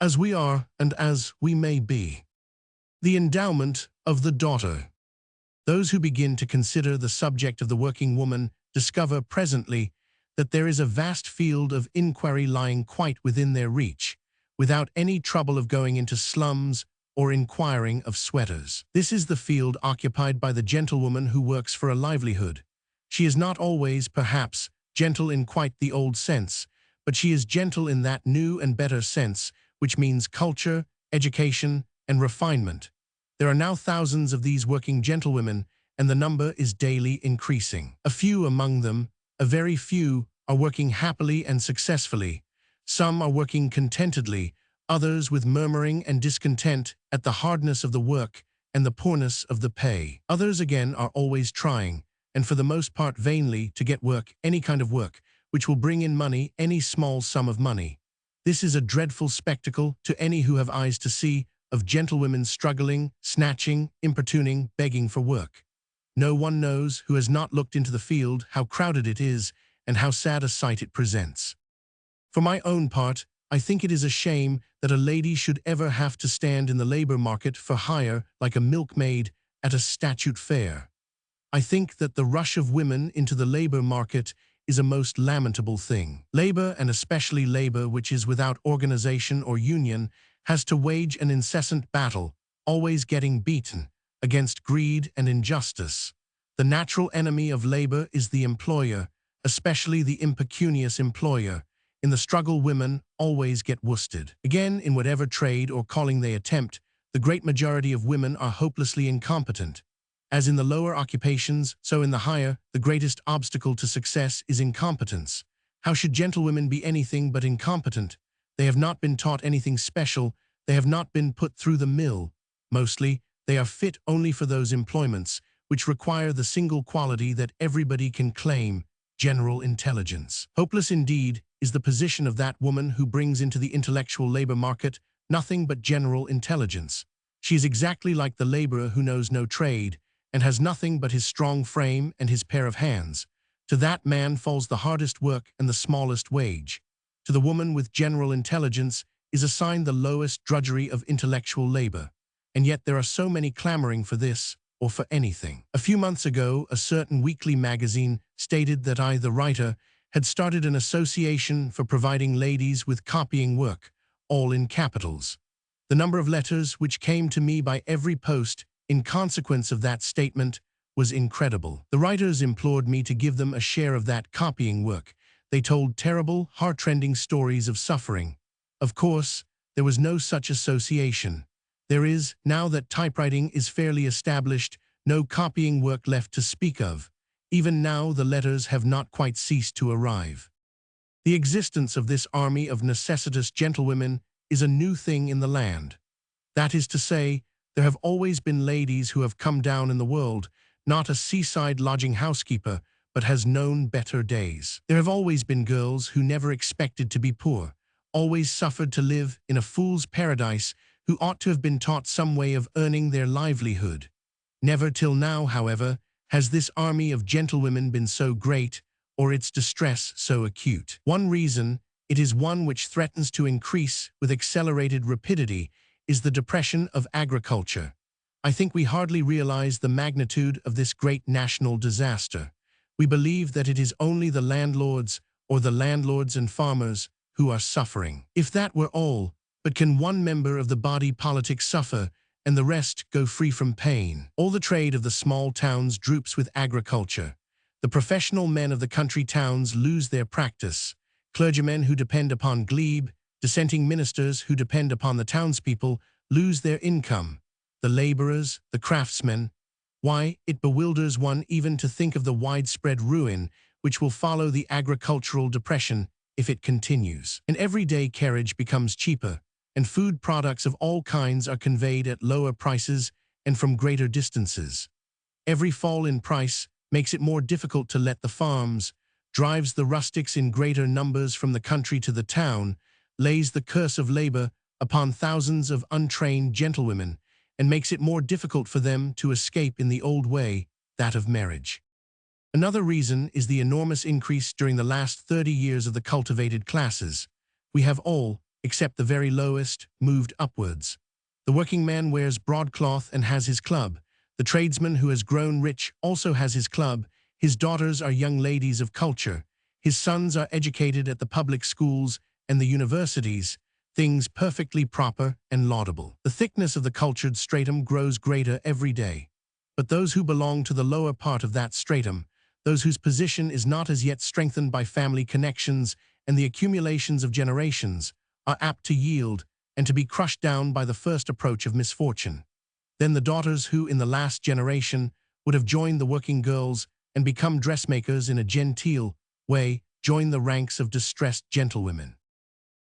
as we are and as we may be. The endowment of the daughter. Those who begin to consider the subject of the working woman discover presently that there is a vast field of inquiry lying quite within their reach, without any trouble of going into slums or inquiring of sweaters. This is the field occupied by the gentlewoman who works for a livelihood. She is not always, perhaps, gentle in quite the old sense, but she is gentle in that new and better sense, which means culture, education, and refinement. There are now thousands of these working gentlewomen, and the number is daily increasing. A few among them, a very few, are working happily and successfully. Some are working contentedly, others with murmuring and discontent at the hardness of the work and the poorness of the pay. Others again are always trying, and for the most part vainly, to get work, any kind of work, which will bring in money, any small sum of money. This is a dreadful spectacle to any who have eyes to see, of gentlewomen struggling, snatching, importuning, begging for work. No one knows, who has not looked into the field, how crowded it is, and how sad a sight it presents. For my own part, I think it is a shame that a lady should ever have to stand in the labor market for hire like a milkmaid at a statute fair. I think that the rush of women into the labor market is a most lamentable thing. Labor, and especially labor which is without organization or union, has to wage an incessant battle, always getting beaten, against greed and injustice. The natural enemy of labor is the employer, especially the impecunious employer. In the struggle, women always get worsted. Again, in whatever trade or calling they attempt, the great majority of women are hopelessly incompetent. As in the lower occupations, so in the higher, the greatest obstacle to success is incompetence. How should gentlewomen be anything but incompetent? They have not been taught anything special, they have not been put through the mill. Mostly, they are fit only for those employments which require the single quality that everybody can claim, general intelligence. Hopeless indeed is the position of that woman who brings into the intellectual labor market nothing but general intelligence. She is exactly like the laborer who knows no trade, and has nothing but his strong frame and his pair of hands. To that man falls the hardest work and the smallest wage. To the woman with general intelligence is assigned the lowest drudgery of intellectual labor. And yet there are so many clamoring for this, or for anything. A few months ago, a certain weekly magazine stated that I, the writer, had started an association for providing ladies with copying work, all in capitals. The number of letters which came to me by every post in consequence of that statement was incredible. The writers implored me to give them a share of that copying work. They told terrible, heart-rending stories of suffering. Of course, there was no such association. There is, now that typewriting is fairly established, no copying work left to speak of. Even now the letters have not quite ceased to arrive. The existence of this army of necessitous gentlewomen is a new thing in the land. That is to say, there have always been ladies who have come down in the world, not a seaside lodging housekeeper, but has known better days. There have always been girls who never expected to be poor, always suffered to live in a fool's paradise, who ought to have been taught some way of earning their livelihood. Never till now, however, has this army of gentlewomen been so great, or its distress so acute. One reason, it is one which threatens to increase with accelerated rapidity, is the depression of agriculture. I think we hardly realize the magnitude of this great national disaster. We believe that it is only the landlords, or the landlords and farmers, who are suffering. If that were all, but can one member of the body politic suffer, and the rest go free from pain? All the trade of the small towns droops with agriculture. The professional men of the country towns lose their practice. Clergymen who depend upon glebe, dissenting ministers who depend upon the townspeople, lose their income. The laborers, the craftsmen. Why, it bewilders one even to think of the widespread ruin which will follow the agricultural depression if it continues. An everyday carriage becomes cheaper, and food products of all kinds are conveyed at lower prices and from greater distances. Every fall in price makes it more difficult to let the farms, drives the rustics in greater numbers from the country to the town, lays the curse of labor upon thousands of untrained gentlewomen, and makes it more difficult for them to escape in the old way, that of marriage. Another reason is the enormous increase during the last 30 years of the cultivated classes. We have all, except the very lowest, moved upwards. The working man wears broadcloth and has his club. The tradesman who has grown rich also has his club. His daughters are young ladies of culture. His sons are educated at the public schools and the universities, things perfectly proper and laudable. The thickness of the cultured stratum grows greater every day. But those who belong to the lower part of that stratum, those whose position is not as yet strengthened by family connections and the accumulations of generations, are apt to yield and to be crushed down by the first approach of misfortune. Then the daughters who, in the last generation, would have joined the working girls and become dressmakers in a genteel way, join the ranks of distressed gentlewomen.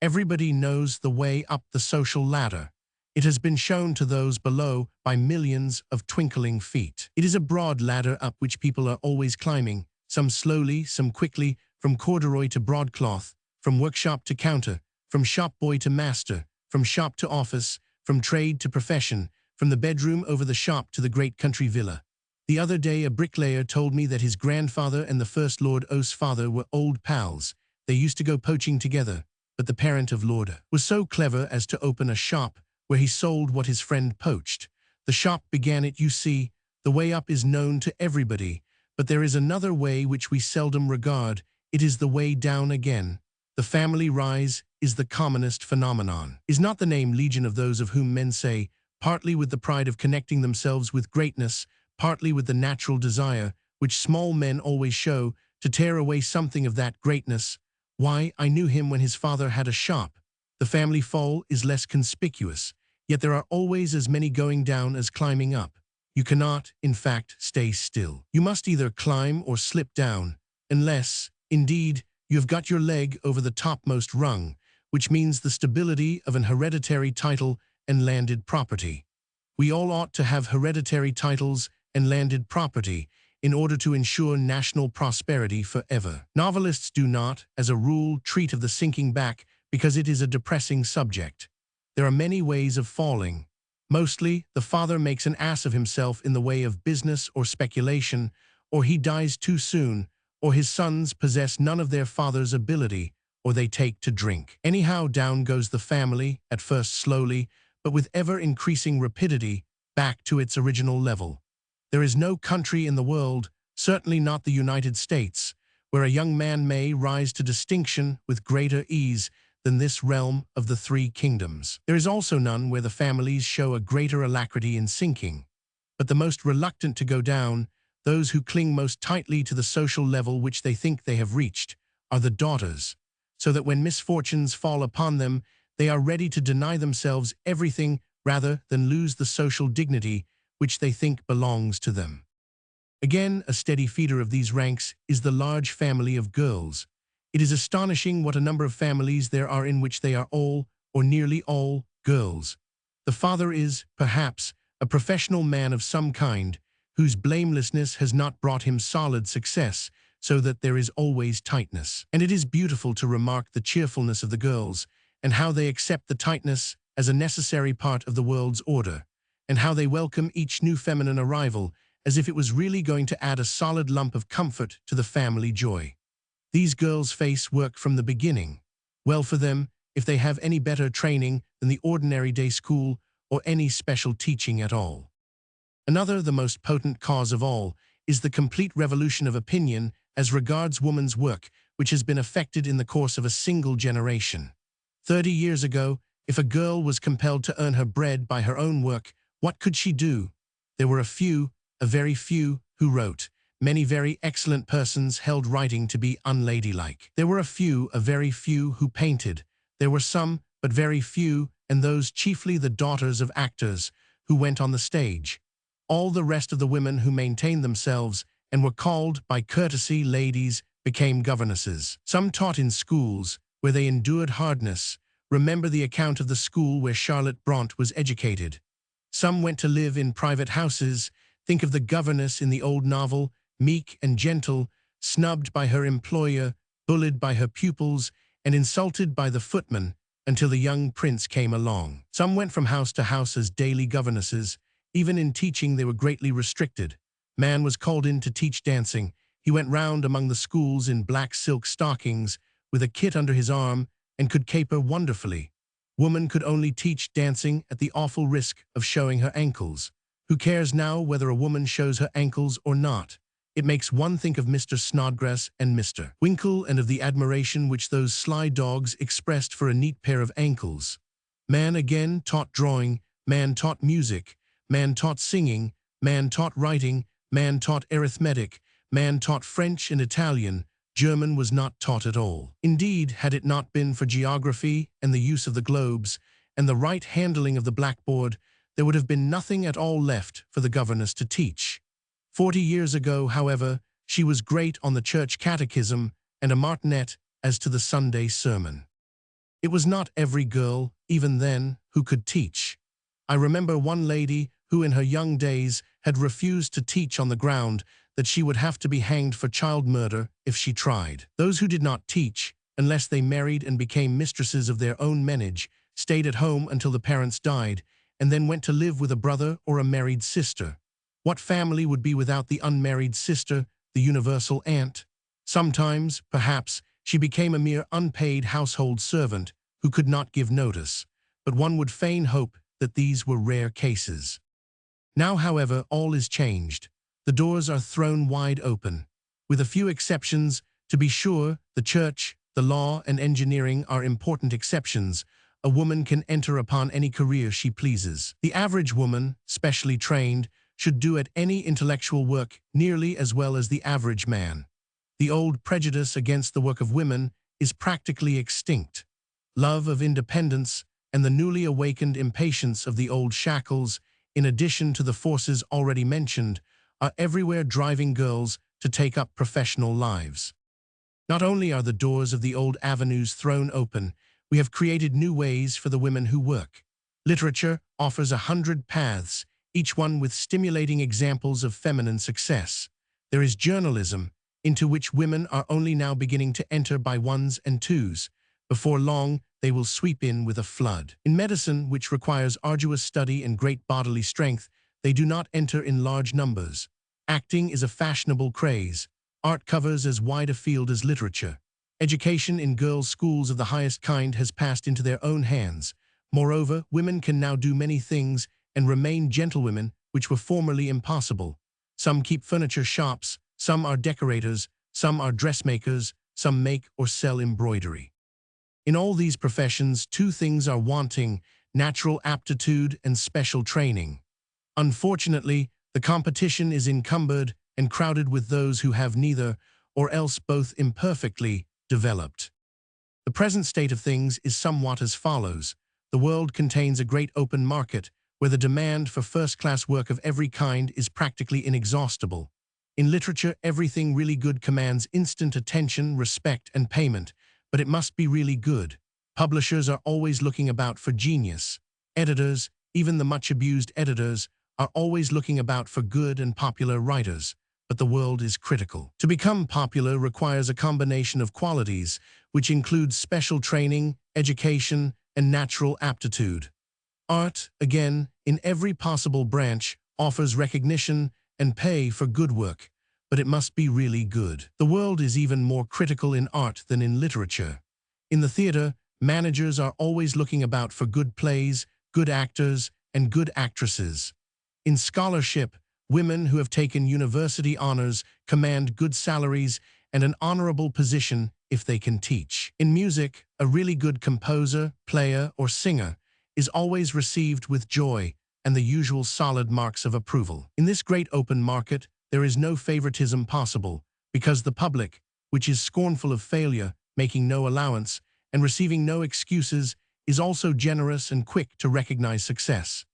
Everybody knows the way up the social ladder. It has been shown to those below by millions of twinkling feet. It is a broad ladder up which people are always climbing, some slowly, some quickly, from corduroy to broadcloth, from workshop to counter, from shop boy to master, from shop to office, from trade to profession, from the bedroom over the shop to the great country villa. The other day a bricklayer told me that his grandfather and the First Lord O's father were old pals. They used to go poaching together, but the parent of Lord O was so clever as to open a shop where he sold what his friend poached. The shop began it, you see. The way up is known to everybody, but there is another way which we seldom regard. It is the way down again. The family rise is the commonest phenomenon. Is not the name legion of those of whom men say, partly with the pride of connecting themselves with greatness, partly with the natural desire, which small men always show, to tear away something of that greatness? Why, I knew him when his father had a shop. The family fall is less conspicuous, yet there are always as many going down as climbing up. You cannot, in fact, stay still. You must either climb or slip down, unless, indeed, you have got your leg over the topmost rung, which means the stability of an hereditary title and landed property. We all ought to have hereditary titles and landed property in order to ensure national prosperity forever. Novelists do not, as a rule, treat of the sinking back because it is a depressing subject. There are many ways of falling. Mostly, the father makes an ass of himself in the way of business or speculation, or he dies too soon, or his sons possess none of their father's ability, or they take to drink. Anyhow, down goes the family, at first slowly, but with ever-increasing rapidity, back to its original level. There is no country in the world, certainly not the United States, where a young man may rise to distinction with greater ease than this realm of the three kingdoms. There is also none where the families show a greater alacrity in sinking. But the most reluctant to go down, those who cling most tightly to the social level which they think they have reached, are the daughters, so that when misfortunes fall upon them, they are ready to deny themselves everything rather than lose the social dignity which they think belongs to them. Again, a steady feeder of these ranks is the large family of girls. It is astonishing what a number of families there are in which they are all, or nearly all, girls. The father is, perhaps, a professional man of some kind, whose blamelessness has not brought him solid success, so that there is always tightness. And it is beautiful to remark the cheerfulness of the girls, and how they accept the tightness as a necessary part of the world's order, and how they welcome each new feminine arrival as if it was really going to add a solid lump of comfort to the family joy. These girls face work from the beginning. Well for them, if they have any better training than the ordinary day school or any special teaching at all. Another, the most potent cause of all, is the complete revolution of opinion as regards woman's work, which has been effected in the course of a single generation. 30 years ago, if a girl was compelled to earn her bread by her own work, what could she do? There were a very few, who wrote. Many very excellent persons held writing to be unladylike. There were a very few, who painted. There were some, but very few, and those chiefly the daughters of actors, who went on the stage. All the rest of the women who maintained themselves and were called by courtesy ladies became governesses. Some taught in schools, where they endured hardness. Remember the account of the school where Charlotte Brontë was educated. Some went to live in private houses. Think of the governess in the old novel, meek and gentle, snubbed by her employer, bullied by her pupils, and insulted by the footman, until the young prince came along. Some went from house to house as daily governesses. Even in teaching they were greatly restricted. Man was called in to teach dancing. He went round among the schools in black silk stockings, with a kit under his arm, and could caper wonderfully. Woman could only teach dancing at the awful risk of showing her ankles. Who cares now whether a woman shows her ankles or not? It makes one think of Mr. Snodgrass and Mr. Winkle and of the admiration which those sly dogs expressed for a neat pair of ankles. Man again taught drawing, man taught music, man taught singing, man taught writing, man taught arithmetic, man taught French and Italian. German was not taught at all. Indeed, had it not been for geography and the use of the globes and the right handling of the blackboard, there would have been nothing at all left for the governess to teach. 40 years ago, however, she was great on the church catechism and a martinet as to the Sunday sermon. It was not every girl, even then, who could teach. I remember one lady who in her young days had refused to teach on the ground that she would have to be hanged for child murder if she tried. Those who did not teach, unless they married and became mistresses of their own menage, stayed at home until the parents died, and then went to live with a brother or a married sister. What family would be without the unmarried sister, the universal aunt? Sometimes, perhaps, she became a mere unpaid household servant who could not give notice, but one would fain hope that these were rare cases. Now, however, all is changed. The doors are thrown wide open. With a few exceptions, to be sure, the church, the law, and engineering are important exceptions. A woman can enter upon any career she pleases. The average woman, specially trained, should do at any intellectual work nearly as well as the average man. The old prejudice against the work of women is practically extinct. Love of independence and the newly awakened impatience of the old shackles, in addition to the forces already mentioned, are everywhere driving girls to take up professional lives. Not only are the doors of the old avenues thrown open, we have created new ways for the women who work. Literature offers 100 paths, each one with stimulating examples of feminine success. There is journalism, into which women are only now beginning to enter by ones and twos. Before long, they will sweep in with a flood. In medicine, which requires arduous study and great bodily strength, they do not enter in large numbers. Acting is a fashionable craze. Art covers as wide a field as literature. Education in girls' schools of the highest kind has passed into their own hands. Moreover, women can now do many things and remain gentlewomen which were formerly impossible. Some keep furniture shops, some are decorators, some are dressmakers, some make or sell embroidery. In all these professions, two things are wanting: natural aptitude and special training. Unfortunately, the competition is encumbered and crowded with those who have neither, or else both imperfectly, developed. The present state of things is somewhat as follows. The world contains a great open market, where the demand for first-class work of every kind is practically inexhaustible. In literature, everything really good commands instant attention, respect, and payment, but it must be really good. Publishers are always looking about for genius. Editors, even the much-abused editors, are always looking about for good and popular writers, but the world is critical. To become popular requires a combination of qualities, which includes special training, education, and natural aptitude. Art, again, in every possible branch, offers recognition and pay for good work, but it must be really good. The world is even more critical in art than in literature. In the theater, managers are always looking about for good plays, good actors, and good actresses. In scholarship, women who have taken university honors command good salaries and an honorable position if they can teach. In music, a really good composer, player, or singer is always received with joy and the usual solid marks of approval. In this great open market, there is no favoritism possible, because the public, which is scornful of failure, making no allowance, and receiving no excuses, is also generous and quick to recognize success.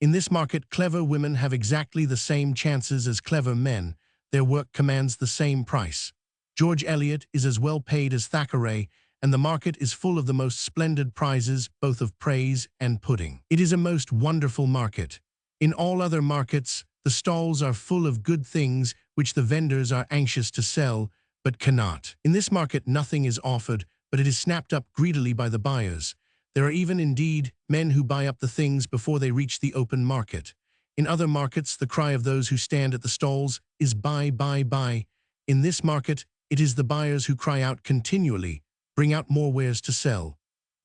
In this market, clever women have exactly the same chances as clever men. Their work commands the same price. George Eliot is as well paid as Thackeray, and the market is full of the most splendid prizes, both of praise and pudding. It is a most wonderful market. In all other markets, the stalls are full of good things which the vendors are anxious to sell, but cannot. In this market, nothing is offered, but it is snapped up greedily by the buyers. There are even, indeed, men who buy up the things before they reach the open market. In other markets, the cry of those who stand at the stalls is buy, buy, buy. In this market, it is the buyers who cry out continually, bring out more wares to sell.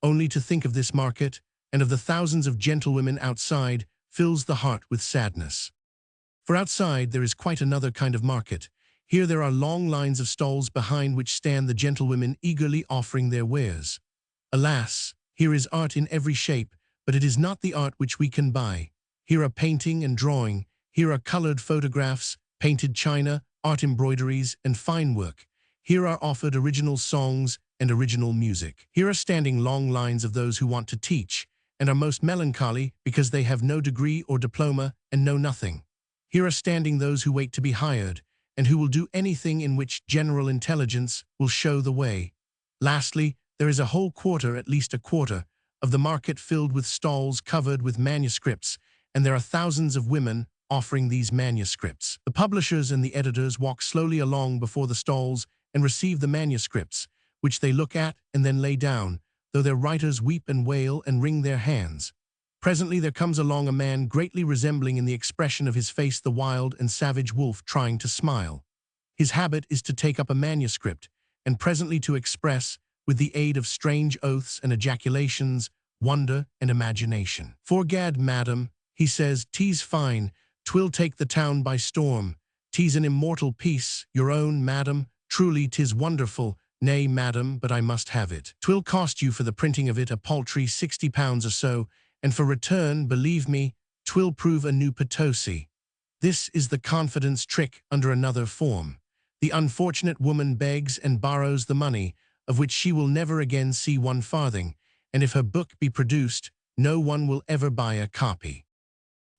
Only to think of this market, and of the thousands of gentlewomen outside, fills the heart with sadness. For outside there is quite another kind of market. Here there are long lines of stalls behind which stand the gentlewomen eagerly offering their wares. Alas, here is art in every shape, but it is not the art which we can buy. Here are painting and drawing, here are colored photographs, painted china, art embroideries, and fine work. Here are offered original songs and original music. Here are standing long lines of those who want to teach, and are most melancholy because they have no degree or diploma and know nothing. Here are standing those who wait to be hired, and who will do anything in which general intelligence will show the way. Lastly, there is a whole quarter, at least a quarter, of the market filled with stalls covered with manuscripts, and there are thousands of women offering these manuscripts. The publishers and the editors walk slowly along before the stalls and receive the manuscripts, which they look at and then lay down, though their writers weep and wail and wring their hands. Presently there comes along a man greatly resembling in the expression of his face the wild and savage wolf trying to smile. His habit is to take up a manuscript, and presently to express, with the aid of strange oaths and ejaculations, wonder and imagination. "Forgad, madam," he says, "'tis fine, 'twill take the town by storm. 'Tis an immortal piece, your own, madam, truly 'tis wonderful. Nay, madam, but I must have it. 'Twill cost you for the printing of it a paltry £60 or so, and for return, believe me, 'twill prove a new Potosi." This is the confidence trick under another form. The unfortunate woman begs and borrows the money, of which she will never again see one farthing, and if her book be produced, no one will ever buy a copy.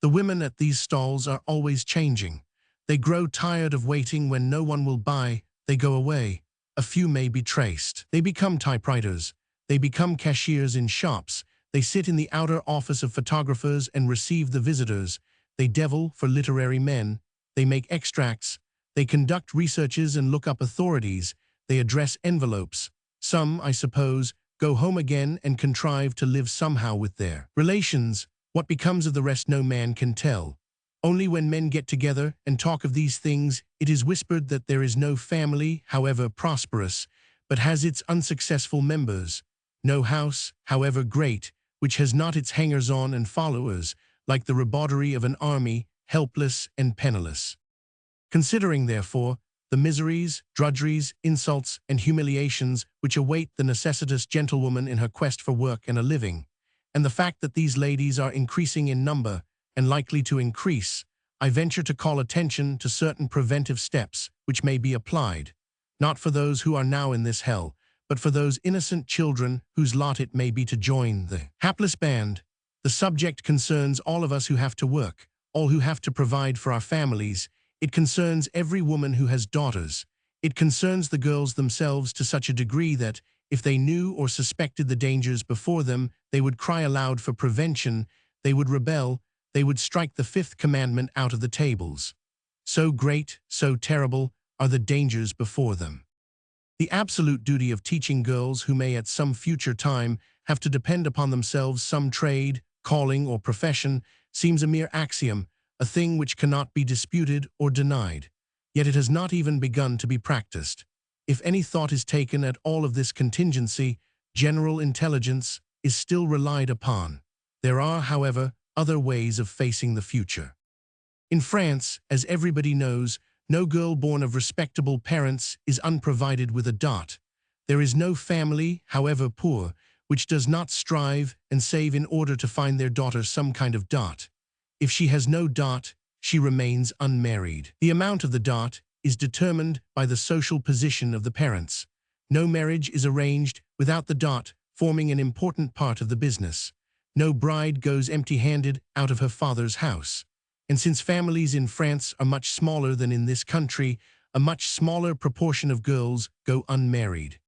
The women at these stalls are always changing. They grow tired of waiting when no one will buy, they go away. A few may be traced. They become typewriters. They become cashiers in shops. They sit in the outer office of photographers and receive the visitors. They devil for literary men. They make extracts. They conduct researches and look up authorities. They address envelopes. Some, I suppose, go home again and contrive to live somehow with their relations. What becomes of the rest no man can tell. Only when men get together and talk of these things, it is whispered that there is no family, however prosperous, but has its unsuccessful members, no house, however great, which has not its hangers-on and followers, like the ribauderie of an army, helpless and penniless. Considering, therefore, the miseries, drudgeries, insults, and humiliations which await the necessitous gentlewoman in her quest for work and a living, and the fact that these ladies are increasing in number and likely to increase, I venture to call attention to certain preventive steps which may be applied, not for those who are now in this hell, but for those innocent children whose lot it may be to join the hapless band. The subject concerns all of us who have to work, all who have to provide for our families. It concerns every woman who has daughters. It concerns the girls themselves to such a degree that, if they knew or suspected the dangers before them, they would cry aloud for prevention, they would rebel, they would strike the fifth commandment out of the tables. So great, so terrible are the dangers before them. The absolute duty of teaching girls who may at some future time have to depend upon themselves some trade, calling, or profession seems a mere axiom, a thing which cannot be disputed or denied. Yet it has not even begun to be practiced. If any thought is taken at all of this contingency, general intelligence is still relied upon. There are, however, other ways of facing the future. In France, as everybody knows, no girl born of respectable parents is unprovided with a dot. There is no family, however poor, which does not strive and save in order to find their daughter some kind of dot. If she has no dot, she remains unmarried. The amount of the dot is determined by the social position of the parents. No marriage is arranged without the dot forming an important part of the business. No bride goes empty-handed out of her father's house. And since families in France are much smaller than in this country, a much smaller proportion of girls go unmarried.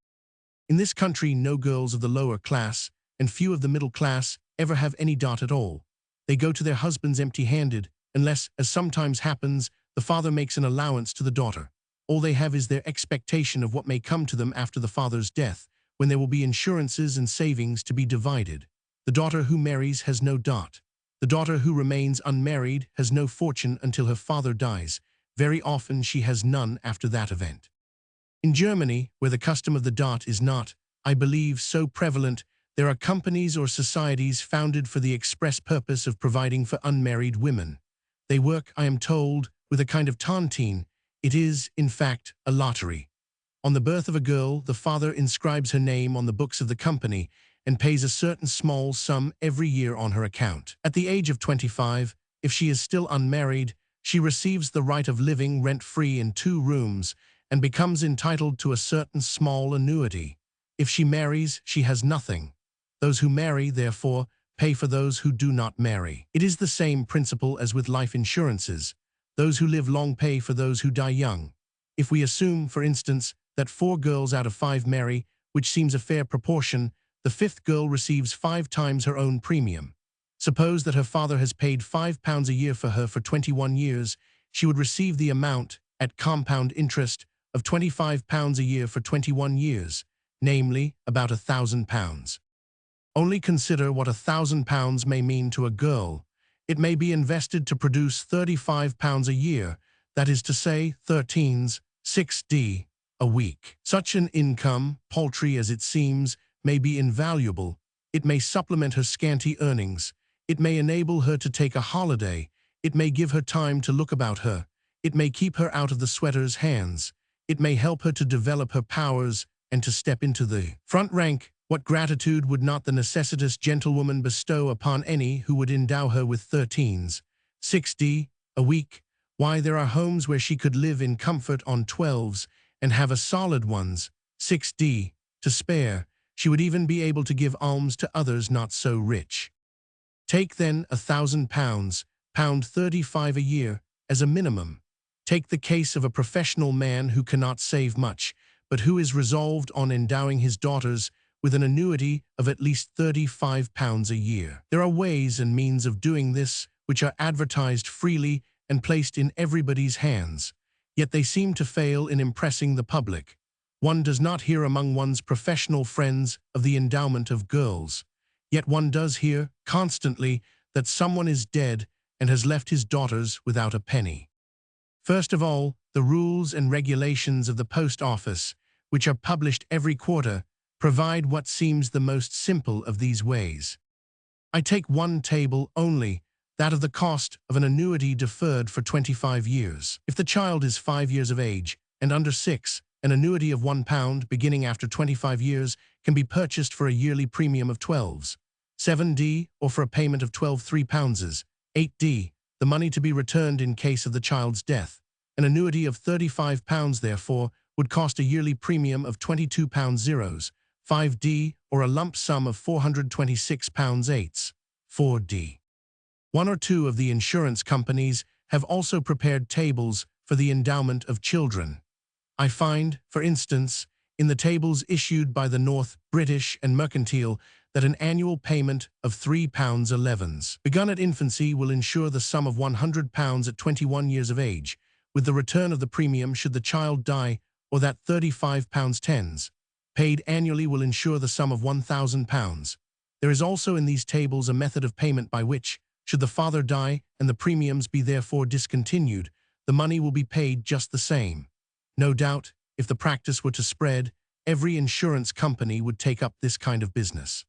In this country, no girls of the lower class and few of the middle class ever have any dot at all. They go to their husbands empty-handed, unless, as sometimes happens, the father makes an allowance to the daughter. All they have is their expectation of what may come to them after the father's death, when there will be insurances and savings to be divided. The daughter who marries has no dot. The daughter who remains unmarried has no fortune until her father dies. Very often she has none after that event. In Germany, where the custom of the dot is not, I believe, so prevalent, There are companies or societies founded for the express purpose of providing for unmarried women. They work, I am told, with a kind of tontine. It is, in fact, a lottery. On the birth of a girl, the father inscribes her name on the books of the company and pays a certain small sum every year on her account. At the age of 25, if she is still unmarried, she receives the right of living rent-free in 2 rooms and becomes entitled to a certain small annuity. If she marries, she has nothing. Those who marry, therefore, pay for those who do not marry. It is the same principle as with life insurances. Those who live long pay for those who die young. If we assume, for instance, that 4 girls out of 5 marry, which seems a fair proportion, the 5th girl receives 5 times her own premium. Suppose that her father has paid £5 a year for her for 21 years, she would receive the amount, at compound interest, of £25 a year for 21 years, namely, about £1,000. Only consider what £1,000 may mean to a girl. It may be invested to produce £35 a year, that is to say, 13s, 6d, a week. Such an income, paltry as it seems, may be invaluable. It may supplement her scanty earnings. It may enable her to take a holiday. It may give her time to look about her. It may keep her out of the sweater's hands. It may help her to develop her powers and to step into the front rank. What gratitude would not the necessitous gentlewoman bestow upon any who would endow her with 13s, 6d, a week? Why, there are homes where she could live in comfort on 12s and have a solid ones, 6d, to spare. She would even be able to give alms to others not so rich. Take then £1,000, £35 a year, as a minimum. Take the case of a professional man who cannot save much, but who is resolved on endowing his daughters with an annuity of at least £35 a year. There are ways and means of doing this which are advertised freely and placed in everybody's hands, yet they seem to fail in impressing the public. One does not hear among one's professional friends of the endowment of girls, yet one does hear constantly that someone is dead and has left his daughters without a penny. First of all, the rules and regulations of the post office, which are published every quarter, provide what seems the most simple of these ways. I take one table only, that of the cost of an annuity deferred for 25 years. If the child is 5 years of age and under 6, an annuity of £1 beginning after 25 years can be purchased for a yearly premium of 12s, 7d, or for a payment of 12 £3s, 8d, the money to be returned in case of the child's death. An annuity of £35, therefore, would cost a yearly premium of £22 5d, or a lump sum of £426 8s, 4d. One or two of the insurance companies have also prepared tables for the endowment of children. I find, for instance, in the tables issued by the North British and Mercantile that an annual payment of £3.11s begun at infancy will insure the sum of £100 at 21 years of age, with the return of the premium should the child die, or that £35.10s paid annually will insure the sum of £1,000. There is also in these tables a method of payment by which, should the father die and the premiums be therefore discontinued, the money will be paid just the same. No doubt, if the practice were to spread, every insurance company would take up this kind of business.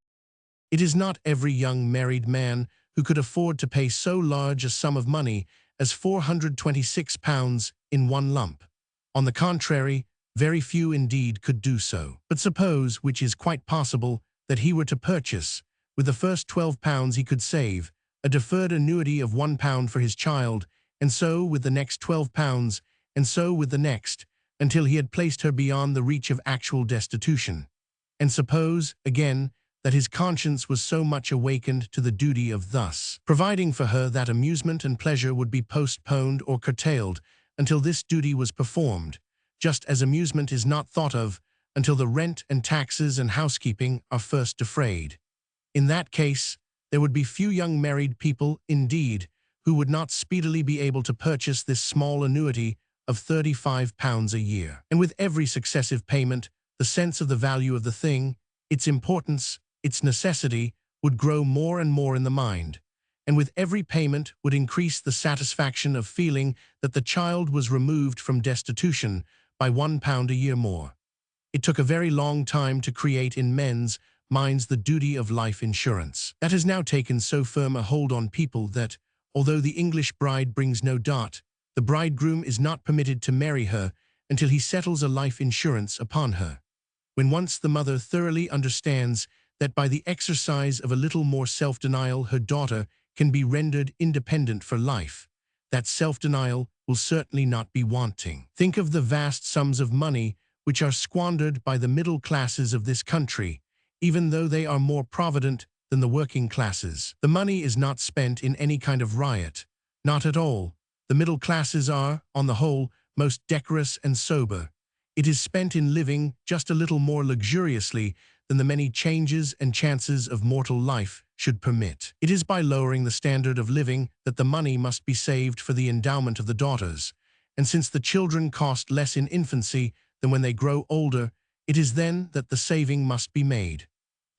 It is not every young married man who could afford to pay so large a sum of money as £426 in one lump. On the contrary, very few indeed could do so. But suppose, which is quite possible, that he were to purchase, with the first £12 he could save, a deferred annuity of £1 for his child, and so with the next £12, and so with the next, until he had placed her beyond the reach of actual destitution. And suppose, again, that his conscience was so much awakened to the duty of thus providing for her that amusement and pleasure would be postponed or curtailed until this duty was performed, just as amusement is not thought of until the rent and taxes and housekeeping are first defrayed. In that case, there would be few young married people, indeed, who would not speedily be able to purchase this small annuity of £35 a year. And with every successive payment, the sense of the value of the thing, its importance, its necessity, would grow more and more in the mind, and with every payment would increase the satisfaction of feeling that the child was removed from destitution by £1 a year more. It took a very long time to create in men's minds the duty of life insurance. That has now taken so firm a hold on people that, although the English bride brings no dot, the bridegroom is not permitted to marry her until he settles a life insurance upon her. When once the mother thoroughly understands that by the exercise of a little more self-denial her daughter can be rendered independent for life, that self-denial will certainly not be wanting. Think of the vast sums of money which are squandered by the middle classes of this country, even though they are more provident than the working classes. The money is not spent in any kind of riot, not at all. The middle classes are, on the whole, most decorous and sober. It is spent in living just a little more luxuriously than the many changes and chances of mortal life should permit. It is by lowering the standard of living that the money must be saved for the endowment of the daughters, and since the children cost less in infancy than when they grow older, it is then that the saving must be made.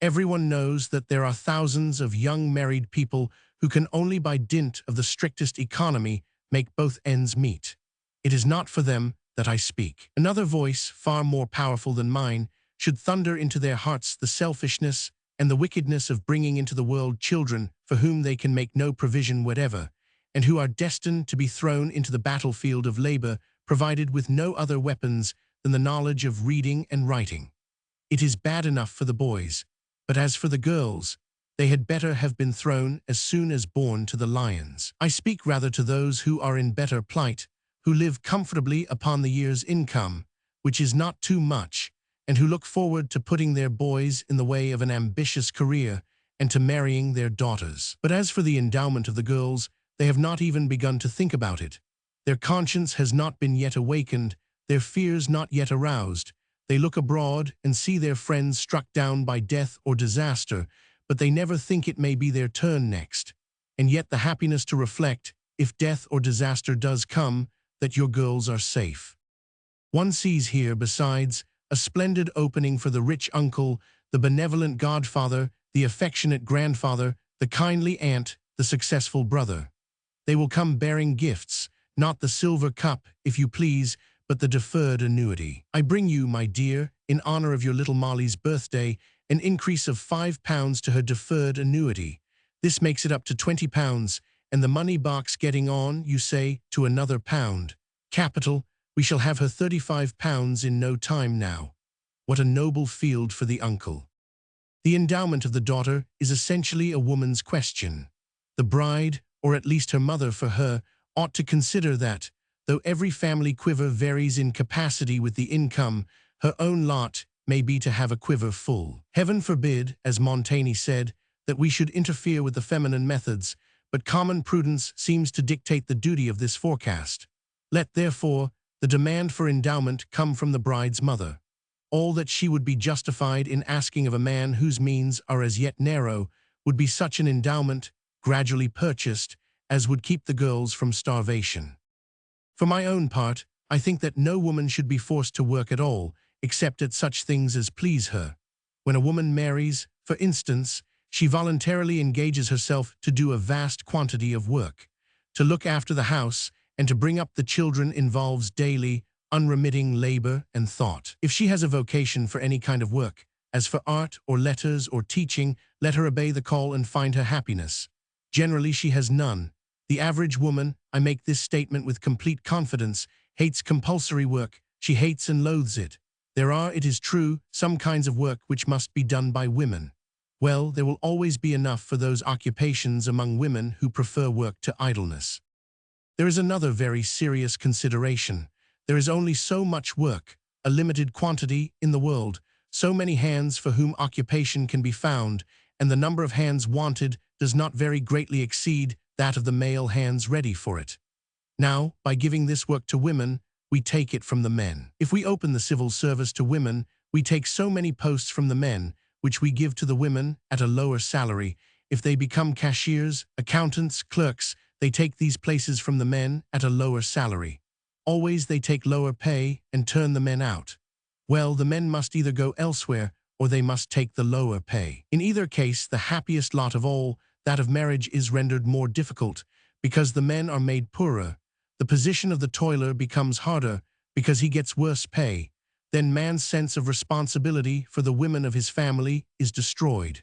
Everyone knows that there are thousands of young married people who can only by dint of the strictest economy make both ends meet. It is not for them that I speak. Another voice, far more powerful than mine, should thunder into their hearts the selfishness and the wickedness of bringing into the world children for whom they can make no provision whatever, and who are destined to be thrown into the battlefield of labor provided with no other weapons than the knowledge of reading and writing. It is bad enough for the boys, but as for the girls, they had better have been thrown as soon as born to the lions. I speak rather to those who are in better plight, who live comfortably upon the year's income, which is not too much, and who look forward to putting their boys in the way of an ambitious career and to marrying their daughters. But as for the endowment of the girls, they have not even begun to think about it. Their conscience has not been yet awakened, their fears not yet aroused. They look abroad and see their friends struck down by death or disaster, but they never think it may be their turn next. And yet the happiness to reflect, if death or disaster does come, that your girls are safe. One sees here, besides, a splendid opening for the rich uncle, the benevolent godfather, the affectionate grandfather, the kindly aunt, the successful brother. They will come bearing gifts, not the silver cup, if you please, but the deferred annuity. I bring you, my dear, in honor of your little Molly's birthday, an increase of £5 to her deferred annuity. This makes it up to £20, and the money box getting on, you say, to another £1. Capital, we shall have her £35 in no time now. What a noble field for the uncle. The endowment of the daughter is essentially a woman's question. The bride, or at least her mother for her, ought to consider that, though every family quiver varies in capacity with the income, her own lot may be to have a quiver full. Heaven forbid, as Montaigne said, that we should interfere with the feminine methods, but common prudence seems to dictate the duty of this forecast. Let, therefore, the demand for endowment come from the bride's mother. All that she would be justified in asking of a man whose means are as yet narrow would be such an endowment, gradually purchased, as would keep the girls from starvation. For my own part, I think that no woman should be forced to work at all, except at such things as please her. When a woman marries, for instance, she voluntarily engages herself to do a vast quantity of work. To look after the house and to bring up the children involves daily, unremitting labor and thought. If she has a vocation for any kind of work, as for art or letters or teaching, let her obey the call and find her happiness. Generally she has none. The average woman, I make this statement with complete confidence, hates compulsory work. She hates and loathes it. There are, it is true, some kinds of work which must be done by women. Well, there will always be enough for those occupations among women who prefer work to idleness. There is another very serious consideration. There is only so much work, a limited quantity, in the world, so many hands for whom occupation can be found, and the number of hands wanted does not very greatly exceed that of the male hands ready for it. Now, by giving this work to women, we take it from the men. If we open the civil service to women, we take so many posts from the men, which we give to the women at a lower salary. If they become cashiers, accountants, clerks, they take these places from the men at a lower salary. Always they take lower pay and turn the men out. Well, the men must either go elsewhere or they must take the lower pay. In either case, the happiest lot of all, that of marriage, is rendered more difficult because the men are made poorer. The position of the toiler becomes harder because he gets worse pay. then man's sense of responsibility for the women of his family is destroyed.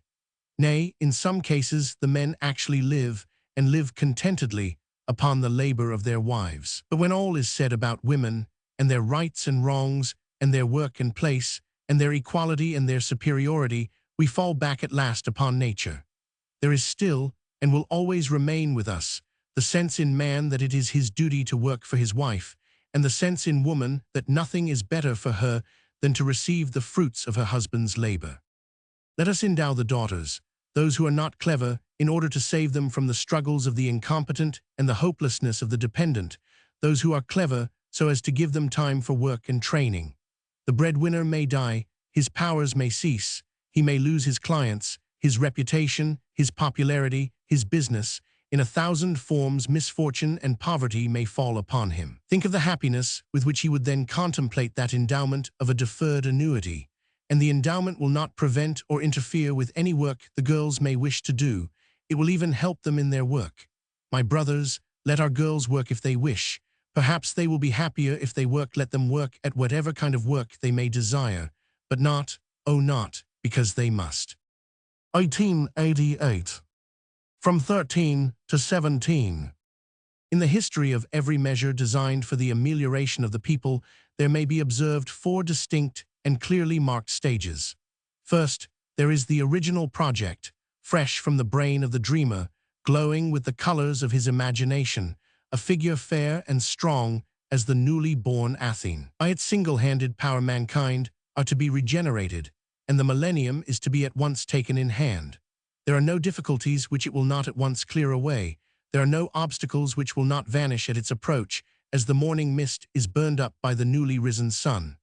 Nay, in some cases the men actually live, and live contentedly, upon the labor of their wives. But when all is said about women, and their rights and wrongs, and their work and place, and their equality and their superiority, we fall back at last upon nature. There is still, and will always remain with us, the sense in man that it is his duty to work for his wife, and the sense in woman that nothing is better for her than to receive the fruits of her husband's labor. Let us endow the daughters, those who are not clever, in order to save them from the struggles of the incompetent and the hopelessness of the dependent, those who are clever so as to give them time for work and training. The breadwinner may die, his powers may cease, he may lose his clients, his reputation, his popularity, his business. In 1,000 forms misfortune and poverty may fall upon him. Think of the happiness with which he would then contemplate that endowment of a deferred annuity, and the endowment will not prevent or interfere with any work the girls may wish to do. It will even help them in their work. My brothers, let our girls work if they wish. Perhaps they will be happier if they work. Let them work at whatever kind of work they may desire, but not, oh not, because they must. 1888. From 13 to 17. In the history of every measure designed for the amelioration of the people, there may be observed 4 distinct and clearly marked stages. First, there is the original project, fresh from the brain of the dreamer, glowing with the colors of his imagination, a figure fair and strong as the newly born Athene. By its single-handed power mankind are to be regenerated, and the millennium is to be at once taken in hand. There are no difficulties which it will not at once clear away. There are no obstacles which will not vanish at its approach, as the morning mist is burned up by the newly risen sun.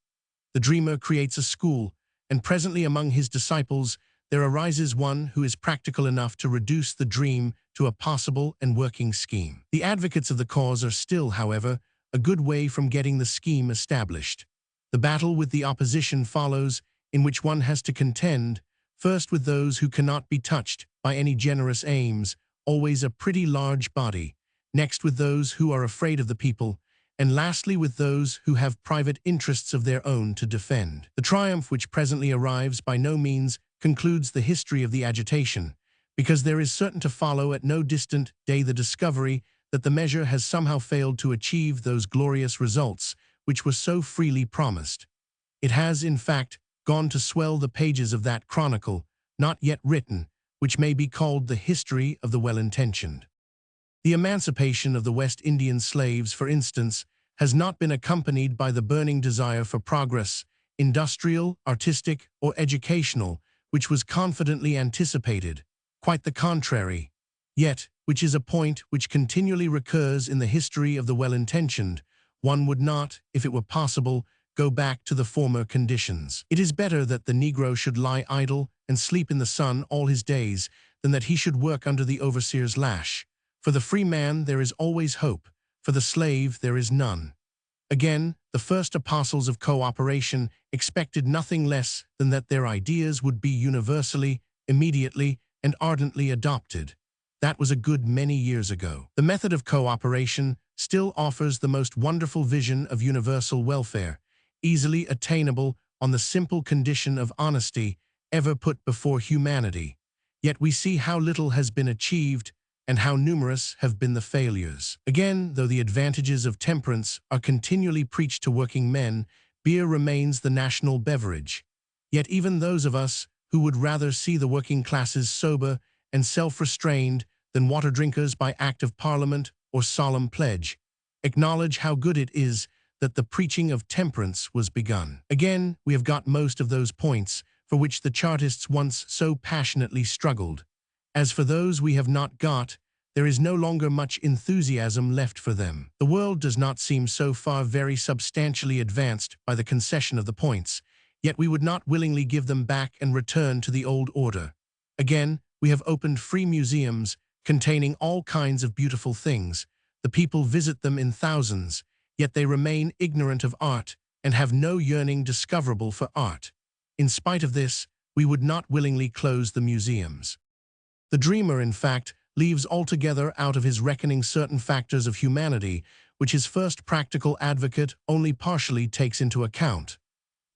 The dreamer creates a school, and presently among his disciples there arises one who is practical enough to reduce the dream to a possible and working scheme. The advocates of the cause are still, however, a good way from getting the scheme established. The battle with the opposition follows, in which one has to contend, first with those who cannot be touched by any generous aims, always a pretty large body, next with those who are afraid of the people, and lastly with those who have private interests of their own to defend. The triumph which presently arrives by no means concludes the history of the agitation, because there is certain to follow at no distant day the discovery that the measure has somehow failed to achieve those glorious results which were so freely promised. It has, in fact, gone to swell the pages of that chronicle, not yet written, which may be called the history of the well-intentioned. The emancipation of the West Indian slaves, for instance, has not been accompanied by the burning desire for progress, industrial, artistic, or educational, which was confidently anticipated. Quite the contrary. Yet, which is a point which continually recurs in the history of the well-intentioned, one would not, if it were possible, go back to the former conditions. It is better that the Negro should lie idle and sleep in the sun all his days than that he should work under the overseer's lash. For the free man there is always hope, for the slave there is none. Again, the first apostles of cooperation expected nothing less than that their ideas would be universally, immediately, and ardently adopted. That was a good many years ago. The method of cooperation still offers the most wonderful vision of universal welfare, easily attainable on the simple condition of honesty ever put before humanity. Yet we see how little has been achieved and how numerous have been the failures. Again, though the advantages of temperance are continually preached to working men, beer remains the national beverage. Yet even those of us who would rather see the working classes sober and self-restrained than water drinkers by act of parliament or solemn pledge, acknowledge how good it is that the preaching of temperance was begun. Again, we have got most of those points for which the Chartists once so passionately struggled. As for those we have not got, there is no longer much enthusiasm left for them. The world does not seem so far very substantially advanced by the concession of the points, yet we would not willingly give them back and return to the old order. Again, we have opened free museums containing all kinds of beautiful things. The people visit them in thousands, yet they remain ignorant of art and have no yearning discoverable for art. In spite of this, we would not willingly close the museums. The dreamer, in fact, leaves altogether out of his reckoning certain factors of humanity which his first practical advocate only partially takes into account.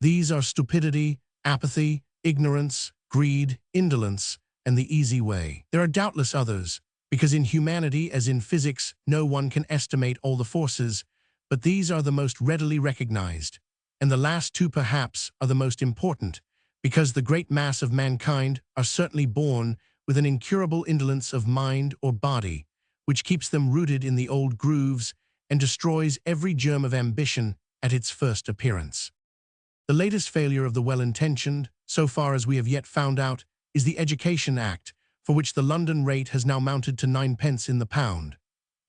These are stupidity, apathy, ignorance, greed, indolence, and the easy way. There are doubtless others, because in humanity, as in physics, no one can estimate all the forces, but these are the most readily recognized. And the last two perhaps are the most important, because the great mass of mankind are certainly born with an incurable indolence of mind or body, which keeps them rooted in the old grooves and destroys every germ of ambition at its first appearance. The latest failure of the well-intentioned, so far as we have yet found out, is the Education Act, for which the London rate has now mounted to 9 pence in the pound.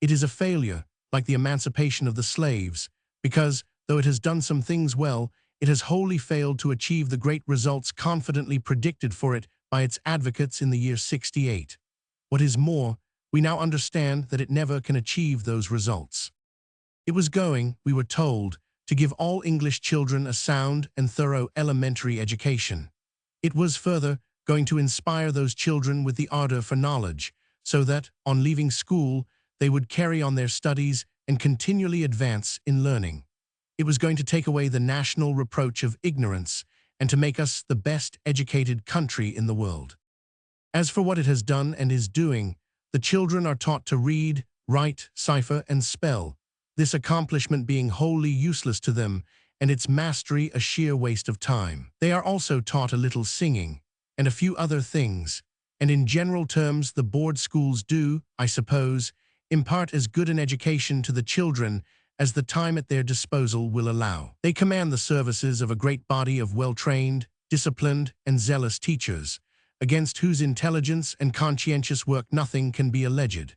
It is a failure, like the emancipation of the slaves, because, though it has done some things well, it has wholly failed to achieve the great results confidently predicted for it by its advocates in the year '68. What is more, we now understand that it never can achieve those results. It was going, we were told, to give all English children a sound and thorough elementary education. It was, further, going to inspire those children with the ardor for knowledge, so that, on leaving school, they would carry on their studies and continually advance in learning. It was going to take away the national reproach of ignorance and to make us the best educated country in the world. As for what it has done and is doing, the children are taught to read, write, cipher, and spell, this accomplishment being wholly useless to them and its mastery a sheer waste of time. They are also taught a little singing and a few other things, and in general terms the board schools do, I suppose, impart as good an education to the children as the time at their disposal will allow. They command the services of a great body of well-trained, disciplined, and zealous teachers, against whose intelligence and conscientious work nothing can be alleged.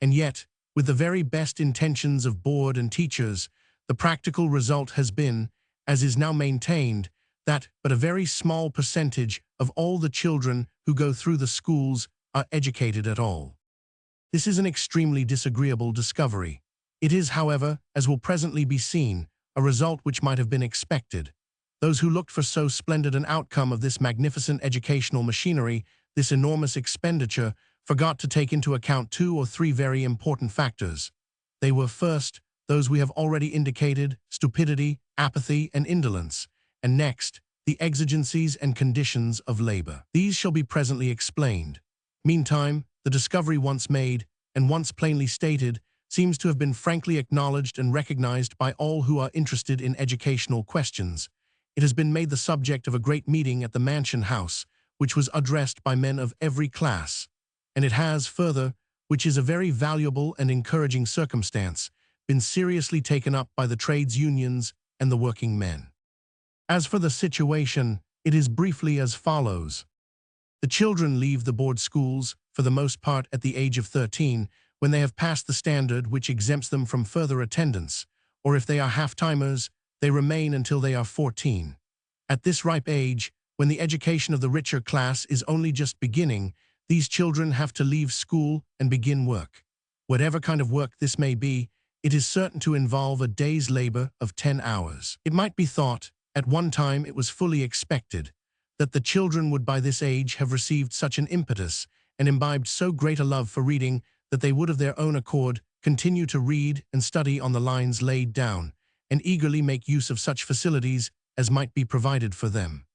And yet, with the very best intentions of board and teachers, the practical result has been, as is now maintained, that but a very small percentage of all the children who go through the schools are educated at all. This is an extremely disagreeable discovery. It is, however, as will presently be seen, a result which might have been expected. Those who looked for so splendid an outcome of this magnificent educational machinery, this enormous expenditure, forgot to take into account 2 or 3 very important factors. They were, first, those we have already indicated, stupidity, apathy, and indolence, and next, the exigencies and conditions of labor. These shall be presently explained. Meantime, the discovery once made, and once plainly stated, seems to have been frankly acknowledged and recognized by all who are interested in educational questions. It has been made the subject of a great meeting at the Mansion House, which was addressed by men of every class. And it has, further, which is a very valuable and encouraging circumstance, been seriously taken up by the trades unions and the working men. As for the situation, it is briefly as follows. The children leave the board schools, for the most part at the age of 13, when they have passed the standard which exempts them from further attendance, or if they are half-timers, they remain until they are 14. At this ripe age, when the education of the richer class is only just beginning, these children have to leave school and begin work. Whatever kind of work this may be, it is certain to involve a day's labor of 10 hours. It might be thought, at one time it was fully expected, that the children would by this age have received such an impetus and imbibed so great a love for reading that they would of their own accord continue to read and study on the lines laid down, and eagerly make use of such facilities as might be provided for them.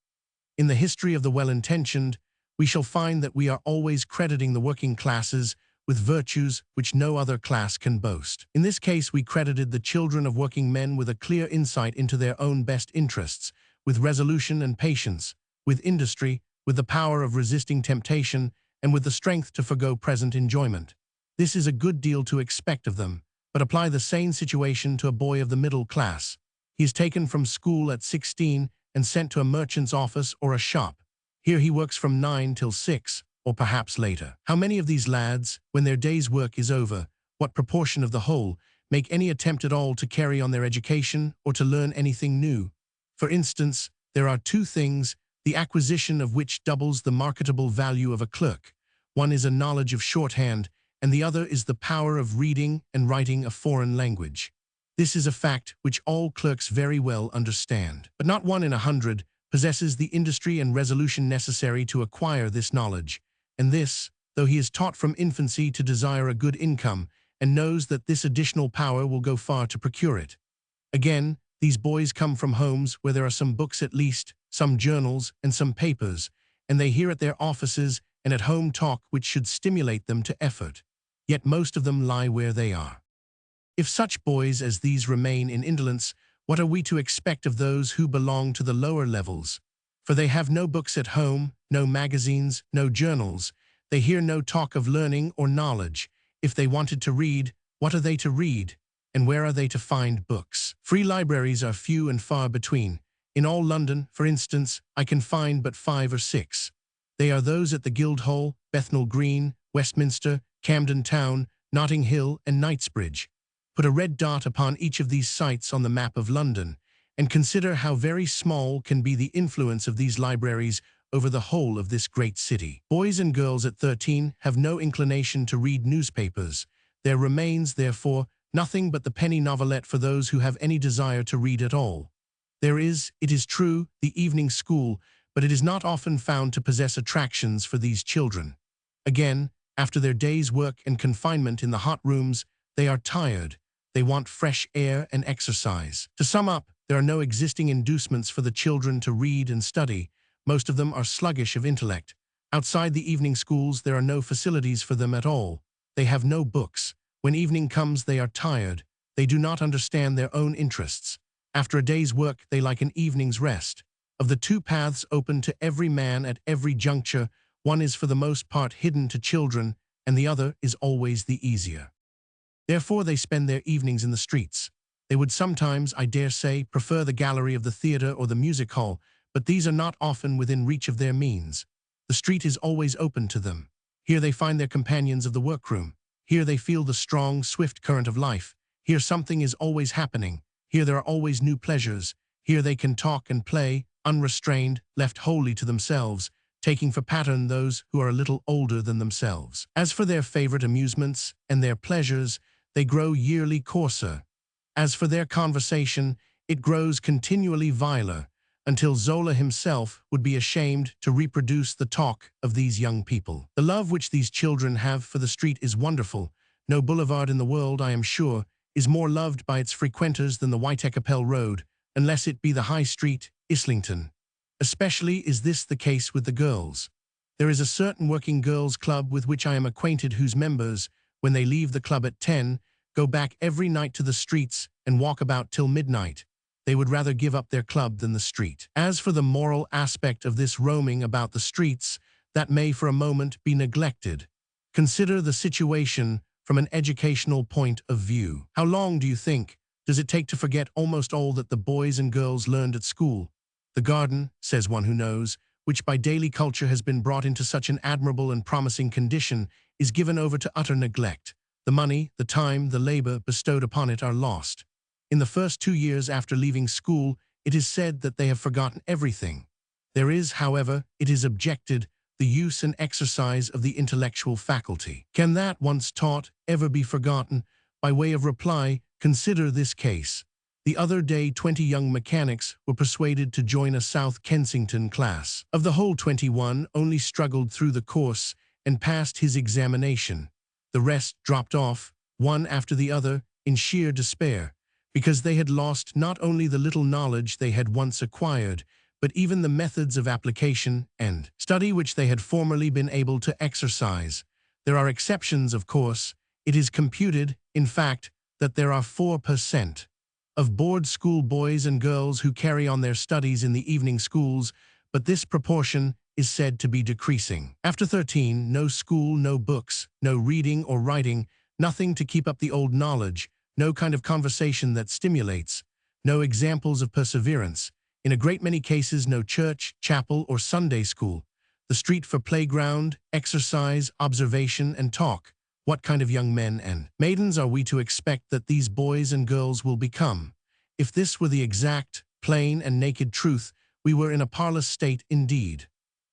In the history of the well-intentioned, we shall find that we are always crediting the working classes with virtues which no other class can boast. In this case, we credited the children of working men with a clear insight into their own best interests, with resolution and patience, with industry, with the power of resisting temptation, and with the strength to forgo present enjoyment. This is a good deal to expect of them, but apply the same situation to a boy of the middle class. He is taken from school at 16 and sent to a merchant's office or a shop. Here he works from 9 till 6, or perhaps later. How many of these lads, when their day's work is over, what proportion of the whole, make any attempt at all to carry on their education or to learn anything new? For instance, there are 2 things, the acquisition of which doubles the marketable value of a clerk. One is a knowledge of shorthand, and the other is the power of reading and writing a foreign language. This is a fact which all clerks very well understand. But not 1 in 100 possesses the industry and resolution necessary to acquire this knowledge, and this, though he is taught from infancy to desire a good income, and knows that this additional power will go far to procure it. Again, These boys come from homes where there are some books at least, some journals, and some papers, and they hear at their offices and at home talk which should stimulate them to effort. Yet most of them lie where they are. If such boys as these remain in indolence, what are we to expect of those who belong to the lower levels? For they have no books at home, no magazines, no journals. They hear no talk of learning or knowledge. If they wanted to read, what are they to read? And where are they to find books? Free libraries are few and far between. In all London, for instance, I can find but 5 or 6. They are those at the Guildhall, Bethnal Green, Westminster, Camden Town, Notting Hill, and Knightsbridge. Put a red dot upon each of these sites on the map of London, and consider how very small can be the influence of these libraries over the whole of this great city. Boys and girls at 13 have no inclination to read newspapers. There remains, therefore, nothing but the penny novelette for those who have any desire to read at all. There is, it is true, the evening school, but it is not often found to possess attractions for these children. Again, after their day's work and confinement in the hot rooms, they are tired. They want fresh air and exercise. To sum up, there are no existing inducements for the children to read and study. Most of them are sluggish of intellect. Outside the evening schools, there are no facilities for them at all. They have no books. When evening comes, they are tired. They do not understand their own interests. After a day's work, they like an evening's rest. Of the 2 paths open to every man at every juncture, one is for the most part hidden to children, and the other is always the easier. Therefore they spend their evenings in the streets. They would sometimes, I dare say, prefer the gallery of the theatre or the music hall, but these are not often within reach of their means. The street is always open to them. Here they find their companions of the workroom. Here they feel the strong, swift current of life. Here something is always happening. Here there are always new pleasures. Here they can talk and play, unrestrained, left wholly to themselves, taking for pattern those who are a little older than themselves. As for their favorite amusements and their pleasures, they grow yearly coarser. As for their conversation, it grows continually viler, until Zola himself would be ashamed to reproduce the talk of these young people. The love which these children have for the street is wonderful. No boulevard in the world, I am sure, is more loved by its frequenters than the Whitechapel Road, unless it be the High Street, Islington. Especially is this the case with the girls. There is a certain working girls' club with which I am acquainted whose members, when they leave the club at 10, go back every night to the streets and walk about till midnight. They would rather give up their club than the street. As for the moral aspect of this roaming about the streets, that may for a moment be neglected. Consider the situation from an educational point of view. How long, do you think, does it take to forget almost all that the boys and girls learned at school? The garden, says one who knows, which by daily culture has been brought into such an admirable and promising condition, is given over to utter neglect. The money, the time, the labor bestowed upon it are lost. In the first 2 years after leaving school, it is said that they have forgotten everything. There is, however, it is objected, the use and exercise of the intellectual faculty. Can that, once taught, ever be forgotten? By way of reply, consider this case. The other day 20 young mechanics were persuaded to join a South Kensington class. Of the whole 21, only struggled through the course and passed his examination. The rest dropped off, one after the other, in sheer despair, because they had lost not only the little knowledge they had once acquired, but even the methods of application and study which they had formerly been able to exercise. There are exceptions, of course. It is computed, in fact, that there are 4% of board school boys and girls who carry on their studies in the evening schools, but this proportion is said to be decreasing. After 13, no school, no books, no reading or writing, nothing to keep up the old knowledge, no kind of conversation that stimulates, no examples of perseverance. In a great many cases, no church, chapel, or Sunday school. The street for playground, exercise, observation, and talk. What kind of young men and maidens are we to expect that these boys and girls will become? If this were the exact, plain, and naked truth, we were in a parlous state indeed.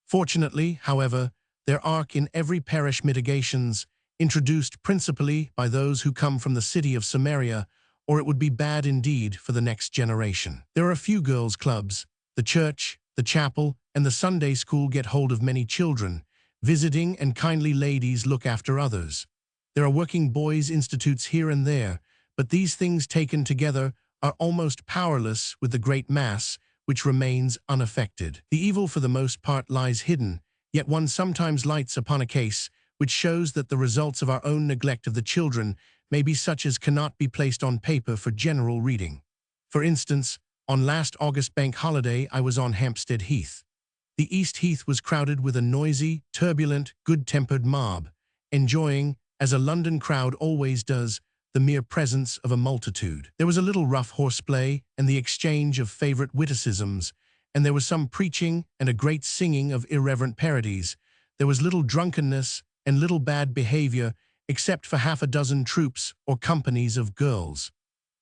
Fortunately, however, there are in every parish mitigations, introduced principally by those who come from the city of Samaria, or it would be bad indeed for the next generation. There are a few girls' clubs. The church, the chapel, and the Sunday school get hold of many children. Visiting and kindly ladies look after others. There are working boys' institutes here and there, but these things taken together are almost powerless with the great mass, which remains unaffected. The evil for the most part lies hidden, yet one sometimes lights upon a case which shows that the results of our own neglect of the children may be such as cannot be placed on paper for general reading. For instance, on last August bank holiday I was on Hampstead Heath. The East Heath was crowded with a noisy, turbulent, good-tempered mob, enjoying, as a London crowd always does, the mere presence of a multitude. There was a little rough horseplay and the exchange of favourite witticisms, and there was some preaching and a great singing of irreverent parodies. There was little drunkenness and little bad behaviour, except for half a dozen troops or companies of girls.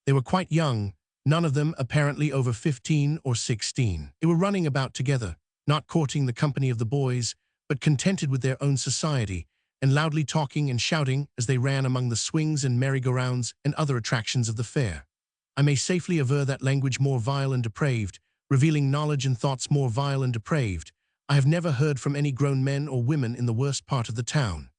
They were quite young, none of them apparently over 15 or 16. They were running about together, not courting the company of the boys, but contented with their own society, and loudly talking and shouting as they ran among the swings and merry-go-rounds and other attractions of the fair. I may safely aver that language more vile and depraved, revealing knowledge and thoughts more vile and depraved, I have never heard from any grown men or women in the worst part of the town.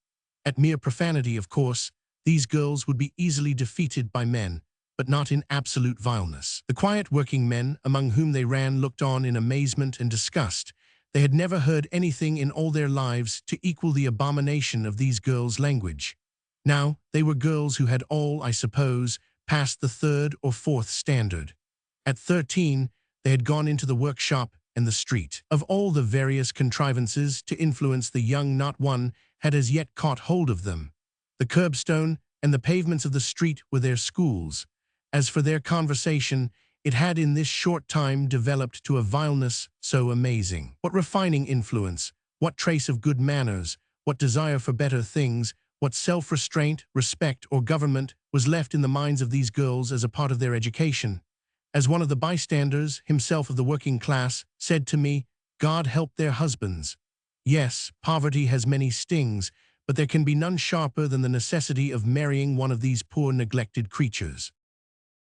At mere profanity, of course, these girls would be easily defeated by men, but not in absolute vileness. The quiet working men among whom they ran looked on in amazement and disgust. They had never heard anything in all their lives to equal the abomination of these girls' language. Now, they were girls who had all, I suppose, passed the 3rd or 4th standard. At 13, they had gone into the workshop and the street. Of all the various contrivances to influence the young, not one had as yet caught hold of them. The curbstone and the pavements of the street were their schools. As for their conversation, it had in this short time developed to a vileness so amazing. What refining influence, what trace of good manners, what desire for better things, what self-restraint, respect, or government was left in the minds of these girls as a part of their education? As one of the bystanders, himself of the working class, said to me, "God help their husbands." Yes, poverty has many stings, but there can be none sharper than the necessity of marrying one of these poor neglected creatures.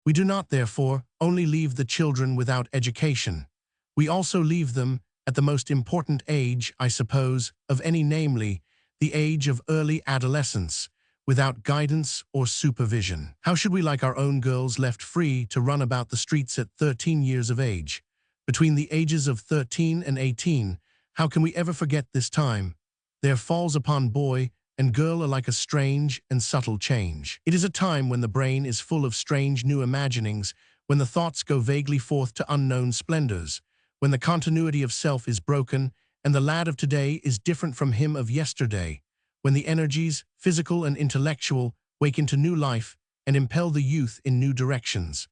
We do not, therefore, only leave the children without education. We also leave them, at the most important age, I suppose, of any, namely, the age of early adolescence, without guidance or supervision. How should we like our own girls left free to run about the streets at 13 years of age? Between the ages of 13 and 18, how can we ever forget this time? There falls upon boy and girl alike a strange and subtle change. It is a time when the brain is full of strange new imaginings, when the thoughts go vaguely forth to unknown splendors, when the continuity of self is broken, and the lad of today is different from him of yesterday, when the energies, physical and intellectual, wake into new life and impel the youth in new directions.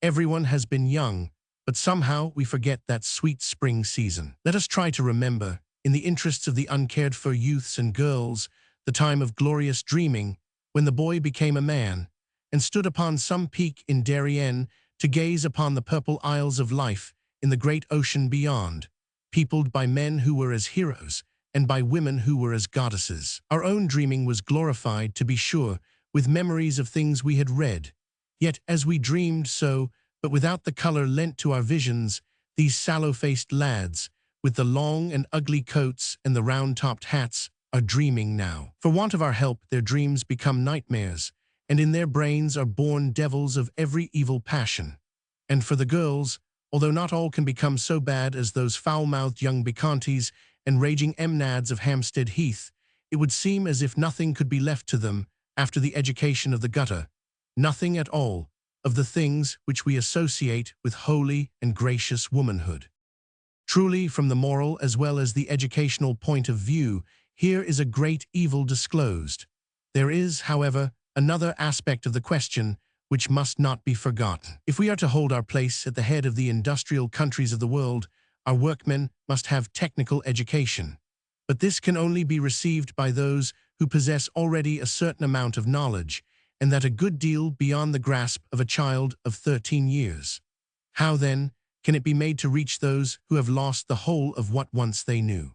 Everyone has been young, but somehow we forget that sweet spring season. Let us try to remember, in the interests of the uncared-for youths and girls, the time of glorious dreaming, when the boy became a man, and stood upon some peak in Darien to gaze upon the purple isles of life in the great ocean beyond, peopled by men who were as heroes, and by women who were as goddesses. Our own dreaming was glorified, to be sure, with memories of things we had read. Yet as we dreamed so, but without the colour lent to our visions, these sallow-faced lads, with the long and ugly coats and the round-topped hats, are dreaming now. For want of our help, their dreams become nightmares, and in their brains are born devils of every evil passion. And for the girls, although not all can become so bad as those foul-mouthed young bacchantes and raging emnads of Hampstead Heath, it would seem as if nothing could be left to them after the education of the gutter, nothing at all of the things which we associate with holy and gracious womanhood. Truly, from the moral as well as the educational point of view, here is a great evil disclosed. There is, however, another aspect of the question which must not be forgotten. If we are to hold our place at the head of the industrial countries of the world, our workmen must have technical education. But this can only be received by those who possess already a certain amount of knowledge, and that a good deal beyond the grasp of a child of 13 years. How, then, can it be made to reach those who have lost the whole of what once they knew?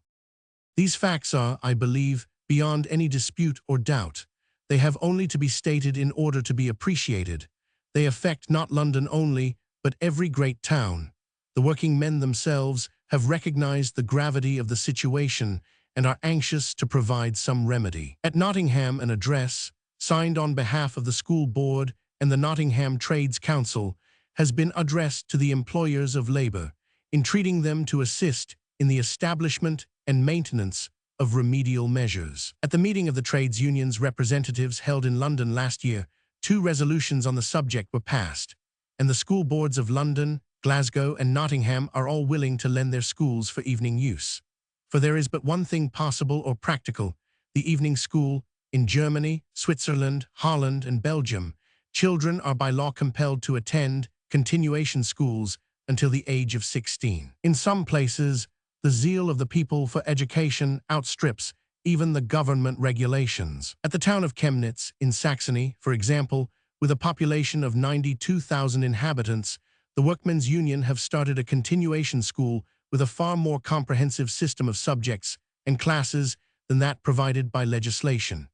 These facts are, I believe, beyond any dispute or doubt. They have only to be stated in order to be appreciated. They affect not London only, but every great town. The working men themselves have recognized the gravity of the situation and are anxious to provide some remedy. At Nottingham, an address, signed on behalf of the school board and the Nottingham Trades Council, has been addressed to the employers of labor, entreating them to assist in the establishment and maintenance of remedial measures. At the meeting of the trades unions representatives held in London last year, 2 resolutions on the subject were passed, and the school boards of London, Glasgow, and Nottingham are all willing to lend their schools for evening use. For there is but one thing possible or practical: the evening school. In Germany, Switzerland, Holland, and Belgium, children are by law compelled to attend continuation schools until the age of 16. In some places, the zeal of the people for education outstrips even the government regulations. At the town of Chemnitz, in Saxony, for example, with a population of 92,000 inhabitants, the Workmen's Union have started a continuation school with a far more comprehensive system of subjects and classes than that provided by legislation.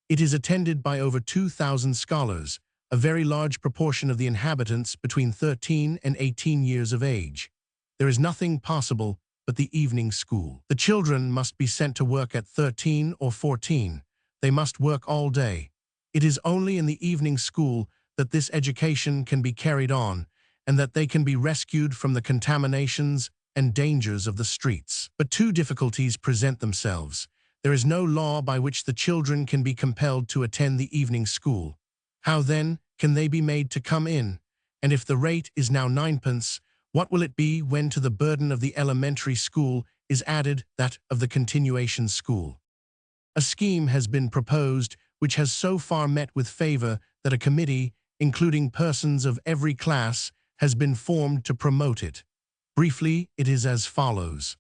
It is attended by over 2,000 scholars, a very large proportion of the inhabitants between 13 and 18 years of age. There is nothing possible but the evening school. The children must be sent to work at 13 or 14. They must work all day. It is only in the evening school that this education can be carried on, and that they can be rescued from the contaminations and dangers of the streets. But 2 difficulties present themselves. There is no law by which the children can be compelled to attend the evening school. How then can they be made to come in? And if the rate is now 9pence, what will it be when to the burden of the elementary school is added that of the continuation school? A scheme has been proposed which has so far met with favor that a committee, including persons of every class, has been formed to promote it. Briefly, it is as follows.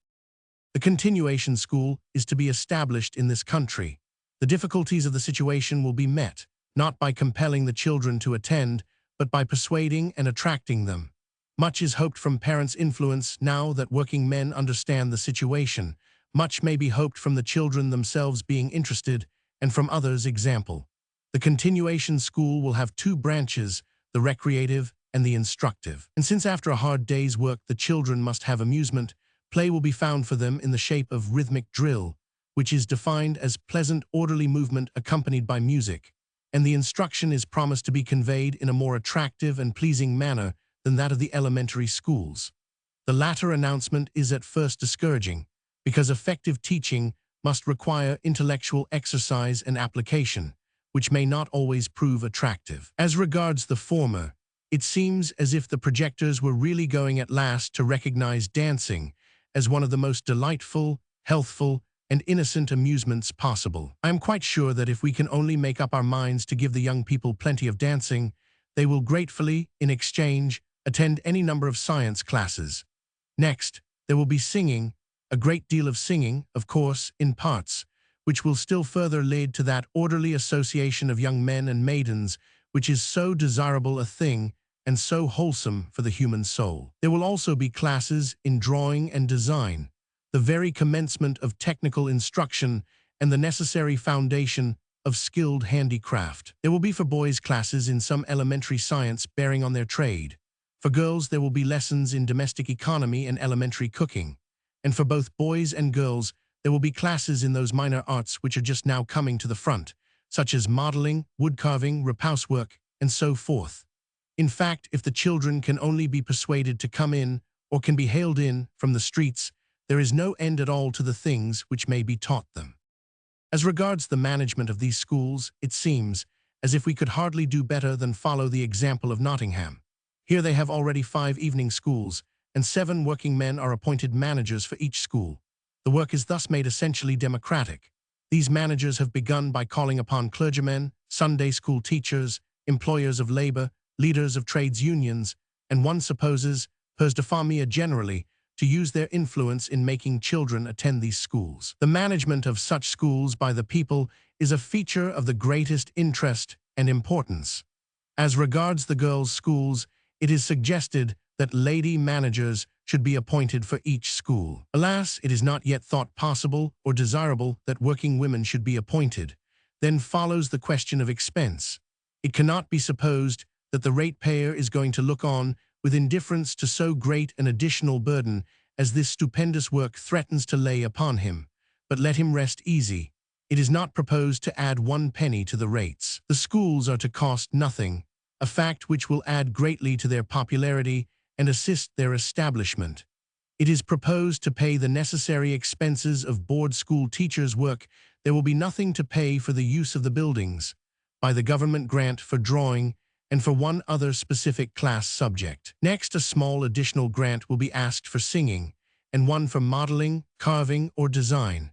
The continuation school is to be established in this country. The difficulties of the situation will be met, not by compelling the children to attend, but by persuading and attracting them. Much is hoped from parents' influence now that working men understand the situation. Much may be hoped from the children themselves being interested, and from others' example. The continuation school will have 2 branches, the recreative and the instructive. And since after a hard day's work the children must have amusement, play will be found for them in the shape of rhythmic drill, which is defined as pleasant, orderly movement accompanied by music, and the instruction is promised to be conveyed in a more attractive and pleasing manner than that of the elementary schools. The latter announcement is at first discouraging, because effective teaching must require intellectual exercise and application, which may not always prove attractive. As regards the former, it seems as if the projectors were really going at last to recognize dancing as one of the most delightful, healthful, and innocent amusements possible. I am quite sure that if we can only make up our minds to give the young people plenty of dancing, they will gratefully, in exchange, attend any number of science classes. Next, there will be singing, a great deal of singing, of course, in parts, which will still further lead to that orderly association of young men and maidens which is so desirable a thing and so wholesome for the human soul. There will also be classes in drawing and design, the very commencement of technical instruction and the necessary foundation of skilled handicraft. There will be for boys classes in some elementary science bearing on their trade. For girls there will be lessons in domestic economy and elementary cooking. And for both boys and girls there will be classes in those minor arts which are just now coming to the front, such as modeling, woodcarving, repousse work, and so forth. In fact, if the children can only be persuaded to come in, or can be hailed in from the streets, there is no end at all to the things which may be taught them. As regards the management of these schools, it seems as if we could hardly do better than follow the example of Nottingham. Here they have already 5 evening schools, and 7 working men are appointed managers for each school. The work is thus made essentially democratic. These managers have begun by calling upon clergymen, Sunday school teachers, employers of labor, leaders of trades unions, and one supposes, pers de famille generally, to use their influence in making children attend these schools. The management of such schools by the people is a feature of the greatest interest and importance. As regards the girls' schools, it is suggested that lady managers should be appointed for each school. Alas, it is not yet thought possible or desirable that working women should be appointed. Then follows the question of expense. It cannot be supposed that the ratepayer is going to look on with indifference to so great an additional burden as this stupendous work threatens to lay upon him. But let him rest easy. It is not proposed to add 1 penny to the rates. The schools are to cost nothing. a fact which will add greatly to their popularity and assist their establishment. It is proposed to pay the necessary expenses of board school teachers' work. There will be nothing to pay for the use of the buildings, by the government grant for drawing, and for one other specific class subject. Next, a small additional grant will be asked for singing, and one for modeling, carving, or design.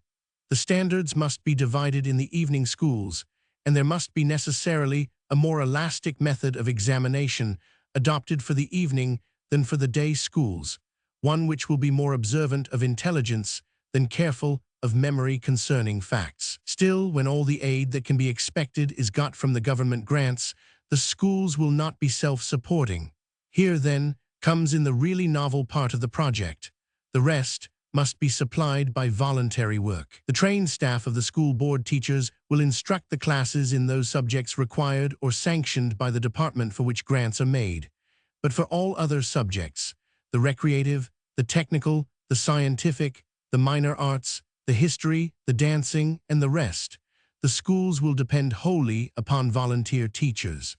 The standards must be divided in the evening schools, and there must be necessarily a more elastic method of examination adopted for the evening than for the day schools, one which will be more observant of intelligence than careful of memory concerning facts. Still, when all the aid that can be expected is got from the government grants, the schools will not be self-supporting. Here, then, comes in the really novel part of the project. The rest must be supplied by voluntary work. The trained staff of the school board teachers will instruct the classes in those subjects required or sanctioned by the department for which grants are made. But for all other subjects, the recreative, the technical, the scientific, the minor arts, the history, the dancing, and the rest, the schools will depend wholly upon volunteer teachers.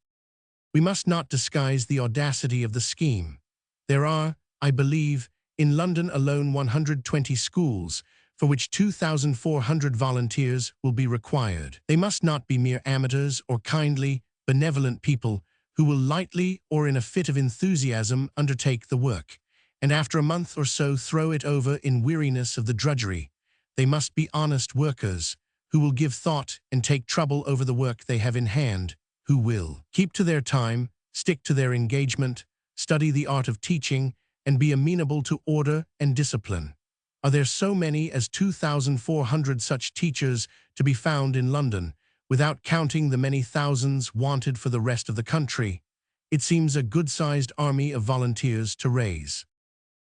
We must not disguise the audacity of the scheme. There are, I believe, in London alone 120 schools, for which 2,400 volunteers will be required. They must not be mere amateurs or kindly, benevolent people who will lightly or in a fit of enthusiasm undertake the work, and after a month or so throw it over in weariness of the drudgery. They must be honest workers, who will give thought and take trouble over the work they have in hand, who will keep to their time, stick to their engagement, study the art of teaching, and be amenable to order and discipline. Are there so many as 2,400 such teachers to be found in London, without counting the many thousands wanted for the rest of the country? It seems a good-sized army of volunteers to raise.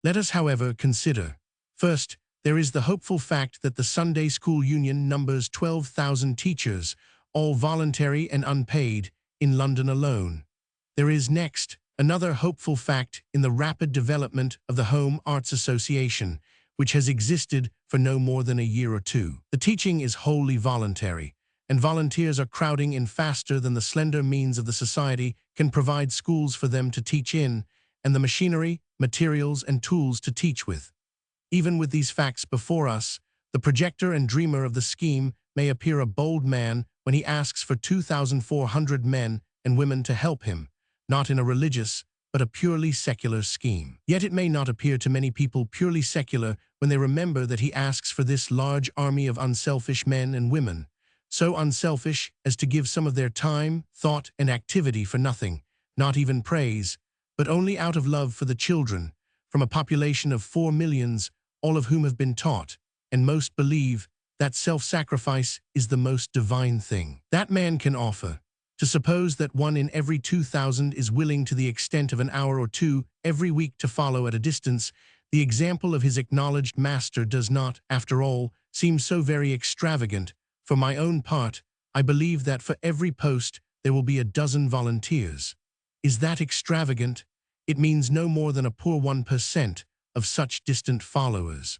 Let us, however, consider. First, there is the hopeful fact that the Sunday School Union numbers 12,000 teachers, all voluntary and unpaid, in London alone. There is next another hopeful fact in the rapid development of the Home Arts Association, which has existed for no more than a year or two. The teaching is wholly voluntary, and volunteers are crowding in faster than the slender means of the society can provide schools for them to teach in, and the machinery, materials, and tools to teach with. Even with these facts before us, the projector and dreamer of the scheme may appear a bold man when he asks for 2,400 men and women to help him, not in a religious, but a purely secular scheme. Yet it may not appear to many people purely secular when they remember that he asks for this large army of unselfish men and women, so unselfish as to give some of their time, thought, and activity for nothing, not even praise, but only out of love for the children, from a population of 4 millions, all of whom have been taught, and most believe, that self-sacrifice is the most divine thing that man can offer. To suppose that 1 in every 2,000 is willing to the extent of an hour or two every week to follow at a distance the example of his acknowledged master does not, after all, seem so very extravagant. For my own part, I believe that for every post there will be a dozen volunteers. Is that extravagant? It means no more than a poor 1% of such distant followers.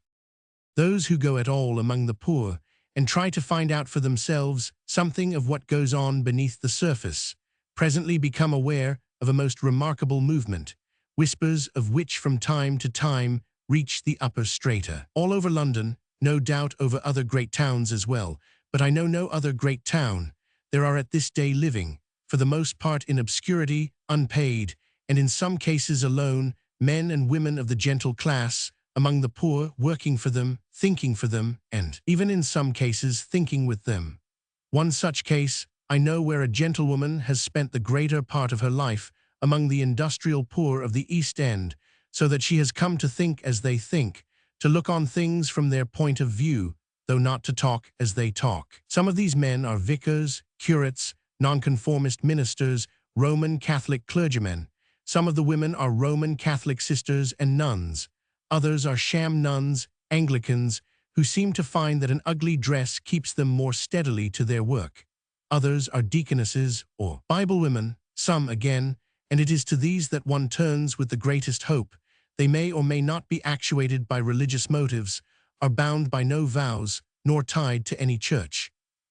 Those who go at all among the poor and try to find out for themselves something of what goes on beneath the surface, presently become aware of a most remarkable movement, whispers of which from time to time reach the upper strata. All over London, no doubt over other great towns as well, but I know no other great town, there are at this day living, for the most part in obscurity, unpaid, and in some cases alone, men and women of the gentle class, among the poor, working for them, thinking for them, and, even in some cases, thinking with them. One such case, I know, where a gentlewoman has spent the greater part of her life among the industrial poor of the East End, so that she has come to think as they think, to look on things from their point of view, though not to talk as they talk. Some of these men are vicars, curates, nonconformist ministers, Roman Catholic clergymen. Some of the women are Roman Catholic sisters and nuns. Others are sham nuns, Anglicans, who seem to find that an ugly dress keeps them more steadily to their work. Others are deaconesses or Bible women, some again, and it is to these that one turns with the greatest hope. They may or may not be actuated by religious motives, are bound by no vows, nor tied to any church.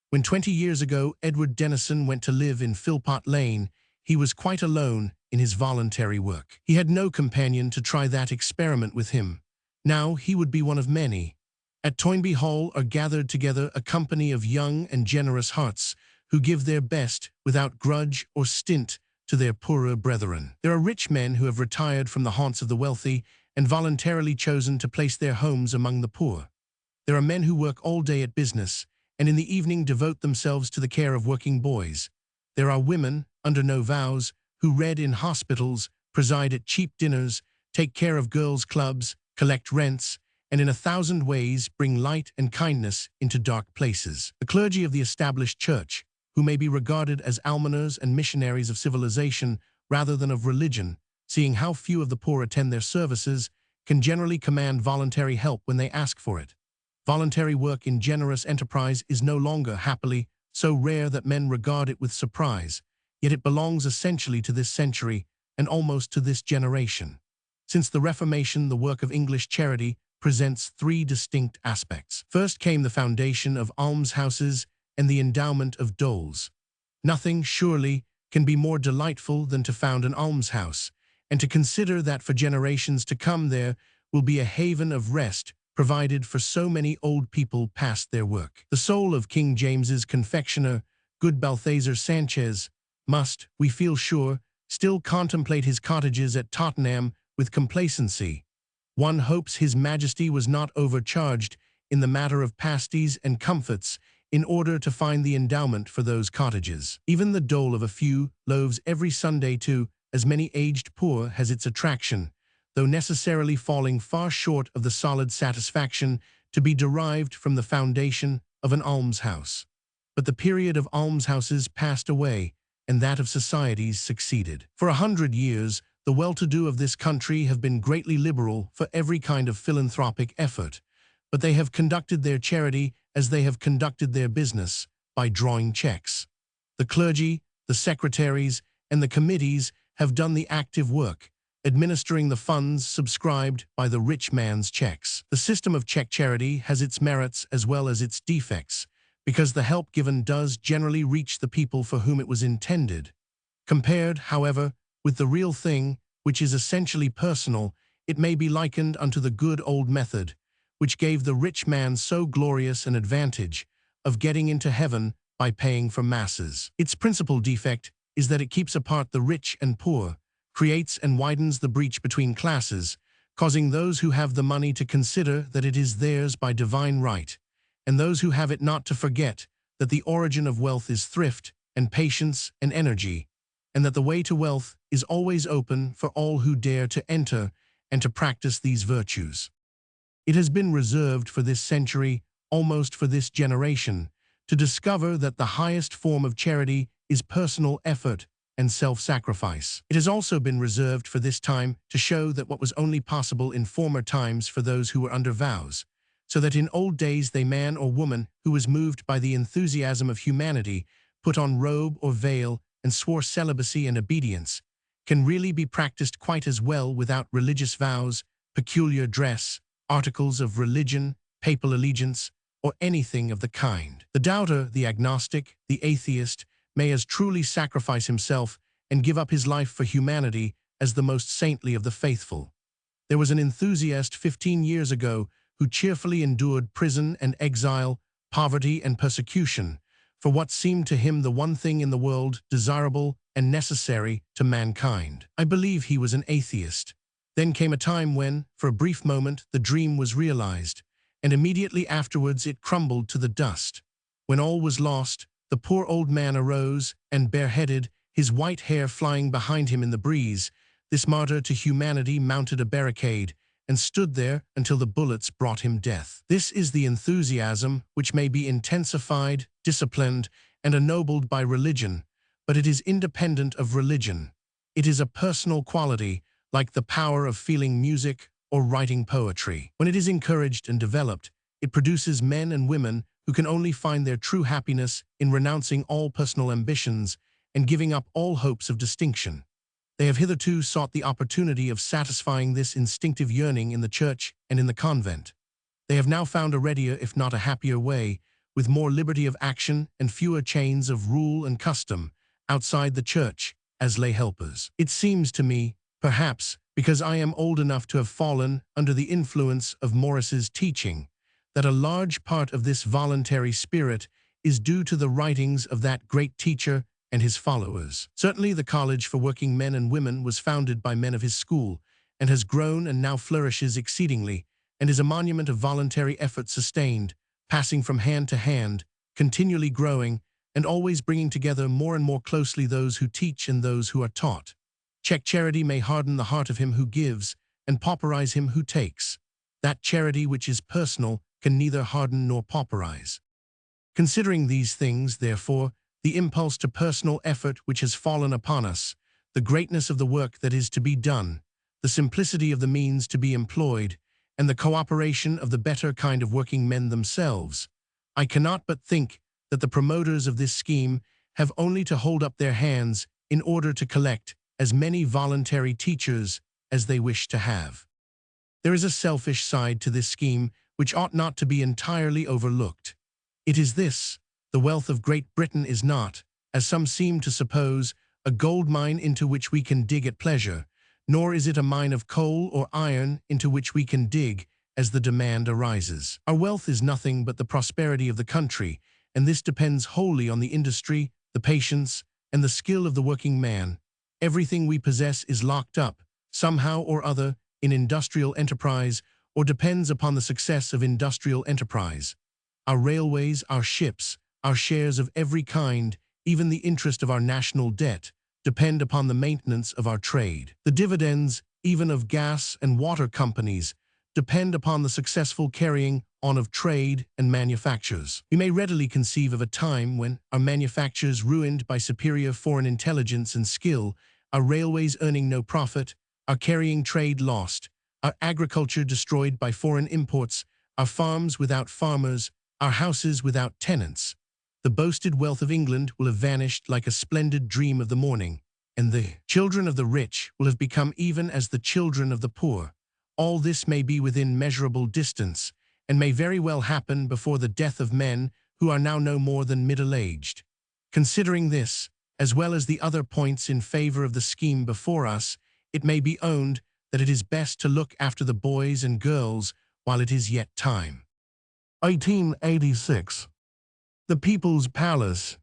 When 20 years ago Edward Denison went to live in Philpot Lane, he was quite alone in his voluntary work. He had no companion to try that experiment with him. Now he would be one of many. At Toynbee Hall are gathered together a company of young and generous hearts who give their best without grudge or stint to their poorer brethren. There are rich men who have retired from the haunts of the wealthy and voluntarily chosen to place their homes among the poor. There are men who work all day at business and in the evening devote themselves to the care of working boys. There are women, under no vows, who read in hospitals, preside at cheap dinners, take care of girls' clubs, collect rents, and in 1,000 ways bring light and kindness into dark places. The clergy of the established church, who may be regarded as almoners and missionaries of civilization rather than of religion, seeing how few of the poor attend their services, can generally command voluntary help when they ask for it. Voluntary work in generous enterprise is no longer, happily, so rare that men regard it with surprise, yet it belongs essentially to this century and almost to this generation. Since the Reformation, the work of English charity presents three distinct aspects. First came the foundation of almshouses and the endowment of doles. Nothing, surely, can be more delightful than to found an almshouse, and to consider that for generations to come there will be a haven of rest provided for so many old people past their work. The soul of King James's confectioner, good Balthazar Sanchez, must, we feel sure, still contemplate his cottages at Tottenham with complacency. One hopes His Majesty was not overcharged in the matter of pasties and comforts in order to find the endowment for those cottages. Even the dole of a few loaves every Sunday to as many aged poor has its attraction, though necessarily falling far short of the solid satisfaction to be derived from the foundation of an almshouse. But the period of almshouses passed away, and that of societies succeeded. For 100 years, the well-to-do of this country have been greatly liberal for every kind of philanthropic effort, but they have conducted their charity as they have conducted their business, by drawing checks. The clergy, the secretaries, and the committees have done the active work, administering the funds subscribed by the rich man's checks. The system of check charity has its merits as well as its defects, because the help given does generally reach the people for whom it was intended. Compared, however, with the real thing, which is essentially personal, it may be likened unto the good old method, which gave the rich man so glorious an advantage of getting into heaven by paying for masses. Its principal defect is that it keeps apart the rich and poor, creates and widens the breach between classes, causing those who have the money to consider that it is theirs by divine right, and those who have it not to forget that the origin of wealth is thrift and patience and energy, and that the way to wealth is always open for all who dare to enter and to practice these virtues. It has been reserved for this century, almost for this generation, to discover that the highest form of charity is personal effort and self-sacrifice. It has also been reserved for this time to show that what was only possible in former times for those who were under vows, so that in old days they man or woman who was moved by the enthusiasm of humanity put on robe or veil and swore celibacy and obedience, can really be practiced quite as well without religious vows, peculiar dress, articles of religion, papal allegiance, or anything of the kind. The doubter, the agnostic, the atheist, may as truly sacrifice himself and give up his life for humanity as the most saintly of the faithful. There was an enthusiast 15 years ago who cheerfully endured prison and exile, poverty and persecution, for what seemed to him the one thing in the world desirable and necessary to mankind. I believe he was an atheist. Then came a time when, for a brief moment, the dream was realized, and immediately afterwards it crumbled to the dust. When all was lost, the poor old man arose, and bareheaded, his white hair flying behind him in the breeze, this martyr to humanity mounted a barricade, and stood there until the bullets brought him death. This is the enthusiasm which may be intensified, disciplined, and ennobled by religion, but it is independent of religion. It is a personal quality, like the power of feeling music or writing poetry. When it is encouraged and developed, it produces men and women who can only find their true happiness in renouncing all personal ambitions and giving up all hopes of distinction. They have hitherto sought the opportunity of satisfying this instinctive yearning in the church and in the convent. They have now found a readier, if not a happier way, with more liberty of action and fewer chains of rule and custom, outside the church as lay helpers. It seems to me, perhaps because I am old enough to have fallen under the influence of Morris's teaching, that a large part of this voluntary spirit is due to the writings of that great teacher and his followers. Certainly the College for Working Men and Women was founded by men of his school, and has grown and now flourishes exceedingly, and is a monument of voluntary effort sustained, passing from hand to hand, continually growing, and always bringing together more and more closely those who teach and those who are taught. Check charity may harden the heart of him who gives, and pauperize him who takes. That charity which is personal can neither harden nor pauperize. Considering these things, therefore, the impulse to personal effort which has fallen upon us, the greatness of the work that is to be done, the simplicity of the means to be employed, and the cooperation of the better kind of working men themselves, I cannot but think that the promoters of this scheme have only to hold up their hands in order to collect as many voluntary teachers as they wish to have. There is a selfish side to this scheme which ought not to be entirely overlooked. It is this: the wealth of Great Britain is not, as some seem to suppose, a gold mine into which we can dig at pleasure, nor is it a mine of coal or iron into which we can dig as the demand arises. Our wealth is nothing but the prosperity of the country, and this depends wholly on the industry, the patience, and the skill of the working man. Everything we possess is locked up, somehow or other, in industrial enterprise, or depends upon the success of industrial enterprise. Our railways, our ships, our shares of every kind, even the interest of our national debt, depend upon the maintenance of our trade. The dividends, even of gas and water companies, depend upon the successful carrying on of trade and manufactures. We may readily conceive of a time when, our manufactures ruined by superior foreign intelligence and skill, our railways earning no profit, our carrying trade lost, our agriculture destroyed by foreign imports, our farms without farmers, our houses without tenants. The boasted wealth of England will have vanished like a splendid dream of the morning, and the children of the rich will have become even as the children of the poor. All this may be within measurable distance, and may very well happen before the death of men who are now no more than middle-aged. Considering this, as well as the other points in favor of the scheme before us, it may be owned that it is best to look after the boys and girls while it is yet time. 1886. The People's Palace.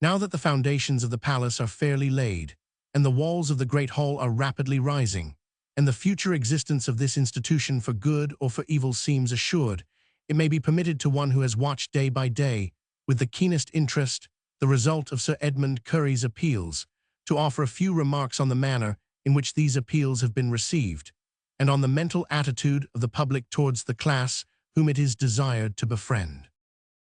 Now that the foundations of the palace are fairly laid, and the walls of the Great Hall are rapidly rising, and the future existence of this institution for good or for evil seems assured, it may be permitted to one who has watched day by day, with the keenest interest, the result of Sir Edmund Currie's appeals, to offer a few remarks on the manner in which these appeals have been received, and on the mental attitude of the public towards the class whom it is desired to befriend.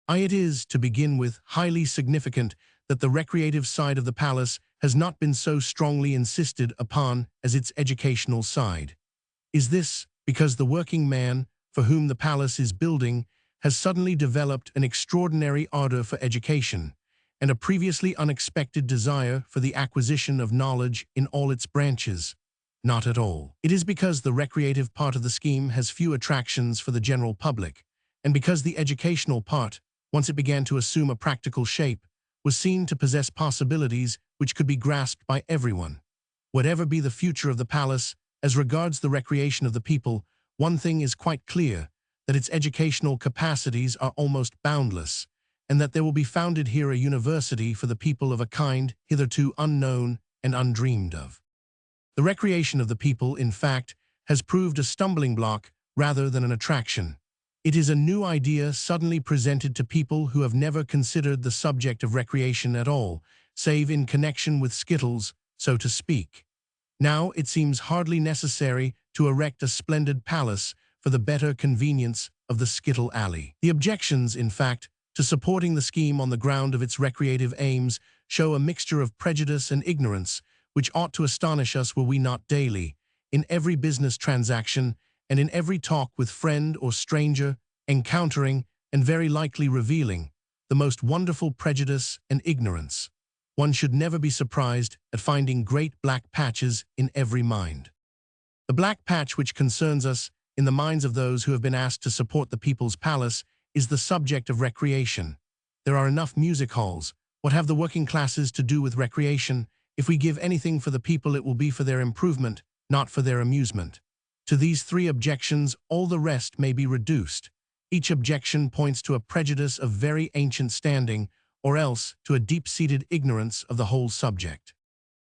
It is, to begin with, highly significant that the recreative side of the palace has not been so strongly insisted upon as its educational side. Is this because the working man, for whom the palace is building, has suddenly developed an extraordinary ardor for education, and a previously unexpected desire for the acquisition of knowledge in all its branches? Not at all. It is because the recreative part of the scheme has few attractions for the general public, and because the educational part, once it began to assume a practical shape, was seen to possess possibilities which could be grasped by everyone. Whatever be the future of the palace, as regards the recreation of the people, one thing is quite clear, that its educational capacities are almost boundless, and that there will be founded here a university for the people of a kind hitherto unknown and undreamed of. The recreation of the people, in fact, has proved a stumbling block rather than an attraction. It is a new idea suddenly presented to people who have never considered the subject of recreation at all, save in connection with skittles, so to speak. Now it seems hardly necessary to erect a splendid palace for the better convenience of the skittle alley. The objections, in fact, to supporting the scheme on the ground of its recreative aims show a mixture of prejudice and ignorance, which ought to astonish us were we not daily, in every business transaction, and in every talk with friend or stranger, encountering, and very likely revealing, the most wonderful prejudice and ignorance. One should never be surprised at finding great black patches in every mind. The black patch which concerns us, in the minds of those who have been asked to support the People's Palace, is the subject of recreation. There are enough music halls. What have the working classes to do with recreation? If we give anything for the people, it will be for their improvement, not for their amusement. To these three objections, all the rest may be reduced. Each objection points to a prejudice of very ancient standing, or else to a deep-seated ignorance of the whole subject.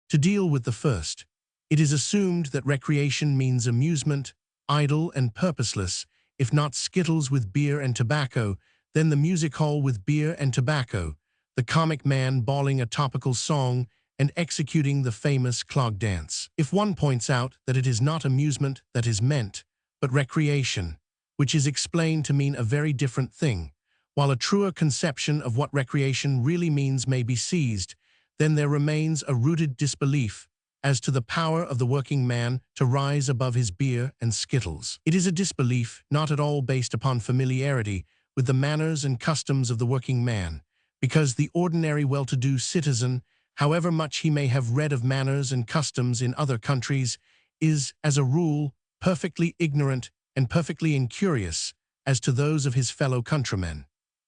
To deal with the first, it is assumed that recreation means amusement, idle and purposeless. If not skittles with beer and tobacco, then the music hall with beer and tobacco, the comic man bawling a topical song and executing the famous clog dance. If one points out that it is not amusement that is meant, but recreation, which is explained to mean a very different thing, while a truer conception of what recreation really means may be seized, then there remains a rooted disbelief as to the power of the working man to rise above his beer and skittles. It is a disbelief not at all based upon familiarity with the manners and customs of the working man, because the ordinary well-to-do citizen, however much he may have read of manners and customs in other countries, is, as a rule, perfectly ignorant and perfectly incurious as to those of his fellow countrymen.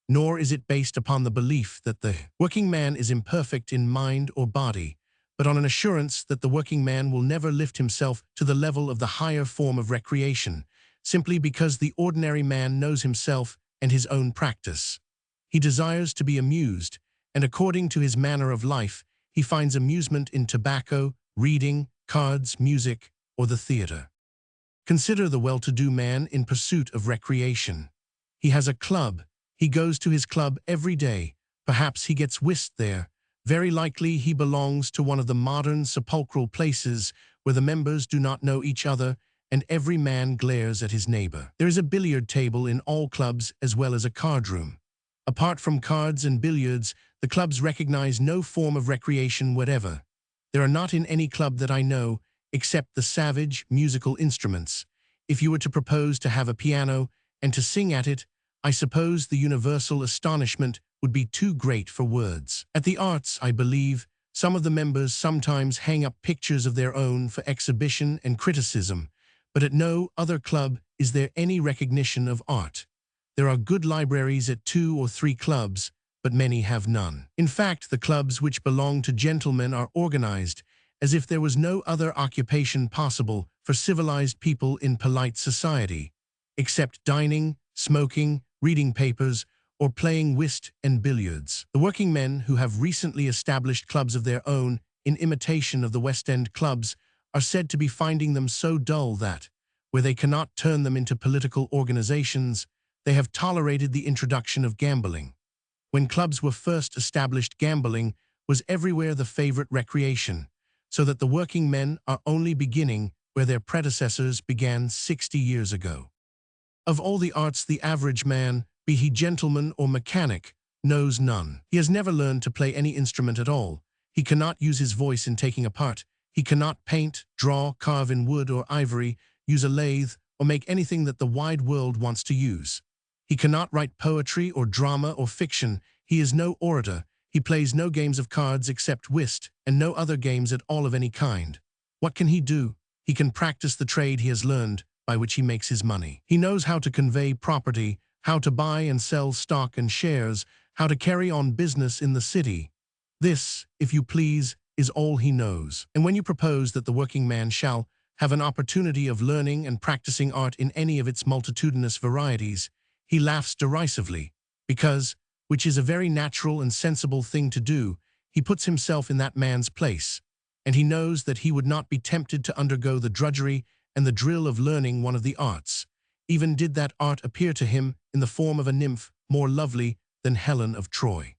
Nor is it based upon the belief that the working man is imperfect in mind or body, but on an assurance that the working man will never lift himself to the level of the higher form of recreation, simply because the ordinary man knows himself and his own practice. He desires to be amused, and according to his manner of life, he finds amusement in tobacco, reading, cards, music, or the theater. Consider the well-to-do man in pursuit of recreation. He has a club. He goes to his club every day. Perhaps he gets whist there. Very likely he belongs to one of the modern sepulchral places where the members do not know each other and every man glares at his neighbor. There is a billiard table in all clubs as well as a card room. Apart from cards and billiards, the clubs recognize no form of recreation whatever. There are not in any club that I know, except the savage musical instruments. If you were to propose to have a piano and to sing at it, I suppose the universal astonishment would be too great for words. At the arts, I believe, some of the members sometimes hang up pictures of their own for exhibition and criticism, but at no other club is there any recognition of art. There are good libraries at 2 or 3 clubs, but many have none. In fact, the clubs which belong to gentlemen are organized as if there was no other occupation possible for civilized people in polite society, except dining, smoking, reading papers, or playing whist and billiards. The working men who have recently established clubs of their own in imitation of the West End clubs are said to be finding them so dull that, where they cannot turn them into political organizations, they have tolerated the introduction of gambling. When clubs were first established, gambling was everywhere the favorite recreation, so that the working men are only beginning where their predecessors began 60 years ago. Of all the arts, the average man, be he gentleman or mechanic, knows none. He has never learned to play any instrument at all. He cannot use his voice in taking a part. He cannot paint, draw, carve in wood or ivory, use a lathe, or make anything that the wide world wants to use. He cannot write poetry or drama or fiction. He is no orator. He plays no games of cards except whist, and no other games at all of any kind. What can he do? He can practice the trade he has learned, by which he makes his money. He knows how to convey property, how to buy and sell stock and shares, how to carry on business in the city. This, if you please, is all he knows. And when you propose that the working man shall have an opportunity of learning and practicing art in any of its multitudinous varieties, he laughs derisively, because, which is a very natural and sensible thing to do, he puts himself in that man's place, and he knows that he would not be tempted to undergo the drudgery and the drill of learning one of the arts, even did that art appear to him in the form of a nymph more lovely than Helen of Troy.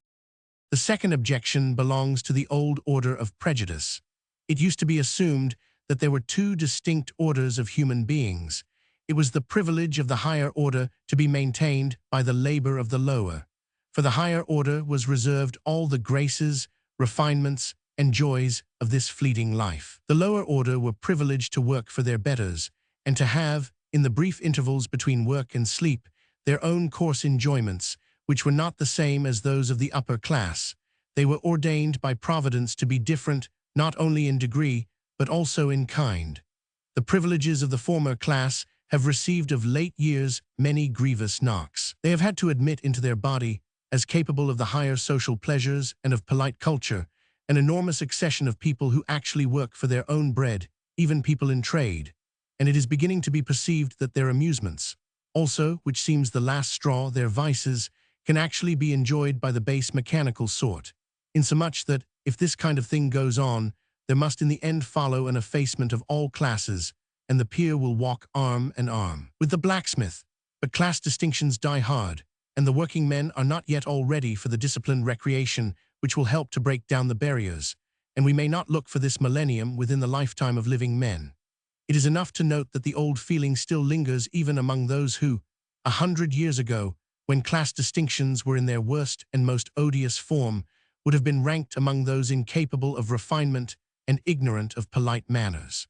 The second objection belongs to the old order of prejudice. It used to be assumed that there were 2 distinct orders of human beings. It was the privilege of the higher order to be maintained by the labor of the lower. For the higher order was reserved all the graces, refinements, and joys of this fleeting life. The lower order were privileged to work for their betters, and to have, in the brief intervals between work and sleep, their own coarse enjoyments, which were not the same as those of the upper class. They were ordained by Providence to be different, not only in degree, but also in kind. The privileges of the former class have received of late years many grievous knocks. They have had to admit into their body, as capable of the higher social pleasures and of polite culture, an enormous accession of people who actually work for their own bread, even people in trade, and it is beginning to be perceived that their amusements, also, which seems the last straw, their vices, can actually be enjoyed by the base mechanical sort, insomuch that, if this kind of thing goes on, there must in the end follow an effacement of all classes, and the peer will walk arm in arm with the blacksmith. But class distinctions die hard, and the working men are not yet all ready for the disciplined recreation which will help to break down the barriers, and we may not look for this millennium within the lifetime of living men. It is enough to note that the old feeling still lingers even among those who, 100 years ago, when class distinctions were in their worst and most odious form, would have been ranked among those incapable of refinement and ignorant of polite manners.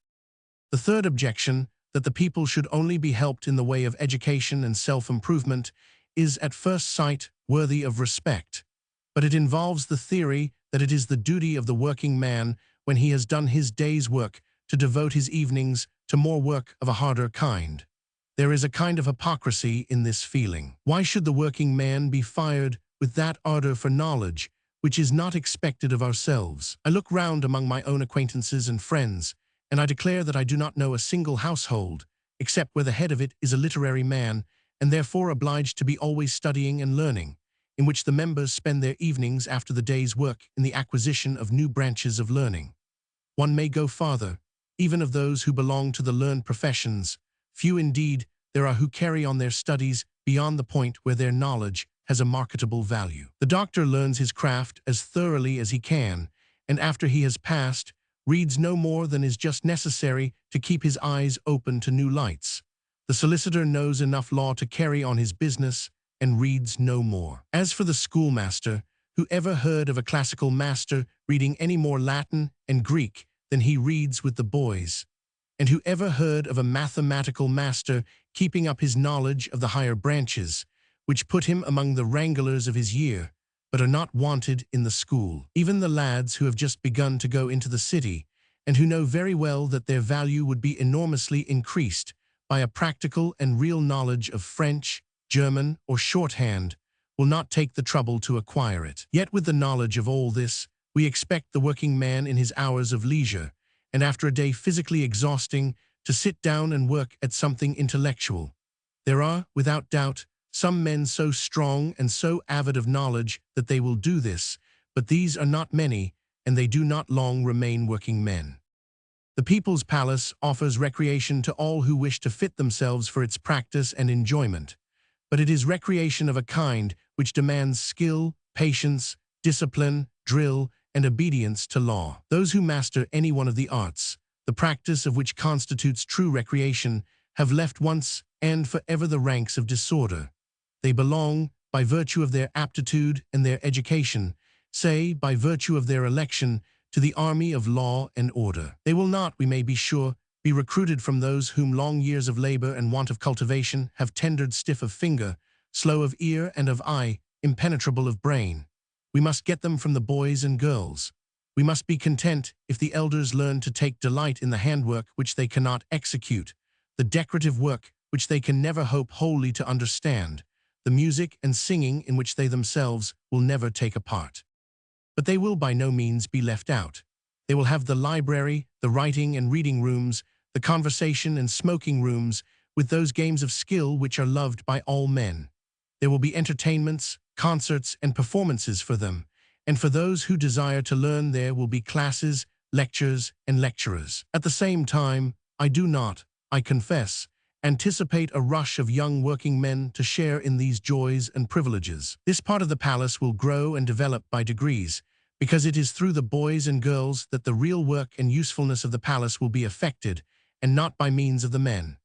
The third objection, that the people should only be helped in the way of education and self-improvement, is at first sight worthy of respect, but it involves the theory that it is the duty of the working man, when he has done his day's work, to devote his evenings to more work of a harder kind. There is a kind of hypocrisy in this feeling. Why should the working man be fired with that ardor for knowledge, which is not expected of ourselves? I look round among my own acquaintances and friends, and I declare that I do not know a single household, except where the head of it is a literary man, and therefore obliged to be always studying and learning, in which the members spend their evenings after the day's work in the acquisition of new branches of learning. One may go farther, even of those who belong to the learned professions. Few indeed there are who carry on their studies beyond the point where their knowledge has a marketable value. The doctor learns his craft as thoroughly as he can, and after he has passed, reads no more than is just necessary to keep his eyes open to new lights. The solicitor knows enough law to carry on his business and reads no more. As for the schoolmaster, who ever heard of a classical master reading any more Latin and Greek than he reads with the boys? And who ever heard of a mathematical master keeping up his knowledge of the higher branches, which put him among the wranglers of his year, but are not wanted in the school? Even the lads who have just begun to go into the city, and who know very well that their value would be enormously increased by a practical and real knowledge of French, German, or shorthand, will not take the trouble to acquire it. Yet with the knowledge of all this, we expect the working man in his hours of leisure, and after a day physically exhausting, to sit down and work at something intellectual. There are, without doubt, some men so strong and so avid of knowledge that they will do this, but these are not many, and they do not long remain working men. The People's Palace offers recreation to all who wish to fit themselves for its practice and enjoyment, but it is recreation of a kind which demands skill, patience, discipline, drill, and obedience to law. Those who master any one of the arts, the practice of which constitutes true recreation, have left once and forever the ranks of disorder. They belong, by virtue of their aptitude and their education, say, by virtue of their election, to the army of law and order. They will not, we may be sure, be recruited from those whom long years of labor and want of cultivation have tendered stiff of finger, slow of ear and of eye, impenetrable of brain. We must get them from the boys and girls. We must be content if the elders learn to take delight in the handwork which they cannot execute, the decorative work which they can never hope wholly to understand, the music and singing in which they themselves will never take a part. But they will by no means be left out. They will have the library, the writing and reading rooms, the conversation and smoking rooms, with those games of skill which are loved by all men. There will be entertainments, concerts, and performances for them, and for those who desire to learn there will be classes, lectures, and lecturers. At the same time, I do not, I confess, anticipate a rush of young working men to share in these joys and privileges. This part of the palace will grow and develop by degrees, because it is through the boys and girls that the real work and usefulness of the palace will be effected, and not by means of the men.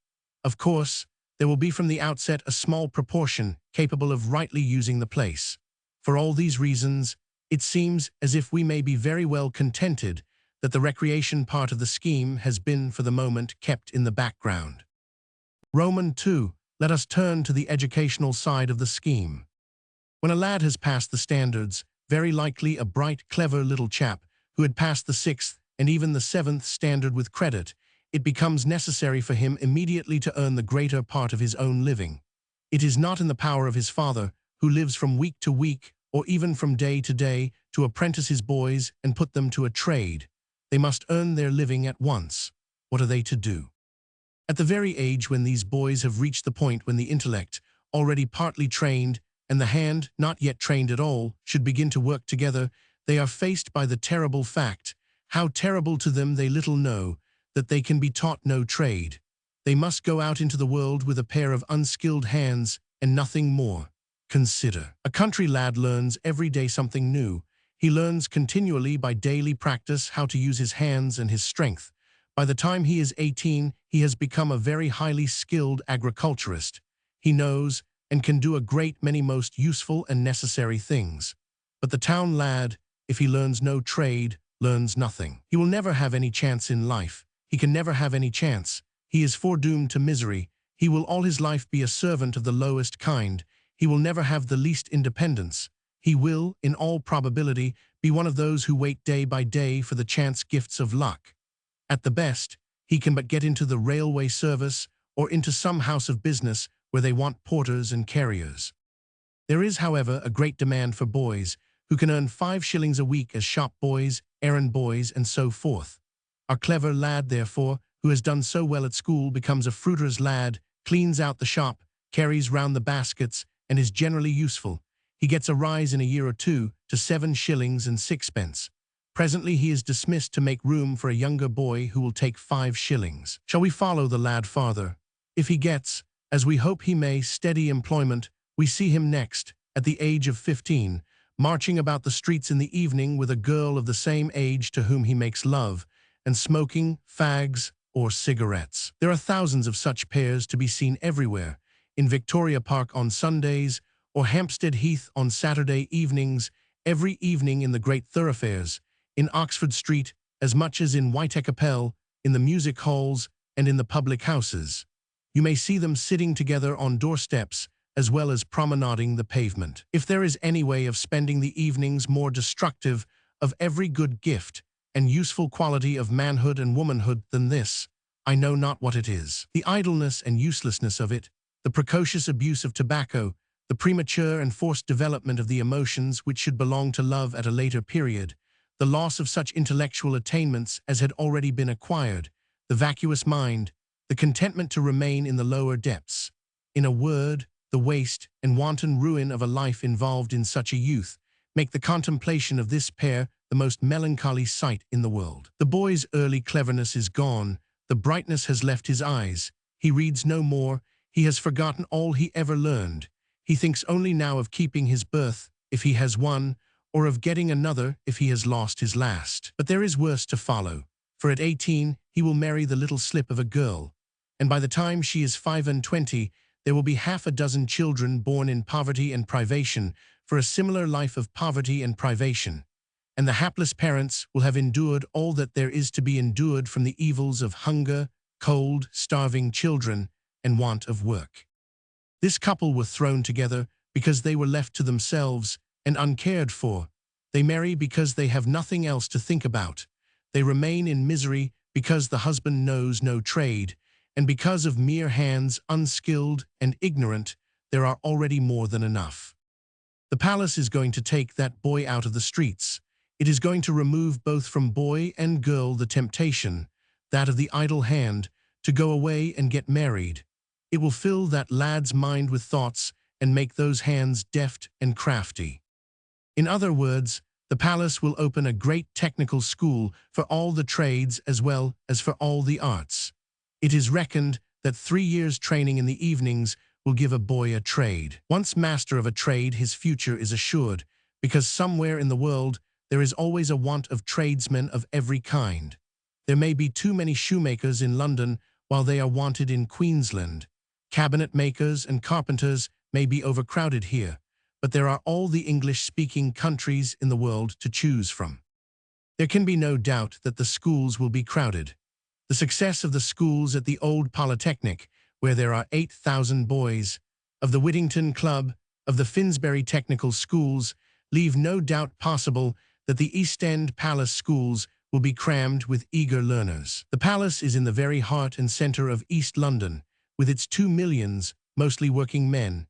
Of course, there will be from the outset a small proportion capable of rightly using the place. For all these reasons, it seems as if we may be very well contented that the recreation part of the scheme has been for the moment kept in the background. Roman 2. Let us turn to the educational side of the scheme. When a lad has passed the standards, very likely a bright, clever little chap who had passed the 6th and even the 7th standard with credit, it becomes necessary for him immediately to earn the greater part of his own living. It is not in the power of his father, who lives from week to week or even from day to day, to apprentice his boys and put them to a trade. They must earn their living at once. What are they to do? At the very age when these boys have reached the point when the intellect, already partly trained, and the hand, not yet trained at all, should begin to work together, they are faced by the terrible fact, how terrible to them they little know, that they can be taught no trade. They must go out into the world with a pair of unskilled hands and nothing more. Consider. A country lad learns every day something new. He learns continually by daily practice how to use his hands and his strength. By the time he is 18, he has become a very highly skilled agriculturist. He knows and can do a great many most useful and necessary things. But the town lad, if he learns no trade, learns nothing. He will never have any chance in life. He can never have any chance. He is foredoomed to misery. He will all his life be a servant of the lowest kind. He will never have the least independence. He will, in all probability, be one of those who wait day by day for the chance gifts of luck. At the best, he can but get into the railway service or into some house of business where they want porters and carriers. There is, however, a great demand for boys who can earn 5 shillings a week as shop boys, errand boys, and so forth. Our clever lad, therefore, who has done so well at school, becomes a fruiter's lad, cleans out the shop, carries round the baskets, and is generally useful. He gets a rise in a year or two to 7 shillings and 6pence. Presently he is dismissed to make room for a younger boy who will take 5 shillings. Shall we follow the lad farther? If he gets, as we hope he may, steady employment, we see him next, at the age of 15, marching about the streets in the evening with a girl of the same age to whom he makes love, and smoking fags or cigarettes. There are thousands of such pairs to be seen everywhere, in Victoria Park on Sundays, or Hampstead Heath on Saturday evenings, every evening in the great thoroughfares, in Oxford Street, as much as in Whitechapel, in the music halls, and in the public houses. You may see them sitting together on doorsteps, as well as promenading the pavement. If there is any way of spending the evenings more destructive of every good gift and useful quality of manhood and womanhood than this, I know not what it is. The idleness and uselessness of it, the precocious abuse of tobacco, the premature and forced development of the emotions which should belong to love at a later period, the loss of such intellectual attainments as had already been acquired, the vacuous mind, the contentment to remain in the lower depths. In a word, the waste and wanton ruin of a life involved in such a youth, make the contemplation of this pair the most melancholy sight in the world. The boy's early cleverness is gone, the brightness has left his eyes, he reads no more, he has forgotten all he ever learned. He thinks only now of keeping his birth, if he has one, or of getting another if he has lost his last. But there is worse to follow, for at 18 he will marry the little slip of a girl, and by the time she is 25, there will be half a dozen children born in poverty and privation for a similar life of poverty and privation, and the hapless parents will have endured all that there is to be endured from the evils of hunger, cold, starving children, and want of work. This couple were thrown together because they were left to themselves and uncared for. They marry because they have nothing else to think about. They remain in misery because the husband knows no trade, and because of mere hands, unskilled and ignorant, there are already more than enough. The palace is going to take that boy out of the streets. It is going to remove both from boy and girl the temptation, that of the idle hand, to go away and get married. It will fill that lad's mind with thoughts and make those hands deft and crafty. In other words, the palace will open a great technical school for all the trades as well as for all the arts. It is reckoned that 3 years' training in the evenings will give a boy a trade. Once master of a trade, his future is assured, because somewhere in the world there is always a want of tradesmen of every kind. There may be too many shoemakers in London while they are wanted in Queensland. Cabinet makers and carpenters may be overcrowded here, but there are all the English-speaking countries in the world to choose from. There can be no doubt that the schools will be crowded. The success of the schools at the old Polytechnic, where there are 8,000 boys, of the Whittington Club, of the Finsbury Technical Schools, leave no doubt possible that the East End Palace schools will be crammed with eager learners. The palace is in the very heart and centre of East London, with its 2 millions, mostly working men,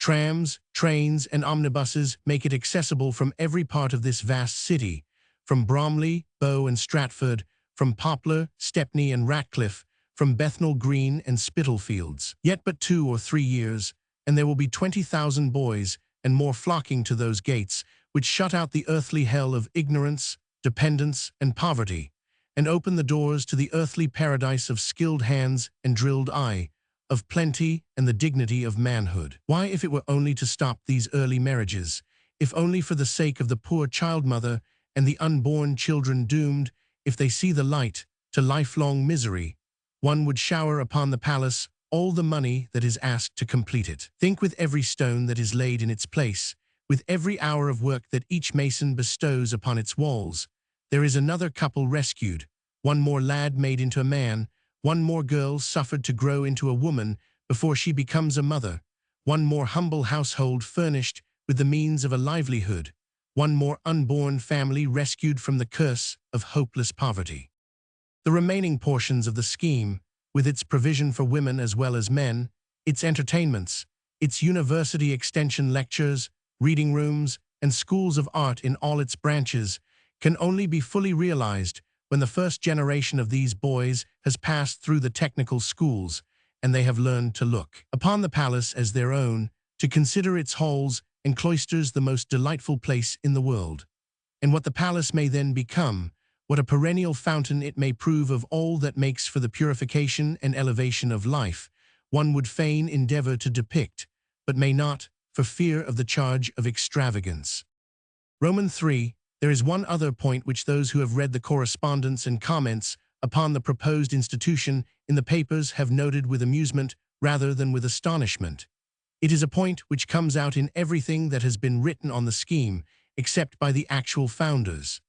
Trams, trains, and omnibuses make it accessible from every part of this vast city, from Bromley, Bow and Stratford, from Poplar, Stepney and Ratcliffe, from Bethnal Green and Spitalfields. Yet but 2 or 3 years, and there will be 20,000 boys and more flocking to those gates, which shut out the earthly hell of ignorance, dependence, and poverty, and open the doors to the earthly paradise of skilled hands and drilled eye, of plenty and the dignity of manhood. Why, if it were only to stop these early marriages, if only for the sake of the poor child-mother and the unborn children doomed, if they see the light, to lifelong misery, one would shower upon the palace all the money that is asked to complete it. Think with every stone that is laid in its place, with every hour of work that each mason bestows upon its walls, there is another couple rescued, one more lad made into a man, one more girl suffered to grow into a woman before she becomes a mother, one more humble household furnished with the means of a livelihood, one more unborn family rescued from the curse of hopeless poverty. The remaining portions of the scheme, with its provision for women as well as men, its entertainments, its university extension lectures, reading rooms, and schools of art in all its branches, can only be fully realized when the first generation of these boys has passed through the technical schools, and they have learned to look upon the palace as their own, to consider its halls and cloisters the most delightful place in the world, and what the palace may then become, what a perennial fountain it may prove of all that makes for the purification and elevation of life, one would fain endeavor to depict, but may not, for fear of the charge of extravagance. Roman 3. There is one other point which those who have read the correspondence and comments upon the proposed institution in the papers have noted with amusement rather than with astonishment. It is a point which comes out in everything that has been written on the scheme, except by the actual founders.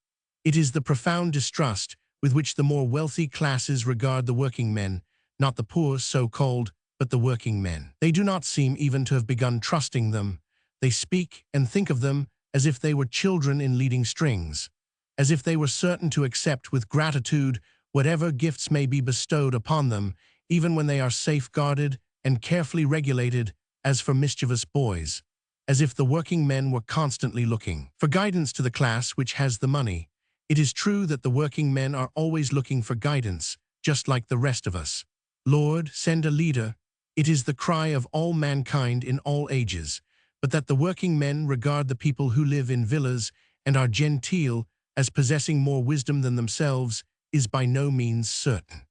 It is the profound distrust with which the more wealthy classes regard the working men, not the poor so-called, but the working men. They do not seem even to have begun trusting them. They speak and think of them as if they were children in leading strings, as if they were certain to accept with gratitude whatever gifts may be bestowed upon them, even when they are safeguarded and carefully regulated, as for mischievous boys, as if the working men were constantly looking for guidance to the class which has the money. It is true that the working men are always looking for guidance, just like the rest of us. Lord, send a leader. It is the cry of all mankind in all ages, but that the working men regard the people who live in villas and are genteel as possessing more wisdom than themselves is by no means certain.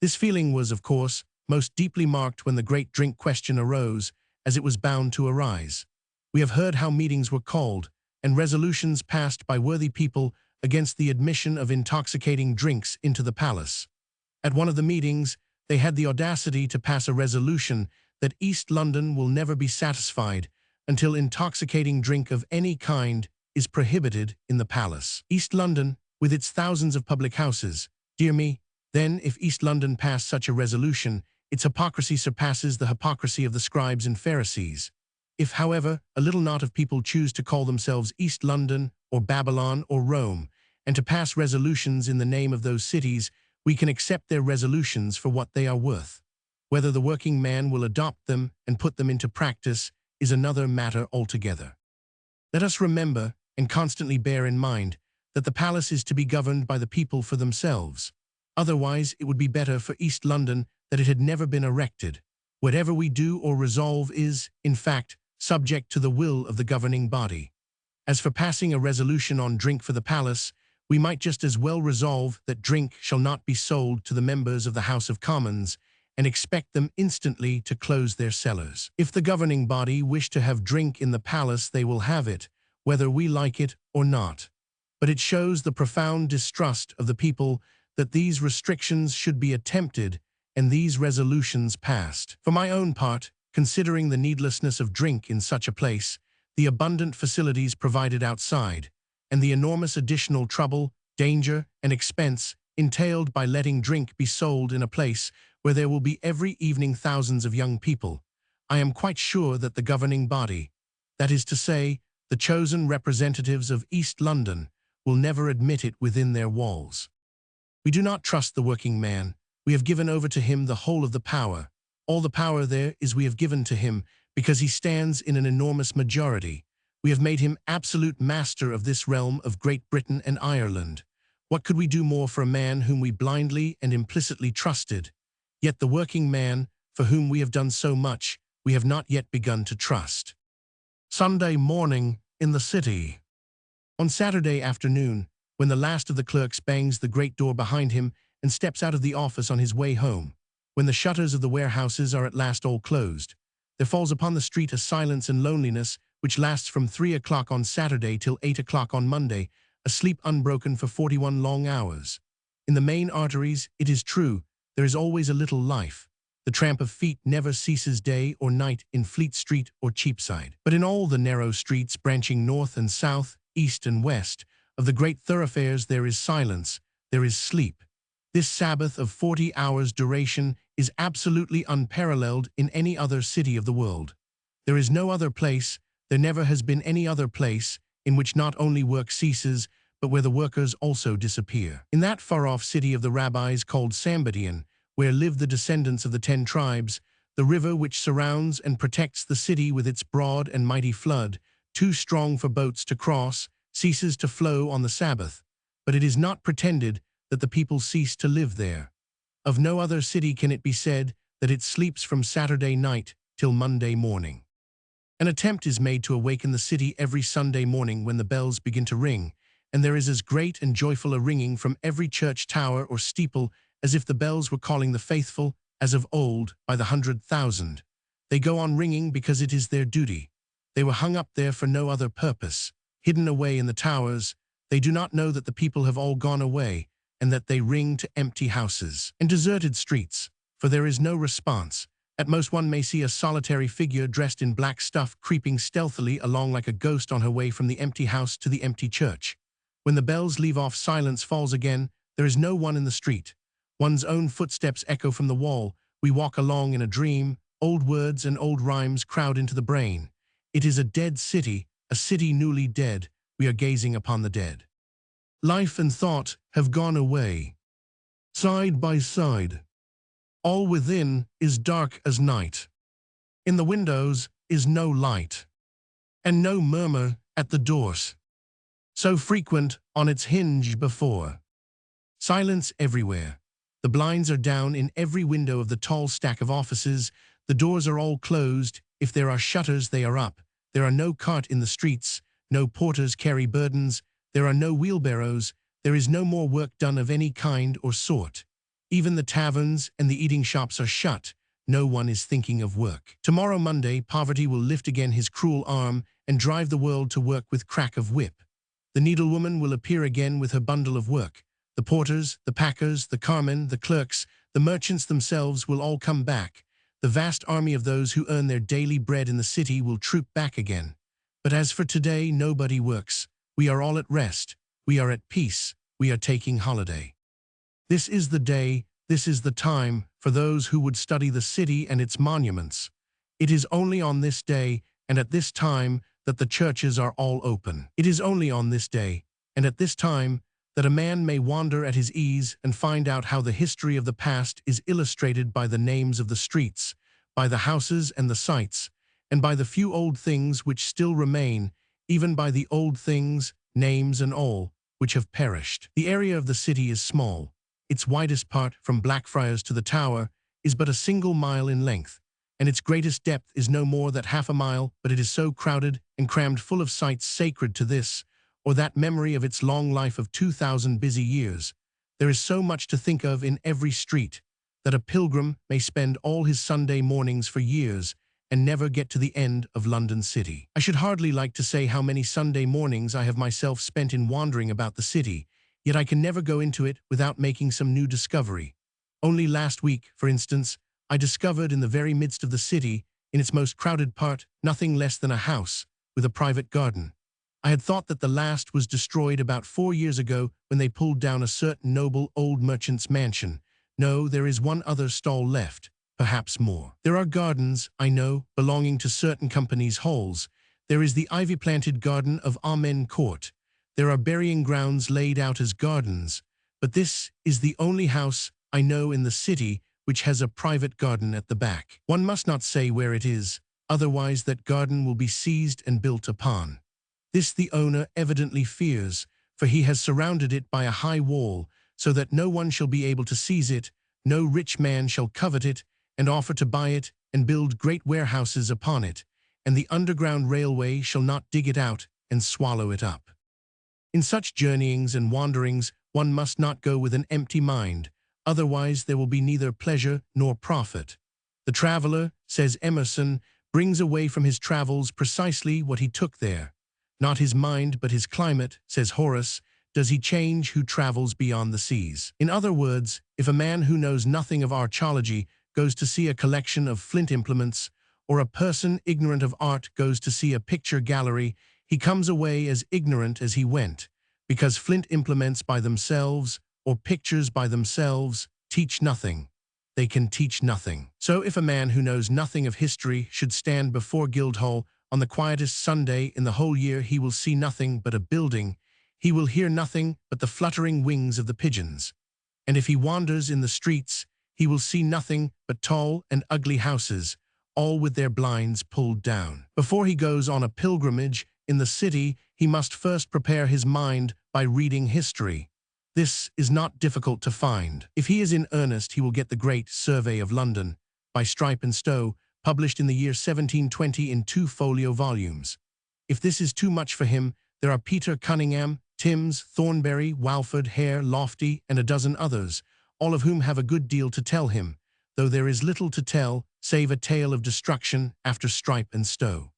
This feeling was, of course, most deeply marked when the great drink question arose, as it was bound to arise. We have heard how meetings were called, and resolutions passed by worthy people against the admission of intoxicating drinks into the palace. At one of the meetings, they had the audacity to pass a resolution that East London will never be satisfied until intoxicating drink of any kind is prohibited in the palace. East London, with its thousands of public houses, dear me, then if East London passed such a resolution, its hypocrisy surpasses the hypocrisy of the scribes and Pharisees. If, however, a little knot of people choose to call themselves East London, or Babylon, or Rome, and to pass resolutions in the name of those cities, we can accept their resolutions for what they are worth. Whether the working man will adopt them and put them into practice is another matter altogether. Let us remember, and constantly bear in mind, that the palace is to be governed by the people for themselves. Otherwise, it would be better for East London that it had never been erected. Whatever we do or resolve is, in fact, subject to the will of the governing body. As for passing a resolution on drink for the palace, we might just as well resolve that drink shall not be sold to the members of the House of Commons, and expect them instantly to close their cellars. If the governing body wish to have drink in the palace, they will have it, whether we like it or not. But it shows the profound distrust of the people that these restrictions should be attempted and these resolutions passed. For my own part, considering the needlessness of drink in such a place, the abundant facilities provided outside, and the enormous additional trouble, danger, and expense entailed by letting drink be sold in a place where there will be every evening thousands of young people, I am quite sure that the governing body, that is to say, the chosen representatives of East London, will never admit it within their walls. We do not trust the working man. We have given over to him the whole of the power. All the power there is we have given to him, because he stands in an enormous majority. We have made him absolute master of this realm of Great Britain and Ireland. What could we do more for a man whom we blindly and implicitly trusted? Yet the working man, for whom we have done so much, we have not yet begun to trust. Sunday morning in the city. On Saturday afternoon, when the last of the clerks bangs the great door behind him and steps out of the office on his way home, when the shutters of the warehouses are at last all closed, there falls upon the street a silence and loneliness which lasts from 3 o'clock on Saturday till 8 o'clock on Monday, a sleep unbroken for 41 long hours. In the main arteries, it is true, there is always a little life. The tramp of feet never ceases day or night in Fleet Street or Cheapside. But in all the narrow streets branching north and south, east and west, of the great thoroughfares there is silence, there is sleep. This Sabbath of 40 hours' duration is absolutely unparalleled in any other city of the world. There is no other place, there never has been any other place, in which not only work ceases, but where the workers also disappear. In that far-off city of the rabbis called Sambadian, where live the descendants of the 10 tribes, the river which surrounds and protects the city with its broad and mighty flood, too strong for boats to cross, ceases to flow on the Sabbath. But it is not pretended that the people cease to live there. Of no other city can it be said that it sleeps from Saturday night till Monday morning. An attempt is made to awaken the city every Sunday morning when the bells begin to ring, and there is as great and joyful a ringing from every church tower or steeple as if the bells were calling the faithful, as of old, by the 100,000. They go on ringing because it is their duty. They were hung up there for no other purpose. Hidden away in the towers, they do not know that the people have all gone away, and that they ring to empty houses and deserted streets, for there is no response. At most one may see a solitary figure dressed in black stuff creeping stealthily along like a ghost on her way from the empty house to the empty church. When the bells leave off, silence falls again. There is no one in the street. One's own footsteps echo from the wall. We walk along in a dream. Old words and old rhymes crowd into the brain. It is a dead city, a city newly dead. We are gazing upon the dead. Life and thought have gone away. Side by side. All within is dark as night. In the windows is no light. And no murmur at the doors, so frequent on its hinge before. Silence everywhere. The blinds are down in every window of the tall stack of offices. The doors are all closed. If there are shutters, they are up. There are no cart in the streets. No porters carry burdens. There are no wheelbarrows. There is no more work done of any kind or sort. Even the taverns and the eating shops are shut. No one is thinking of work. Tomorrow, Monday, poverty will lift again his cruel arm and drive the world to work with crack of whip. The needlewoman will appear again with her bundle of work. The porters, the packers, the carmen, the clerks, the merchants themselves will all come back. The vast army of those who earn their daily bread in the city will troop back again. But as for today, nobody works. We are all at rest. We are at peace. We are taking holiday. This is the day, this is the time for those who would study the city and its monuments. It is only on this day and at this time that the churches are all open. It is only on this day and at this time that a man may wander at his ease and find out how the history of the past is illustrated by the names of the streets, by the houses and the sights, and by the few old things which still remain, even by the old things, names and all, which have perished. The area of the city is small. Its widest part, from Blackfriars to the Tower, is but a single mile in length, and its greatest depth is no more than half a mile, but it is so crowded and crammed full of sights sacred to this or that memory of its long life of 2,000 busy years. There is so much to think of in every street that a pilgrim may spend all his Sunday mornings for years and never get to the end of London City. I should hardly like to say how many Sunday mornings I have myself spent in wandering about the city, yet I can never go into it without making some new discovery. Only last week, for instance, I discovered in the very midst of the city, in its most crowded part, nothing less than a house with a private garden. I had thought that the last was destroyed about 4 years ago when they pulled down a certain noble old merchant's mansion. No, there is one other stall left, perhaps more. There are gardens, I know, belonging to certain companies' halls. There is the ivy-planted garden of Amen Court. There are burying grounds laid out as gardens. But this is the only house I know in the city which has a private garden at the back. One must not say where it is, otherwise that garden will be seized and built upon. This the owner evidently fears, for he has surrounded it by a high wall, so that no one shall be able to seize it, no rich man shall covet it, and offer to buy it, and build great warehouses upon it, and the underground railway shall not dig it out and swallow it up. In such journeyings and wanderings one must not go with an empty mind, otherwise there will be neither pleasure nor profit. The traveler, says Emerson, brings away from his travels precisely what he took there. Not his mind but his climate, says Horace, does he change who travels beyond the seas. In other words, if a man who knows nothing of archaeology goes to see a collection of flint implements, or a person ignorant of art goes to see a picture gallery, he comes away as ignorant as he went, because flint implements by themselves, or pictures by themselves, teach nothing. They can teach nothing. So if a man who knows nothing of history should stand before Guildhall on the quietest Sunday in the whole year, he will see nothing but a building, he will hear nothing but the fluttering wings of the pigeons. And if he wanders in the streets, he will see nothing but tall and ugly houses, all with their blinds pulled down. Before he goes on a pilgrimage in the city, he must first prepare his mind by reading history. This is not difficult to find. If he is in earnest, he will get the Great Survey of London, by Strype and Stowe, published in the year 1720 in 2-folio volumes. If this is too much for him, there are Peter Cunningham, Timms, Thornbury, Walford, Hare, Lofty, and a dozen others, all of whom have a good deal to tell him, though there is little to tell, save a tale of destruction after Strype and Stowe.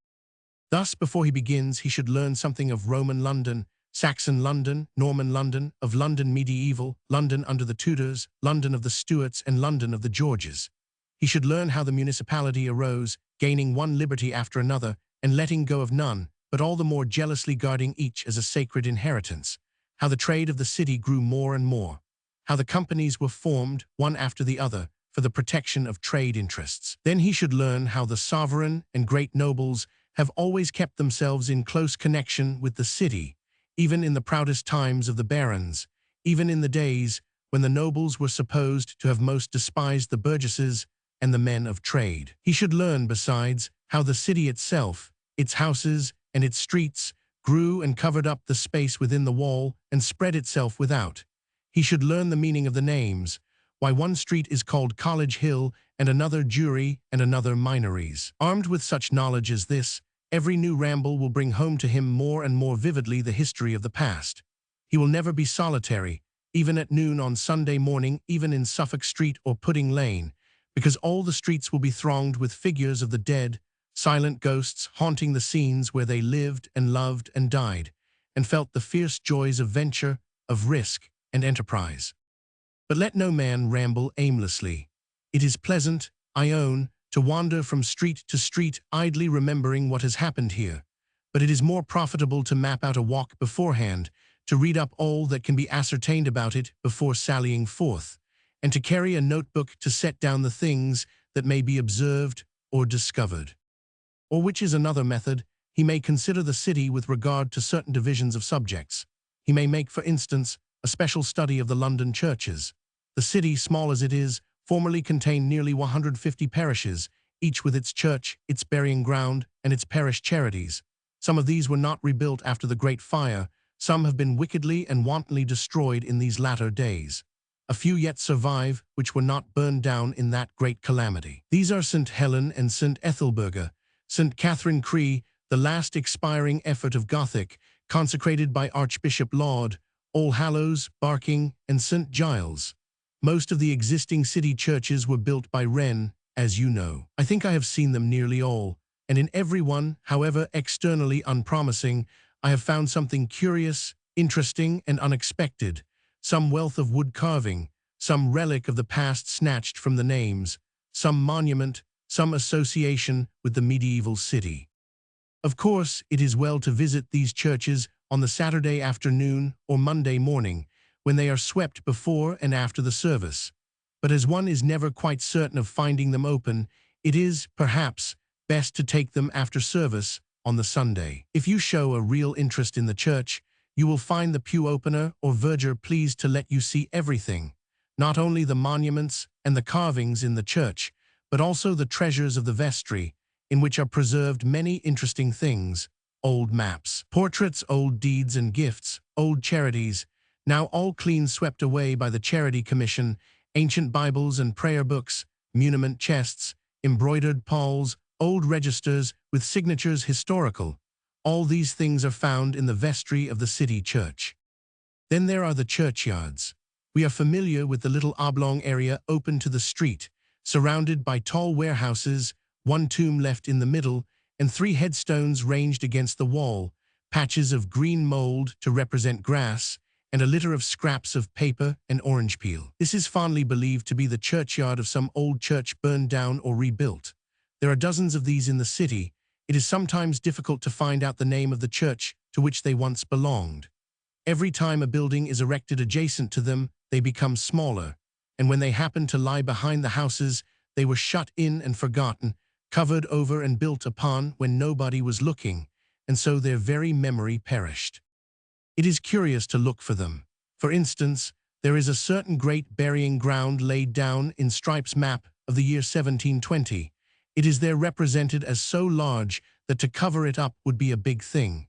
Thus, before he begins, he should learn something of Roman London, Saxon London, Norman London, of London medieval, London under the Tudors, London of the Stuarts, and London of the Georges. He should learn how the municipality arose, gaining one liberty after another, and letting go of none, but all the more jealously guarding each as a sacred inheritance, how the trade of the city grew more and more, how the companies were formed, one after the other, for the protection of trade interests. Then he should learn how the sovereign and great nobles have always kept themselves in close connection with the city, even in the proudest times of the barons, even in the days when the nobles were supposed to have most despised the burgesses and the men of trade. He should learn, besides, how the city itself, its houses and its streets, grew and covered up the space within the wall and spread itself without. He should learn the meaning of the names, why one street is called College Hill and another Jury and another Minories. Armed with such knowledge as this, every new ramble will bring home to him more and more vividly the history of the past. He will never be solitary, even at noon on Sunday morning, even in Suffolk Street or Pudding Lane, because all the streets will be thronged with figures of the dead, silent ghosts haunting the scenes where they lived and loved and died, and felt the fierce joys of venture, of risk, and enterprise. But let no man ramble aimlessly. It is pleasant, I own, to wander from street to street, idly remembering what has happened here. But it is more profitable to map out a walk beforehand, to read up all that can be ascertained about it before sallying forth, and to carry a notebook to set down the things that may be observed or discovered. Or, which is another method, he may consider the city with regard to certain divisions of subjects. He may make, for instance, a special study of the London churches. The city, small as it is, formerly contained nearly 150 parishes, each with its church, its burying ground, and its parish charities. Some of these were not rebuilt after the Great Fire, some have been wickedly and wantonly destroyed in these latter days. A few yet survive, which were not burned down in that great calamity. These are St. Helen and St. Ethelburga, St. Catherine Cree, the last expiring effort of Gothic, consecrated by Archbishop Laud, All Hallows, Barking, and St. Giles. Most of the existing city churches were built by Wren, as you know. I think I have seen them nearly all, and in every one, however externally unpromising, I have found something curious, interesting, and unexpected, some wealth of wood carving, some relic of the past snatched from the names, some monument, some association with the medieval city. Of course, it is well to visit these churches on the Saturday afternoon or Monday morning, when they are swept before and after the service. But as one is never quite certain of finding them open, it is, perhaps, best to take them after service on the Sunday. If you show a real interest in the church, you will find the pew opener or verger pleased to let you see everything, not only the monuments and the carvings in the church, but also the treasures of the vestry, in which are preserved many interesting things: old maps, portraits, old deeds and gifts, old charities, now all clean swept away by the Charity Commission, ancient Bibles and prayer books, muniment chests, embroidered palls, old registers with signatures historical. All these things are found in the vestry of the city church. Then there are the churchyards. We are familiar with the little oblong area open to the street, surrounded by tall warehouses, one tomb left in the middle, and 3 headstones ranged against the wall, patches of green mold to represent grass, and a litter of scraps of paper and orange peel. This is fondly believed to be the churchyard of some old church burned down or rebuilt. There are dozens of these in the city. It is sometimes difficult to find out the name of the church to which they once belonged. Every time a building is erected adjacent to them, they become smaller, and when they happen to lie behind the houses, they were shut in and forgotten, covered over and built upon when nobody was looking, and so their very memory perished. It is curious to look for them. For instance, there is a certain great burying ground laid down in Strype's map of the year 1720. It is there represented as so large that to cover it up would be a big thing.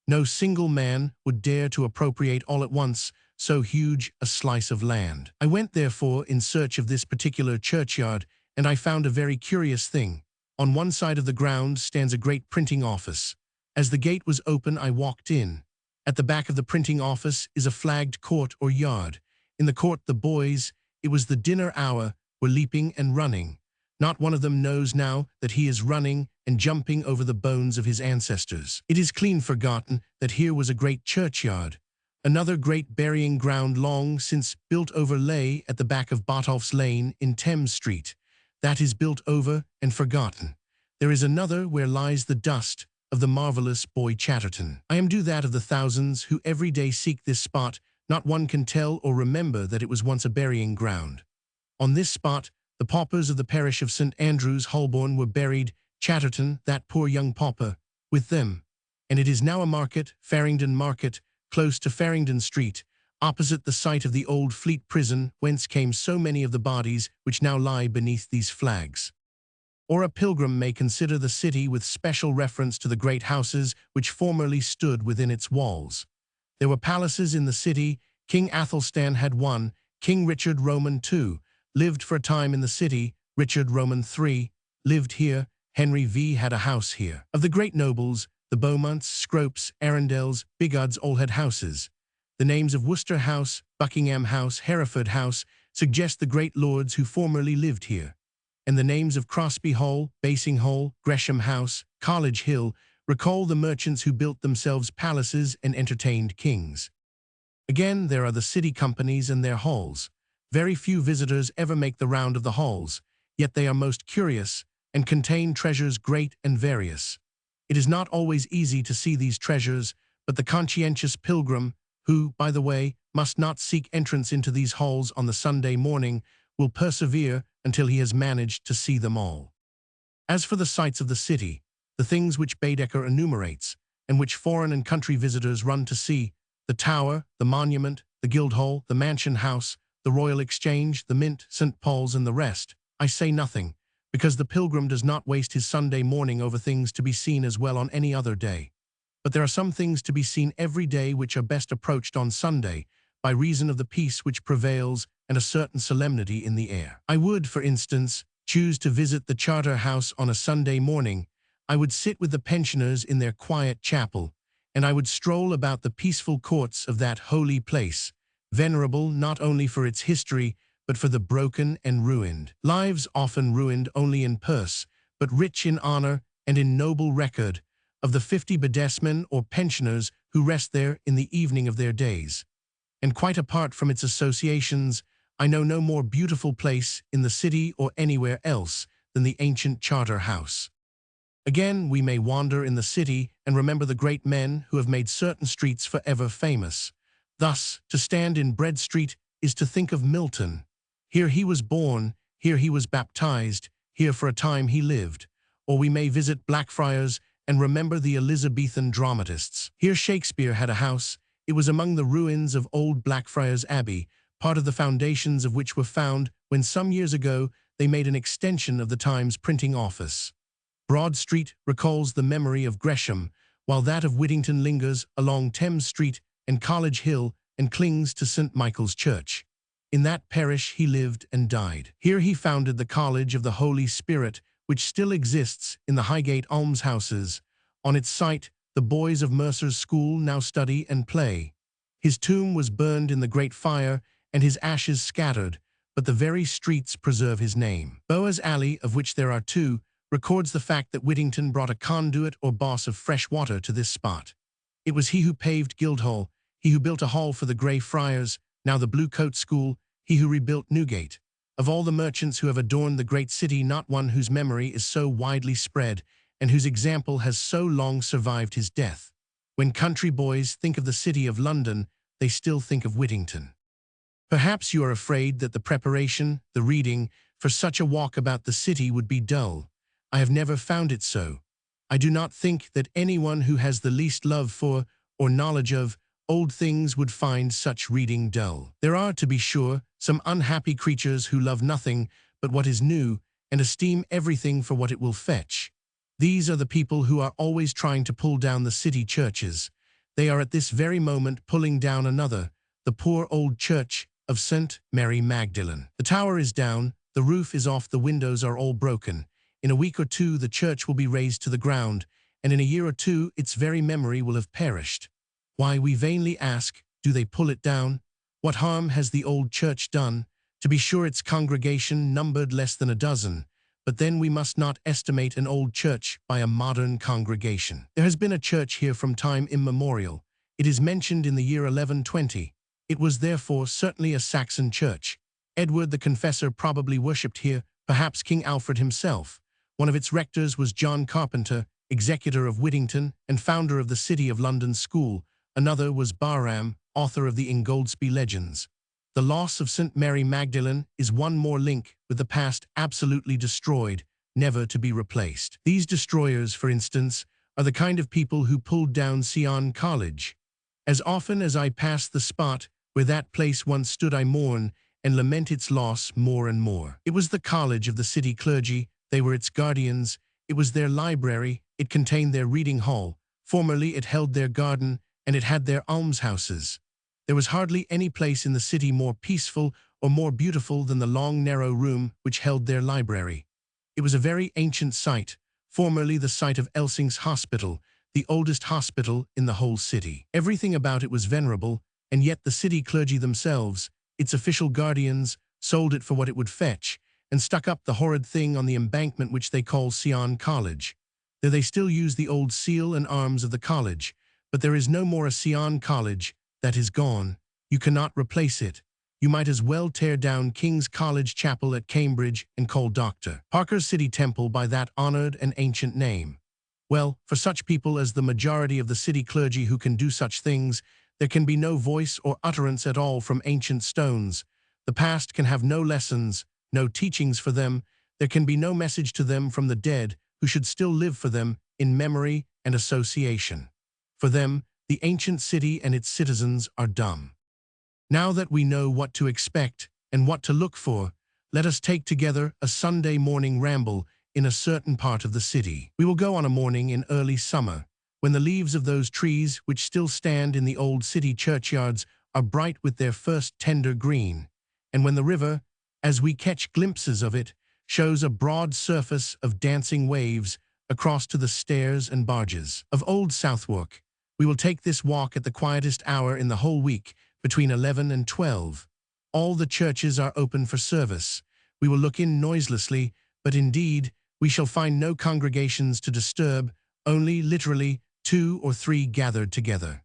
No single man would dare to appropriate all at once so huge a slice of land. I went therefore in search of this particular churchyard, and I found a very curious thing. On one side of the ground stands a great printing office. As the gate was open, I walked in. At the back of the printing office is a flagged court or yard. In the court the boys, it was the dinner hour, were leaping and running. Not one of them knows now that he is running and jumping over the bones of his ancestors. It is clean forgotten that here was a great churchyard. Another great burying ground long since built over lay at the back of Botolph's Lane in Thames Street. That is built over and forgotten. There is another where lies the dust of the marvelous boy Chatterton. I am due that of the thousands who every day seek this spot, not one can tell or remember that it was once a burying ground. On this spot, the paupers of the parish of St. Andrews, Holborn, were buried, Chatterton, that poor young pauper, with them. And it is now a market, Farringdon Market, close to Farringdon Street, opposite the site of the old Fleet Prison, whence came so many of the bodies which now lie beneath these flags. Or a pilgrim may consider the city with special reference to the great houses which formerly stood within its walls. There were palaces in the city. King Athelstan had one, King Richard Roman II, lived for a time in the city, Richard Roman III, lived here, Henry V had a house here. Of the great nobles, the Beaumonts, Scropes, Arundels, Bigods all had houses. The names of Worcester House, Buckingham House, Hereford House suggest the great lords who formerly lived here. And the names of Crosby Hall, Basing Hall, Gresham House, College Hill recall the merchants who built themselves palaces and entertained kings. Again, there are the city companies and their halls. Very few visitors ever make the round of the halls, yet they are most curious and contain treasures great and various. It is not always easy to see these treasures, but the conscientious pilgrim, who, by the way, must not seek entrance into these halls on the Sunday morning, will persevere until he has managed to see them all. As for the sights of the city, the things which Baedeker enumerates, and which foreign and country visitors run to see, the Tower, the Monument, the Guildhall, the Mansion House, the Royal Exchange, the Mint, St. Paul's, and the rest, I say nothing, because the pilgrim does not waste his Sunday morning over things to be seen as well on any other day. But there are some things to be seen every day which are best approached on Sunday, by reason of the peace which prevails and a certain solemnity in the air. I would, for instance, choose to visit the Charter House on a Sunday morning. I would sit with the pensioners in their quiet chapel, and I would stroll about the peaceful courts of that holy place, venerable not only for its history, but for the broken and ruined. Lives often ruined only in purse, but rich in honor and in noble record, of the 50 bedesmen or pensioners who rest there in the evening of their days. And quite apart from its associations, I know no more beautiful place in the city or anywhere else than the ancient Charter House. Again, we may wander in the city and remember the great men who have made certain streets forever famous. Thus, to stand in Bread Street is to think of Milton. Here he was born, here he was baptized, here for a time he lived. Or we may visit Blackfriars and remember the Elizabethan dramatists. Here Shakespeare had a house. It was among the ruins of old Blackfriars Abbey, part of the foundations of which were found when some years ago they made an extension of the Times printing office. Broad Street recalls the memory of Gresham, while that of Whittington lingers along Thames Street and College Hill and clings to St. Michael's Church. In that parish he lived and died. Here he founded the College of the Holy Spirit, which still exists in the Highgate almshouses. On its site, the boys of Mercer's School now study and play. His tomb was burned in the Great Fire and his ashes scattered, but the very streets preserve his name. Boaz Alley, of which there are two, records the fact that Whittington brought a conduit or boss of fresh water to this spot. It was he who paved Guildhall, he who built a hall for the Grey Friars, now the Blue Coat School, he who rebuilt Newgate. Of all the merchants who have adorned the great city, not one whose memory is so widely spread and whose example has so long survived his death. When country boys think of the city of London, they still think of Whittington. Perhaps you are afraid that the preparation, the reading, for such a walk about the city would be dull. I have never found it so. I do not think that anyone who has the least love for, or knowledge of, old things would find such reading dull. There are, to be sure, some unhappy creatures who love nothing but what is new and esteem everything for what it will fetch. These are the people who are always trying to pull down the city churches. They are at this very moment pulling down another, the poor old church of St. Mary Magdalene. The tower is down, the roof is off, the windows are all broken. In a week or two the church will be razed to the ground, and in a year or two its very memory will have perished. Why, we vainly ask, do they pull it down? What harm has the old church done? To be sure, its congregation numbered less than a dozen, but then we must not estimate an old church by a modern congregation. There has been a church here from time immemorial. It is mentioned in the year 1120. It was therefore certainly a Saxon church. Edward the Confessor probably worshipped here, perhaps King Alfred himself. One of its rectors was John Carpenter, executor of Whittington and founder of the City of London School. Another was Bahram, author of the Ingoldsby Legends. The loss of St. Mary Magdalene is one more link with the past absolutely destroyed, never to be replaced. These destroyers, for instance, are the kind of people who pulled down Sion College. As often as I pass the spot where that place once stood, I mourn and lament its loss more and more. It was the college of the city clergy. They were its guardians. It was their library. It contained their reading hall. Formerly it held their garden, and it had their almshouses. There was hardly any place in the city more peaceful or more beautiful than the long, narrow room which held their library. It was a very ancient site, formerly the site of Elsing's Hospital, the oldest hospital in the whole city. Everything about it was venerable, and yet the city clergy themselves, its official guardians, sold it for what it would fetch, and stuck up the horrid thing on the embankment which they call Sion College. There they still use the old seal and arms of the college, but there is no more a Sion College. That is gone. You cannot replace it. You might as well tear down King's College Chapel at Cambridge and call Dr. Parker's City Temple by that honored and ancient name. Well, for such people as the majority of the city clergy who can do such things, there can be no voice or utterance at all from ancient stones. The past can have no lessons, no teachings for them. There can be no message to them from the dead who should still live for them in memory and association. For them, the ancient city and its citizens are dumb. Now that we know what to expect and what to look for, let us take together a Sunday morning ramble in a certain part of the city. We will go on a morning in early summer, when the leaves of those trees which still stand in the old city churchyards are bright with their first tender green, and when the river, as we catch glimpses of it, shows a broad surface of dancing waves across to the stairs and barges of Old Southwark. We will take this walk at the quietest hour in the whole week, between 11 and 12. All the churches are open for service. We will look in noiselessly, but indeed, we shall find no congregations to disturb, only, literally, 2 or 3 gathered together.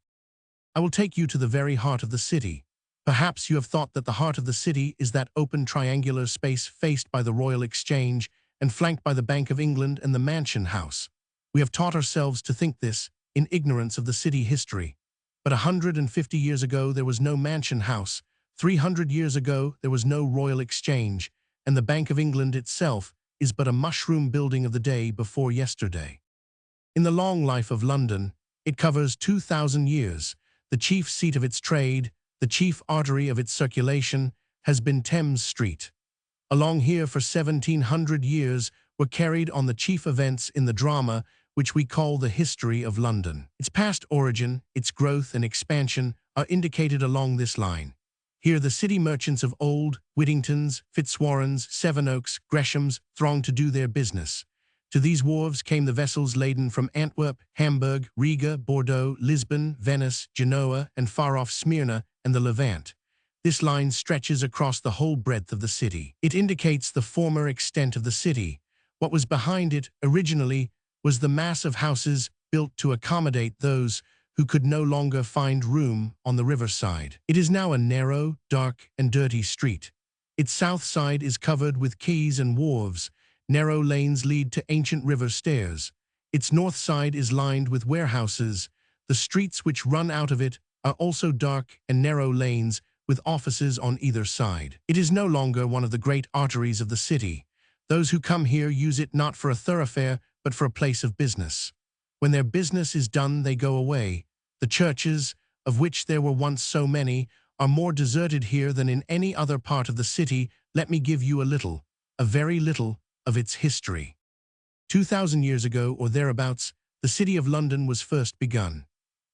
I will take you to the very heart of the city. Perhaps you have thought that the heart of the city is that open triangular space faced by the Royal Exchange and flanked by the Bank of England and the Mansion House. We have taught ourselves to think this, in ignorance of the city history. But 150 years ago there was no Mansion House, 300 years ago there was no Royal Exchange, and the Bank of England itself is but a mushroom building of the day before yesterday. In the long life of London, it covers 2,000 years. The chief seat of its trade, the chief artery of its circulation, has been Thames Street. Along here for 1,700 years were carried on the chief events in the drama which we call the history of London. Its past origin, its growth and expansion are indicated along this line. Here the city merchants of old, Whittingtons, Fitzwarrens, Sevenoaks, Greshams, thronged to do their business. To these wharves came the vessels laden from Antwerp, Hamburg, Riga, Bordeaux, Lisbon, Venice, Genoa, and far-off Smyrna and the Levant. This line stretches across the whole breadth of the city. It indicates the former extent of the city. What was behind it, originally, was the mass of houses built to accommodate those who could no longer find room on the riverside. It is now a narrow, dark, and dirty street. Its south side is covered with quays and wharves. Narrow lanes lead to ancient river stairs. Its north side is lined with warehouses. The streets which run out of it are also dark and narrow lanes with offices on either side. It is no longer one of the great arteries of the city. Those who come here use it not for a thoroughfare, but for a place of business. When their business is done, they go away. The churches, of which there were once so many, are more deserted here than in any other part of the city. Let me give you a very little, of its history. 2,000 years ago, or thereabouts, the city of London was first begun.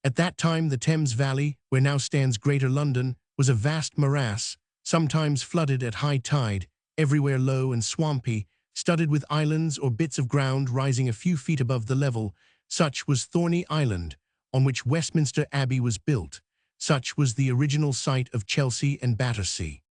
At that time, the Thames Valley, where now stands Greater London, was a vast morass, sometimes flooded at high tide, everywhere low and swampy, studded with islands or bits of ground rising a few feet above the level. Such was Thorney Island, on which Westminster Abbey was built. Such was the original site of Chelsea and Battersea.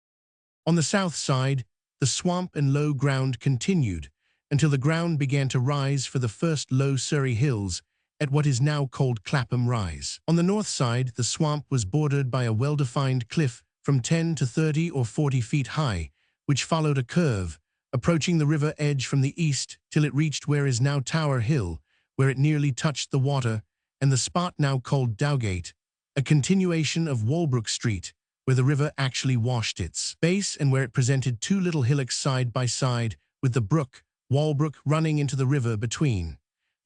On the south side, the swamp and low ground continued, until the ground began to rise for the first low Surrey hills, at what is now called Clapham Rise. On the north side, the swamp was bordered by a well-defined cliff from 10 to 30 or 40 feet high, which followed a curve, approaching the river edge from the east till it reached where is now Tower Hill, where it nearly touched the water, and the spot now called Dowgate, a continuation of Walbrook Street, where the river actually washed its base and where it presented two little hillocks side by side, with the brook, Walbrook, running into the river between.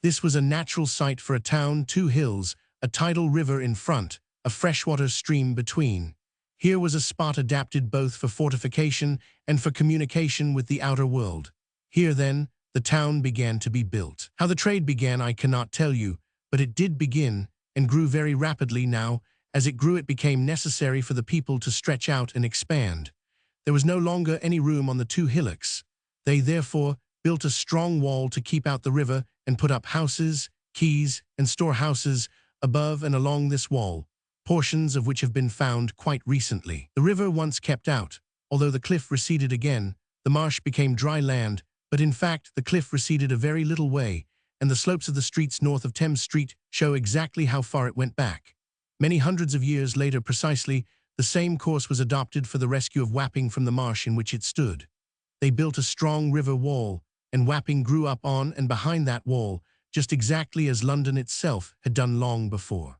This was a natural site for a town, two hills, a tidal river in front, a freshwater stream between. Here was a spot adapted both for fortification and for communication with the outer world. Here, then, the town began to be built. How the trade began I cannot tell you, but it did begin, and grew very rapidly. Now, as it grew, it became necessary for the people to stretch out and expand. There was no longer any room on the two hillocks. They, therefore, built a strong wall to keep out the river and put up houses, quays, and storehouses above and along this wall, portions of which have been found quite recently. The river once kept out. Although the cliff receded again, the marsh became dry land, but in fact the cliff receded a very little way, and the slopes of the streets north of Thames Street show exactly how far it went back. Many hundreds of years later precisely, the same course was adopted for the rescue of Wapping from the marsh in which it stood. They built a strong river wall, and Wapping grew up on and behind that wall, just exactly as London itself had done long before.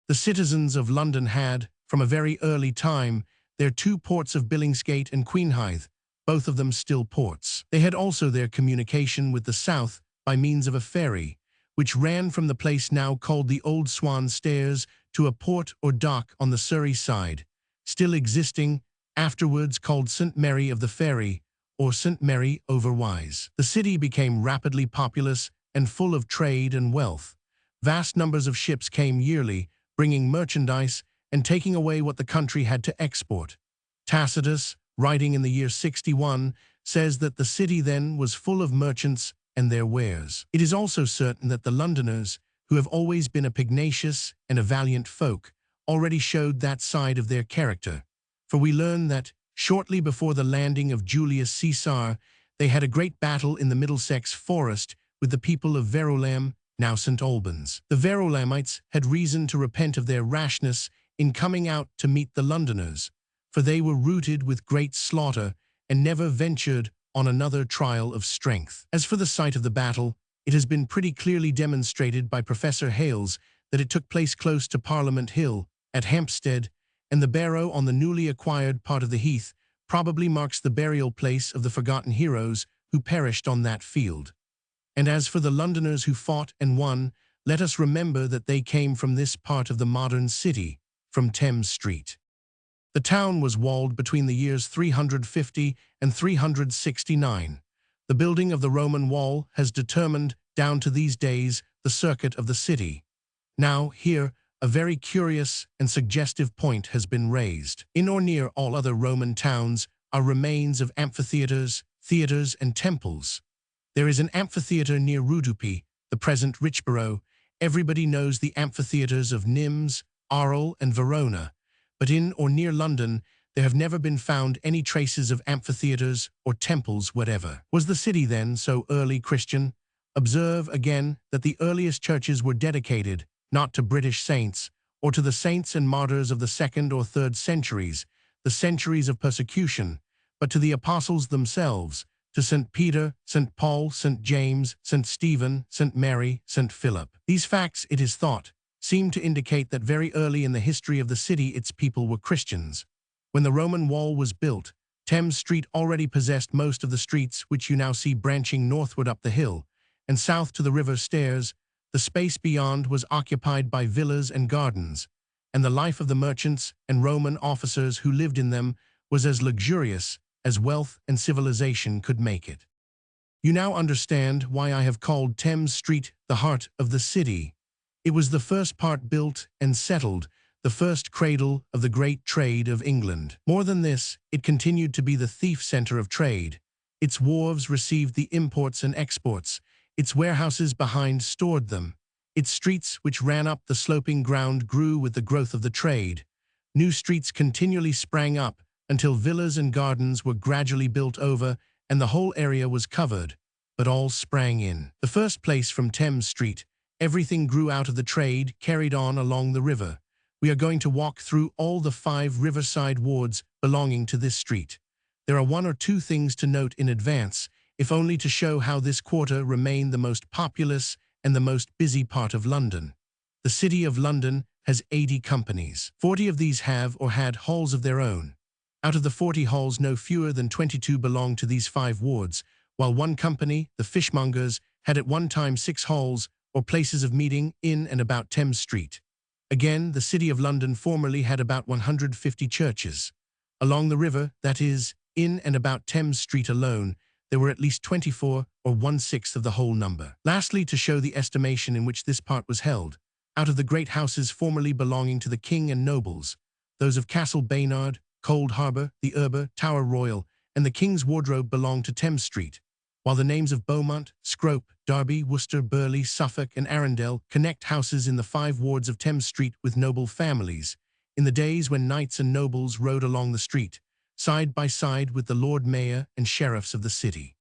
The citizens of London had, from a very early time, their two ports of Billingsgate and Queenhithe, both of them still ports. They had also their communication with the south by means of a ferry, which ran from the place now called the Old Swan Stairs to a port or dock on the Surrey side, still existing, afterwards called St. Mary of the Ferry, or St. Mary over Wise. The city became rapidly populous and full of trade and wealth. Vast numbers of ships came yearly, bringing merchandise and taking away what the country had to export. Tacitus, writing in the year 61, says that the city then was full of merchants and their wares. It is also certain that the Londoners, who have always been a pugnacious and a valiant folk, already showed that side of their character. For we learn that, shortly before the landing of Julius Caesar, they had a great battle in the Middlesex forest with the people of Verulam, now St. Albans. The Verulamites had reason to repent of their rashness in coming out to meet the Londoners, for they were routed with great slaughter and never ventured on another trial of strength. As for the site of the battle, it has been pretty clearly demonstrated by Professor Hales that it took place close to Parliament Hill, at Hampstead, and the barrow on the newly acquired part of the heath probably marks the burial place of the forgotten heroes who perished on that field. And as for the Londoners who fought and won, let us remember that they came from this part of the modern city, from Thames Street. The town was walled between the years 350 and 369. The building of the Roman wall has determined, down to these days, the circuit of the city. Now, here, a very curious and suggestive point has been raised. In or near all other Roman towns are remains of amphitheaters, theaters, and temples. There is an amphitheater near Rudupi, the present Richborough. Everybody knows the amphitheaters of Nimes, Arles, and Verona, but in or near London there have never been found any traces of amphitheaters or temples whatever. Was the city then so early Christian? Observe again that the earliest churches were dedicated not to British saints or to the saints and martyrs of the 2nd or 3rd centuries, the centuries of persecution, but to the apostles themselves, to St. Peter, St. Paul, St. James, St. Stephen, St. Mary, St. Philip. These facts, it is thought, seem to indicate that very early in the history of the city its people were Christians. When the Roman wall was built, Thames Street already possessed most of the streets which you now see branching northward up the hill, and south to the river Stairs. The space beyond was occupied by villas and gardens, and the life of the merchants and Roman officers who lived in them was as luxurious as wealth and civilization could make it. You now understand why I have called Thames Street the heart of the city. It was the first part built and settled, the first cradle of the great trade of England. More than this, it continued to be the thief center of trade. Its wharves received the imports and exports. Its warehouses behind stored them. Its streets, which ran up the sloping ground, grew with the growth of the trade. New streets continually sprang up until villas and gardens were gradually built over and the whole area was covered, but all sprang in. The first place from Thames Street, everything grew out of the trade carried on along the river. We are going to walk through all the 5 riverside wards belonging to this street. There are 1 or 2 things to note in advance, if only to show how this quarter remained the most populous and the most busy part of London. The City of London has 80 companies. 40 of these have or had halls of their own. Out of the 40 halls, no fewer than 22 belong to these 5 wards, while one company, the Fishmongers, had at one time 6 halls or places of meeting in and about Thames Street. Again, the City of London formerly had about 150 churches. Along the river, that is, in and about Thames Street alone, there were at least 24, or 1/6 of the whole number. Lastly, to show the estimation in which this part was held, out of the great houses formerly belonging to the king and nobles, those of Castle Baynard, Cold Harbour, the Erber, Tower Royal, and the King's Wardrobe belonged to Thames Street, while the names of Beaumont, Scrope, Derby, Worcester, Burley, Suffolk, and Arundel connect houses in the 5 wards of Thames Street with noble families, in the days when knights and nobles rode along the street, side by side with the Lord Mayor and sheriffs of the city.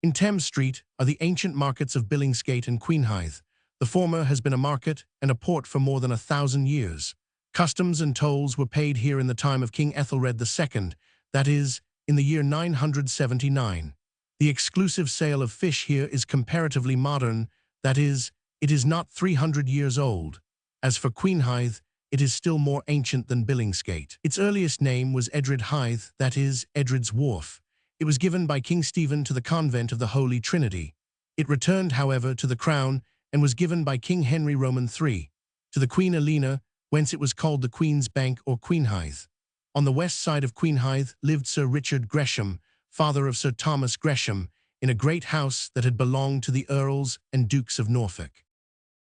In Thames Street are the ancient markets of Billingsgate and Queenhithe. The former has been a market and a port for more than 1,000 years. Customs and tolls were paid here in the time of King Ethelred II, that is, in the year 979. The exclusive sale of fish here is comparatively modern, that is, it is not 300 years old. As for Queenhithe, it is still more ancient than Billingsgate. Its earliest name was Edred Hythe, that is, Edred's Wharf. It was given by King Stephen to the convent of the Holy Trinity. It returned, however, to the crown and was given by King Henry Roman III to the Queen Elena, whence it was called the Queen's Bank or Queenhithe. On the west side of Queenhithe lived Sir Richard Gresham, father of Sir Thomas Gresham, in a great house that had belonged to the Earls and Dukes of Norfolk.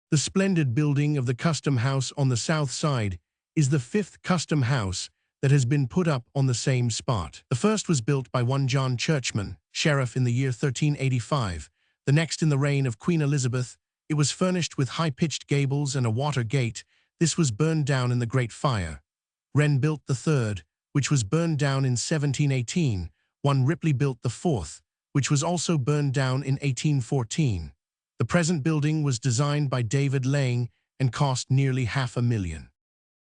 The splendid building of the Custom House on the south side is the 5th Custom House that has been put up on the same spot. The first was built by one John Churchman, sheriff, in the year 1385. The next in the reign of Queen Elizabeth. It was furnished with high-pitched gables and a water gate. This was burned down in the Great Fire. Wren built the 3rd, which was burned down in 1718. One Ripley built the 4th, which was also burned down in 1814. The present building was designed by David Lang and cost nearly £500,000.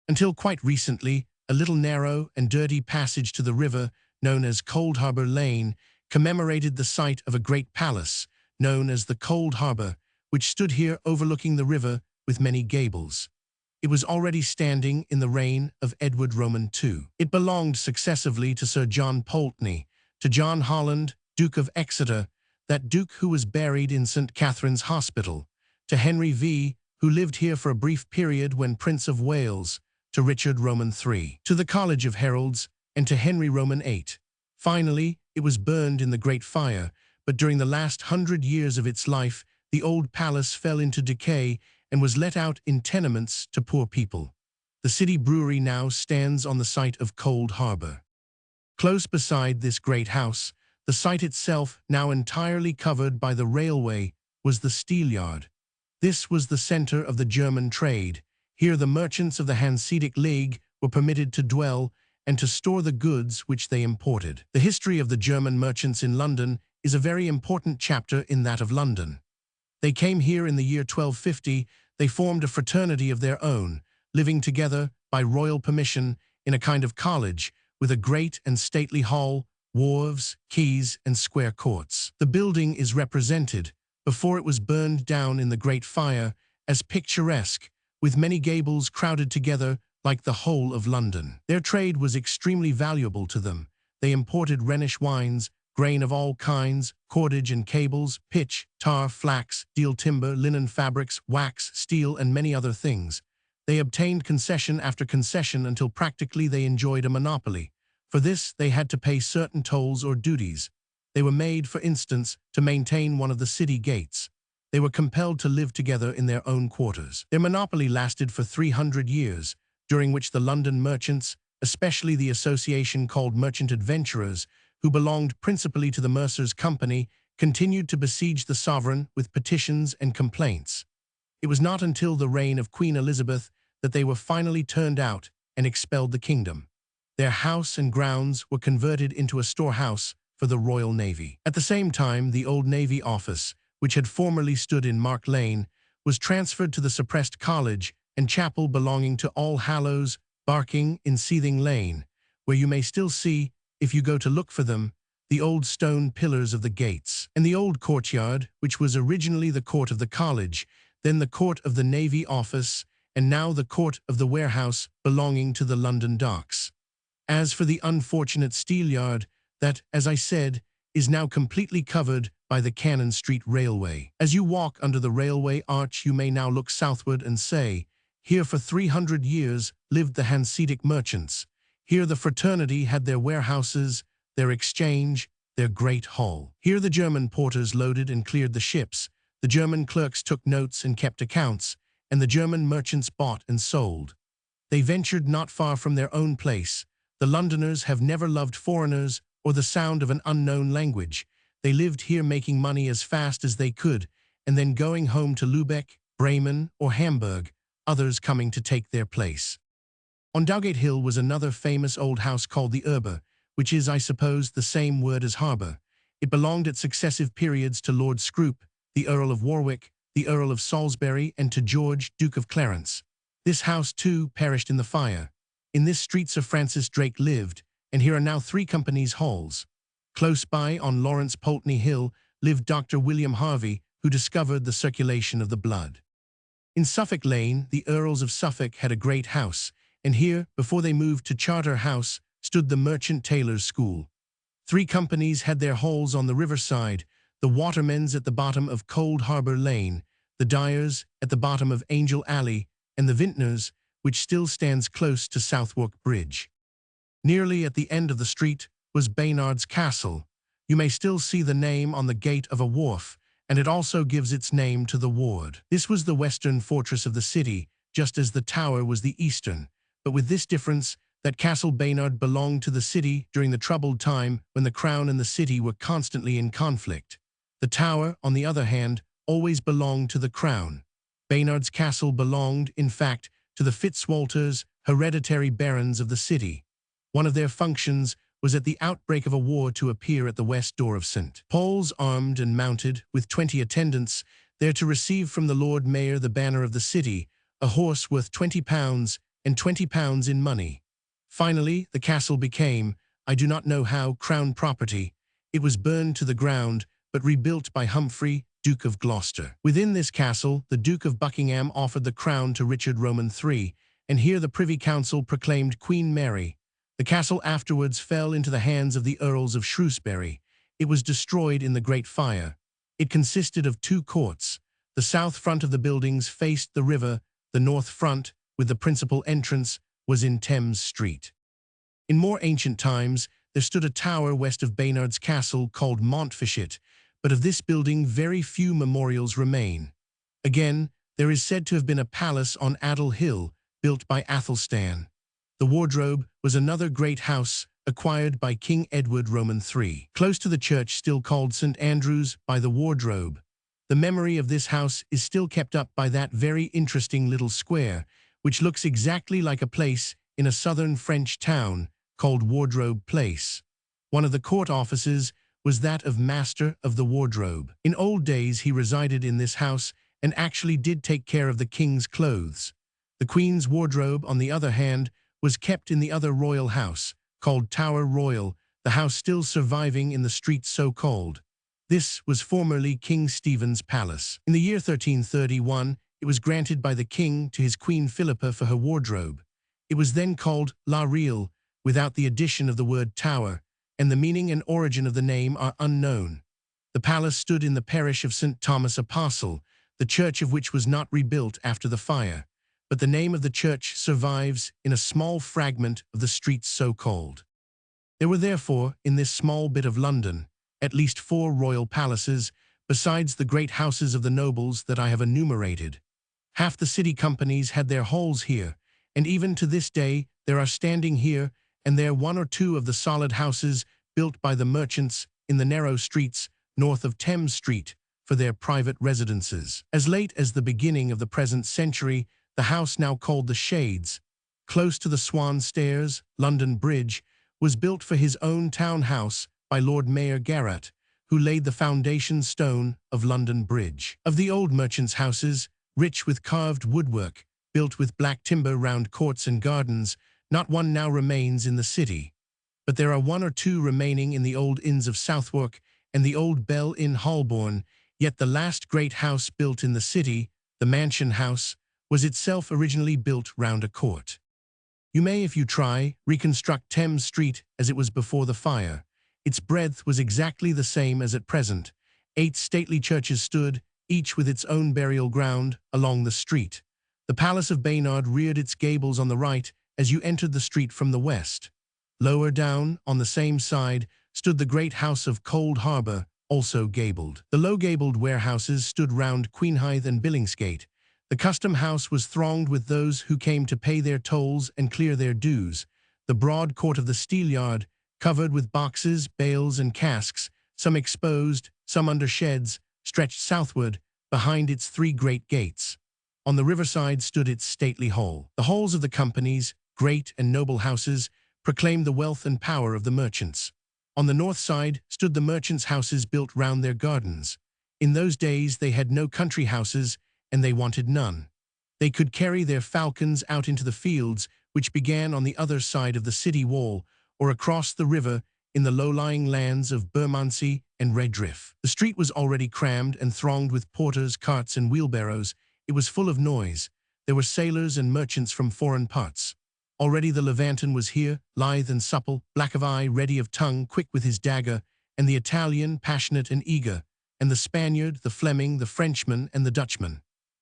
Until quite recently, a little narrow and dirty passage to the river, known as Cold Harbour Lane, commemorated the site of a great palace, known as the Cold Harbour, which stood here overlooking the river with many gables. It was already standing in the reign of Edward Roman II. It belonged successively to Sir John Pulteney, to John Holland, Duke of Exeter, that duke who was buried in St. Catherine's Hospital, to Henry V, who lived here for a brief period when Prince of Wales, to Richard Roman III, to the College of Heralds, and to Henry Roman VIII. Finally, it was burned in the Great Fire, but during the last 100 years of its life, the old palace fell into decay and was let out in tenements to poor people. The city brewery now stands on the site of Cold Harbor. Close beside this great house, the site itself, now entirely covered by the railway, was the steelyard. This was the center of the German trade. Here the merchants of the Hanseatic League were permitted to dwell and to store the goods which they imported. The history of the German merchants in London is a very important chapter in that of London. They came here in the year 1250. They formed a fraternity of their own, living together by royal permission in a kind of college with a great and stately hall, wharves, quays, and square courts. The building is represented, before it was burned down in the Great Fire, as picturesque, with many gables crowded together like the whole of London. Their trade was extremely valuable to them. They imported Rhenish wines, grain of all kinds, cordage and cables, pitch, tar, flax, deal timber, linen fabrics, wax, steel, and many other things. They obtained concession after concession until practically they enjoyed a monopoly. For this, they had to pay certain tolls or duties. They were made, for instance, to maintain one of the city gates. They were compelled to live together in their own quarters. Their monopoly lasted for 300 years, during which the London merchants, especially the association called Merchant Adventurers, who belonged principally to the Mercers' Company, continued to besiege the sovereign with petitions and complaints. It was not until the reign of Queen Elizabeth that they were finally turned out and expelled the kingdom. Their house and grounds were converted into a storehouse for the Royal Navy. At the same time, the old Navy office, which had formerly stood in Mark Lane, was transferred to the suppressed college and chapel belonging to All Hallows, Barking in Seething Lane, where you may still see, if you go to look for them, the old stone pillars of the gates. And the old courtyard, which was originally the court of the college, then the court of the Navy office, and now the court of the warehouse belonging to the London docks. As for the unfortunate steelyard, that, as I said, is now completely covered by the Cannon Street Railway. As you walk under the railway arch, you may now look southward and say, here for 300 years lived the Hanseatic merchants. Here the fraternity had their warehouses, their exchange, their great hall. Here the German porters loaded and cleared the ships, the German clerks took notes and kept accounts, and the German merchants bought and sold. They ventured not far from their own place. The Londoners have never loved foreigners or the sound of an unknown language. They lived here making money as fast as they could, and then going home to Lübeck, Bremen, or Hamburg, others coming to take their place. On Dowgate Hill was another famous old house called the Erbe, which is, I suppose, the same word as harbour. It belonged at successive periods to Lord Scroop, the Earl of Warwick, the Earl of Salisbury, and to George, Duke of Clarence. This house, too, perished in the fire. In this street Sir Francis Drake lived, and here are now 3 companies' halls. Close by, on Lawrence Pulteney Hill, lived Dr. William Harvey, who discovered the circulation of the blood. In Suffolk Lane, the Earls of Suffolk had a great house, and here, before they moved to Charter House, stood the Merchant Taylors' School. 3 companies had their halls on the riverside, the Watermen's at the bottom of Cold Harbor Lane, the Dyers at the bottom of Angel Alley, and the Vintners, which still stands close to Southwark Bridge. Nearly at the end of the street was Baynard's Castle. You may still see the name on the gate of a wharf, and it also gives its name to the ward. This was the western fortress of the city, just as the Tower was the eastern, but with this difference that Castle Baynard belonged to the city during the troubled time when the Crown and the city were constantly in conflict. The Tower, on the other hand, always belonged to the Crown. Baynard's Castle belonged, in fact, to the Fitzwalters, hereditary barons of the city. One of their functions was at the outbreak of a war to appear at the west door of St. Paul's armed and mounted, with 20 attendants, there to receive from the Lord Mayor the banner of the city, a horse worth £20, and £20 in money. Finally, the castle became, I do not know how, Crown property. It was burned to the ground, but rebuilt by Humphrey, Duke of Gloucester. Within this castle, the Duke of Buckingham offered the crown to Richard Roman III, and here the Privy Council proclaimed Queen Mary. The castle afterwards fell into the hands of the Earls of Shrewsbury. It was destroyed in the Great Fire. It consisted of 2 courts. The south front of the buildings faced the river. The north front, with the principal entrance, was in Thames Street. In more ancient times, there stood a tower west of Baynard's Castle called Montfichet, but of this building very few memorials remain. Again, there is said to have been a palace on Adel Hill, built by Athelstan. The Wardrobe was another great house acquired by King Edward Roman III. Close to the church still called St. Andrew's by the Wardrobe, the memory of this house is still kept up by that very interesting little square, which looks exactly like a place in a southern French town called Wardrobe Place. One of the court offices was that of Master of the Wardrobe. In old days he resided in this house and actually did take care of the king's clothes. The Queen's wardrobe, on the other hand, was kept in the other royal house, called Tower Royal, the house still surviving in the street so called. This was formerly King Stephen's palace. In the year 1331, it was granted by the king to his Queen Philippa for her wardrobe. It was then called La Real, without the addition of the word tower, and the meaning and origin of the name are unknown. The palace stood in the parish of St. Thomas Apostle, the church of which was not rebuilt after the fire, but the name of the church survives in a small fragment of the street so called. There were therefore, in this small bit of London, at least 4 royal palaces, besides the great houses of the nobles that I have enumerated. Half the city companies had their halls here, and even to this day there are standing here and there 1 or 2 of the solid houses built by the merchants in the narrow streets north of Thames Street for their private residences. As late as the beginning of the present century, the house now called the Shades, close to the Swan Stairs, London Bridge, was built for his own town house by Lord Mayor Garrett, who laid the foundation stone of London Bridge. Of the old merchants' houses, rich with carved woodwork, built with black timber round courts and gardens, not one now remains in the city. But there are 1 or 2 remaining in the old inns of Southwark and the old Bell Inn Holborn, yet the last great house built in the city, the Mansion House, was itself originally built round a court. You may, if you try, reconstruct Thames Street as it was before the fire. Its breadth was exactly the same as at present. 8 stately churches stood, each with its own burial ground, along the street. The Palace of Baynard reared its gables on the right as you entered the street from the west. Lower down, on the same side, stood the great house of Cold Harbour, also gabled. The low-gabled warehouses stood round Queenhithe and Billingsgate. The Custom House was thronged with those who came to pay their tolls and clear their dues. The broad court of the Steelyard, covered with boxes, bales, and casks, some exposed, some under sheds, stretched southward behind its 3 great gates. On the riverside stood its stately hall. The halls of the companies, great and noble houses, proclaimed the wealth and power of the merchants. On the north side stood the merchants' houses built round their gardens. In those days they had no country houses, and they wanted none. They could carry their falcons out into the fields, which began on the other side of the city wall, or across the river in the low-lying lands of Bermondsey and Redriff. The street was already crammed and thronged with porters, carts, and wheelbarrows. It was full of noise. There were sailors and merchants from foreign parts. Already the Levantan was here, lithe and supple, black of eye, ready of tongue, quick with his dagger, and the Italian, passionate and eager, and the Spaniard, the Fleming, the Frenchman, and the Dutchman.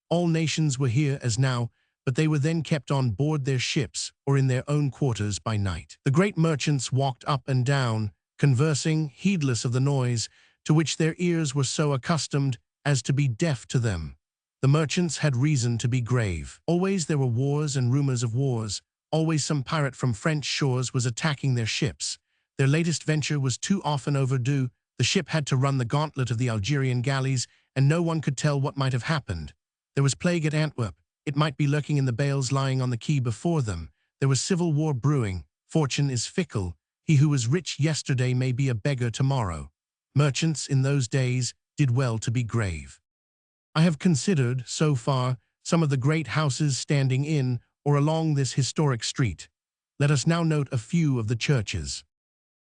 All nations were here as now, but they were then kept on board their ships or in their own quarters by night. The great merchants walked up and down, conversing, heedless of the noise, to which their ears were so accustomed as to be deaf to them. The merchants had reason to be grave. Always there were wars and rumors of wars. Always some pirate from French shores was attacking their ships. Their latest venture was too often overdue. The ship had to run the gauntlet of the Algerian galleys, and no one could tell what might have happened. There was plague at Antwerp. It might be lurking in the bales lying on the quay before them. There was civil war brewing. Fortune is fickle. He who was rich yesterday may be a beggar tomorrow. Merchants in those days did well to be grave. I have considered, so far, some of the great houses standing in or along this historic street. Let us now note a few of the churches.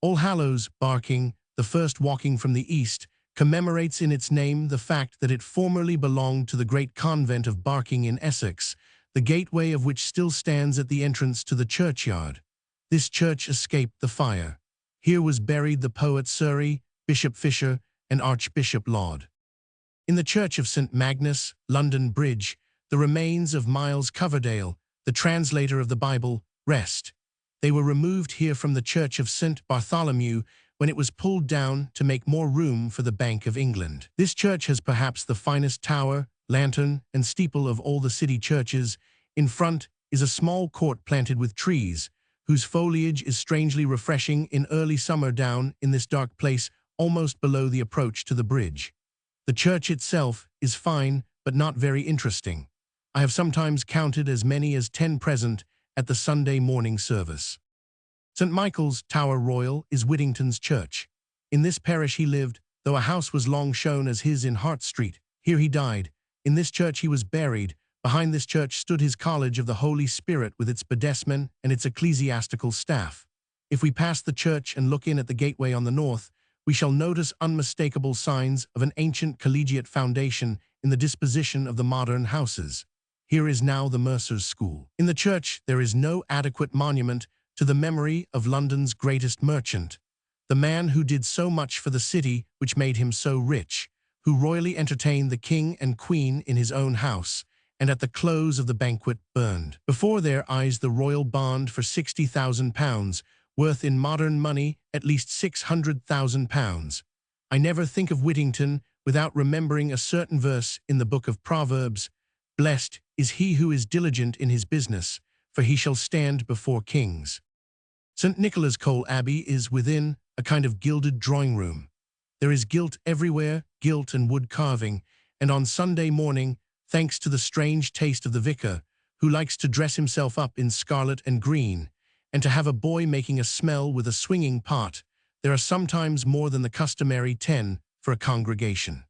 All Hallows, Barking, the first walking from the east, commemorates in its name the fact that it formerly belonged to the great convent of Barking in Essex, the gateway of which still stands at the entrance to the churchyard. This church escaped the fire. Here was buried the poet Surrey, Bishop Fisher, and Archbishop Laud. In the church of St. Magnus, London Bridge, the remains of Miles Coverdale, the translator of the Bible, rest. They were removed here from the church of St. Bartholomew, when it was pulled down to make more room for the Bank of England. This church has perhaps the finest tower, lantern, and steeple of all the city churches. In front is a small court planted with trees, whose foliage is strangely refreshing in early summer down in this dark place almost below the approach to the bridge. The church itself is fine, but not very interesting. I have sometimes counted as many as 10 present at the Sunday morning service. St. Michael's Tower Royal is Whittington's church. In this parish he lived, though a house was long shown as his in Hart Street. Here he died. In this church he was buried. Behind this church stood his College of the Holy Spirit with its bedesmen and its ecclesiastical staff. If we pass the church and look in at the gateway on the north, we shall notice unmistakable signs of an ancient collegiate foundation in the disposition of the modern houses. Here is now the Mercer's School. In the church there is no adequate monument to the memory of London's greatest merchant, the man who did so much for the city which made him so rich, who royally entertained the king and queen in his own house, and at the close of the banquet burned before their eyes the royal bond for £60,000, worth in modern money at least £600,000. I never think of Whittington without remembering a certain verse in the book of Proverbs: "Blessed is he who is diligent in his business, for he shall stand before kings." St. Nicholas Cole Abbey is within a kind of gilded drawing-room. There is gilt everywhere, gilt and wood carving, and on Sunday morning, thanks to the strange taste of the vicar, who likes to dress himself up in scarlet and green, and to have a boy making a smell with a swinging pot, there are sometimes more than the customary 10 for a congregation.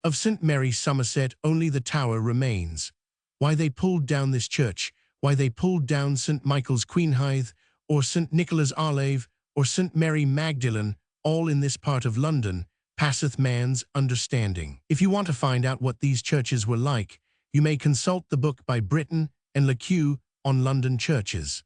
Of St. Mary Somerset only the tower remains. Why they pulled down this church, why they pulled down St. Michael's Queenhithe, or St. Nicholas Arlave, or St. Mary Magdalene, all in this part of London, passeth man's understanding. If you want to find out what these churches were like, you may consult the book by Britton and Lequeux on London churches.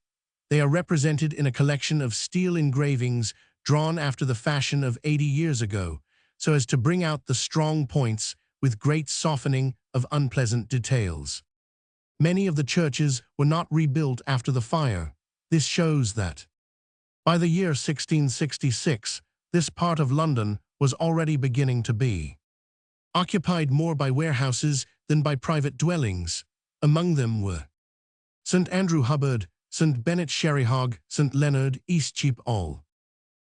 They are represented in a collection of steel engravings drawn after the fashion of 80 years ago, so as to bring out the strong points with great softening of unpleasant details. Many of the churches were not rebuilt after the fire. This shows that by the year 1666, this part of London was already beginning to be occupied more by warehouses than by private dwellings. Among them were St. Andrew Hubbard, St. Bennet Sherryhog, St. Leonard Eastcheap All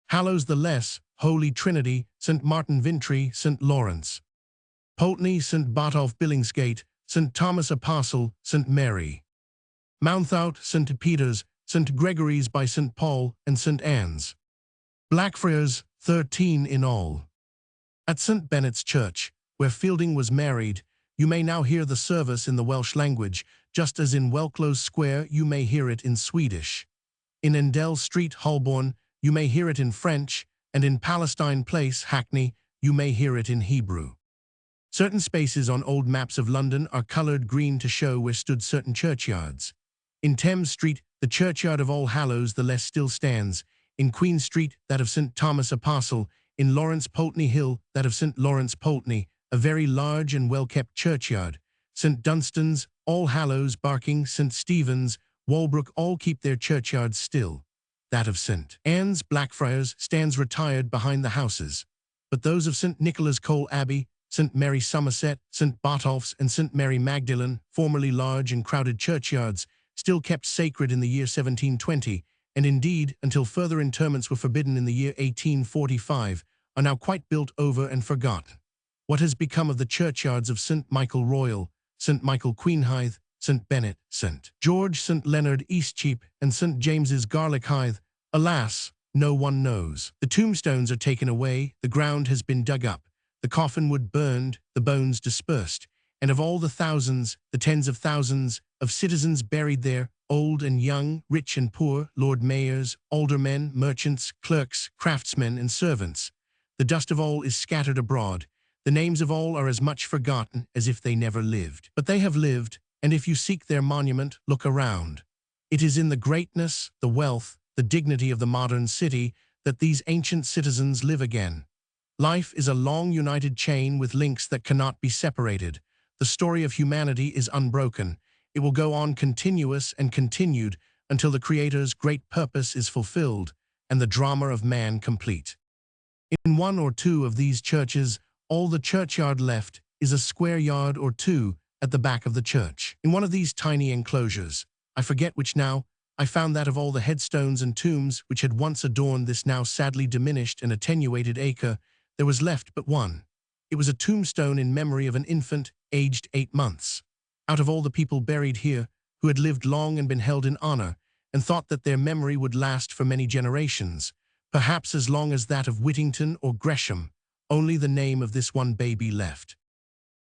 Hallows the Less, Holy Trinity, St. Martin Vintry, St. Lawrence Pulteney, St. Botolph Billingsgate, St. Thomas Apostle, St. Mary Mounthought, St. Peter's, St. Gregory's by St. Paul and St. Anne's. Blackfriars, 13 in all. At St. Benet's Church, where Fielding was married, you may now hear the service in the Welsh language, just as in Wellclose Square you may hear it in Swedish. In Endell Street, Holborn, you may hear it in French, and in Palestine Place, Hackney, you may hear it in Hebrew. Certain spaces on old maps of London are coloured green to show where stood certain churchyards. In Thames Street, the churchyard of All Hallows the Less still stands. In Queen Street, that of St. Thomas Apostle. In Lawrence Pulteney Hill, that of St. Lawrence Pulteney, a very large and well-kept churchyard. St. Dunstan's, All Hallows, Barking, St. Stephen's, Walbrook all keep their churchyards still. That of St. Anne's, Blackfriars, stands retired behind the houses. But those of St. Nicholas Cole Abbey, St. Mary Somerset, St. Botolph's, and St. Mary Magdalene, formerly large and crowded churchyards, still kept sacred in the year 1720, and indeed, until further interments were forbidden in the year 1845, are now quite built over and forgotten. What has become of the churchyards of St. Michael Royal, St. Michael Queenhithe, St. Bennet, St. George, St. Leonard Eastcheap, and St. James's Garlickhithe? Alas, no one knows. The tombstones are taken away, the ground has been dug up, the coffin wood burned, the bones dispersed, and of all the thousands, the tens of thousands of citizens buried there, old and young, rich and poor, lord mayors, aldermen, merchants, clerks, craftsmen, and servants, the dust of all is scattered abroad. The names of all are as much forgotten as if they never lived. But they have lived, and if you seek their monument, look around. It is in the greatness, the wealth, the dignity of the modern city that these ancient citizens live again. Life is a long united chain with links that cannot be separated. The story of humanity is unbroken. It will go on continuous and continued until the Creator's great purpose is fulfilled and the drama of man complete. In one or two of these churches, all the churchyard left is a square yard or two at the back of the church. In one of these tiny enclosures, I forget which now, I found that of all the headstones and tombs which had once adorned this now sadly diminished and attenuated acre, there was left but one. It was a tombstone in memory of an infant aged 8 months. Out of all the people buried here, who had lived long and been held in honor, and thought that their memory would last for many generations, perhaps as long as that of Whittington or Gresham, only the name of this one baby left.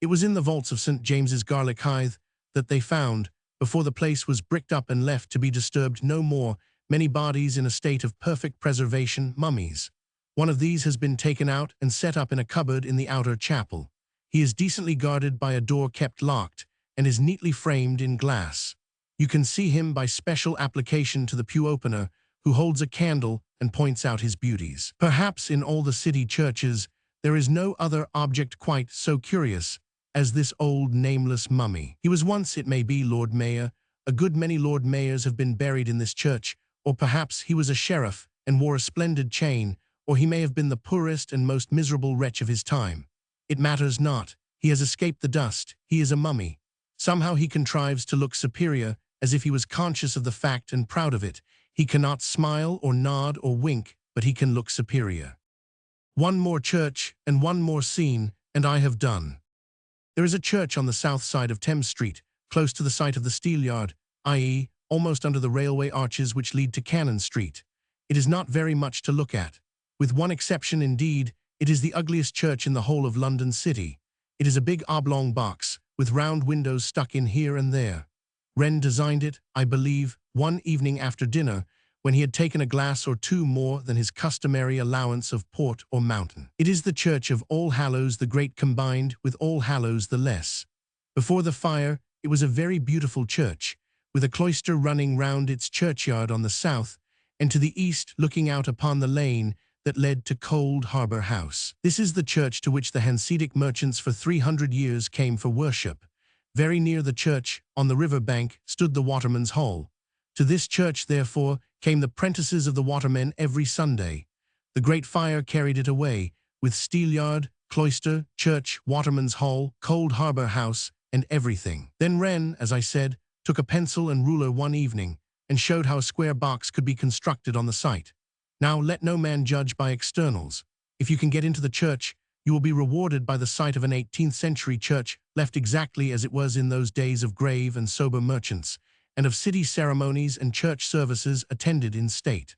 It was in the vaults of St. James's Garlick Hythe that they found, before the place was bricked up and left to be disturbed no more, many bodies in a state of perfect preservation, mummies. One of these has been taken out and set up in a cupboard in the outer chapel. He is decently guarded by a door kept locked, and is neatly framed in glass. You can see him by special application to the pew opener, who holds a candle and points out his beauties. Perhaps in all the city churches, there is no other object quite so curious as this old nameless mummy. He was once, it may be, Lord Mayor. A good many Lord Mayors have been buried in this church, or perhaps he was a sheriff and wore a splendid chain, or he may have been the poorest and most miserable wretch of his time. It matters not. He has escaped the dust. He is a mummy. Somehow he contrives to look superior, as if he was conscious of the fact and proud of it. He cannot smile or nod or wink, but he can look superior. One more church and one more scene, and I have done. There is a church on the south side of Thames Street, close to the site of the Steelyard, i.e., almost under the railway arches which lead to Cannon Street. It is not very much to look at. With one exception, indeed, it is the ugliest church in the whole of London City. It is a big oblong box, with round windows stuck in here and there. Wren designed it, I believe, one evening after dinner, when he had taken a glass or two more than his customary allowance of port or mountain. It is the church of All Hallows the Great combined with All Hallows the Less. Before the fire, it was a very beautiful church, with a cloister running round its churchyard on the south, and to the east looking out upon the lane that led to Cold Harbour House. This is the church to which the Hanseatic merchants for 300 years came for worship. Very near the church, on the river bank, stood the Waterman's Hall. To this church, therefore, came the prentices of the watermen every Sunday. The great fire carried it away, with Steelyard, cloister, church, Waterman's Hall, Cold Harbour House, and everything. Then Wren, as I said, took a pencil and ruler one evening, and showed how a square box could be constructed on the site. Now let no man judge by externals. If you can get into the church, you will be rewarded by the sight of an 18th-century church left exactly as it was in those days of grave and sober merchants, and of city ceremonies and church services attended in state.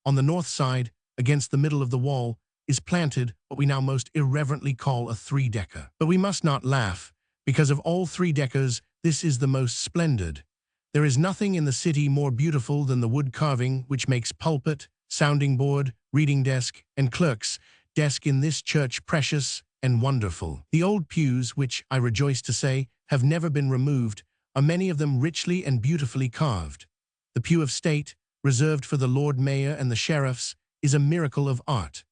On the north side, against the middle of the wall, is planted what we now most irreverently call a 3-decker. But we must not laugh, because of all 3-deckers, this is the most splendid. There is nothing in the city more beautiful than the wood carving which makes pulpit, sounding board, reading desk, and clerk's desk in this church precious and wonderful. The old pews, which, I rejoice to say, have never been removed, are many of them richly and beautifully carved. The pew of state, reserved for the Lord Mayor and the sheriffs, is a miracle of art.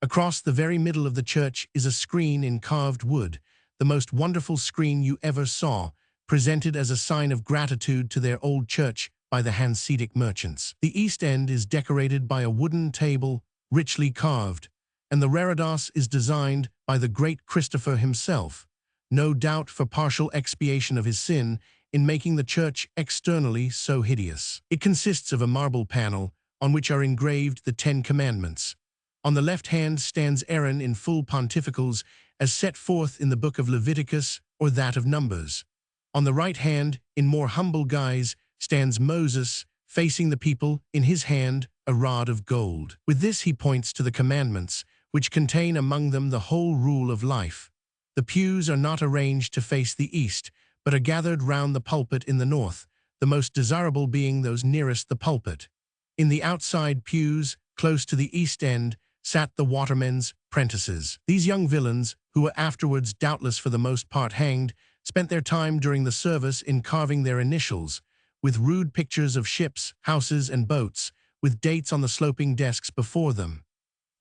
Across the very middle of the church is a screen in carved wood, the most wonderful screen you ever saw, presented as a sign of gratitude to their old church by the Hanseatic merchants. The east end is decorated by a wooden table, richly carved, and the reredos is designed by the great Christopher himself, no doubt for partial expiation of his sin in making the church externally so hideous. It consists of a marble panel on which are engraved the 10 Commandments. On the left hand stands Aaron in full pontificals as set forth in the book of Leviticus or that of Numbers. On the right hand, in more humble guise, stands Moses, facing the people, in his hand a rod of gold. With this he points to the commandments, which contain among them the whole rule of life. The pews are not arranged to face the east, but are gathered round the pulpit in the north, the most desirable being those nearest the pulpit. In the outside pews, close to the east end, sat the watermen's prentices. These young villains, who were afterwards doubtless for the most part hanged, spent their time during the service in carving their initials, with rude pictures of ships, houses, and boats, with dates on the sloping desks before them.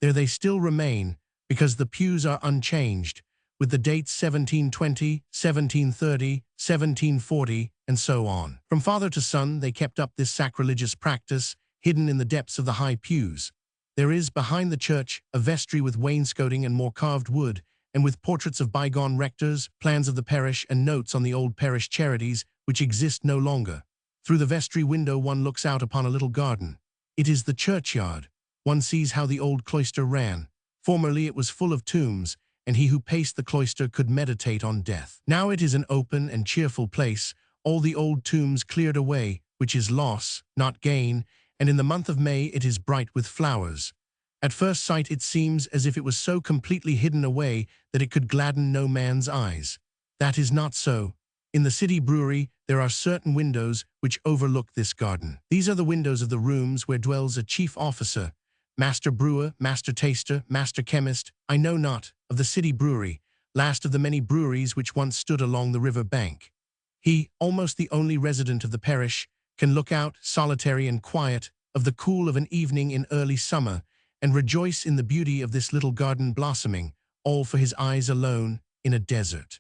There they still remain, because the pews are unchanged, with the dates 1720, 1730, 1740, and so on. From father to son they kept up this sacrilegious practice, hidden in the depths of the high pews. There is, behind the church, a vestry with wainscoting and more carved wood, and with portraits of bygone rectors, plans of the parish, and notes on the old parish charities, which exist no longer. Through the vestry window one looks out upon a little garden. It is the churchyard. One sees how the old cloister ran. Formerly it was full of tombs, and he who paced the cloister could meditate on death. Now it is an open and cheerful place, all the old tombs cleared away, which is loss, not gain, and in the month of May it is bright with flowers. At first sight it seems as if it was so completely hidden away that it could gladden no man's eyes. That is not so. In the city brewery there are certain windows which overlook this garden. These are the windows of the rooms where dwells a chief officer, master brewer, master taster, master chemist, I know not, of the city brewery, last of the many breweries which once stood along the river bank. He, almost the only resident of the parish, can look out, solitary and quiet, of the cool of an evening in early summer, and rejoice in the beauty of this little garden blossoming, all for his eyes alone, in a desert.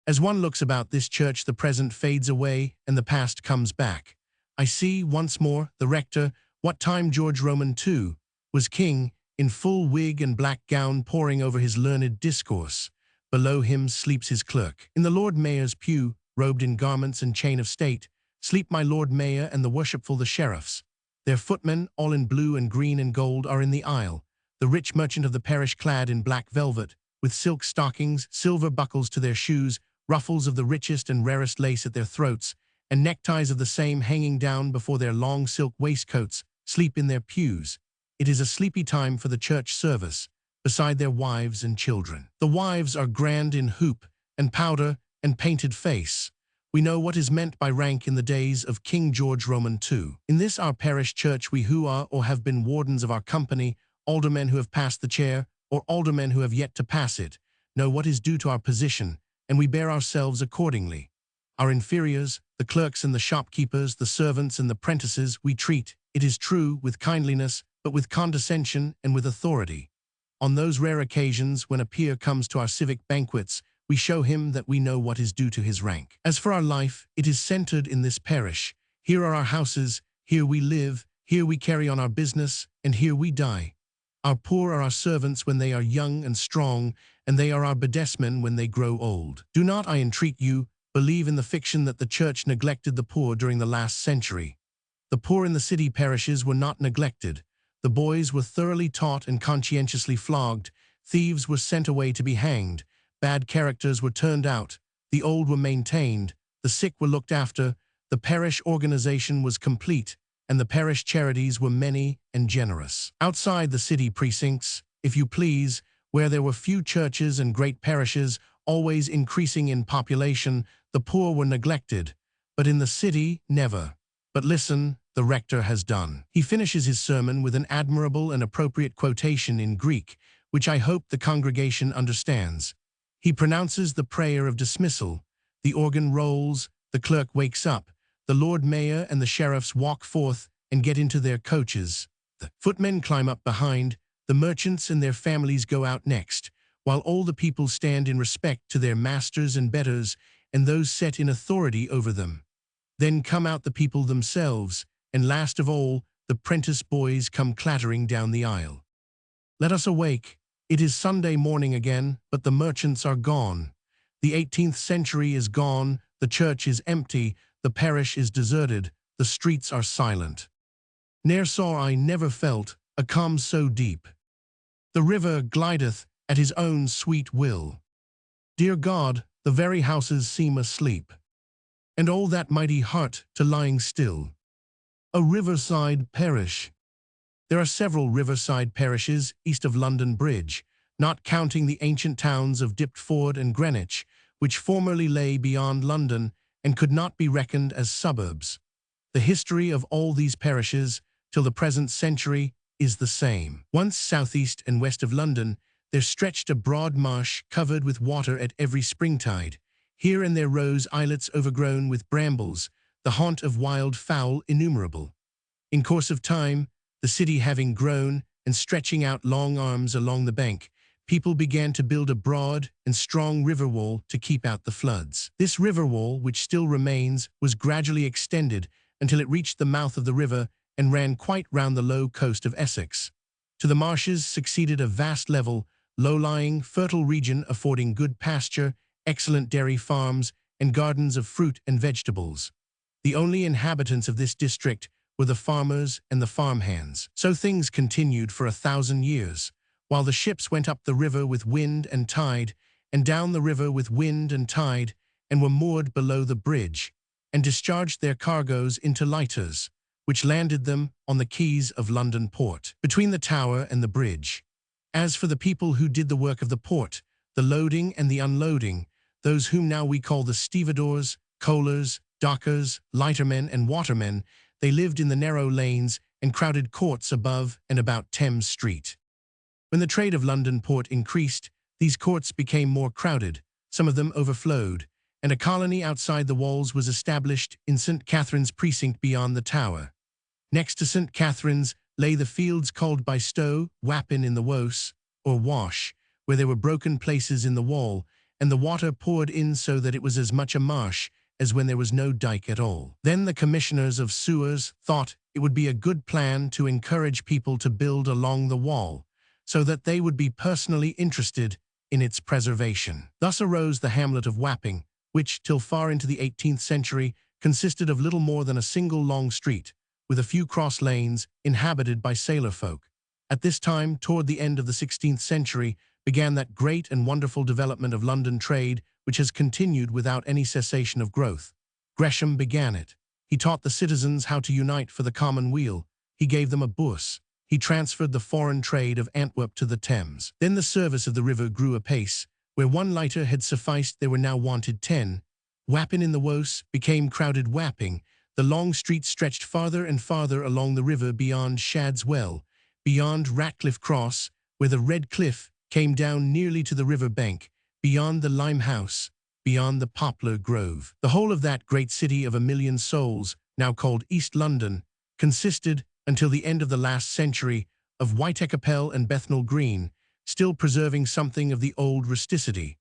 As one looks about this church, the present fades away and the past comes back. I see, once more, the rector, what time George Roman II was king, in full wig and black gown poring over his learned discourse. Below him sleeps his clerk. In the Lord Mayor's pew, robed in garments and chain of state, sleep my Lord Mayor and the worshipful the sheriffs. Their footmen, all in blue and green and gold, are in the aisle. The rich merchant of the parish clad in black velvet, with silk stockings, silver buckles to their shoes, ruffles of the richest and rarest lace at their throats, and neckties of the same hanging down before their long silk waistcoats, sleep in their pews. It is a sleepy time for the church service, beside their wives and children. The wives are grand in hoop and powder and painted face. We know what is meant by rank in the days of King George Roman II. In this our parish church we who are or have been wardens of our company, aldermen who have passed the chair, or aldermen who have yet to pass it, know what is due to our position, and we bear ourselves accordingly. Our inferiors, the clerks and the shopkeepers, the servants and the prentices, we treat, it is true, with kindliness, but with condescension and with authority. On those rare occasions when a peer comes to our civic banquets, we show him that we know what is due to his rank. As for our life, it is centered in this parish. Here are our houses, here we live, here we carry on our business, and here we die. Our poor are our servants when they are young and strong, and they are our bedesmen when they grow old. Do not, I entreat you, believe in the fiction that the church neglected the poor during the last century. The poor in the city parishes were not neglected. The boys were thoroughly taught and conscientiously flogged. Thieves were sent away to be hanged. Bad characters were turned out, the old were maintained, the sick were looked after, the parish organization was complete, and the parish charities were many and generous. Outside the city precincts, if you please, where there were few churches and great parishes, always increasing in population, the poor were neglected, but in the city, never. But listen, the rector has done. He finishes his sermon with an admirable and appropriate quotation in Greek, which I hope the congregation understands. He pronounces the prayer of dismissal. The organ rolls, the clerk wakes up, the Lord Mayor and the sheriffs walk forth and get into their coaches. The footmen climb up behind, the merchants and their families go out next, while all the people stand in respect to their masters and betters and those set in authority over them. Then come out the people themselves, and last of all, the prentice boys come clattering down the aisle. Let us awake. It is Sunday morning again, but the merchants are gone. The 18th century is gone, the church is empty, the parish is deserted, the streets are silent. Ne'er saw I, never felt, a calm so deep. The river glideth at his own sweet will. Dear God, the very houses seem asleep, and all that mighty heart to lying still. A riverside parish. There are several riverside parishes east of London Bridge, not counting the ancient towns of Diptford and Greenwich, which formerly lay beyond London and could not be reckoned as suburbs. The history of all these parishes, till the present century, is the same. Once southeast and west of London, there stretched a broad marsh covered with water at every springtide. Here and there rose islets overgrown with brambles, the haunt of wild fowl innumerable. In course of time, the city having grown and stretching out long arms along the bank, people began to build a broad and strong river wall to keep out the floods. This river wall, which still remains, was gradually extended until it reached the mouth of the river and ran quite round the low coast of Essex. To the marshes succeeded a vast level, low-lying, fertile region affording good pasture, excellent dairy farms, and gardens of fruit and vegetables. The only inhabitants of this district were the farmers and the farmhands. So things continued for 1,000 years, while the ships went up the river with wind and tide, and down the river with wind and tide, and were moored below the bridge, and discharged their cargoes into lighters, which landed them on the quays of London port, between the Tower and the bridge. As for the people who did the work of the port, the loading and the unloading, those whom now we call the stevedores, coalers, dockers, lightermen, and watermen, they lived in the narrow lanes and crowded courts above and about Thames Street. When the trade of London port increased, these courts became more crowded, some of them overflowed, and a colony outside the walls was established in St. Catherine's precinct beyond the Tower. Next to St. Catherine's lay the fields called by Stow, Wapping in the Wose, or Wash, where there were broken places in the wall, and the water poured in so that it was as much a marsh as when there was no dike at all. Then the commissioners of sewers thought it would be a good plan to encourage people to build along the wall, so that they would be personally interested in its preservation. Thus arose the hamlet of Wapping, which, till far into the 18th century, consisted of little more than a single long street, with a few cross lanes, inhabited by sailor folk. At this time, toward the end of the 16th century, began that great and wonderful development of London trade which has continued without any cessation of growth. Gresham began it. He taught the citizens how to unite for the common weal. He gave them a bourse. He transferred the foreign trade of Antwerp to the Thames. Then the service of the river grew apace. Where one lighter had sufficed, there were now wanted 10. Wapping in the Wose became crowded Wapping. The long street stretched farther and farther along the river beyond Shad's Well, beyond Ratcliffe Cross, where the Red Cliff came down nearly to the river bank, beyond the Limehouse, beyond the Poplar Grove. The whole of that great city of 1,000,000 souls, now called East London, consisted, until the end of the last century, of Whitechapel and Bethnal Green, still preserving something of the old rusticity,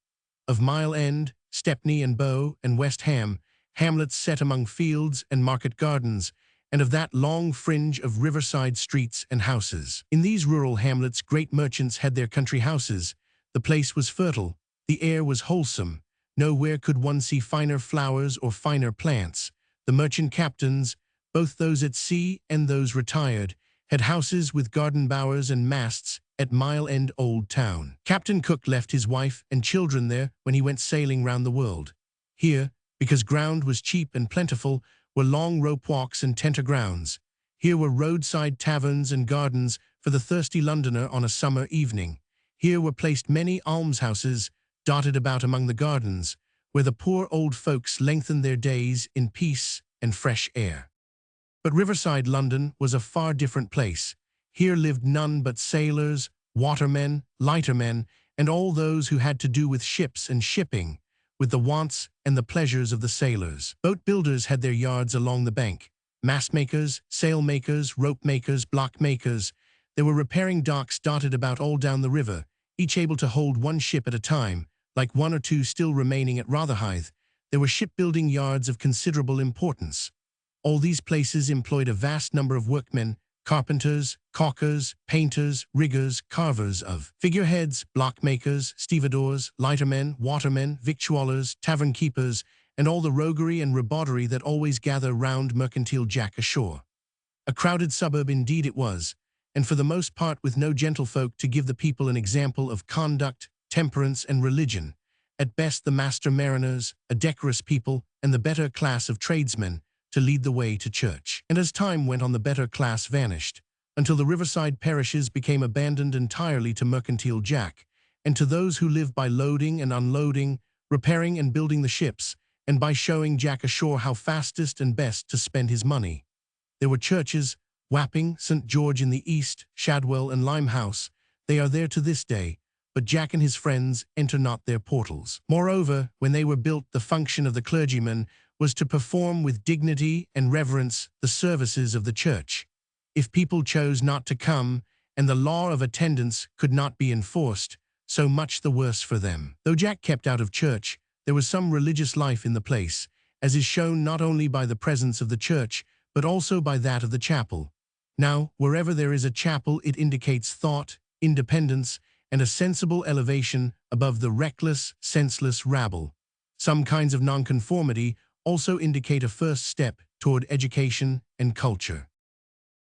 of Mile End, Stepney and Bow and West Ham, hamlets set among fields and market gardens, and of that long fringe of riverside streets and houses. In these rural hamlets great merchants had their country houses. The place was fertile, the air was wholesome, nowhere could one see finer flowers or finer plants. The merchant captains, both those at sea and those retired, had houses with garden bowers and masts at Mile End Old Town. Captain Cook left his wife and children there when he went sailing round the world. Here, because ground was cheap and plentiful, were long rope walks and tenter grounds. Here were roadside taverns and gardens for the thirsty Londoner on a summer evening. Here were placed many almshouses dotted about among the gardens, where the poor old folks lengthened their days in peace and fresh air. But riverside London was a far different place. Here lived none but sailors, watermen, lightermen, and all those who had to do with ships and shipping, with the wants and the pleasures of the sailors. Boat builders had their yards along the bank. Mast makers, sail makers, rope makers, block makers. There were repairing docks dotted about all down the river, each able to hold one ship at a time, like one or two still remaining at Rotherhithe. There were shipbuilding yards of considerable importance. All these places employed a vast number of workmen, carpenters, caulkers, painters, riggers, carvers of figureheads, blockmakers, stevedores, lightermen, watermen, victuallers, tavern-keepers, and all the roguery and ribauderie that always gather round mercantile Jack ashore. A crowded suburb indeed it was, and for the most part with no gentlefolk to give the people an example of conduct, temperance, and religion. At best the master mariners, a decorous people, and the better class of tradesmen, to lead the way to church. And as time went on the better class vanished, until the riverside parishes became abandoned entirely to mercantile Jack, and to those who lived by loading and unloading, repairing and building the ships, and by showing Jack ashore how fastest and best to spend his money. There were churches, Wapping, St. George in the east, Shadwell and Limehouse. They are there to this day, but Jack and his friends enter not their portals. Moreover, when they were built, the function of the clergyman was to perform with dignity and reverence the services of the church. If people chose not to come, and the law of attendance could not be enforced, so much the worse for them. Though Jack kept out of church, there was some religious life in the place, as is shown not only by the presence of the church, but also by that of the chapel. Now, wherever there is a chapel, it indicates thought, independence, and a sensible elevation above the reckless, senseless rabble. Some kinds of nonconformity also indicate a first step toward education and culture.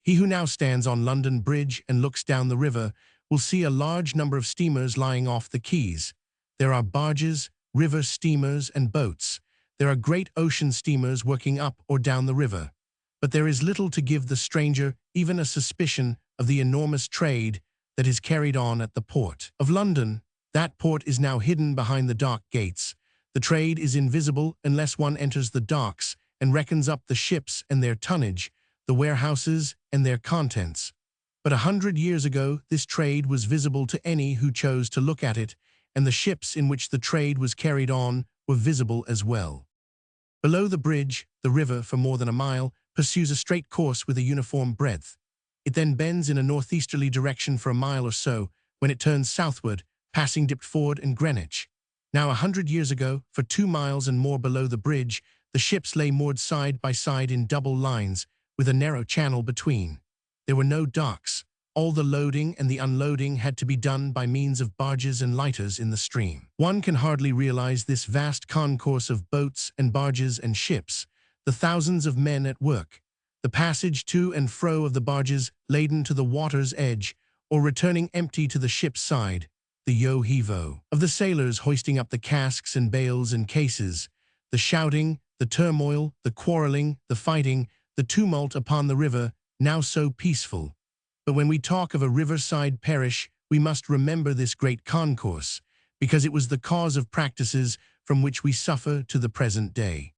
He who now stands on London Bridge and looks down the river will see a large number of steamers lying off the quays. There are barges, river steamers, and boats. There are great ocean steamers working up or down the river. But there is little to give the stranger even a suspicion of the enormous trade that is carried on at the port of London. That port is now hidden behind the dock gates. The trade is invisible unless one enters the docks and reckons up the ships and their tonnage, the warehouses and their contents. But 100 years ago, this trade was visible to any who chose to look at it, and the ships in which the trade was carried on were visible as well. Below the bridge, the river, for more than a mile, pursues a straight course with a uniform breadth. It then bends in a northeasterly direction for a mile or so, when it turns southward, passing Deptford and Greenwich. Now 100 years ago, for 2 miles and more below the bridge, the ships lay moored side by side in double lines, with a narrow channel between. There were no docks. All the loading and the unloading had to be done by means of barges and lighters in the stream. One can hardly realize this vast concourse of boats and barges and ships, the thousands of men at work, the passage to and fro of the barges laden to the water's edge, or returning empty to the ship's side, the yo-heave-o of the sailors hoisting up the casks and bales and cases, the shouting, the turmoil, the quarreling, the fighting, the tumult upon the river, now so peaceful. But when we talk of a riverside parish, we must remember this great concourse, because it was the cause of practices from which we suffer to the present day.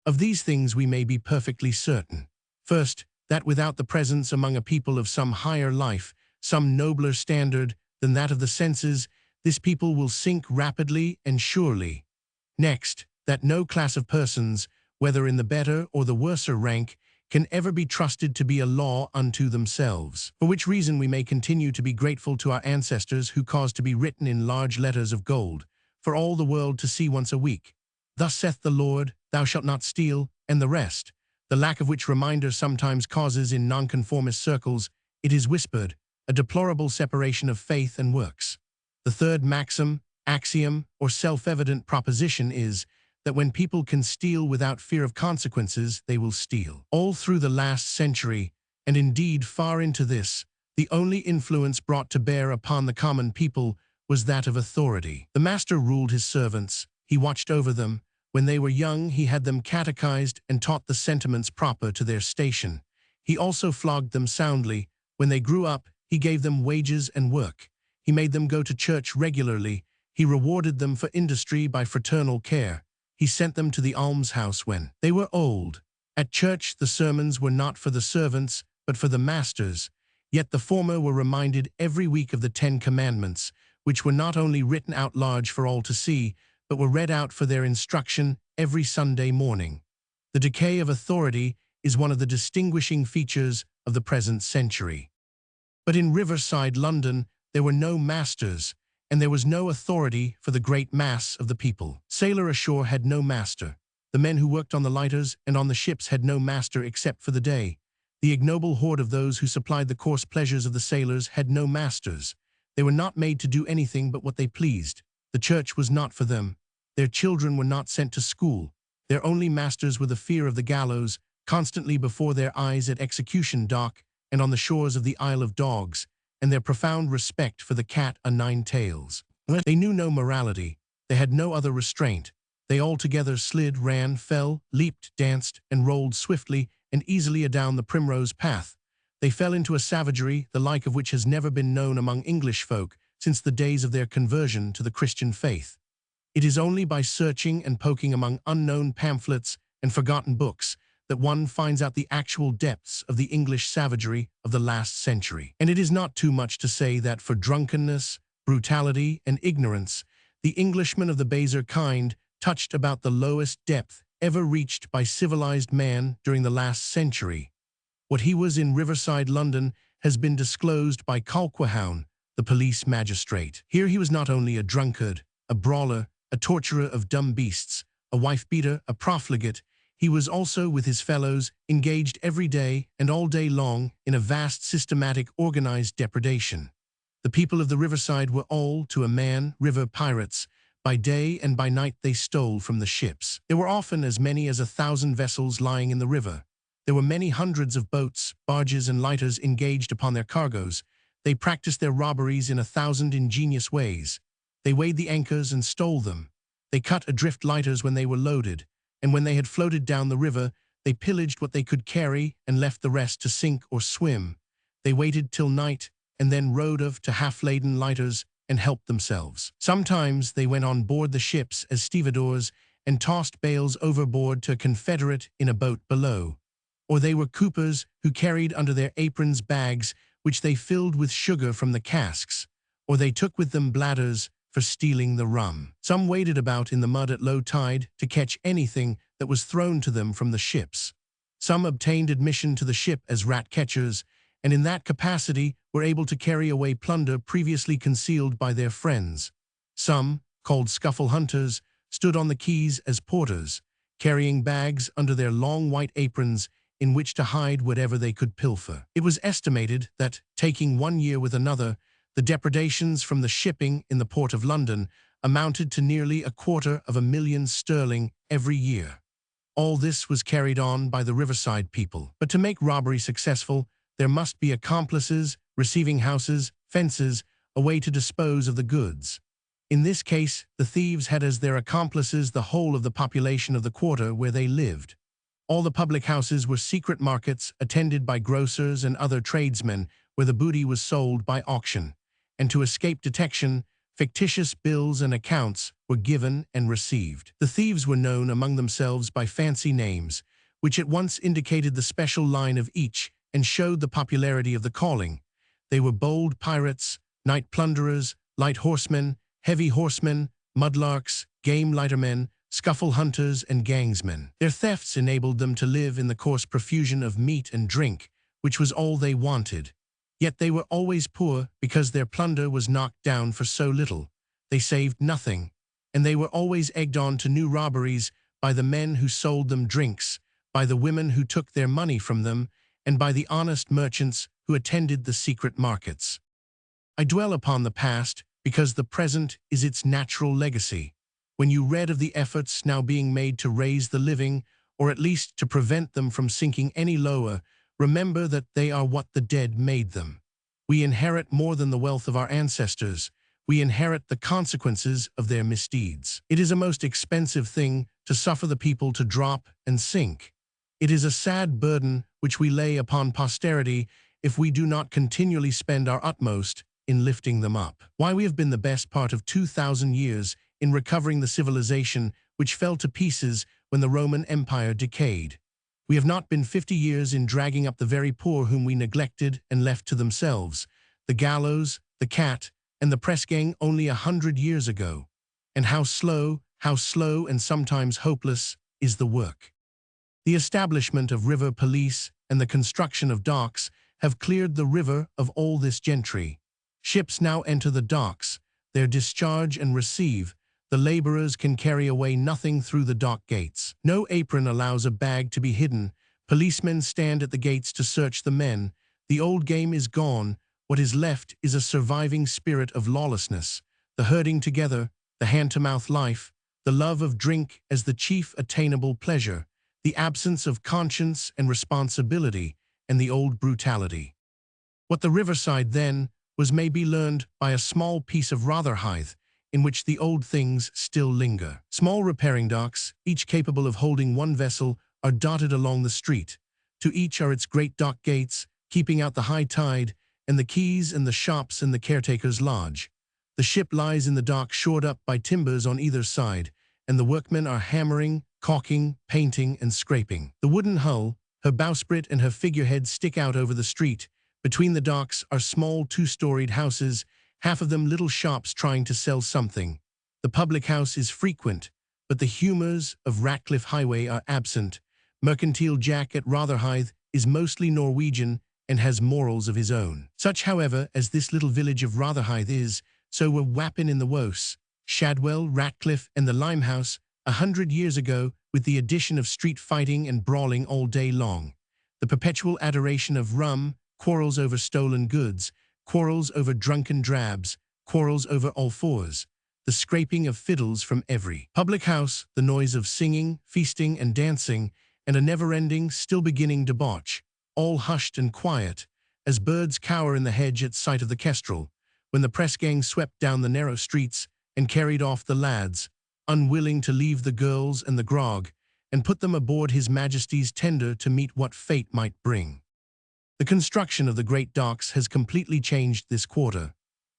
Of these things we may be perfectly certain. First, that without the presence among a people of some higher life, some nobler standard than that of the senses, this people will sink rapidly and surely. Next, that no class of persons, whether in the better or the worser rank, can ever be trusted to be a law unto themselves, for which reason we may continue to be grateful to our ancestors who caused to be written in large letters of gold, for all the world to see once a week, "Thus saith the Lord, thou shalt not steal," and the rest, the lack of which reminder sometimes causes in nonconformist circles, it is whispered, a deplorable separation of faith and works. The third maxim, axiom, or self-evident proposition is that when people can steal without fear of consequences, they will steal. All through the last century, and indeed far into this, the only influence brought to bear upon the common people was that of authority. The master ruled his servants, he watched over them. When they were young, he had them catechized and taught the sentiments proper to their station. He also flogged them soundly. When they grew up, he gave them wages and work. He made them go to church regularly. He rewarded them for industry by fraternal care. He sent them to the almshouse when they were old. At church, the sermons were not for the servants, but for the masters. Yet the former were reminded every week of the 10 Commandments, which were not only written out large for all to see, but were read out for their instruction every Sunday morning. The decay of authority is one of the distinguishing features of the present century. But in riverside London, there were no masters, and there was no authority for the great mass of the people. Sailor ashore had no master. The men who worked on the lighters and on the ships had no master except for the day. The ignoble horde of those who supplied the coarse pleasures of the sailors had no masters. They were not made to do anything but what they pleased. The church was not for them. Their children were not sent to school. Their only masters were the fear of the gallows, constantly before their eyes at execution dock and on the shores of the Isle of Dogs, and their profound respect for the cat o' nine tails. They knew no morality. They had no other restraint. They altogether slid, ran, fell, leaped, danced, and rolled swiftly and easily adown the primrose path. They fell into a savagery the like of which has never been known among English folk since the days of their conversion to the Christian faith. It is only by searching and poking among unknown pamphlets and forgotten books that one finds out the actual depths of the English savagery of the last century. And it is not too much to say that for drunkenness, brutality, and ignorance, the Englishman of the baser kind touched about the lowest depth ever reached by civilized man during the last century. What he was in riverside London has been disclosed by Colquhoun, the police magistrate. Here he was not only a drunkard, a brawler, a torturer of dumb beasts, a wife-beater, a profligate. He was also, with his fellows, engaged every day and all day long in a vast, systematic, organized depredation. The people of the riverside were all, to a man, river pirates. By day and by night they stole from the ships. There were often as many as 1,000 vessels lying in the river. There were many hundreds of boats, barges, and lighters engaged upon their cargoes. They practiced their robberies in 1,000 ingenious ways. They weighed the anchors and stole them. They cut adrift lighters when they were loaded, and when they had floated down the river, they pillaged what they could carry and left the rest to sink or swim. They waited till night, and then rowed off to half-laden lighters and helped themselves. Sometimes they went on board the ships as stevedores and tossed bales overboard to a confederate in a boat below. Or they were coopers who carried under their aprons bags which they filled with sugar from the casks, or they took with them bladders for stealing the rum. Some waded about in the mud at low tide to catch anything that was thrown to them from the ships. Some obtained admission to the ship as rat-catchers, and in that capacity were able to carry away plunder previously concealed by their friends. Some, called scuffle hunters, stood on the quays as porters, carrying bags under their long white aprons in which to hide whatever they could pilfer. It was estimated that, taking one year with another, the depredations from the shipping in the port of London amounted to nearly £250,000 every year. All this was carried on by the riverside people. But to make robbery successful, there must be accomplices, receiving houses, fences, a way to dispose of the goods. In this case, the thieves had as their accomplices the whole of the population of the quarter where they lived. All the public houses were secret markets attended by grocers and other tradesmen where the booty was sold by auction, and to escape detection, fictitious bills and accounts were given and received. The thieves were known among themselves by fancy names, which at once indicated the special line of each and showed the popularity of the calling. They were bold pirates, night plunderers, light horsemen, heavy horsemen, mudlarks, game lightermen, scuffle hunters, and gangsmen. Their thefts enabled them to live in the coarse profusion of meat and drink, which was all they wanted. Yet they were always poor because their plunder was knocked down for so little. They saved nothing, and they were always egged on to new robberies by the men who sold them drinks, by the women who took their money from them, and by the honest merchants who attended the secret markets. I dwell upon the past because the present is its natural legacy. When you read of the efforts now being made to raise the living, or at least to prevent them from sinking any lower, remember that they are what the dead made them. We inherit more than the wealth of our ancestors. We inherit the consequences of their misdeeds. It is a most expensive thing to suffer the people to drop and sink. It is a sad burden which we lay upon posterity if we do not continually spend our utmost in lifting them up. Why we have been the best part of 2,000 years in recovering the civilization which fell to pieces when the Roman Empire decayed. We have not been 50 years in dragging up the very poor whom we neglected and left to themselves, the gallows, the cat, and the press gang only 100 years ago. And how slow and sometimes hopeless is the work. The establishment of river police and the construction of docks have cleared the river of all this gentry. Ships now enter the docks, their discharge and receive. The laborers can carry away nothing through the dock gates. No apron allows a bag to be hidden. Policemen stand at the gates to search the men. The old game is gone. What is left is a surviving spirit of lawlessness, the herding together, the hand-to-mouth life, the love of drink as the chief attainable pleasure, the absence of conscience and responsibility, and the old brutality. What the riverside then was may be learned by a small piece of Rotherhithe, in which the old things still linger. Small repairing docks, each capable of holding one vessel, are dotted along the street. To each are its great dock gates, keeping out the high tide, and the quays and the shops and the caretaker's lodge. The ship lies in the dock shored up by timbers on either side, and the workmen are hammering, caulking, painting, and scraping. The wooden hull, her bowsprit and her figurehead stick out over the street. Between the docks are small two-storied houses, half of them little shops trying to sell something. The public house is frequent, but the humours of Ratcliffe Highway are absent. Mercantile Jack at Rotherhithe is mostly Norwegian and has morals of his own. Such, however, as this little village of Rotherhithe is, so were Wapping in the Wose, Shadwell, Ratcliffe, and the Limehouse, 100 years ago, with the addition of street fighting and brawling all day long, the perpetual adoration of rum, quarrels over stolen goods, quarrels over drunken drabs, quarrels over all fours, the scraping of fiddles from every public house, the noise of singing, feasting, and dancing, and a never-ending, still-beginning debauch, all hushed and quiet, as birds cower in the hedge at sight of the kestrel, when the press-gang swept down the narrow streets and carried off the lads, unwilling to leave the girls and the grog, and put them aboard His Majesty's tender to meet what fate might bring. The construction of the great docks has completely changed this quarter.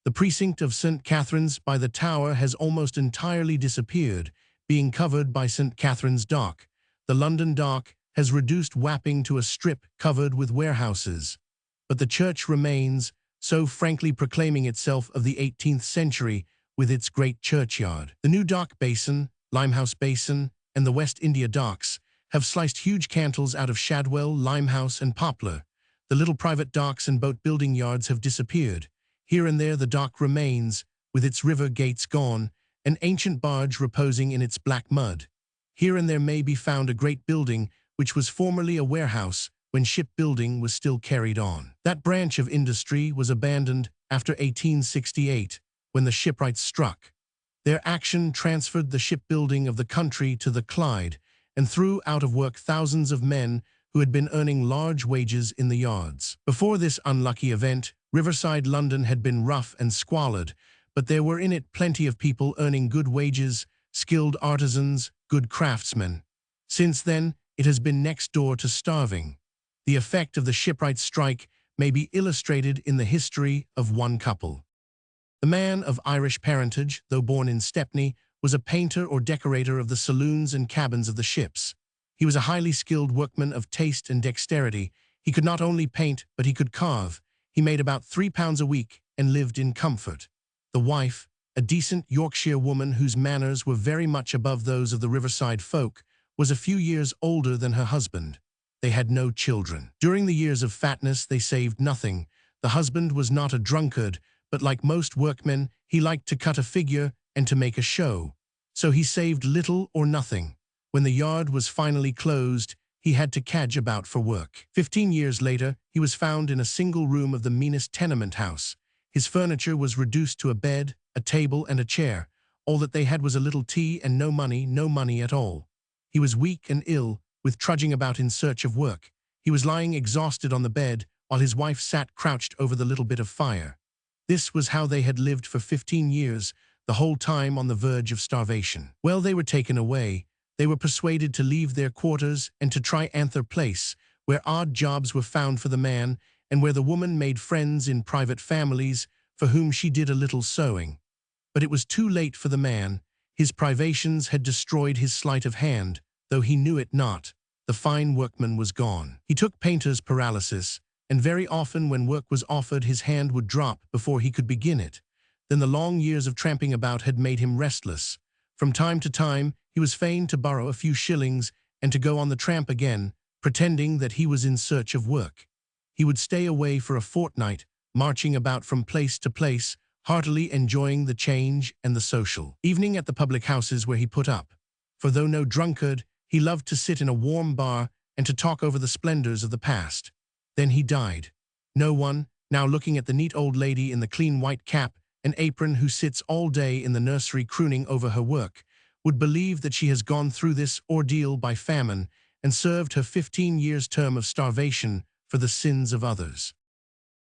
The precinct of St. Catherine's by the Tower has almost entirely disappeared, being covered by St. Catherine's Dock. The London Dock has reduced Wapping to a strip covered with warehouses. But the church remains, so frankly proclaiming itself of the 18th century, with its great churchyard. The new dock basin, Limehouse Basin, and the West India Docks have sliced huge cantles out of Shadwell, Limehouse, and Poplar. The little private docks and boat-building yards have disappeared. Here and there the dock remains, with its river gates gone, an ancient barge reposing in its black mud. Here and there may be found a great building which was formerly a warehouse when shipbuilding was still carried on. That branch of industry was abandoned after 1868, when the shipwrights struck. Their action transferred the shipbuilding of the country to the Clyde and threw out of work thousands of men who had been earning large wages in the yards. Before this unlucky event, Riverside London had been rough and squalid, but there were in it plenty of people earning good wages, skilled artisans, good craftsmen. Since then, it has been next door to starving. The effect of the shipwrights' strike may be illustrated in the history of one couple. The man of Irish parentage, though born in Stepney, was a painter or decorator of the saloons and cabins of the ships. He was a highly skilled workman of taste and dexterity. He could not only paint, but he could carve. He made about £3 a week and lived in comfort. The wife, a decent Yorkshire woman whose manners were very much above those of the riverside folk, was a few years older than her husband. They had no children. During the years of fatness they saved nothing. The husband was not a drunkard, but like most workmen, he liked to cut a figure and to make a show. So he saved little or nothing. When the yard was finally closed, he had to cadge about for work. 15 years later, he was found in a single room of the meanest tenement house. His furniture was reduced to a bed, a table, and a chair. All that they had was a little tea and no money at all. He was weak and ill, with trudging about in search of work. He was lying exhausted on the bed, while his wife sat crouched over the little bit of fire. This was how they had lived for 15 years, the whole time on the verge of starvation. Well, they were taken away. They were persuaded to leave their quarters and to try Anther Place, where odd jobs were found for the man and where the woman made friends in private families for whom she did a little sewing. But it was too late for the man. His privations had destroyed his sleight of hand, though he knew it not. The fine workman was gone. He took painter's paralysis, and very often when work was offered his hand would drop before he could begin it. Then the long years of tramping about had made him restless. From time to time he was fain to borrow a few shillings and to go on the tramp again, pretending that he was in search of work. He would stay away for a fortnight, marching about from place to place, heartily enjoying the change and the social evening at the public houses where he put up. For though no drunkard, he loved to sit in a warm bar and to talk over the splendors of the past. Then he died. No one, now looking at the neat old lady in the clean white cap and apron who sits all day in the nursery crooning over her work, would believe that she has gone through this ordeal by famine and served her 15 years' term of starvation for the sins of others.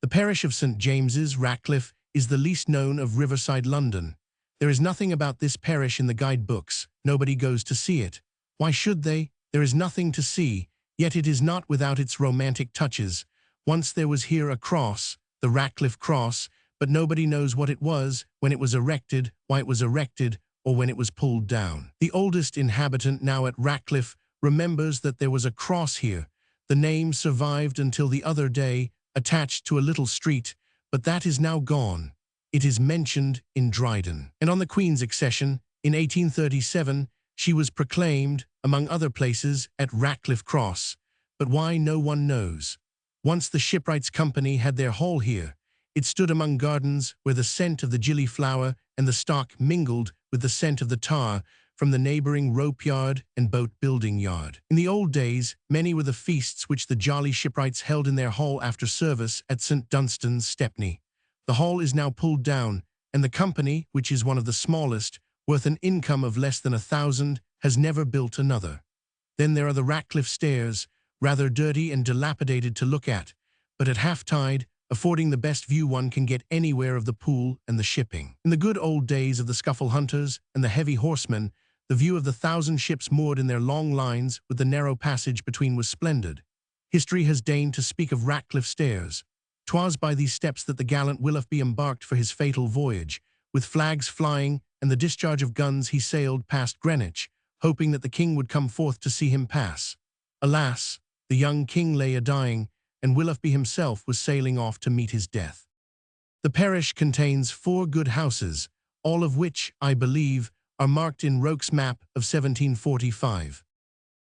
The parish of St. James's, Ratcliffe, is the least known of Riverside, London. There is nothing about this parish in the guidebooks. Nobody goes to see it. Why should they? There is nothing to see, yet it is not without its romantic touches. Once there was here a cross, the Ratcliffe Cross, but nobody knows what it was, when it was erected, why it was erected, or when it was pulled down. The oldest inhabitant now at Ratcliffe remembers that there was a cross here. The name survived until the other day, attached to a little street, but that is now gone. It is mentioned in Dryden. And on the Queen's accession, in 1837, she was proclaimed, among other places, at Ratcliffe Cross, but why no one knows. Once the Shipwrights' Company had their hall here. It stood among gardens where the scent of the gilly flower and the stock mingled with the scent of the tar, from the neighboring rope yard and boat-building yard. In the old days, many were the feasts which the jolly shipwrights held in their hall after service at St. Dunstan's, Stepney. The hall is now pulled down, and the company, which is one of the smallest, worth an income of less than 1,000, has never built another. Then there are the Ratcliffe stairs, rather dirty and dilapidated to look at, but at half-tide, affording the best view one can get anywhere of the pool and the shipping. In the good old days of the scuffle hunters and the heavy horsemen, the view of the 1,000 ships moored in their long lines with the narrow passage between was splendid. History has deigned to speak of Ratcliffe stairs. 'Twas by these steps that the gallant Willoughby embarked for his fatal voyage. With flags flying and the discharge of guns he sailed past Greenwich, hoping that the king would come forth to see him pass. Alas, the young king lay a-dying, and Willoughby himself was sailing off to meet his death. The parish contains 4 good houses, all of which, I believe, are marked in Roke's map of 1745.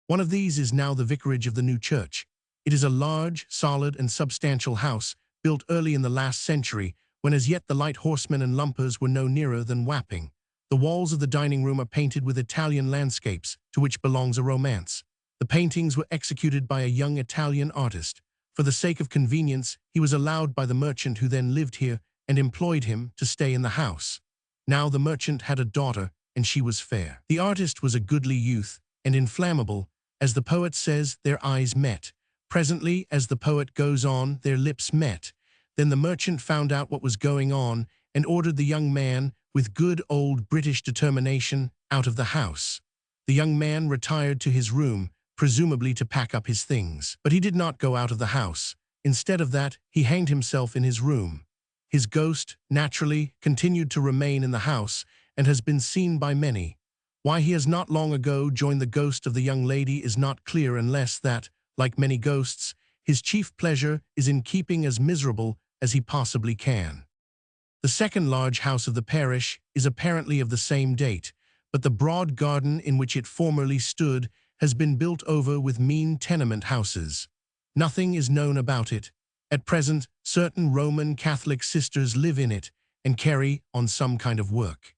One of these is now the vicarage of the new church. It is a large, solid, and substantial house, built early in the last century, when as yet the light horsemen and lumpers were no nearer than Wapping. The walls of the dining room are painted with Italian landscapes, to which belongs a romance. The paintings were executed by a young Italian artist. For the sake of convenience, he was allowed by the merchant who then lived here and employed him to stay in the house. Now the merchant had a daughter, and she was fair. The artist was a goodly youth, and inflammable. As the poet says, their eyes met. Presently, as the poet goes on, their lips met. Then the merchant found out what was going on, and ordered the young man, with good old British determination, out of the house. The young man retired to his room, presumably to pack up his things. But he did not go out of the house. Instead of that, he hanged himself in his room. His ghost, naturally, continued to remain in the house, and has been seen by many. Why he has not long ago joined the ghost of the young lady is not clear, unless that, like many ghosts, his chief pleasure is in keeping as miserable as he possibly can. The second large house of the parish is apparently of the same date, but the broad garden in which it formerly stood has been built over with mean tenement houses. Nothing is known about it. At present, certain Roman Catholic sisters live in it and carry on some kind of work.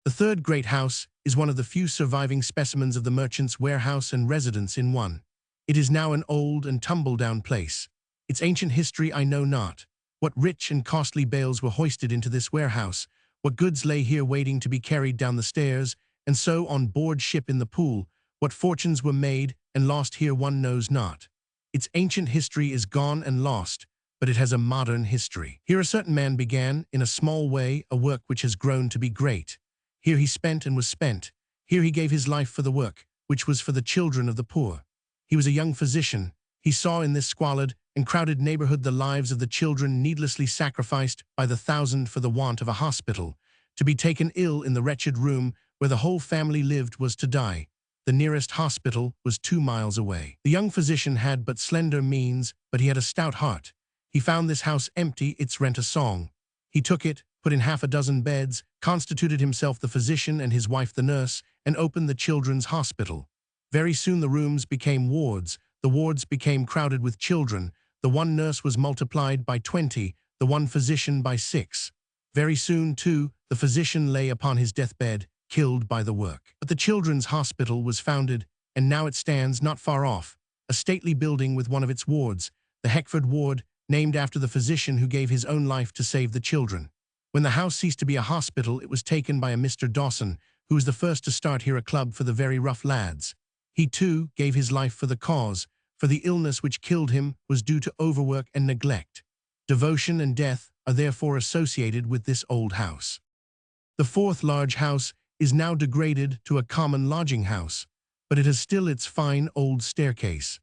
The third great house is one of the few surviving specimens of the merchant's warehouse and residence in one. It is now an old and tumble-down place. Its ancient history I know not. What rich and costly bales were hoisted into this warehouse, what goods lay here waiting to be carried down the stairs, and so on board ship in the pool, what fortunes were made and lost here one knows not. Its ancient history is gone and lost, but it has a modern history. Here a certain man began, in a small way, a work which has grown to be great. Here he spent and was spent. Here he gave his life for the work, which was for the children of the poor. He was a young physician. He saw in this squalid and crowded neighborhood the lives of the children needlessly sacrificed by the 1,000 for the want of a hospital. To be taken ill in the wretched room where the whole family lived was to die. The nearest hospital was 2 miles away. The young physician had but slender means, but he had a stout heart. He found this house empty, its rent a song. He took it, put in 6 beds, constituted himself the physician and his wife the nurse, and opened the children's hospital. Very soon the rooms became wards. The wards became crowded with children. The one nurse was multiplied by 20, the one physician by 6. Very soon, too, the physician lay upon his deathbed, killed by the work. But the children's hospital was founded, and now it stands not far off, a stately building with one of its wards, the Heckford ward, named after the physician who gave his own life to save the children. When the house ceased to be a hospital, it was taken by a Mr. Dawson, who was the first to start here a club for the very rough lads. He, too, gave his life for the cause, for the illness which killed him was due to overwork and neglect. Devotion and death are therefore associated with this old house. The fourth large house is now degraded to a common lodging house, but it has still its fine old staircase.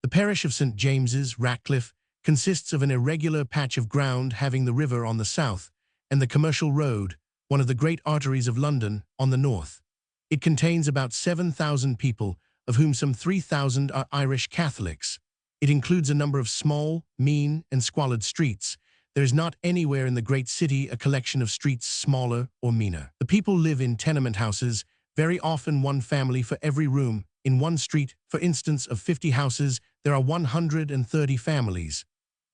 The parish of St. James's, Ratcliffe, consists of an irregular patch of ground having the river on the south and the Commercial Road, one of the great arteries of London, on the north. It contains about 7,000 people, of whom some 3,000 are Irish Catholics. It includes a number of small, mean, and squalid streets. There is not anywhere in the great city a collection of streets smaller or meaner. The people live in tenement houses, very often one family for every room. In one street, for instance, of 50 houses, there are 130 families.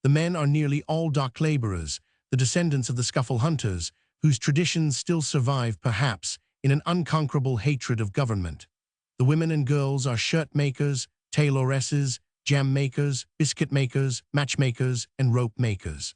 The men are nearly all dock laborers, the descendants of the scuffle hunters, whose traditions still survive, perhaps, in an unconquerable hatred of government. The women and girls are shirt makers, tailoresses, jam makers, biscuit makers, matchmakers, and rope makers.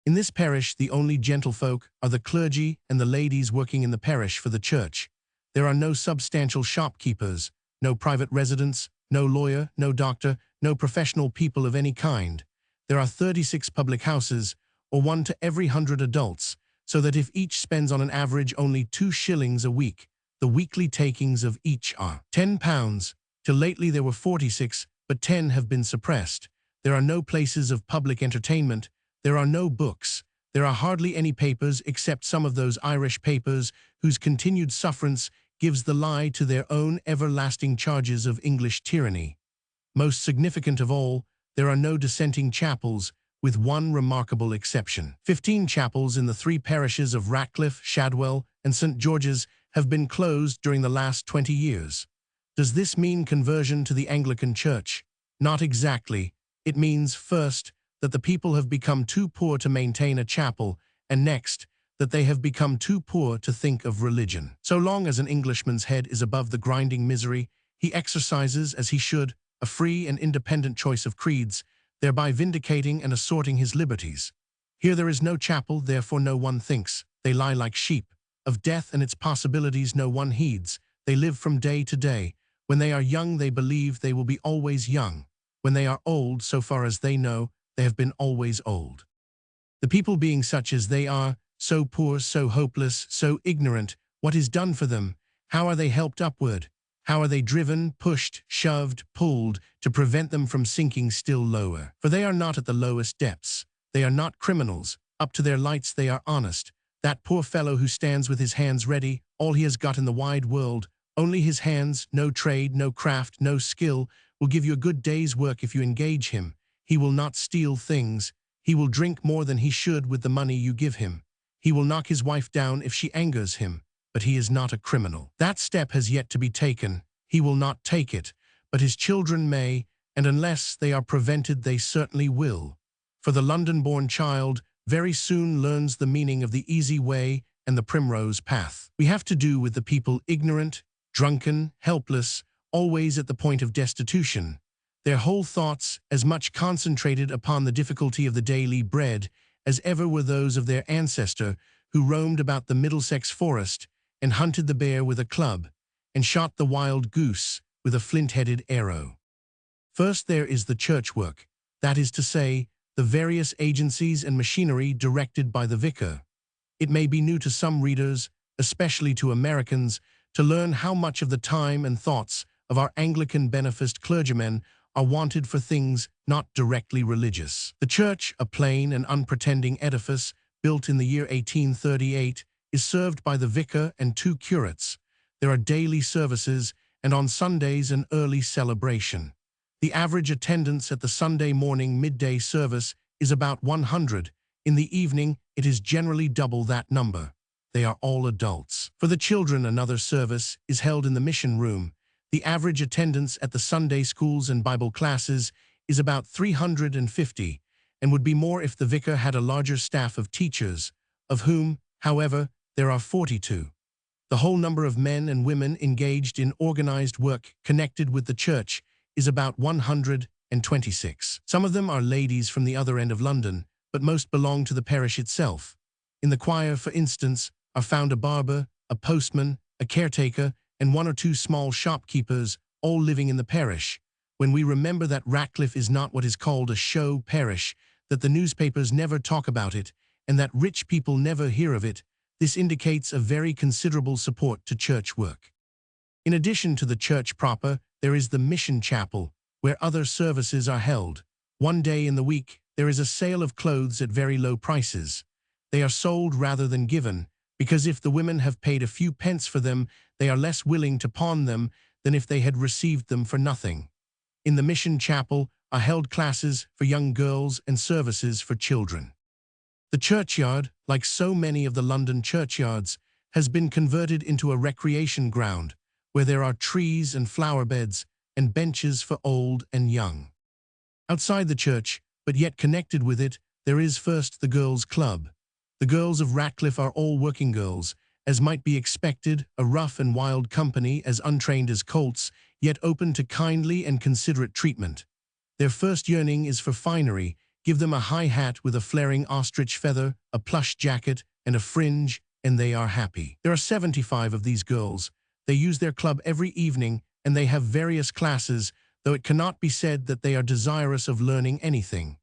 In this parish, the only gentlefolk are the clergy and the ladies working in the parish for the church. There are no substantial shopkeepers, no private residents, no lawyer, no doctor, no professional people of any kind. There are 36 public houses, or 1 to every 100 adults, so that if each spends on an average only 2 shillings a week, the weekly takings of each are £10. Till lately there were 46, but 10 have been suppressed. There are no places of public entertainment. There are no books. There are hardly any papers except some of those Irish papers whose continued sufferance gives the lie to their own everlasting charges of English tyranny. Most significant of all, there are no dissenting chapels, with one remarkable exception. 15 chapels in the 3 parishes of Ratcliffe, Shadwell, and St. George's have been closed during the last 20 years. Does this mean conversion to the Anglican Church? Not exactly. It means, first, that the people have become too poor to maintain a chapel, and next, that they have become too poor to think of religion. So long as an Englishman's head is above the grinding misery, he exercises, as he should, a free and independent choice of creeds, thereby vindicating and assorting his liberties. Here there is no chapel, therefore no one thinks. They lie like sheep. Of death and its possibilities no one heeds. They live from day to day. When they are young, they believe they will be always young. When they are old, so far as they know, they have been always old. The people being such as they are, so poor, so hopeless, so ignorant, what is done for them? How are they helped upward? How are they driven, pushed, shoved, pulled, to prevent them from sinking still lower? For they are not at the lowest depths. They are not criminals. Up to their lights they are honest. That poor fellow who stands with his hands ready, all he has got in the wide world, only his hands, no trade, no craft, no skill, will give you a good day's work if you engage him. He will not steal things. He will drink more than he should with the money you give him. He will knock his wife down if she angers him, but he is not a criminal. That step has yet to be taken. He will not take it, but his children may, and unless they are prevented, they certainly will. For the London-born child very soon learns the meaning of the easy way and the primrose path. We have to do with the people ignorant, drunken, helpless, always at the point of destitution, their whole thoughts as much concentrated upon the difficulty of the daily bread as ever were those of their ancestor who roamed about the Middlesex forest and hunted the bear with a club and shot the wild goose with a flint-headed arrow. First there is the church work, that is to say, the various agencies and machinery directed by the vicar. It may be new to some readers, especially to Americans, to learn how much of the time and thoughts of our Anglican beneficed clergymen are wanted for things not directly religious. The church, a plain and unpretending edifice built in the year 1838, is served by the vicar and 2 curates. There are daily services, and on Sundays an early celebration. The average attendance at the Sunday morning midday service is about 100. In the evening, it is generally double that number. They are all adults. For the children, another service is held in the mission room. The average attendance at the Sunday schools and Bible classes is about 350, and would be more if the vicar had a larger staff of teachers, of whom, however, there are 42. The whole number of men and women engaged in organized work connected with the church is about 126. Some of them are ladies from the other end of London, but most belong to the parish itself. In the choir, for instance, are found a barber, a postman, a caretaker, and 1 or 2 small shopkeepers, all living in the parish. When we remember that Ratcliffe is not what is called a show parish, that the newspapers never talk about it, and that rich people never hear of it, this indicates a very considerable support to church work. In addition to the church proper, there is the mission chapel, where other services are held. One day in the week, there is a sale of clothes at very low prices. They are sold rather than given, because if the women have paid a few pence for them, they are less willing to pawn them than if they had received them for nothing. In the mission chapel are held classes for young girls and services for children. The churchyard, like so many of the London churchyards, has been converted into a recreation ground, where there are trees and flower beds and benches for old and young. Outside the church, but yet connected with it, there is first the girls' club. The girls of Ratcliffe are all working girls, as might be expected, a rough and wild company, as untrained as colts, yet open to kindly and considerate treatment. Their first yearning is for finery. Give them a high hat with a flaring ostrich feather, a plush jacket, and a fringe, and they are happy. There are 75 of these girls. They use their club every evening, and they have various classes, though it cannot be said that they are desirous of learning anything.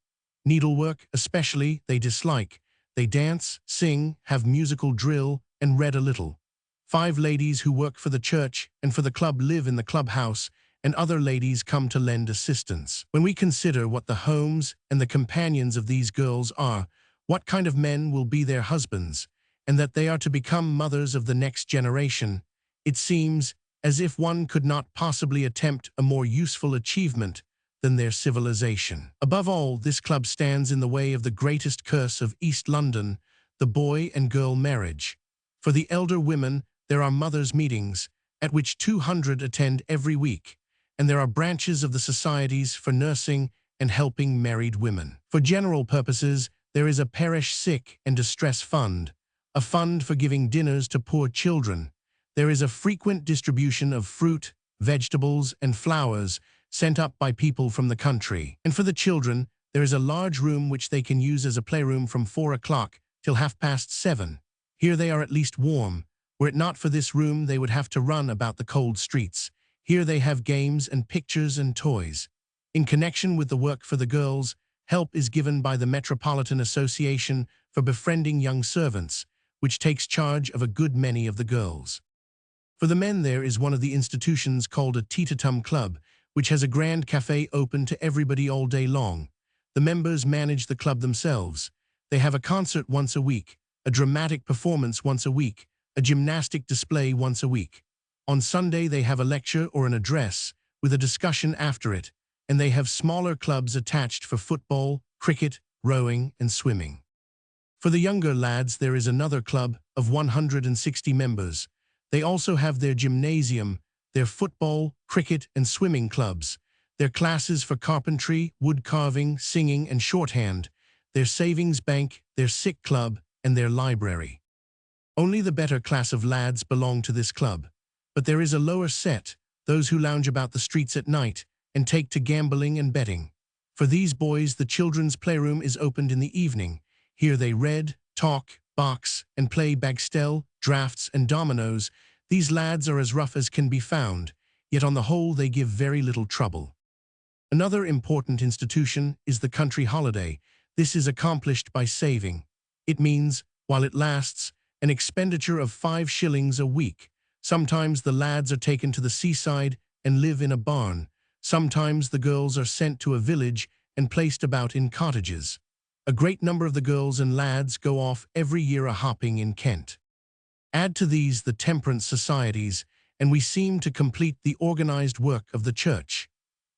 Needlework, especially, they dislike. They dance, sing, have musical drill, and read a little. 5 ladies who work for the church and for the club live in the clubhouse, and other ladies come to lend assistance. When we consider what the homes and the companions of these girls are, what kind of men will be their husbands, and that they are to become mothers of the next generation, it seems as if one could not possibly attempt a more useful achievement than their civilization. Above all, this club stands in the way of the greatest curse of East London, the boy and girl marriage. For the elder women, there are mothers' meetings, at which 200 attend every week, and there are branches of the societies for nursing and helping married women. For general purposes, there is a parish sick and distress fund, a fund for giving dinners to poor children. There is a frequent distribution of fruit, vegetables, and flowers sent up by people from the country. And for the children, there is a large room which they can use as a playroom from 4 o'clock till 7:30. Here they are at least warm. Were it not for this room, they would have to run about the cold streets. Here they have games and pictures and toys. In connection with the work for the girls, help is given by the Metropolitan Association for Befriending Young Servants, which takes charge of a good many of the girls. For the men, there is one of the institutions called a Teetotum Club, which has a grand cafe open to everybody all day long. The members manage the club themselves. They have a concert once a week, a dramatic performance once a week, a gymnastic display once a week. On Sunday they have a lecture or an address, with a discussion after it, and they have smaller clubs attached for football, cricket, rowing, and swimming. For the younger lads, there is another club of 160 members. They also have their gymnasium, their football, cricket, and swimming clubs, their classes for carpentry, wood carving, singing, and shorthand, their savings bank, their sick club, and their library. Only the better class of lads belong to this club. But there is a lower set, those who lounge about the streets at night and take to gambling and betting. For these boys, the children's playroom is opened in the evening. Here they read, talk, box, and play bagatelle, draughts, and dominoes. These lads are as rough as can be found, yet on the whole they give very little trouble. Another important institution is the country holiday. This is accomplished by saving. It means, while it lasts, an expenditure of 5 shillings a week. Sometimes the lads are taken to the seaside and live in a barn. Sometimes the girls are sent to a village and placed about in cottages. A great number of the girls and lads go off every year a-hopping in Kent. Add to these the temperance societies, and we seem to complete the organized work of the church.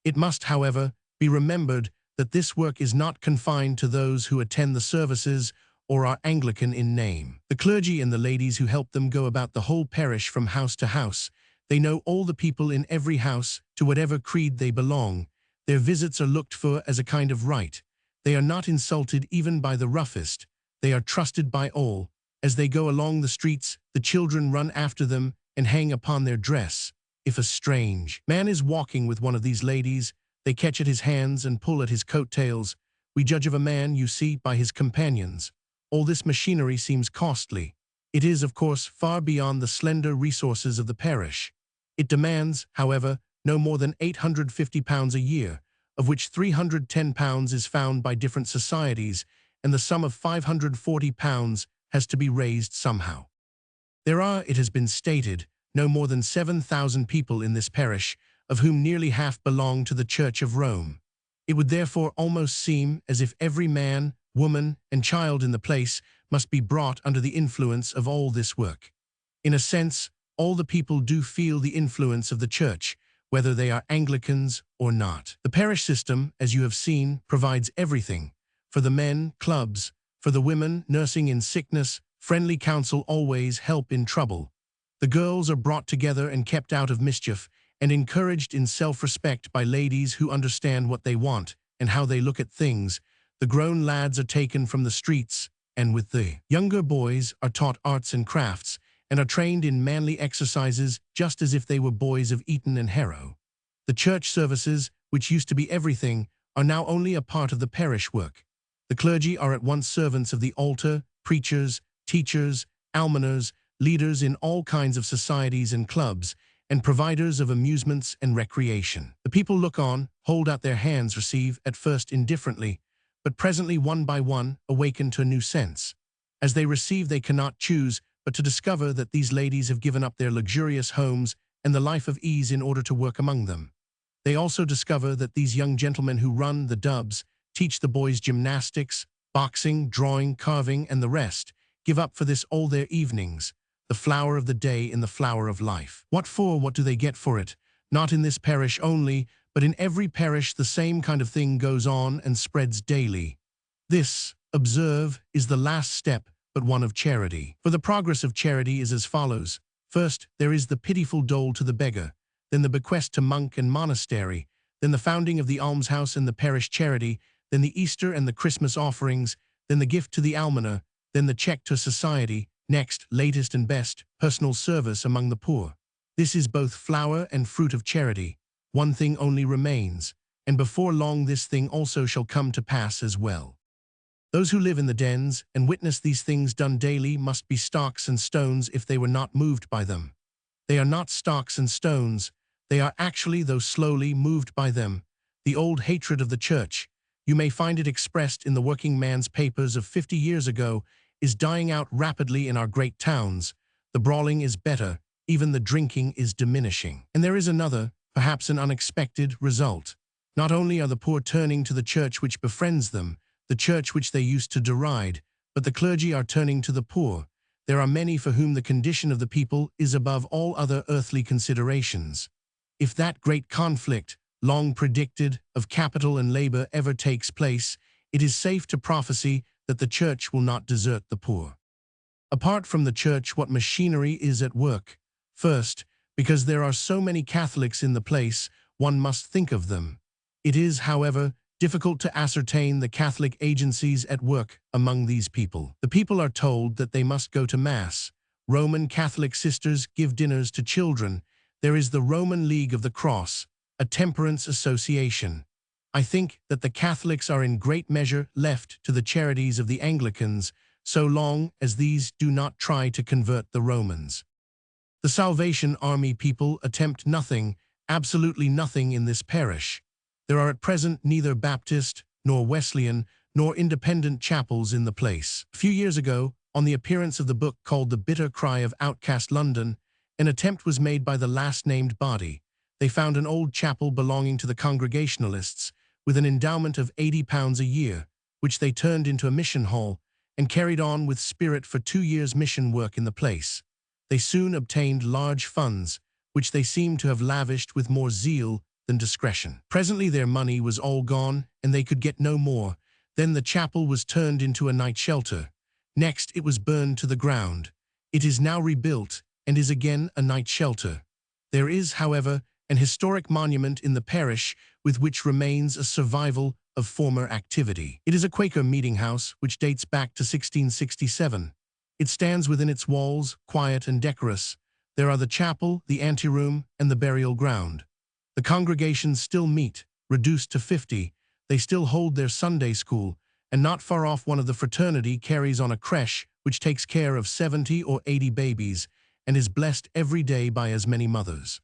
It must, however, be remembered that this work is not confined to those who attend the services or are Anglican in name. The clergy and the ladies who help them go about the whole parish from house to house. They know all the people in every house, to whatever creed they belong. Their visits are looked for as a kind of right. They are not insulted even by the roughest. They are trusted by all. As they go along the streets, the children run after them and hang upon their dress. If a strange man is walking with one of these ladies, they catch at his hands and pull at his coat-tails. We judge of a man, you see, by his companions. All this machinery seems costly. It is, of course, far beyond the slender resources of the parish. It demands, however, no more than £850 a year, of which £310 is found by different societies, and the sum of £540 has to be raised somehow. There are, it has been stated, no more than 7,000 people in this parish, of whom nearly half belong to the Church of Rome. It would therefore almost seem as if every man, woman, and child in the place must be brought under the influence of all this work. In a sense, all the people do feel the influence of the church, whether they are Anglicans or not. The parish system, as you have seen, provides everything. For the men, clubs; for the women, nursing in sickness, friendly counsel, always help in trouble. The girls are brought together and kept out of mischief, and encouraged in self-respect by ladies who understand what they want and how they look at things. The grown lads are taken from the streets, and with the younger boys are taught arts and crafts, and are trained in manly exercises just as if they were boys of Eton and Harrow. The church services, which used to be everything, are now only a part of the parish work. The clergy are at once servants of the altar, preachers, teachers, almoners, leaders in all kinds of societies and clubs, and providers of amusements and recreation. The people look on, hold out their hands, receive, at first indifferently, but presently one by one, awaken to a new sense. As they receive, they cannot choose but to discover that these ladies have given up their luxurious homes and the life of ease in order to work among them. They also discover that these young gentlemen who run the dubs, teach the boys gymnastics, boxing, drawing, carving, and the rest, give up for this all their evenings, the flower of the day in the flower of life. What for? What do they get for it? Not in this parish only, but in every parish the same kind of thing goes on and spreads daily. This, observe, is the last step, but one of charity. For the progress of charity is as follows. First, there is the pitiful dole to the beggar, then the bequest to monk and monastery, then the founding of the almshouse and the parish charity, then the Easter and the Christmas offerings, then the gift to the almoner, then the check to society, next, latest and best, personal service among the poor. This is both flower and fruit of charity. One thing only remains, and before long this thing also shall come to pass as well. Those who live in the dens and witness these things done daily must be stocks and stones if they were not moved by them. They are not stocks and stones, they are actually, though slowly, moved by them. The old hatred of the church, you may find it expressed in the working man's papers of 50 years ago, is dying out rapidly in our great towns. The brawling is better, even the drinking is diminishing. And there is another, perhaps an unexpected, result. Not only are the poor turning to the church which befriends them, the church which they used to deride, but the clergy are turning to the poor. There are many for whom the condition of the people is above all other earthly considerations. If that great conflict, long predicted, of capital and labor ever takes place, it is safe to prophesy that the church will not desert the poor. Apart from the church, what machinery is at work? First, because there are so many Catholics in the place, one must think of them. It is, however, difficult to ascertain the Catholic agencies at work among these people. The people are told that they must go to Mass. Roman Catholic sisters give dinners to children. There is the Roman League of the Cross, a temperance association. I think that the Catholics are in great measure left to the charities of the Anglicans, so long as these do not try to convert the Romans. The Salvation Army people attempt nothing, absolutely nothing in this parish. There are at present neither Baptist, nor Wesleyan, nor independent chapels in the place. A few years ago, on the appearance of the book called The Bitter Cry of Outcast London, an attempt was made by the last-named body. They found an old chapel belonging to the Congregationalists, with an endowment of £80 a year, which they turned into a mission hall, and carried on with spirit for 2 years mission work in the place. They soon obtained large funds, which they seem to have lavished with more zeal than discretion. Presently their money was all gone, and they could get no more. Then the chapel was turned into a night shelter. Next it was burned to the ground. It is now rebuilt, and is again a night shelter. There is, however, an historic monument in the parish with which remains a survival of former activity. It is a Quaker meeting house which dates back to 1667. It stands within its walls, quiet and decorous. There are the chapel, the anteroom, and the burial ground. The congregations still meet, reduced to 50. They still hold their Sunday school, and not far off one of the fraternity carries on a creche which takes care of 70 or 80 babies and is blessed every day by as many mothers.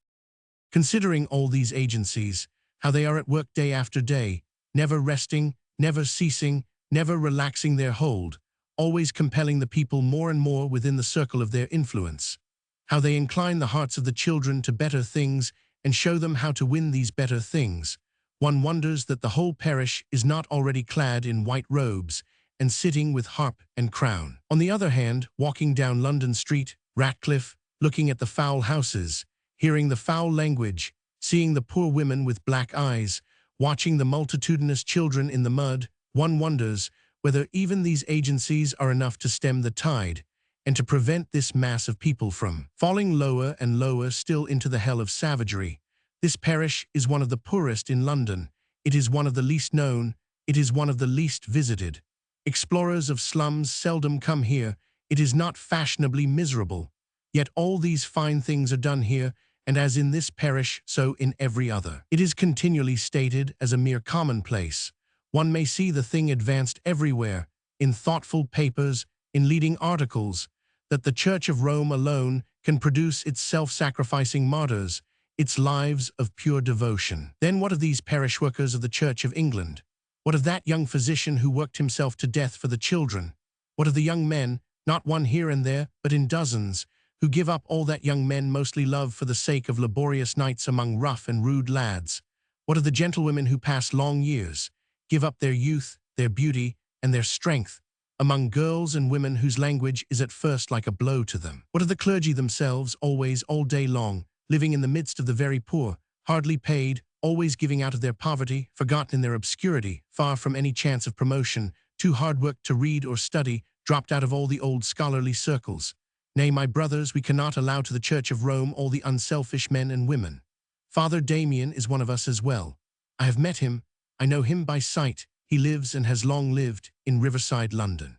Considering all these agencies, how they are at work day after day, never resting, never ceasing, never relaxing their hold, always compelling the people more and more within the circle of their influence. How they incline the hearts of the children to better things and show them how to win these better things. One wonders that the whole parish is not already clad in white robes and sitting with harp and crown. On the other hand, walking down London Street, Ratcliffe, looking at the foul houses, hearing the foul language, seeing the poor women with black eyes, watching the multitudinous children in the mud, one wonders whether even these agencies are enough to stem the tide and to prevent this mass of people from falling lower and lower still into the hell of savagery. This parish is one of the poorest in London. It is one of the least known. It is one of the least visited. Explorers of slums seldom come here. It is not fashionably miserable. Yet all these fine things are done here, and as in this parish, so in every other. It is continually stated as a mere commonplace. One may see the thing advanced everywhere, in thoughtful papers, in leading articles, that the Church of Rome alone can produce its self-sacrificing martyrs, its lives of pure devotion. Then what of these parish workers of the Church of England? What of that young physician who worked himself to death for the children? What of the young men, not one here and there, but in dozens, who give up all that young men mostly love for the sake of laborious nights among rough and rude lads? What of the gentlewomen who pass long years, give up their youth, their beauty, and their strength, among girls and women whose language is at first like a blow to them? What of the clergy themselves, always, all day long, living in the midst of the very poor, hardly paid, always giving out of their poverty, forgotten in their obscurity, far from any chance of promotion, too hard-worked to read or study, dropped out of all the old scholarly circles? Nay, my brothers, we cannot allow to the Church of Rome all the unselfish men and women. Father Damien is one of us as well. I have met him. I know him by sight. He lives and has long lived in Riverside, London.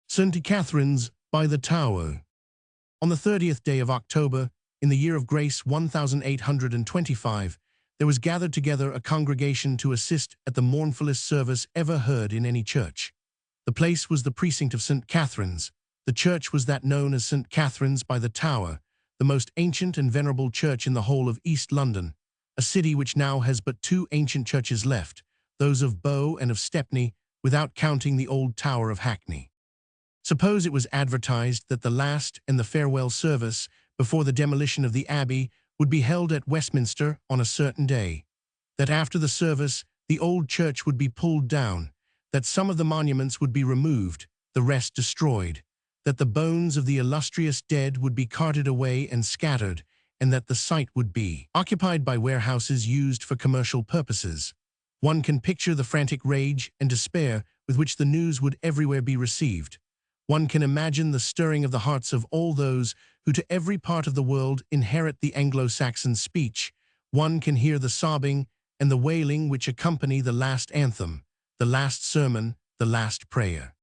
St. Catherine's by the Tower. On the 30th day of October, in the year of grace 1825, there was gathered together a congregation to assist at the mournfulest service ever heard in any church. The place was the precinct of St. Catherine's. The church was that known as St. Catherine's by the Tower, the most ancient and venerable church in the whole of East London, a city which now has but two ancient churches left, those of Bow and of Stepney, without counting the old Tower of Hackney. Suppose it was advertised that the last and the farewell service before the demolition of the abbey would be held at Westminster on a certain day, that after the service the old church would be pulled down, that some of the monuments would be removed, the rest destroyed, that the bones of the illustrious dead would be carted away and scattered, and that the site would be occupied by warehouses used for commercial purposes. One can picture the frantic rage and despair with which the news would everywhere be received. One can imagine the stirring of the hearts of all those who to every part of the world inherit the Anglo-Saxon speech. One can hear the sobbing and the wailing which accompany the last anthem, the last sermon, the last prayer.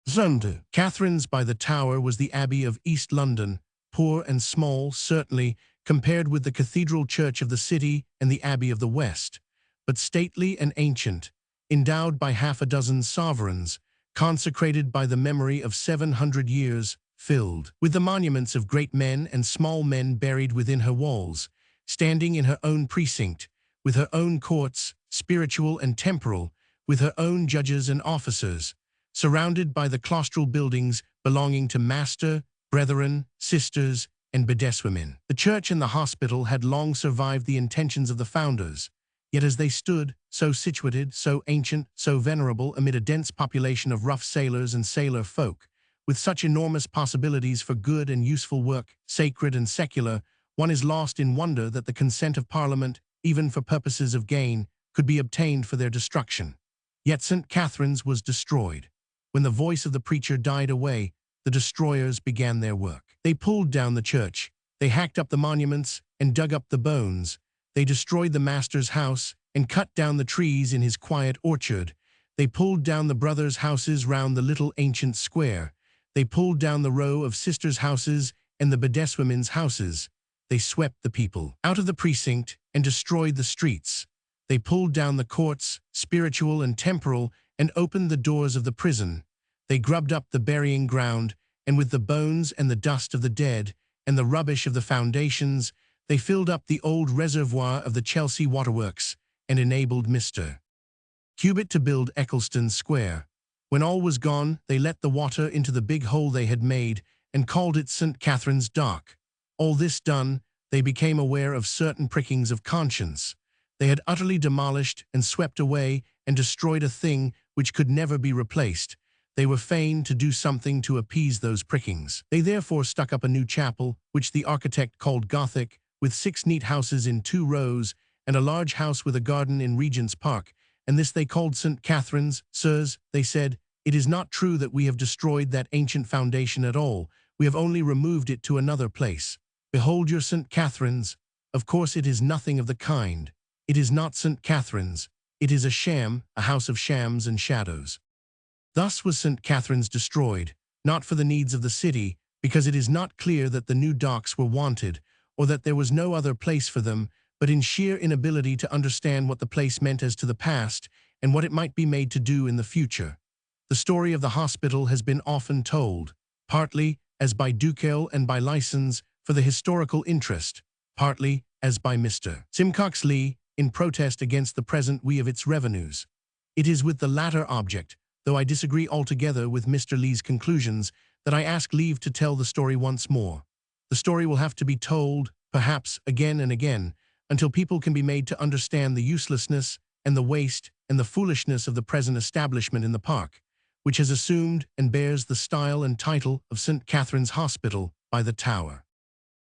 St. Catherine's by the Tower was the Abbey of East London, poor and small, certainly, compared with the cathedral church of the city and the Abbey of the West, but stately and ancient, endowed by half a dozen sovereigns, consecrated by the memory of 700 years, filled with the monuments of great men and small men buried within her walls, standing in her own precinct, with her own courts, spiritual and temporal, with her own judges and officers, surrounded by the claustral buildings belonging to master, brethren, sisters, and bedeswomen. The church and the hospital had long survived the intentions of the founders, yet as they stood, so situated, so ancient, so venerable, amid a dense population of rough sailors and sailor folk, with such enormous possibilities for good and useful work, sacred and secular, one is lost in wonder that the consent of Parliament, even for purposes of gain, could be obtained for their destruction. Yet St. Catherine's was destroyed. When the voice of the preacher died away, the destroyers began their work. They pulled down the church, they hacked up the monuments and dug up the bones, they destroyed the master's house and cut down the trees in his quiet orchard, they pulled down the brothers' houses round the little ancient square, they pulled down the row of sisters' houses and the bedeswomen's houses, they swept the people out of the precinct and destroyed the streets, they pulled down the courts, spiritual and temporal, and opened the doors of the prison. They grubbed up the burying ground, and with the bones and the dust of the dead, and the rubbish of the foundations, they filled up the old reservoir of the Chelsea waterworks, and enabled Mr. Cubitt to build Eccleston Square. When all was gone, they let the water into the big hole they had made, and called it St. Catherine's Dock. All this done, they became aware of certain prickings of conscience. They had utterly demolished and swept away and destroyed a thing which could never be replaced. They were fain to do something to appease those prickings. They therefore stuck up a new chapel, which the architect called Gothic, with 6 neat houses in 2 rows, and a large house with a garden in Regent's Park, and this they called St. Catherine's. Sirs, they said, it is not true that we have destroyed that ancient foundation at all. We have only removed it to another place. Behold your St. Catherine's. Of course it is nothing of the kind. It is not St. Catherine's. It is a sham, a house of shams and shadows. Thus was St. Catherine's destroyed, not for the needs of the city, because it is not clear that the new docks were wanted or that there was no other place for them, but in sheer inability to understand what the place meant as to the past and what it might be made to do in the future. The story of the hospital has been often told, partly as by Duquesne and by license for the historical interest, partly as by Mr. Simcox Lee in protest against the present way of its revenues. It is with the latter object, though I disagree altogether with Mr. Lee's conclusions, that I ask leave to tell the story once more. The story will have to be told, perhaps again and again, until people can be made to understand the uselessness and the waste and the foolishness of the present establishment in the park, which has assumed and bears the style and title of St. Catherine's Hospital by the Tower.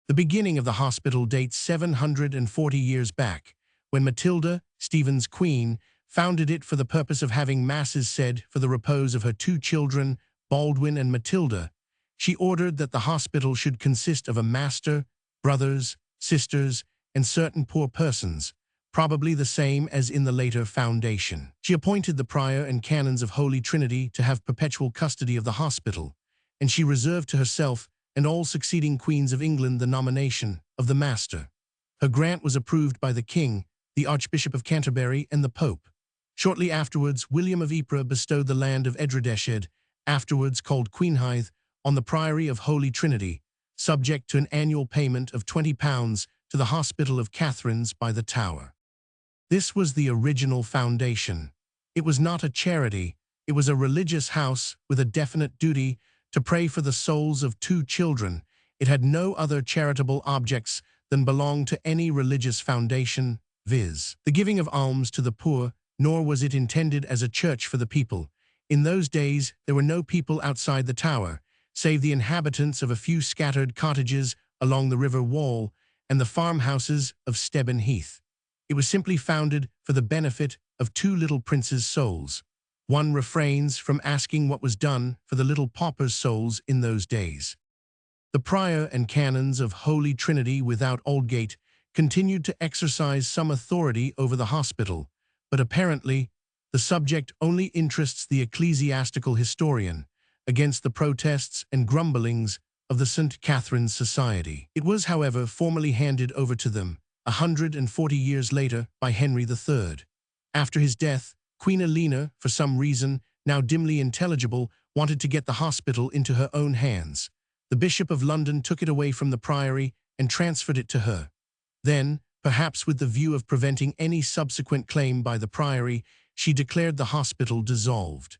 The beginning of the hospital dates 740 years back, when Matilda, Stephen's queen, founded it for the purpose of having masses said for the repose of her two children, Baldwin and Matilda. She ordered that the hospital should consist of a master, brothers, sisters, and certain poor persons, probably the same as in the later foundation. She appointed the prior and canons of Holy Trinity to have perpetual custody of the hospital, and she reserved to herself and all succeeding queens of England the nomination of the master. Her grant was approved by the king, the Archbishop of Canterbury, and the Pope. Shortly afterwards, William of Ypres bestowed the land of Edredeshed, afterwards called Queenhithe, on the Priory of Holy Trinity, subject to an annual payment of £20 to the Hospital of Catherine's by the Tower. This was the original foundation. It was not a charity, it was a religious house with a definite duty to pray for the souls of two children. It had no other charitable objects than belong to any religious foundation, viz. the giving of alms to the poor, nor was it intended as a church for the people. In those days there were no people outside the tower, save the inhabitants of a few scattered cottages along the river wall and the farmhouses of Stebben Heath. It was simply founded for the benefit of two little princes' souls. One refrains from asking what was done for the little paupers' souls in those days. The prior and canons of Holy Trinity without Aldgate continued to exercise some authority over the hospital, but apparently the subject only interests the ecclesiastical historian, against the protests and grumblings of the St. Catherine's Society. It was, however, formally handed over to them 140 years later by Henry III. After his death, Queen Elena, for some reason now dimly intelligible, wanted to get the hospital into her own hands. The Bishop of London took it away from the priory and transferred it to her. Then, perhaps with the view of preventing any subsequent claim by the priory, she declared the hospital dissolved.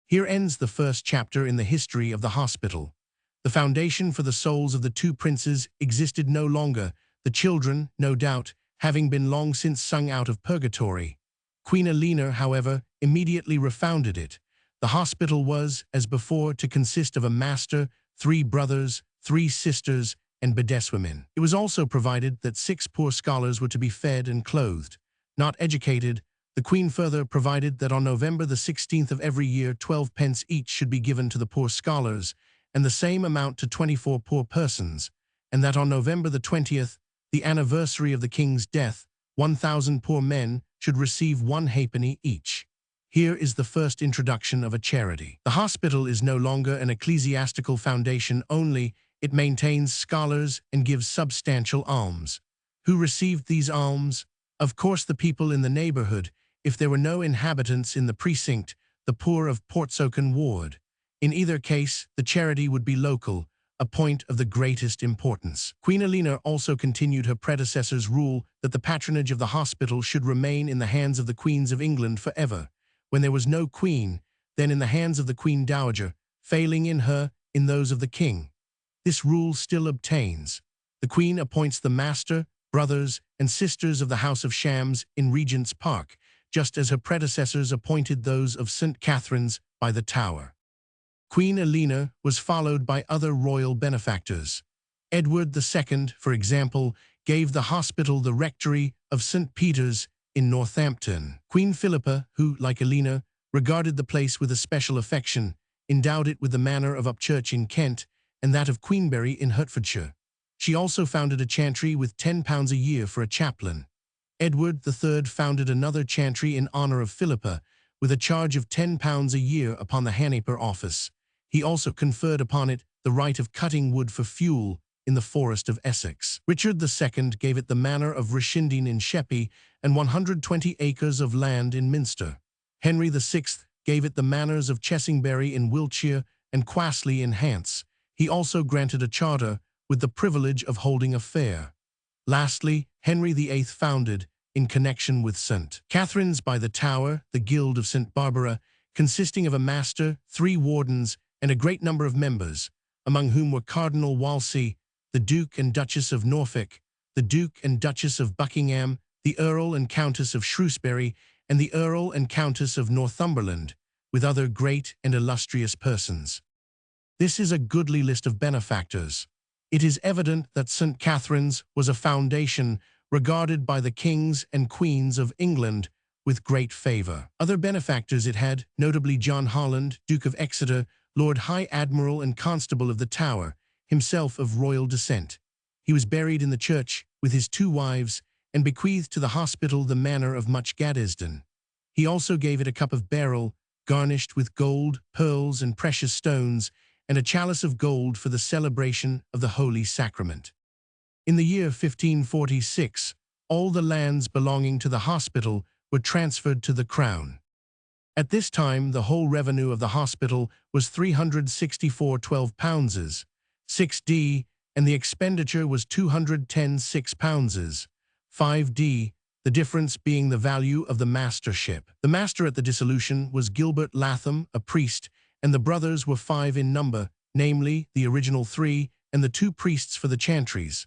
Here ends the first chapter in the history of the hospital. The foundation for the souls of the two princes existed no longer, the children, no doubt, having been long since sung out of purgatory. Queen Elena, however, immediately refounded it. The hospital was, as before, to consist of a master, 3 brothers, 3 sisters, and bedeswomen. It was also provided that 6 poor scholars were to be fed and clothed. Not educated, the Queen further provided that on November the 16th of every year 12 pence each should be given to the poor scholars, and the same amount to 24 poor persons, and that on November the 20th, the anniversary of the King's death, 1,000 poor men should receive 1 halfpenny each. Here is the first introduction of a charity. The hospital is no longer an ecclesiastical foundation only, it maintains scholars and gives substantial alms. Who received these alms? Of course the people in the neighborhood, if there were no inhabitants in the precinct, the poor of Portsoken Ward. In either case, the charity would be local, a point of the greatest importance. Queen Elena also continued her predecessor's rule that the patronage of the hospital should remain in the hands of the queens of England forever. When there was no queen, then in the hands of the Queen Dowager, failing in her, in those of the king. This rule still obtains. The Queen appoints the master, brothers, and sisters of the House of Shams in Regent's Park, just as her predecessors appointed those of St. Catherine's by the Tower. Queen Elena was followed by other royal benefactors. Edward II, for example, gave the hospital the rectory of St. Peter's in Northampton. Queen Philippa, who, like Elena, regarded the place with a special affection, endowed it with the manor of Upchurch in Kent and that of Queenberry in Hertfordshire. She also founded a chantry with £10 a year for a chaplain. Edward III founded another chantry in honor of Philippa, with a charge of £10 a year upon the Hanaper office. He also conferred upon it the right of cutting wood for fuel in the forest of Essex. Richard II gave it the manor of Rishindine in Sheppey and 120 acres of land in Minster. Henry VI gave it the manors of Chessingbury in Wiltshire and Quasley in Hants. He also granted a charter with the privilege of holding a fair. Lastly, Henry VIII founded, in connection with St. Catherine's by the Tower, the Guild of St. Barbara, consisting of a master, 3 wardens, and a great number of members, among whom were Cardinal Wolsey, the Duke and Duchess of Norfolk, the Duke and Duchess of Buckingham, the Earl and Countess of Shrewsbury, and the Earl and Countess of Northumberland, with other great and illustrious persons. This is a goodly list of benefactors. It is evident that St. Catherine's was a foundation regarded by the kings and queens of England with great favour. Other benefactors it had, notably John Holland, Duke of Exeter, Lord High Admiral and Constable of the Tower, himself of royal descent. He was buried in the church with his 2 wives and bequeathed to the hospital the manor of Much Gaddesden. He also gave it a cup of beryl, garnished with gold, pearls, and precious stones, and a chalice of gold for the celebration of the Holy Sacrament. In the year 1546, all the lands belonging to the hospital were transferred to the Crown. At this time, the whole revenue of the hospital was £364.12, 6d, and the expenditure was £210.6, 5d, the difference being the value of the mastership. The master at the dissolution was Gilbert Latham, a priest, and the brothers were 5 in number, namely, the original 3 and the 2 priests for the chantries.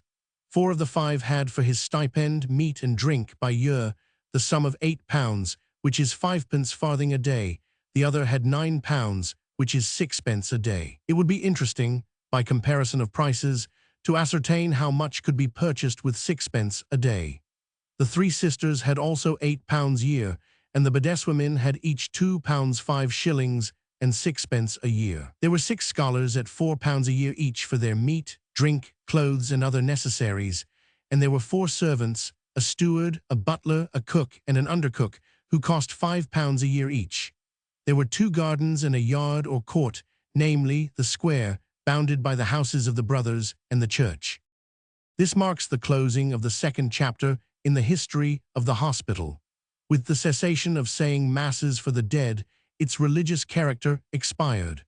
4 of the 5 had for his stipend, meat and drink by year, the sum of £8, which is 5 farthing a day. The other had £9, which is 6 a day. It would be interesting, by comparison of prices, to ascertain how much could be purchased with 6 a day. The 3 sisters had also £8 a year, and the bedeswomen had each £2 5 shillings and 6 a year. There were 6 scholars at £4 a year each for their meat, drink, clothes, and other necessaries, and there were 4 servants, a steward, a butler, a cook, and an undercook, who cost £5 a year each. There were 2 gardens and a yard or court, namely, the square, bounded by the houses of the brothers and the church. This marks the closing of the 2nd chapter in the history of the hospital. With the cessation of saying masses for the dead, its religious character expired.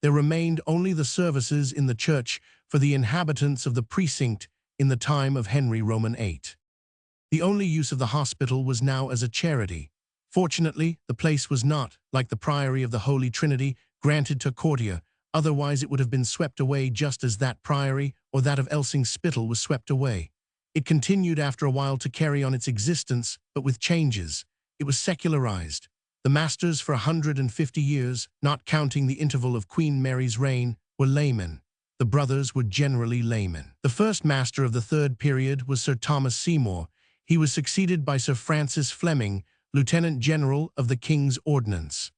There remained only the services in the church for the inhabitants of the precinct in the time of Henry VIII. The only use of the hospital was now as a charity. Fortunately, the place was not, like the Priory of the Holy Trinity, granted to courtier, otherwise it would have been swept away just as that priory or that of Elsing Spittal was swept away. It continued after a while to carry on its existence, but with changes. It was secularized. The masters for 150 years, not counting the interval of Queen Mary's reign, were laymen. The brothers were generally laymen. The first master of the 3rd period was Sir Thomas Seymour. He was succeeded by Sir Francis Fleming, Lieutenant General of the King's Ordnance.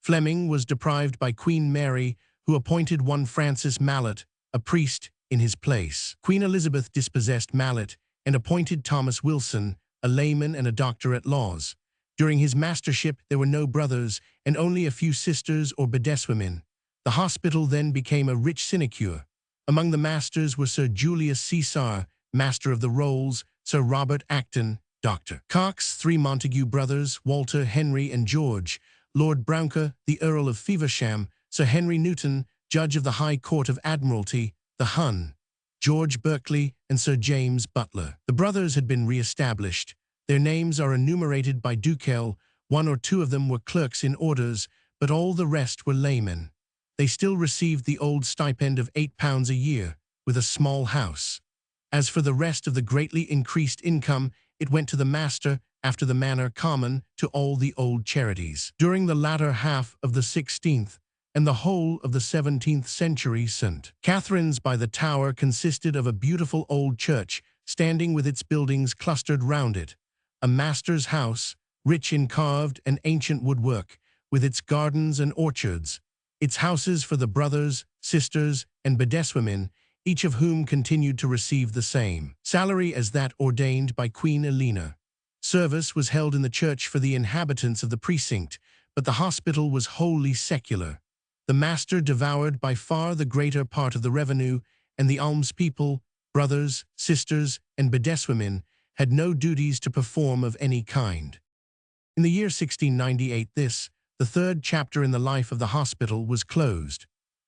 Fleming was deprived by Queen Mary, who appointed one Francis Mallet, a priest, in his place. Queen Elizabeth dispossessed Mallet and appointed Thomas Wilson, a layman and a doctor at laws. During his mastership, there were no brothers and only a few sisters or bedeswomen. The hospital then became a rich sinecure. Among the masters were Sir Julius Caesar, Master of the Rolls, Sir Robert Acton, Dr. Cox, 3 Montague brothers, Walter, Henry, and George, Lord Brouncker, the Earl of Feversham, Sir Henry Newton, Judge of the High Court of Admiralty, the Hun, George Berkeley, and Sir James Butler. The brothers had been re-established. Their names are enumerated by Duquesne. 1 or 2 of them were clerks in orders, but all the rest were laymen. They still received the old stipend of £8 a year, with a small house. As for the rest of the greatly increased income, it went to the master after the manner common to all the old charities. During the latter half of the 16th and the whole of the 17th century, St. Catherine's by the Tower consisted of a beautiful old church, standing with its buildings clustered round it, a master's house, rich in carved and ancient woodwork, with its gardens and orchards, its houses for the brothers, sisters, and bedeswomen, each of whom continued to receive the same salary as that ordained by Queen Elena. Service was held in the church for the inhabitants of the precinct, but the hospital was wholly secular. The master devoured by far the greater part of the revenue, and the almspeople, brothers, sisters, and bedeswomen, had no duties to perform of any kind. In the year 1698 the third chapter in the life of the hospital, was closed.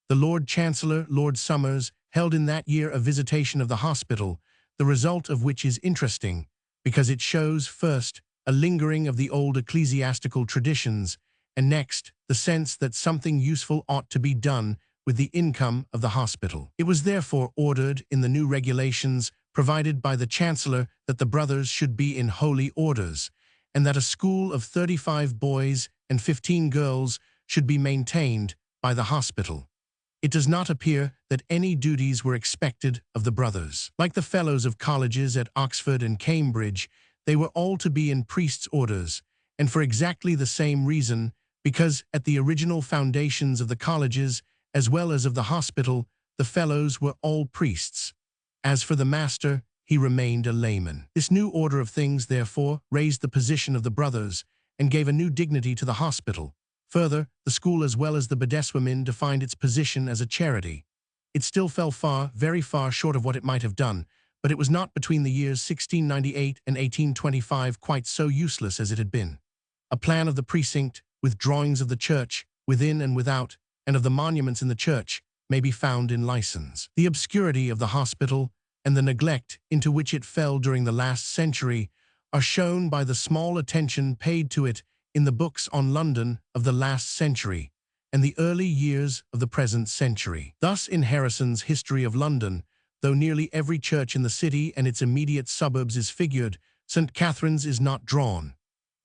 The Lord Chancellor, Lord Somers, held in that year a visitation of the hospital, the result of which is interesting, because it shows, first, a lingering of the old ecclesiastical traditions, and next, the sense that something useful ought to be done with the income of the hospital. It was therefore ordered in the new regulations provided by the Chancellor that the brothers should be in holy orders, and that a school of 35 boys and 15 girls should be maintained by the hospital. It does not appear that any duties were expected of the brothers. Like the fellows of colleges at Oxford and Cambridge, they were all to be in priests' orders, and for exactly the same reason, because at the original foundations of the colleges, as well as of the hospital, the fellows were all priests. As for the master, he remained a layman. This new order of things, therefore, raised the position of the brothers and gave a new dignity to the hospital. Further, the school as well as the bedeswomen defined its position as a charity. It still fell far, very far short of what it might have done, but it was not between the years 1698 and 1825 quite so useless as it had been. A plan of the precinct, with drawings of the church, within and without, and of the monuments in the church, may be found in license. The obscurity of the hospital and the neglect into which it fell during the last century are shown by the small attention paid to it in the books on London of the last century and the early years of the present century. Thus, in Harrison's History of London, though nearly every church in the city and its immediate suburbs is figured, St. Catherine's is not drawn.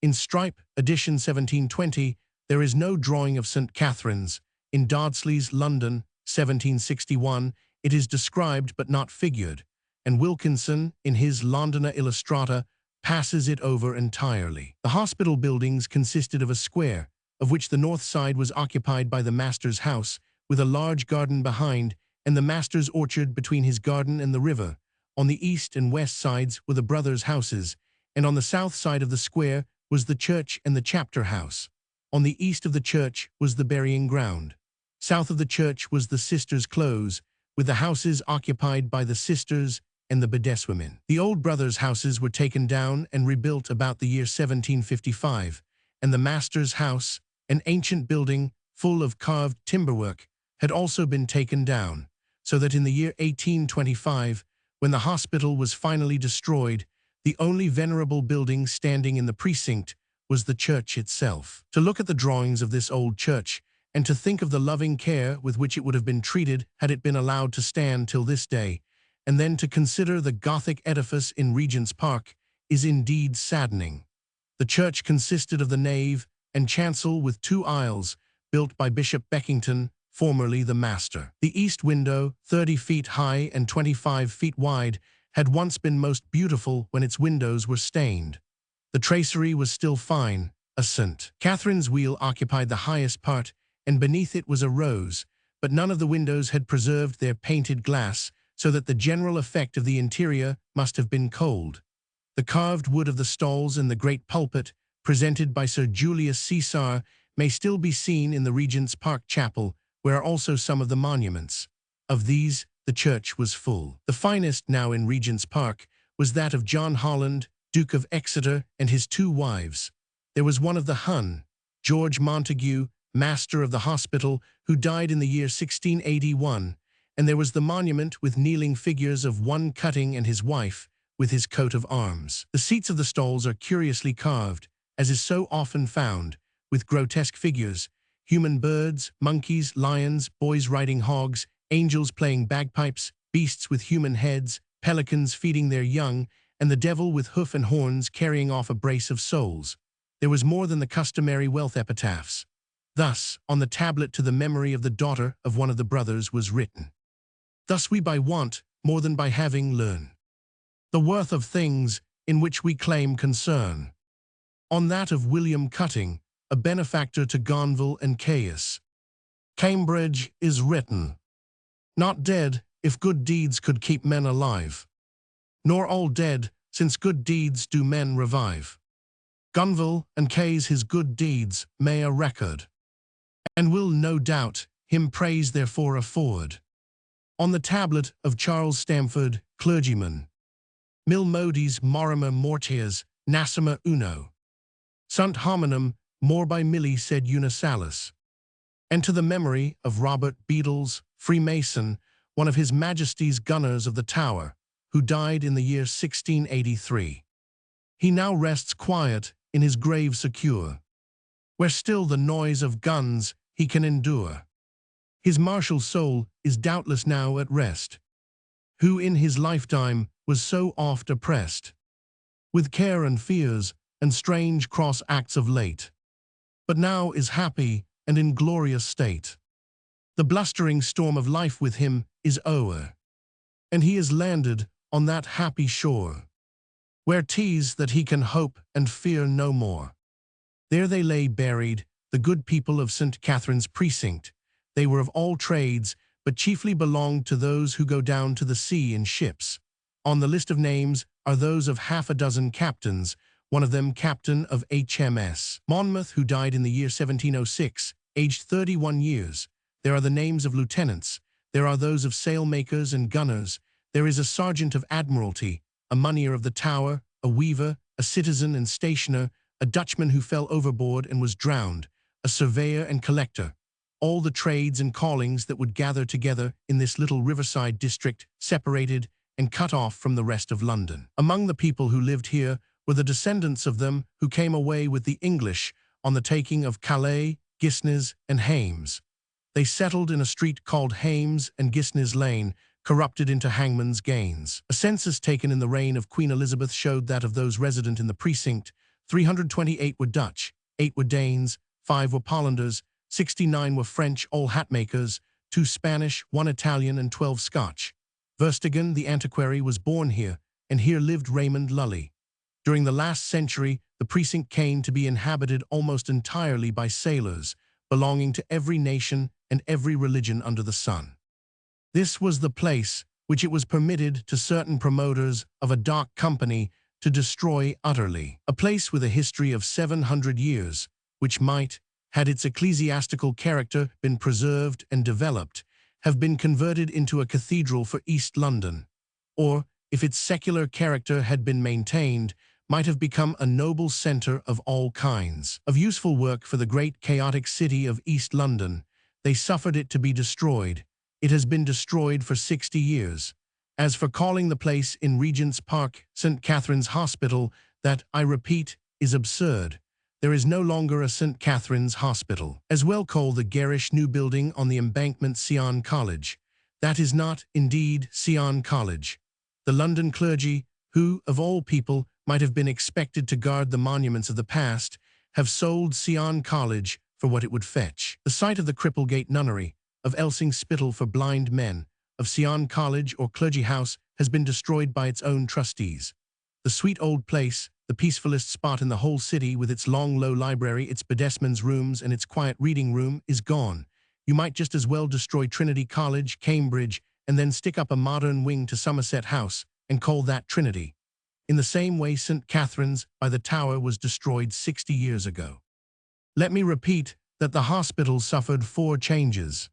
In Strype, edition 1720, there is no drawing of St. Catherine's. In Dodsley's London, 1761, it is described but not figured, and Wilkinson, in his Londoner Illustrata, passes it over entirely. The hospital buildings consisted of a square, of which the north side was occupied by the master's house, with a large garden behind, and the master's orchard between his garden and the river. On the east and west sides were the brothers' houses, and on the south side of the square was the church and the chapter house. On the east of the church was the burying ground. South of the church was the sisters' close, with the houses occupied by the sisters and the bedeswomen. The old brothers' houses were taken down and rebuilt about the year 1755, and the master's house, an ancient building full of carved timberwork, had also been taken down, so that in the year 1825, when the hospital was finally destroyed, the only venerable building standing in the precinct was the church itself. To look at the drawings of this old church, and to think of the loving care with which it would have been treated had it been allowed to stand till this day, and then to consider the Gothic edifice in Regent's Park, is indeed saddening. The church consisted of the nave and chancel with 2 aisles, built by Bishop Beckington, formerly the master. The east window, 30 feet high and 25 feet wide, had once been most beautiful when its windows were stained. The tracery was still fine. A St. Catherine's wheel occupied the highest part, and beneath it was a rose, but none of the windows had preserved their painted glass, so that the general effect of the interior must have been cold. The carved wood of the stalls and the great pulpit, presented by Sir Julius Caesar, may still be seen in the Regent's Park Chapel, where are also some of the monuments. Of these, the church was full. The finest now in Regent's Park was that of John Holland, Duke of Exeter, and his 2 wives. There was one of the Hun, George Montague, master of the hospital, who died in the year 1681, and there was the monument with kneeling figures of one Cutting and his wife, with his coat of arms. The seats of the stalls are curiously carved, as is so often found, with grotesque figures, human birds, monkeys, lions, boys riding hogs, angels playing bagpipes, beasts with human heads, pelicans feeding their young, and the devil with hoof and horns carrying off a brace of souls. There was more than the customary wealth epitaphs. Thus, on the tablet to the memory of the daughter of one of the brothers was written, "Thus we by want, more than by having, learn the worth of things in which we claim concern." On that of William Cutting, a benefactor to Gonville and Caius, Cambridge, is written, "Not dead, if good deeds could keep men alive, nor all dead, since good deeds do men revive. Gonville and Caius his good deeds may a record, and will no doubt him praise therefore afford. On the tablet of Charles Stamford, clergyman, mil modis morimer mortias, nasima uno. Sunt hominum, morbi milli sed unisalis. And to the memory of Robert Beadles, Freemason, one of His Majesty's gunners of the Tower, who died in the year 1683. He now rests quiet in his grave secure, where still the noise of guns he can endure. His martial soul is doubtless now at rest, who in his lifetime was so oft oppressed with care and fears and strange cross acts of late, but now is happy and in glorious state. The blustering storm of life with him is o'er, and he is landed on that happy shore, where 'tis that he can hope and fear no more. There they lay buried, the good people of St. Catherine's precinct. They were of all trades, but chiefly belonged to those who go down to the sea in ships. On the list of names are those of half a dozen captains, one of them captain of HMS Monmouth, who died in the year 1706, aged 31 years. There are the names of lieutenants. There are those of sailmakers and gunners. There is a sergeant of admiralty, a moneyer of the Tower, a weaver, a citizen and stationer, a Dutchman who fell overboard and was drowned, a surveyor and collector. All the trades and callings that would gather together in this little riverside district, separated and cut off from the rest of London. Among the people who lived here were the descendants of them who came away with the English on the taking of Calais, Gisnes, and Hames. They settled in a street called Hames and Gisnes Lane, corrupted into hangman's gains. A census taken in the reign of Queen Elizabeth showed that of those resident in the precinct, 328 were Dutch, 8 were Danes, 5 were Pollanders, 69 were French, all hatmakers, 2 Spanish, 1 Italian, and 12 Scotch. Verstegen, the antiquary, was born here, and here lived Raymond Lully. During the last century, the precinct came to be inhabited almost entirely by sailors, belonging to every nation and every religion under the sun. This was the place which it was permitted to certain promoters of a dark company to destroy utterly. A place with a history of 700 years, which might, had its ecclesiastical character been preserved and developed, have been converted into a cathedral for East London, or, if its secular character had been maintained, might have become a noble centre of all kinds of useful work for the great chaotic city of East London. They suffered it to be destroyed. It has been destroyed for 60 years. As for calling the place in Regent's Park St. Catherine's Hospital, that, I repeat, is absurd. There is no longer a St. Catherine's Hospital. As well call the garish new building on the embankment Sion College. That is not, indeed, Sion College. The London clergy, who, of all people, might have been expected to guard the monuments of the past, have sold Sion College for what it would fetch. The site of the Cripplegate Nunnery, of Elsing Spittal for blind men, of Sion College or Clergy House has been destroyed by its own trustees. The sweet old place, the peacefulest spot in the whole city with its long low library, its bedesman's rooms and its quiet reading room, is gone. You might just as well destroy Trinity College, Cambridge, and then stick up a modern wing to Somerset House and call that Trinity. In the same way St. Catherine's by the Tower was destroyed 60 years ago. Let me repeat that the hospital suffered 4 changes.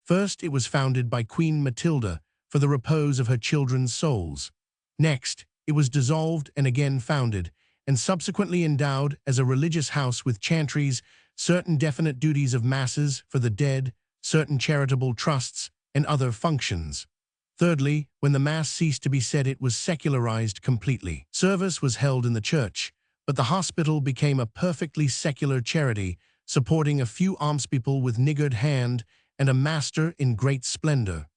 First, it was founded by Queen Matilda for the repose of her children's souls. Next, it was dissolved and again founded, and subsequently endowed as a religious house with chantries, certain definite duties of masses for the dead, certain charitable trusts, and other functions. Thirdly, when the Mass ceased to be said, it was secularized completely. Service was held in the church, but the hospital became a perfectly secular charity, supporting a few almspeople with niggard hand and a master in great splendor.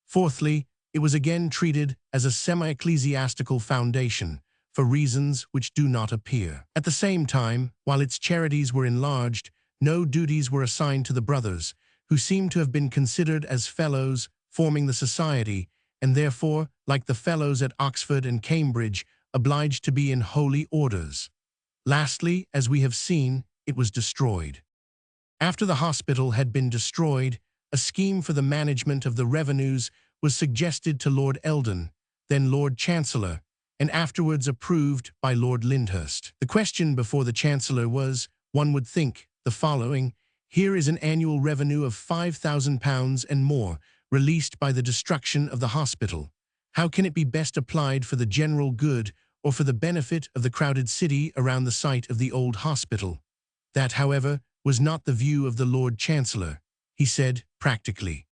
Fourthly, it was again treated as a semi-ecclesiastical foundation, for reasons which do not appear. At the same time, while its charities were enlarged, no duties were assigned to the brothers, who seem to have been considered as fellows forming the society, and therefore, like the fellows at Oxford and Cambridge, obliged to be in holy orders. Lastly, as we have seen, it was destroyed. After the hospital had been destroyed, a scheme for the management of the revenues was suggested to Lord Eldon, then Lord Chancellor, and afterwards approved by Lord Lyndhurst. The question before the Chancellor was, one would think, the following: Here is an annual revenue of £5,000 and more, released by the destruction of the hospital. How can it be best applied for the general good or for the benefit of the crowded city around the site of the old hospital? That, however, was not the view of the Lord Chancellor. He said, practically,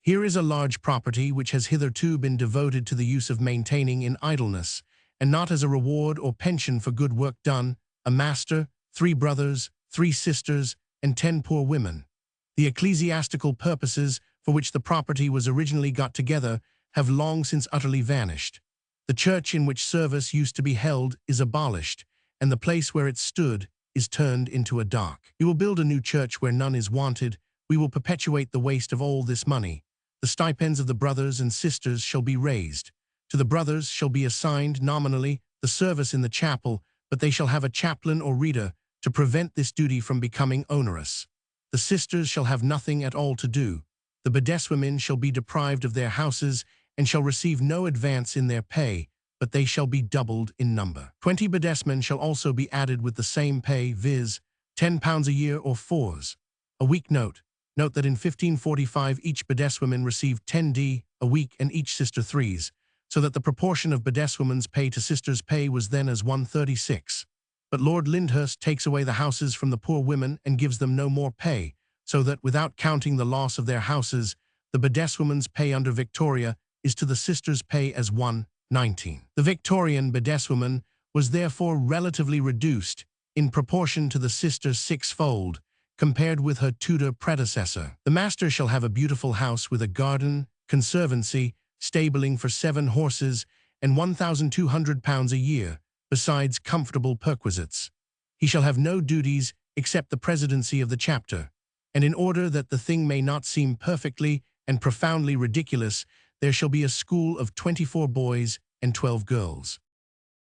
here is a large property which has hitherto been devoted to the use of maintaining in idleness, and not as a reward or pension for good work done, a master, 3 brothers, 3 sisters, and 10 poor women. The ecclesiastical purposes for which the property was originally got together have long since utterly vanished. The church in which service used to be held is abolished, and the place where it stood is turned into a dock. We will build a new church where none is wanted. We will perpetuate the waste of all this money. The stipends of the brothers and sisters shall be raised. To the brothers shall be assigned, nominally, the service in the chapel, but they shall have a chaplain or reader to prevent this duty from becoming onerous. The sisters shall have nothing at all to do. The bedeswomen shall be deprived of their houses and shall receive no advance in their pay, but they shall be doubled in number. 20 bedesmen shall also be added with the same pay, viz., £10 a year or 4s a week. Note that in 1545 each bedeswoman received 10d a week and each sister 3s, so that the proportion of bedeswomen's pay to sisters' pay was then as 1:36. But Lord Lyndhurst takes away the houses from the poor women and gives them no more pay, so that, without counting the loss of their houses, the bedeswoman's pay under Victoria is to the sisters' pay as 1:19. The Victorian bedeswoman was therefore relatively reduced in proportion to the sister's 6-fold, compared with her Tudor predecessor. The master shall have a beautiful house with a garden, conservancy, stabling for 7 horses, and £1,200 a year, besides comfortable perquisites. He shall have no duties except the presidency of the chapter, and in order that the thing may not seem perfectly and profoundly ridiculous, there shall be a school of 24 boys and 12 girls.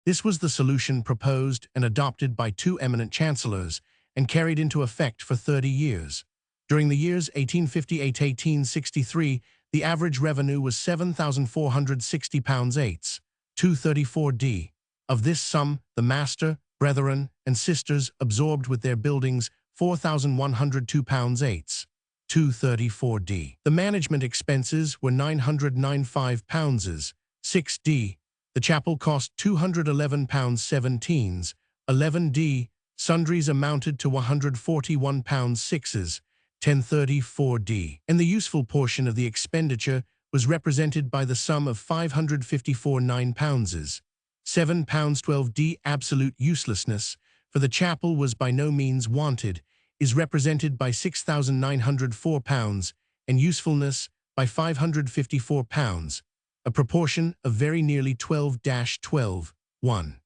This was the solution proposed and adopted by 2 eminent chancellors, and carried into effect for 30 years. During the years 1858–1863, the average revenue was £7,460 234d. Of this sum, the master, brethren, and sisters absorbed with their buildings £4,102 234d. The management expenses were £995 6d. The chapel cost £211 11d. Sundries amounted to £141 6s 1034d. And the useful portion of the expenditure was represented by the sum of £554 9s £7 12d. Absolute uselessness, for the chapel was by no means wanted, is represented by £6,904, and usefulness by £554, a proportion of very nearly 12-12:1.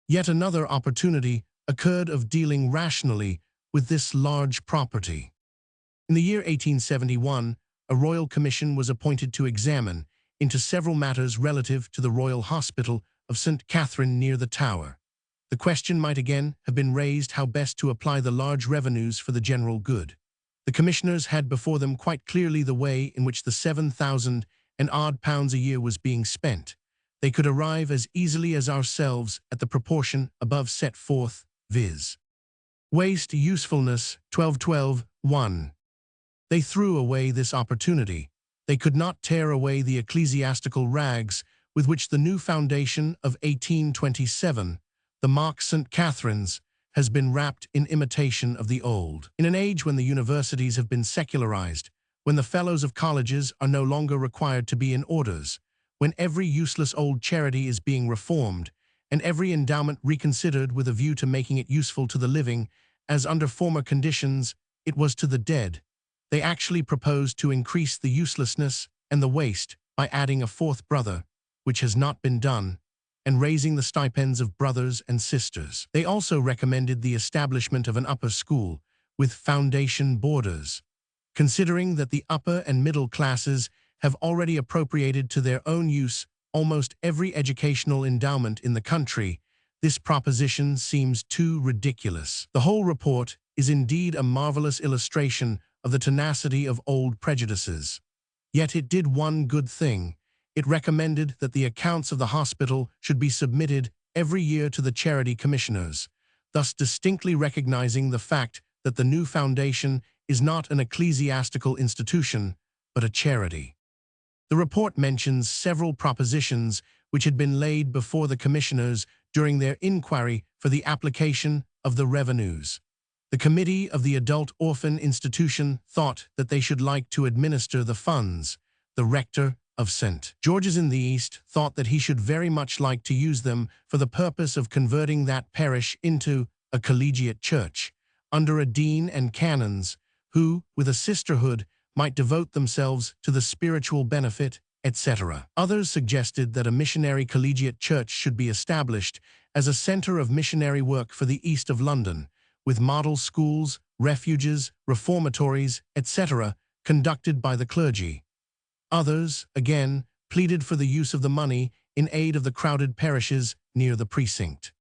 Yet another opportunity occurred of dealing rationally with this large property. In the year 1871, a royal commission was appointed to examine into several matters relative to the Royal Hospital of St. Catherine near the Tower. The question might again have been raised how best to apply the large revenues for the general good. The commissioners had before them quite clearly the way in which the £7,000 and odd a year was being spent. They could arrive as easily as ourselves at the proportion above set forth, viz. Waste usefulness 12-12:1. They threw away this opportunity. They could not tear away the ecclesiastical rags with which the new foundation of 1827, the mock St. Catherine's, has been wrapped in imitation of the old. In an age when the universities have been secularized, when the fellows of colleges are no longer required to be in orders, when every useless old charity is being reformed, and every endowment reconsidered with a view to making it useful to the living, as under former conditions it was to the dead, they actually proposed to increase the uselessness and the waste by adding a 4th brother, which has not been done, and raising the stipends of brothers and sisters. They also recommended the establishment of an upper school with foundation boarders. Considering that the upper and middle classes have already appropriated to their own use almost every educational endowment in the country, this proposition seems too ridiculous. The whole report is indeed a marvelous illustration of the tenacity of old prejudices. Yet it did one good thing. It recommended that the accounts of the hospital should be submitted every year to the charity commissioners, thus distinctly recognizing the fact that the new foundation is not an ecclesiastical institution, but a charity. The report mentions several propositions which had been laid before the commissioners during their inquiry for the application of the revenues. The committee of the Adult Orphan Institution thought that they should like to administer the funds. The rector of St. George's in the East thought that he should very much like to use them for the purpose of converting that parish into a collegiate church, under a dean and canons, who, with a sisterhood, might devote themselves to the spiritual benefit, etc. Others suggested that a missionary collegiate church should be established as a center of missionary work for the east of London, with model schools, refuges, reformatories, etc., conducted by the clergy. Others, again, pleaded for the use of the money in aid of the crowded parishes near the precinct.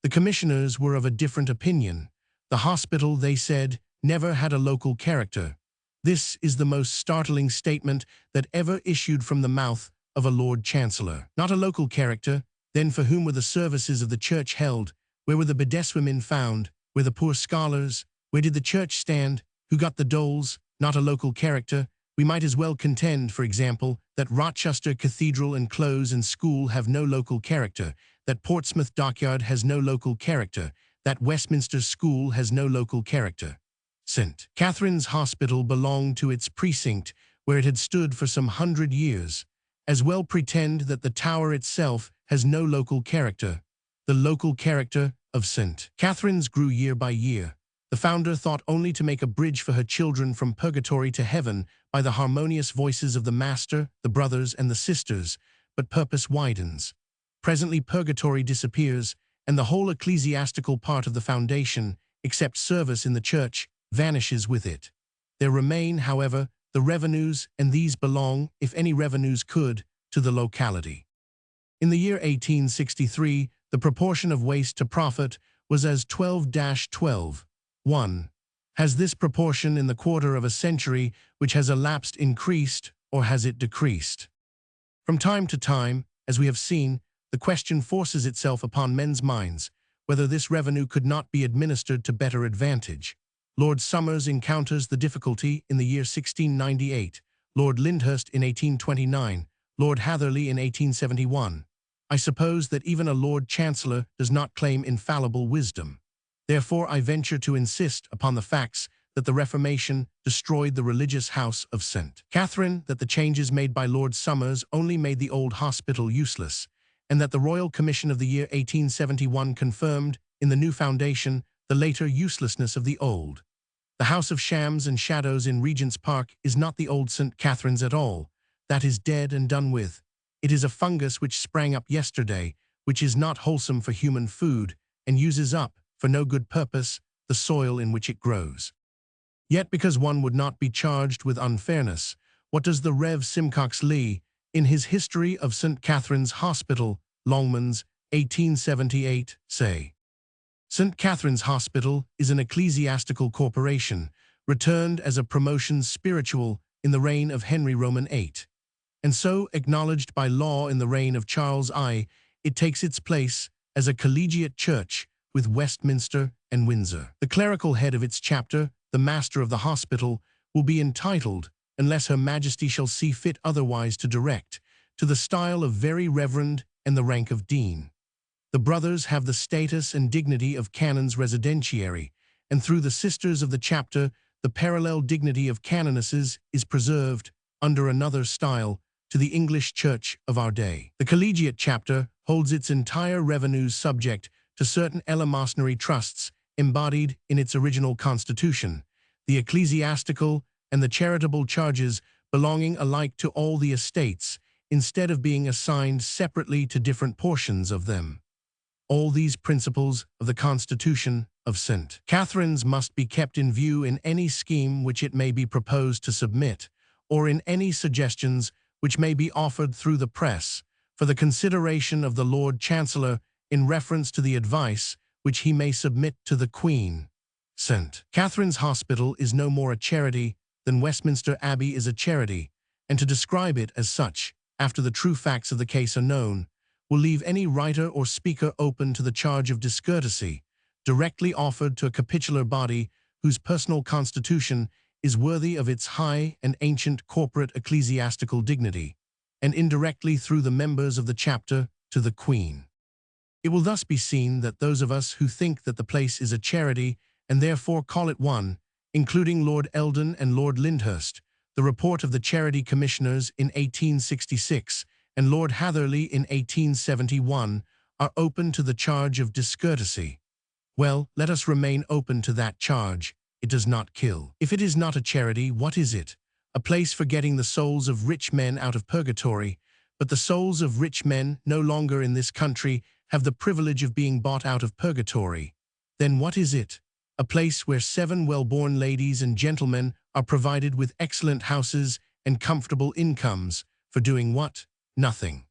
The commissioners were of a different opinion. The hospital, they said, never had a local character. This is the most startling statement that ever issued from the mouth of a Lord Chancellor. Not a local character, then for whom were the services of the church held? Where were the bedeswomen found? Where the poor scholars? Where did the church stand? Who got the doles? Not a local character. We might as well contend, for example, that Rochester Cathedral and Close and School have no local character, that Portsmouth Dockyard has no local character, that Westminster School has no local character. St. Catherine's Hospital belonged to its precinct, where it had stood for some 100 years. As well pretend that the tower itself has no local character. The local character of St. Catherine's grew year by year. The founder thought only to make a bridge for her children from purgatory to heaven by the harmonious voices of the Master, the brothers, and the sisters, but purpose widens. Presently purgatory disappears, and the whole ecclesiastical part of the foundation, except service in the church, vanishes with it. There remain, however, the revenues, and these belong, if any revenues could, to the locality. In the year 1863, the proportion of waste to profit was as 12-12. 1. Has this proportion in the quarter of a century which has elapsed increased, or has it decreased? From time to time, as we have seen, the question forces itself upon men's minds, whether this revenue could not be administered to better advantage. Lord Somers encounters the difficulty in the year 1698, Lord Lyndhurst in 1829, Lord Hatherley in 1871. I suppose that even a Lord Chancellor does not claim infallible wisdom. Therefore, I venture to insist upon the facts that the Reformation destroyed the religious house of St. Catherine, that the changes made by Lord Somers only made the old hospital useless, and that the Royal Commission of the year 1871 confirmed, in the new foundation, the later uselessness of the old. The House of Shams and Shadows in Regent's Park is not the old St. Catherine's at all. That is dead and done with. It is a fungus which sprang up yesterday, which is not wholesome for human food, and uses up, for no good purpose, the soil in which it grows. Yet because one would not be charged with unfairness, what does the Rev. Simcox Lee, in his History of St. Catherine's Hospital, Longmans, 1878, say? St. Catherine's Hospital is an ecclesiastical corporation, returned as a promotion spiritual in the reign of Henry Roman VIII, and so acknowledged by law in the reign of Charles I. It takes its place as a collegiate church with Westminster and Windsor. The clerical head of its chapter, the master of the hospital, will be entitled, unless Her Majesty shall see fit otherwise to direct, to the style of Very Reverend and the rank of Dean. The brothers have the status and dignity of canons residentiary, and through the sisters of the chapter, the parallel dignity of canonesses is preserved, under another style, to the English Church of our day. The collegiate chapter holds its entire revenues subject to certain eleemosynary trusts embodied in its original constitution, the ecclesiastical and the charitable charges belonging alike to all the estates, instead of being assigned separately to different portions of them. All these principles of the Constitution of St. Catherine's must be kept in view in any scheme which it may be proposed to submit, or in any suggestions which may be offered through the press, for the consideration of the Lord Chancellor in reference to the advice which he may submit to the Queen. St. Catherine's Hospital is no more a charity than Westminster Abbey is a charity, and to describe it as such, after the true facts of the case are known, will leave any writer or speaker open to the charge of discourtesy, directly offered to a capitular body whose personal constitution is worthy of its high and ancient corporate ecclesiastical dignity, and indirectly through the members of the chapter to the Queen. It will thus be seen that those of us who think that the place is a charity and therefore call it one, including Lord Eldon and Lord Lyndhurst, the report of the Charity Commissioners in 1866 and Lord Hatherley in 1871, are open to the charge of discourtesy. Well, let us remain open to that charge. It does not kill. If it is not a charity, what is it? A place for getting the souls of rich men out of purgatory, but the souls of rich men no longer in this country have the privilege of being bought out of purgatory. Then what is it? A place where 7 well-born ladies and gentlemen are provided with excellent houses and comfortable incomes, for doing what? Nothing.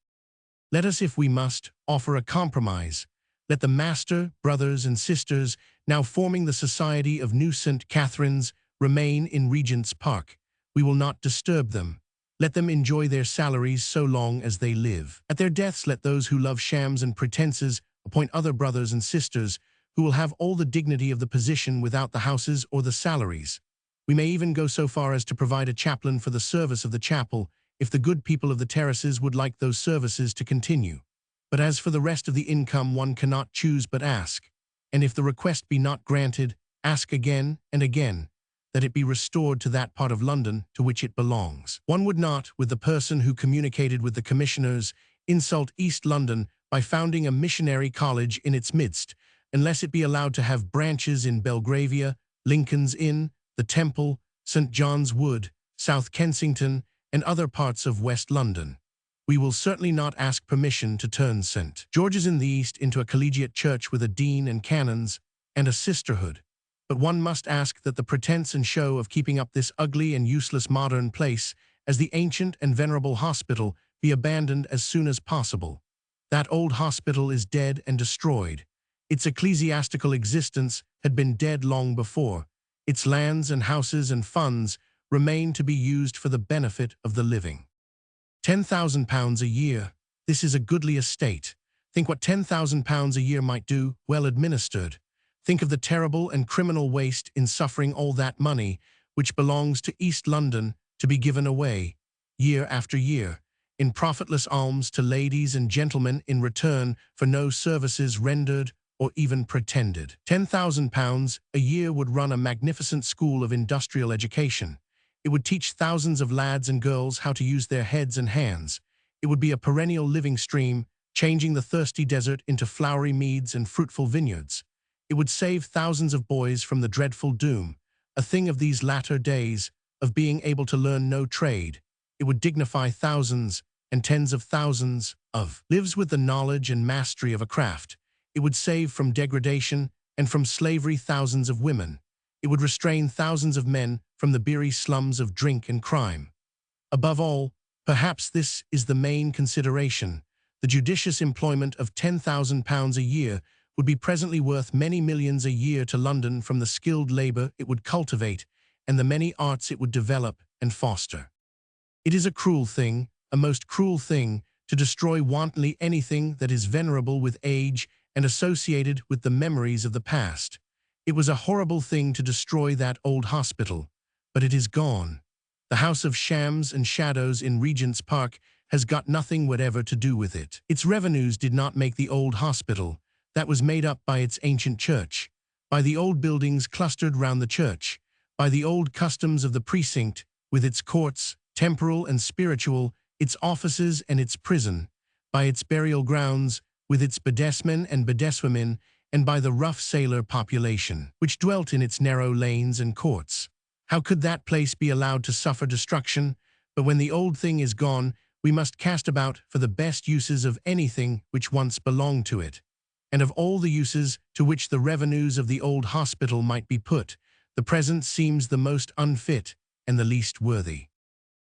Let us, if we must, offer a compromise. Let the master, brothers and sisters, now forming the Society of New St. Catherine's, remain in Regent's Park. We will not disturb them. Let them enjoy their salaries so long as they live. At their deaths, let those who love shams and pretenses appoint other brothers and sisters who will have all the dignity of the position without the houses or the salaries. We may even go so far as to provide a chaplain for the service of the chapel, if the good people of the terraces would like those services to continue. But as for the rest of the income, one cannot choose but ask, and if the request be not granted, ask again and again, that it be restored to that part of London to which it belongs. One would not, with the person who communicated with the commissioners, insult East London by founding a missionary college in its midst, unless it be allowed to have branches in Belgravia, Lincoln's Inn, the Temple, St. John's Wood, South Kensington, and other parts of West London. We will certainly not ask permission to turn St. George's in the East into a collegiate church with a dean and canons and a sisterhood. But one must ask that the pretense and show of keeping up this ugly and useless modern place as the ancient and venerable hospital be abandoned as soon as possible. That old hospital is dead and destroyed. Its ecclesiastical existence had been dead long before. Its lands and houses and funds remain to be used for the benefit of the living. £10,000 a year. This is a goodly estate. Think what £10,000 a year might do, well administered. Think of the terrible and criminal waste in suffering all that money, which belongs to East London, to be given away, year after year, in profitless alms to ladies and gentlemen in return for no services rendered or even pretended. £10,000 a year would run a magnificent school of industrial education. It would teach thousands of lads and girls how to use their heads and hands. It would be a perennial living stream, changing the thirsty desert into flowery meads and fruitful vineyards. It would save thousands of boys from the dreadful doom, a thing of these latter days, of being able to learn no trade. It would dignify thousands and tens of thousands of lives with the knowledge and mastery of a craft. It would save from degradation and from slavery thousands of women. It would restrain thousands of men from the beery slums of drink and crime. Above all, perhaps this is the main consideration, the judicious employment of £10,000 a year would be presently worth many millions a year to London from the skilled labor it would cultivate and the many arts it would develop and foster. It is a cruel thing, a most cruel thing, to destroy wantonly anything that is venerable with age and associated with the memories of the past. It was a horrible thing to destroy that old hospital, but it is gone. The house of shams and shadows in Regent's Park has got nothing whatever to do with it. Its revenues did not make the old hospital. That was made up by its ancient church, by the old buildings clustered round the church, by the old customs of the precinct, with its courts, temporal and spiritual, its offices and its prison, by its burial grounds, with its bedesmen and bedeswomen, and by the rough sailor population, which dwelt in its narrow lanes and courts. How could that place be allowed to suffer destruction? But when the old thing is gone, we must cast about for the best uses of anything which once belonged to it. And of all the uses to which the revenues of the old hospital might be put, the present seems the most unfit and the least worthy.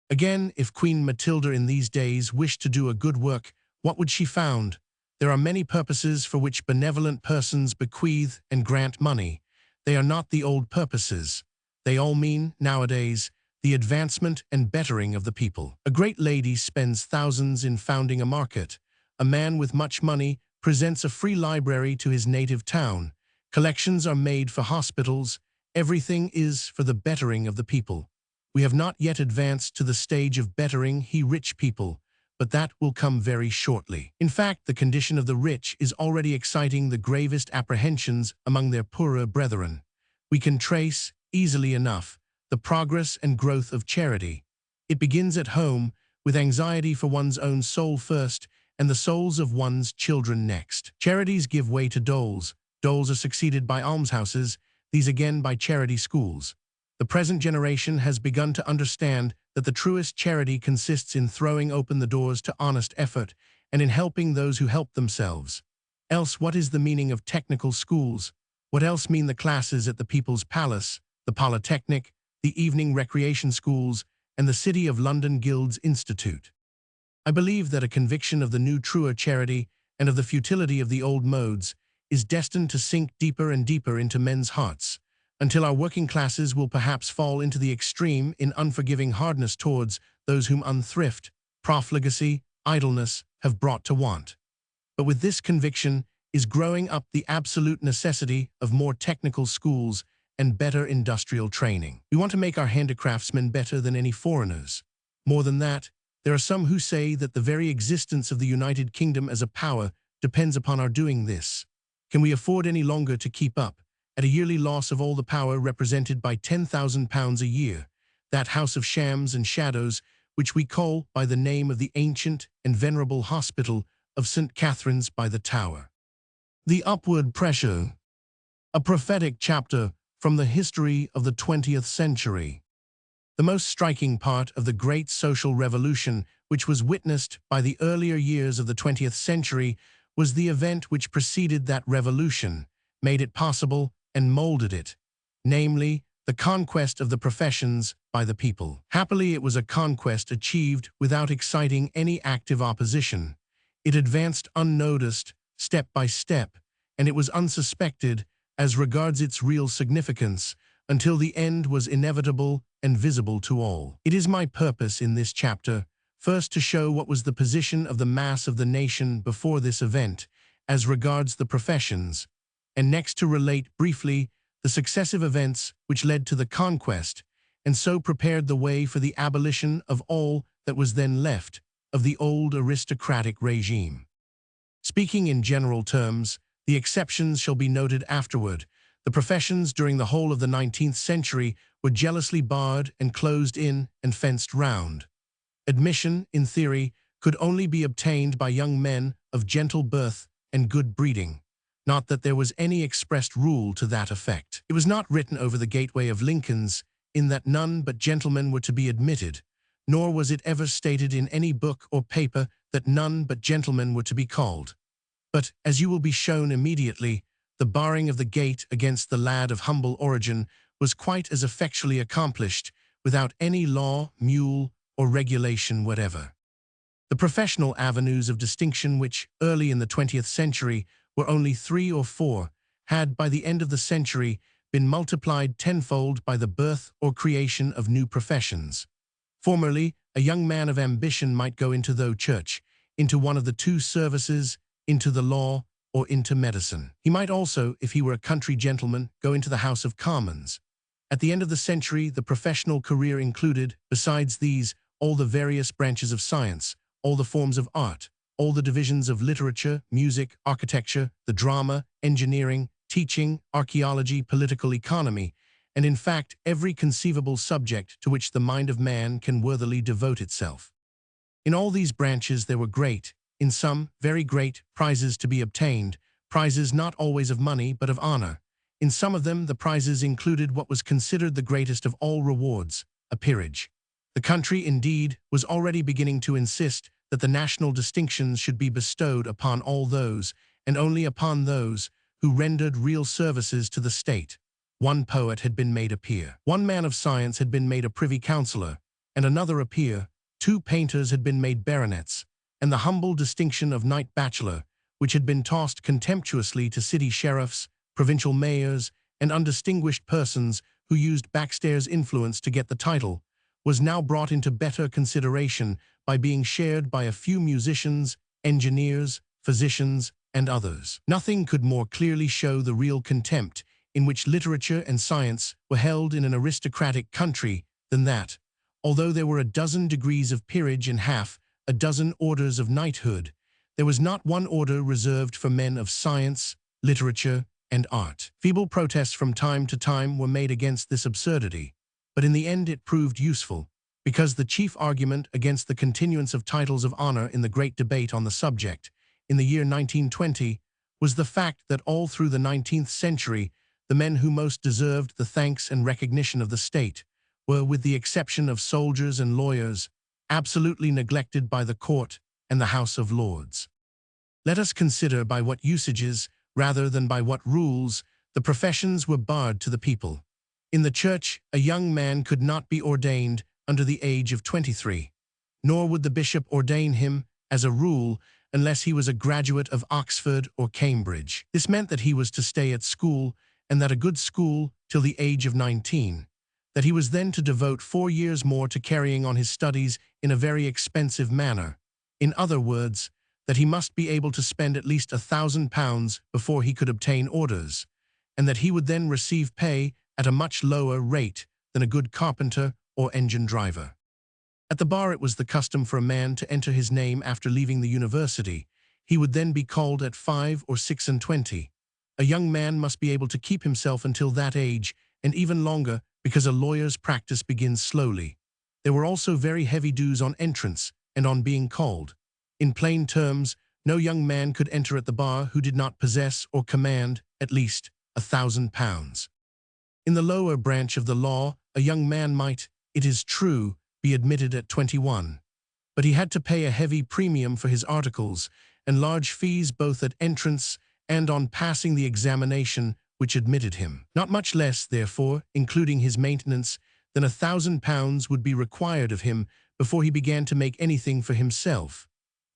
Again, if Queen Matilda in these days wished to do a good work, what would she found? There are many purposes for which benevolent persons bequeath and grant money. They are not the old purposes. They all mean, nowadays, the advancement and bettering of the people. A great lady spends thousands in founding a market. A man with much money presents a free library to his native town. Collections are made for hospitals, Everything is for the bettering of the people. We have not yet advanced to the stage of bettering he rich people, but that will come very shortly. In fact, the condition of the rich is already exciting the gravest apprehensions among their poorer brethren. We can trace, easily enough, the progress and growth of charity. It begins at home, with anxiety for one's own soul first, and the souls of one's children next. Charities give way to doles. Doles are succeeded by almshouses, these again by charity schools. The present generation has begun to understand that the truest charity consists in throwing open the doors to honest effort and in helping those who help themselves. Else what is the meaning of technical schools? What else mean the classes at the People's Palace, the Polytechnic, the evening recreation schools, and the City of London Guilds Institute? I believe that a conviction of the new truer charity and of the futility of the old modes is destined to sink deeper and deeper into men's hearts, until our working classes will perhaps fall into the extreme in unforgiving hardness towards those whom unthrift, profligacy, idleness have brought to want. But with this conviction is growing up the absolute necessity of more technical schools and better industrial training. We want to make our handicraftsmen better than any foreigners. More than that, there are some who say that the very existence of the United Kingdom as a power depends upon our doing this. Can we afford any longer to keep up, at a yearly loss of all the power represented by £10,000 a year, that house of shams and shadows which we call by the name of the ancient and venerable hospital of St. Catherine's by the Tower? The upward pressure. A prophetic chapter from the history of the 20th century. The most striking part of the great social revolution which was witnessed by the earlier years of the 20th century was the event which preceded that revolution, made it possible, and molded it, namely, the conquest of the professions by the people. Happily, it was a conquest achieved without exciting any active opposition. It advanced unnoticed, step by step, and it was unsuspected as regards its real significance, until the end was inevitable and visible to all. It is my purpose in this chapter, first to show what was the position of the mass of the nation before this event, as regards the professions, and next to relate briefly the successive events which led to the conquest, and so prepared the way for the abolition of all that was then left of the old aristocratic regime. Speaking in general terms, the exceptions shall be noted afterward. The professions during the whole of the 19th century were jealously barred and closed in and fenced round. Admission, in theory, could only be obtained by young men of gentle birth and good breeding. Not that there was any expressed rule to that effect. It was not written over the gateway of Lincoln's in that none but gentlemen were to be admitted, nor was it ever stated in any book or paper that none but gentlemen were to be called. But, as you will be shown immediately, the barring of the gate against the lad of humble origin was quite as effectually accomplished without any law, mule, or regulation whatever. The professional avenues of distinction which, early in the 20th century, were only 3 or 4, had, by the end of the century, been multiplied tenfold by the birth or creation of new professions. Formerly, a young man of ambition might go into the church, into one of the 2 services, into the law, or into medicine. He might also, if he were a country gentleman, go into the House of Commons. At the end of the century, the professional career included, besides these, all the various branches of science, all the forms of art, all the divisions of literature, music, architecture, the drama, engineering, teaching, archaeology, political economy, and in fact every conceivable subject to which the mind of man can worthily devote itself. In all these branches there were great, in some very great, prizes to be obtained, prizes not always of money but of honor. In some of them the prizes included what was considered the greatest of all rewards, a peerage. The country, indeed, was already beginning to insist that the national distinctions should be bestowed upon all those, and only upon those, who rendered real services to the state. One poet had been made a peer. One man of science had been made a privy councillor, and another a peer. 2 painters had been made baronets, and the humble distinction of knight bachelor, which had been tossed contemptuously to city sheriffs, provincial mayors, and undistinguished persons who used backstairs influence to get the title, was now brought into better consideration by being shared by a few musicians, engineers, physicians, and others. Nothing could more clearly show the real contempt in which literature and science were held in an aristocratic country than that, although there were a dozen degrees of peerage and half a dozen orders of knighthood, there was not one order reserved for men of science, literature, and art. Feeble protests from time to time were made against this absurdity, but in the end it proved useful, because the chief argument against the continuance of titles of honor in the great debate on the subject, in the year 1920, was the fact that all through the 19th century, the men who most deserved the thanks and recognition of the state were, with the exception of soldiers and lawyers, absolutely neglected by the court and the House of Lords. Let us consider by what usages, rather than by what rules, the professions were barred to the people. In the church, a young man could not be ordained under the age of 23, nor would the bishop ordain him, as a rule, unless he was a graduate of Oxford or Cambridge. This meant that he was to stay at school, and that a good school, till the age of 19, that he was then to devote 4 years more to carrying on his studies in a very expensive manner. In other words, that he must be able to spend at least £1,000 before he could obtain orders, and that he would then receive pay at a much lower rate than a good carpenter or engine driver. At the bar it was the custom for a man to enter his name after leaving the university. He would then be called at 5 or 26. A young man must be able to keep himself until that age, and even longer, because a lawyer's practice begins slowly. There were also very heavy dues on entrance and on being called. In plain terms, no young man could enter at the bar who did not possess or command at least £1,000. In the lower branch of the law, a young man might, it is true, be admitted at 21, but he had to pay a heavy premium for his articles and large fees both at entrance and on passing the examination which admitted him. Not much less, therefore, including his maintenance, than £1,000 would be required of him before he began to make anything for himself.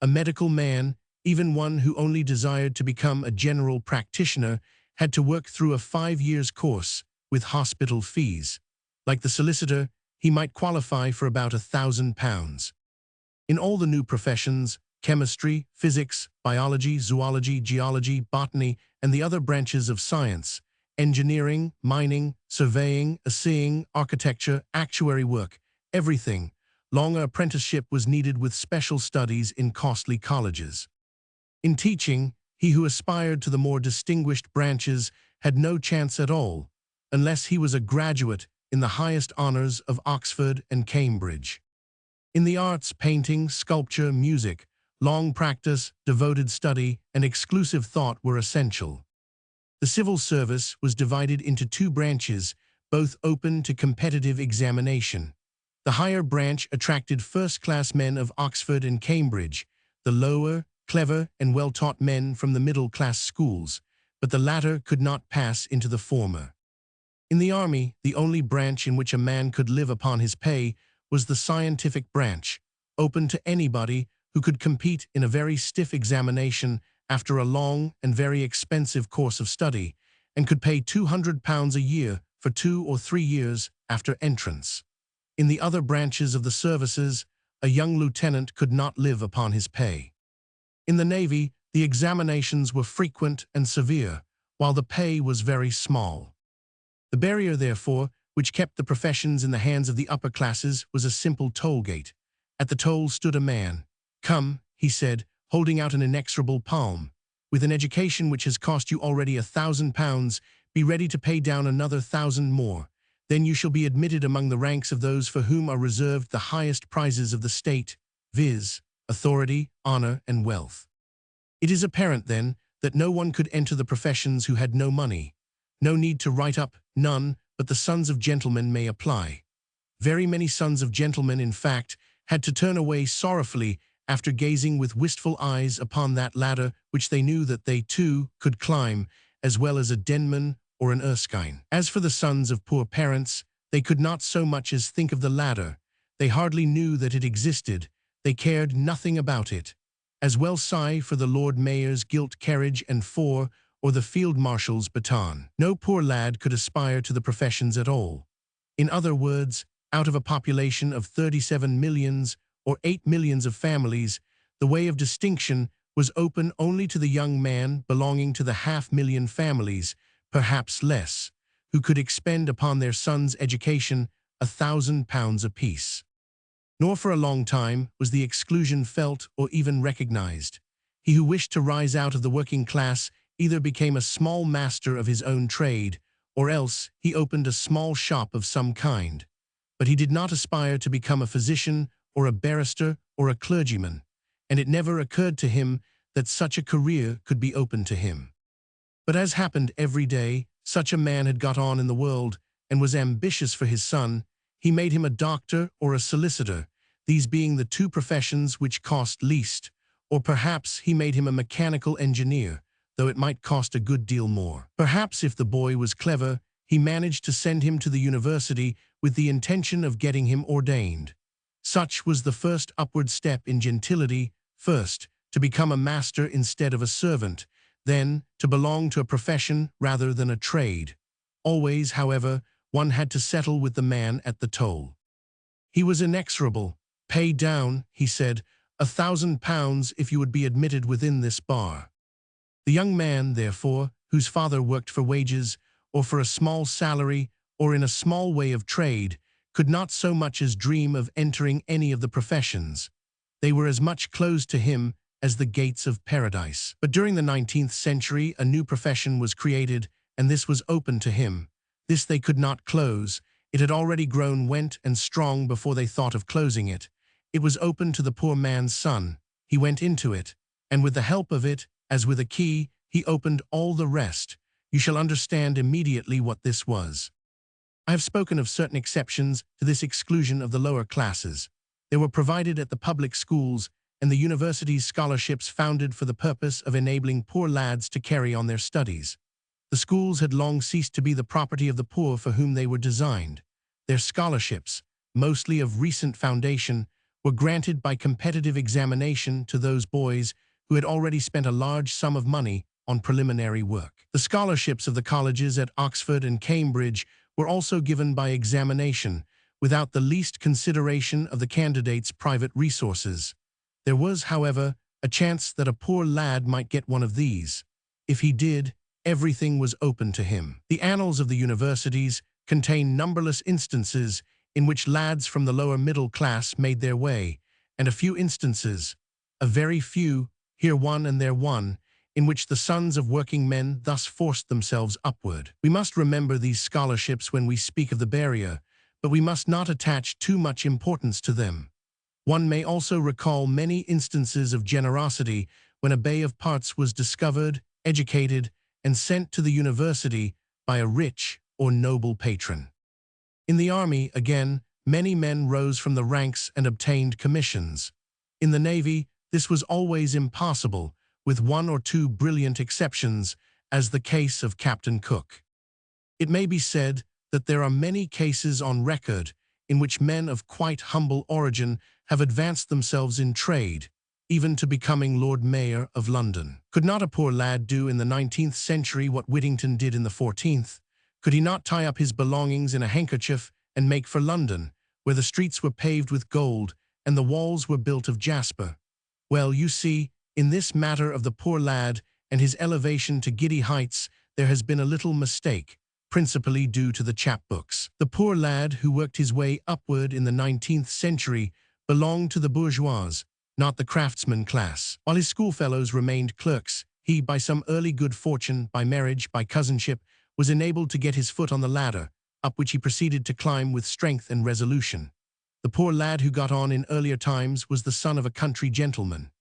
A medical man, even one who only desired to become a general practitioner, had to work through a 5 years course with hospital fees. Like the solicitor, he might qualify for about £1,000. In all the new professions, chemistry, physics, biology, zoology, geology, botany, and the other branches of science, engineering, mining, surveying, assaying, architecture, actuary work, everything, long apprenticeship was needed with special studies in costly colleges. In teaching, he who aspired to the more distinguished branches had no chance at all, unless he was a graduate in the highest honors of Oxford and Cambridge. In the arts, painting, sculpture, music, long practice, devoted study, and exclusive thought were essential. The civil service was divided into 2 branches, both open to competitive examination. The higher branch attracted first-class men of Oxford and Cambridge, the lower, clever and well-taught men from the middle-class schools, but the latter could not pass into the former. In the army, the only branch in which a man could live upon his pay was the scientific branch, open to anybody who could compete in a very stiff examination after a long and very expensive course of study, and could pay £200 a year for 2 or 3 years after entrance. In the other branches of the services, a young lieutenant could not live upon his pay. In the Navy, the examinations were frequent and severe, while the pay was very small. The barrier, therefore, which kept the professions in the hands of the upper classes was a simple toll gate. At the toll stood a man. "Come," he said, holding out an inexorable palm. "With an education which has cost you already £1,000, be ready to pay down another 1,000 more. Then you shall be admitted among the ranks of those for whom are reserved the highest prizes of the state, viz., authority, honor, and wealth." It is apparent, then, that no one could enter the professions who had no money. No need to write up, none but the sons of gentlemen may apply. Very many sons of gentlemen, in fact, had to turn away sorrowfully after gazing with wistful eyes upon that ladder which they knew that they, too, could climb, as well as a Denman or an Erskine. As for the sons of poor parents, they could not so much as think of the ladder. They hardly knew that it existed. They cared nothing about it. As well sigh for the Lord Mayor's gilt carriage and 4, or the Field Marshal's baton. No poor lad could aspire to the professions at all. In other words, out of a population of 37 millions or 8 millions of families, the way of distinction was open only to the young man belonging to the 500,000 families, perhaps less, who could expend upon their son's education £1,000 apiece. Nor for a long time was the exclusion felt or even recognized. He who wished to rise out of the working class either became a small master of his own trade, or else he opened a small shop of some kind. But he did not aspire to become a physician or a barrister or a clergyman, and it never occurred to him that such a career could be open to him. But as happened every day, such a man had got on in the world and was ambitious for his son. He made him a doctor or a solicitor, these being the two professions which cost least, or perhaps he made him a mechanical engineer, though it might cost a good deal more. Perhaps if the boy was clever, he managed to send him to the university with the intention of getting him ordained. Such was the first upward step in gentility, first, to become a master instead of a servant, then to belong to a profession rather than a trade. Always, however, one had to settle with the man at the toll. He was inexorable. "Pay down," he said, £1,000 if you would be admitted within this bar. The young man, therefore, whose father worked for wages, or for a small salary, or in a small way of trade, could not so much as dream of entering any of the professions. They were as much closed to him as the gates of paradise. But during the 19th century, a new profession was created, and this was open to him. This they could not close. It had already grown went and strong before they thought of closing it. It was open to the poor man's son. He went into it, and with the help of it, as with a key, he opened all the rest. You shall understand immediately what this was. I have spoken of certain exceptions to this exclusion of the lower classes. They were provided at the public schools and the universities, scholarships founded for the purpose of enabling poor lads to carry on their studies. The schools had long ceased to be the property of the poor for whom they were designed. Their scholarships, mostly of recent foundation, were granted by competitive examination to those boys who had already spent a large sum of money on preliminary work. The scholarships of the colleges at Oxford and Cambridge were also given by examination, without the least consideration of the candidate's private resources. There was, however, a chance that a poor lad might get one of these. If he did, everything was open to him. The annals of the universities contain numberless instances in which lads from the lower middle class made their way, and a few instances, a very few, here one and there one, in which the sons of working men thus forced themselves upward. We must remember these scholarships when we speak of the barrier, but we must not attach too much importance to them. One may also recall many instances of generosity when a bay of parts was discovered, educated, and sent to the university by a rich or noble patron. In the army, again, many men rose from the ranks and obtained commissions. In the navy, this was always impossible, with one or two brilliant exceptions, as the case of Captain Cook. It may be said that there are many cases on record in which men of quite humble origin have advanced themselves in trade, even to becoming Lord Mayor of London. Could not a poor lad do in the 19th century what Whittington did in the 14th? Could he not tie up his belongings in a handkerchief and make for London, where the streets were paved with gold and the walls were built of jasper? Well, you see, in this matter of the poor lad and his elevation to giddy heights, there has been a little mistake, principally due to the chapbooks. The poor lad who worked his way upward in the 19th century belonged to the bourgeois, not the craftsman class. While his schoolfellows remained clerks, he, by some early good fortune, by marriage, by cousinship, was enabled to get his foot on the ladder, up which he proceeded to climb with strength and resolution. The poor lad who got on in earlier times was the son of a country gentleman.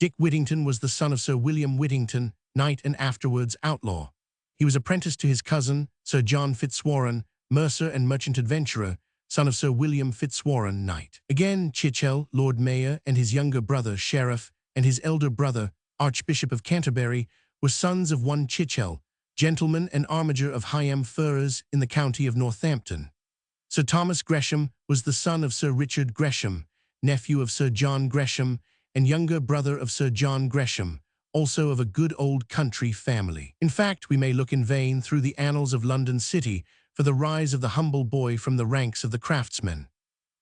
Dick Whittington was the son of Sir William Whittington, knight and afterwards outlaw. He was apprenticed to his cousin, Sir John Fitzwarren, mercer and merchant adventurer, son of Sir William Fitzwarren, knight. Again, Chichel, Lord Mayor, and his younger brother, Sheriff, and his elder brother, Archbishop of Canterbury, were sons of one Chichel, gentleman and armiger of Higham Furze in the county of Northampton. Sir Thomas Gresham was the son of Sir Richard Gresham, nephew of Sir John Gresham, and younger brother of Sir John Gresham, also of a good old country family. In fact, we may look in vain through the annals of London City for the rise of the humble boy from the ranks of the craftsmen.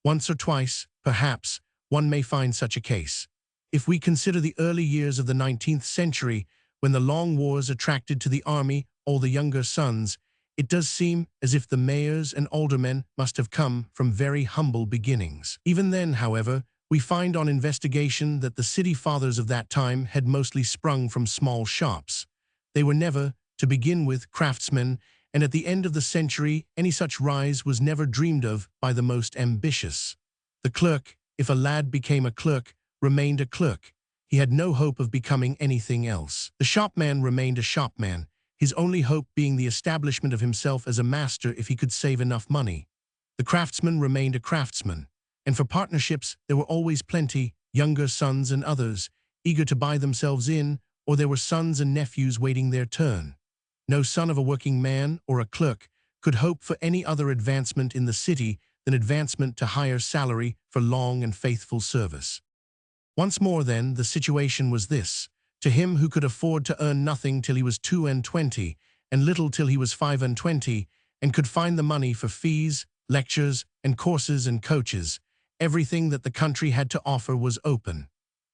Once or twice, perhaps, one may find such a case. If we consider the early years of the 19th century, when the long wars attracted to the army all the younger sons, it does seem as if the mayors and aldermen must have come from very humble beginnings. Even then, however, we find on investigation that the city fathers of that time had mostly sprung from small shops. They were never, to begin with, craftsmen, and at the end of the century any such rise was never dreamed of by the most ambitious. The clerk, if a lad became a clerk, remained a clerk. He had no hope of becoming anything else. The shopman remained a shopman, his only hope being the establishment of himself as a master if he could save enough money. The craftsman remained a craftsman, and for partnerships there were always plenty, younger sons and others, eager to buy themselves in, or there were sons and nephews waiting their turn. No son of a working man or a clerk could hope for any other advancement in the city than advancement to higher salary for long and faithful service. Once more, then, the situation was this. To him who could afford to earn nothing till he was 22, and little till he was 25, and could find the money for fees, lectures, and courses and coaches, everything that the country had to offer was open.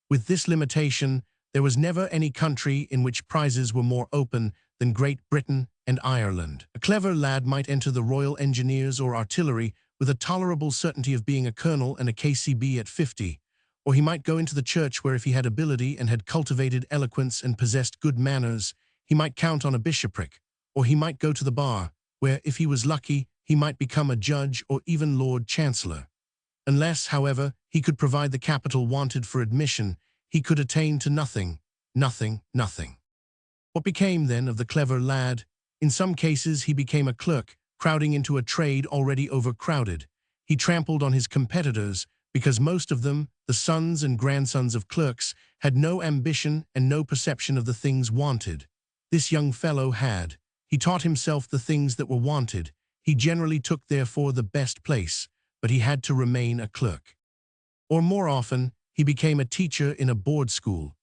With this limitation, there was never any country in which prizes were more open than Great Britain and Ireland. A clever lad might enter the Royal Engineers or Artillery with a tolerable certainty of being a colonel and a KCB at 50, or he might go into the church where if he had ability and had cultivated eloquence and possessed good manners, he might count on a bishopric, or he might go to the bar, where, if he was lucky, he might become a judge or even Lord Chancellor. Unless, however, he could provide the capital wanted for admission, he could attain to nothing, nothing, nothing. What became, then, of the clever lad? In some cases he became a clerk, crowding into a trade already overcrowded. He trampled on his competitors, because most of them, the sons and grandsons of clerks, had no ambition and no perception of the things wanted. This young fellow had. He taught himself the things that were wanted. He generally took, therefore, the best place, but he had to remain a clerk. Or more often, he became a teacher in a board school.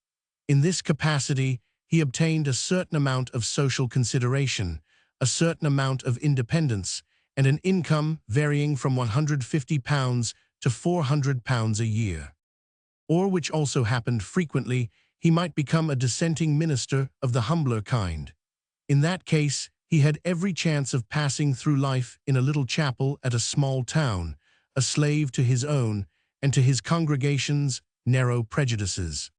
In this capacity, he obtained a certain amount of social consideration, a certain amount of independence, and an income varying from £150 to £400 a year. Or, which also happened frequently, he might become a dissenting minister of the humbler kind. In that case, he had every chance of passing through life in a little chapel at a small town, a slave to his own and to his congregation's narrow prejudices.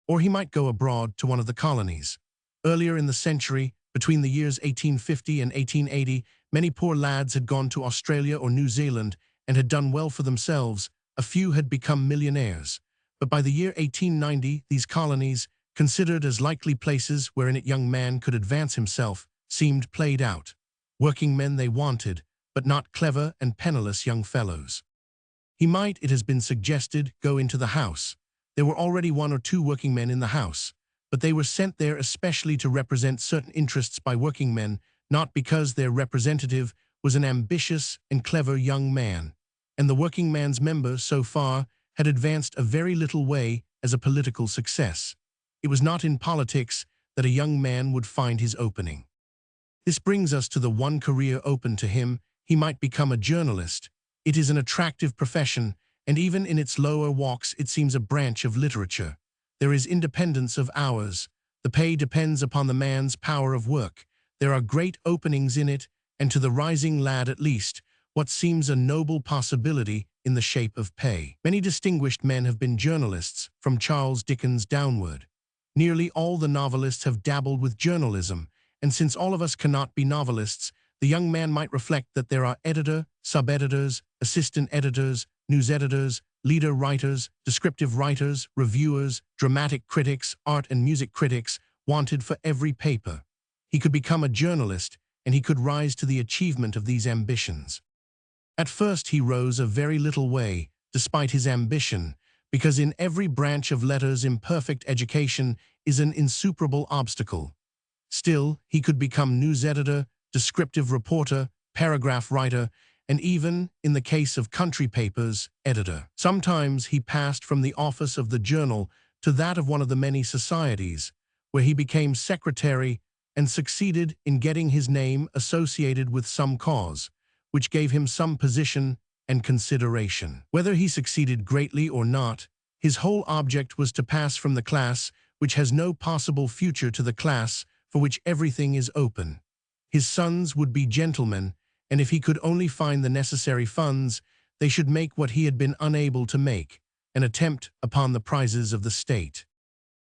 Or he might go abroad to one of the colonies. Earlier in the century, between the years 1850 and 1880, many poor lads had gone to Australia or New Zealand and had done well for themselves. A few had become millionaires. But by the year 1890, these colonies, considered as likely places wherein a young man could advance himself, seemed played out. Working men they wanted, but not clever and penniless young fellows. He might, it has been suggested, go into the House. There were already 1 or 2 working men in the House, but they were sent there especially to represent certain interests by working men, not because their representative was an ambitious and clever young man. And the working man's member, so far, had advanced a very little way as a political success. It was not in politics that a young man would find his opening. This brings us to the one career open to him. He might become a journalist. It is an attractive profession, and even in its lower walks it seems a branch of literature. There is independence of hours. The pay depends upon the man's power of work. There are great openings in it, and to the rising lad at least, what seems a noble possibility in the shape of pay. Many distinguished men have been journalists, from Charles Dickens downward. Nearly all the novelists have dabbled with journalism, and since all of us cannot be novelists, the young man might reflect that there are editor, sub-editors, assistant editors, news editors, leader writers, descriptive writers, reviewers, dramatic critics, art and music critics, wanted for every paper. He could become a journalist, and he could rise to the achievement of these ambitions. At first he rose a very little way, despite his ambition, because in every branch of letters imperfect education is an insuperable obstacle. Still, he could become news editor, descriptive reporter, paragraph writer, and even, in the case of country papers, editor. Sometimes he passed from the office of the journal to that of one of the many societies, where he became secretary and succeeded in getting his name associated with some cause, which gave him some position and consideration. Whether he succeeded greatly or not, his whole object was to pass from the class which has no possible future to the class for which everything is open. His sons would be gentlemen, and if he could only find the necessary funds, they should make what he had been unable to make, an attempt upon the prizes of the state.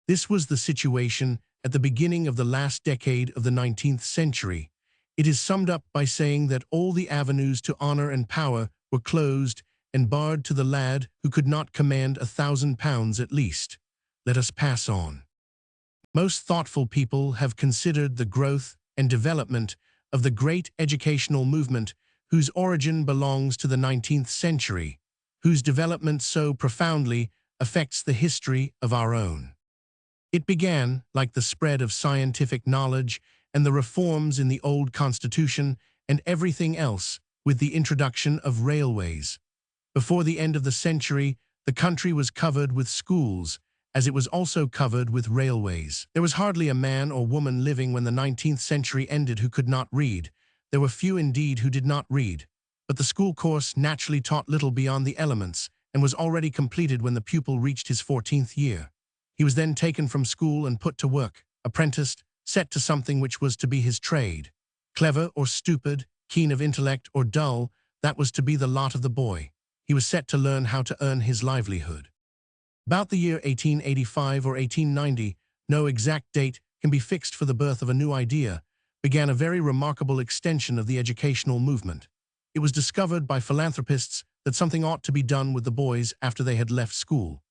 This was the situation at the beginning of the last decade of the 19th century. It is summed up by saying that all the avenues to honor and power were closed and barred to the lad who could not command £1,000 at least. Let us pass on. Most thoughtful people have considered the growth and development of the great educational movement whose origin belongs to the 19th century, whose development so profoundly affects the history of our own. It began, like the spread of scientific knowledge and the reforms in the old Constitution and everything else, with the introduction of railways. Before the end of the century, the country was covered with schools, as it was also covered with railways. There was hardly a man or woman living when the 19th century ended who could not read. There were few indeed who did not read. But the school course naturally taught little beyond the elements and was already completed when the pupil reached his 14th year. He was then taken from school and put to work, apprenticed, set to something which was to be his trade. Clever or stupid, keen of intellect or dull, that was to be the lot of the boy. He was set to learn how to earn his livelihood. About the year 1885 or 1890, no exact date can be fixed for the birth of a new idea, began a very remarkable extension of the educational movement. It was discovered by philanthropists that something ought to be done with the boys after they had left school.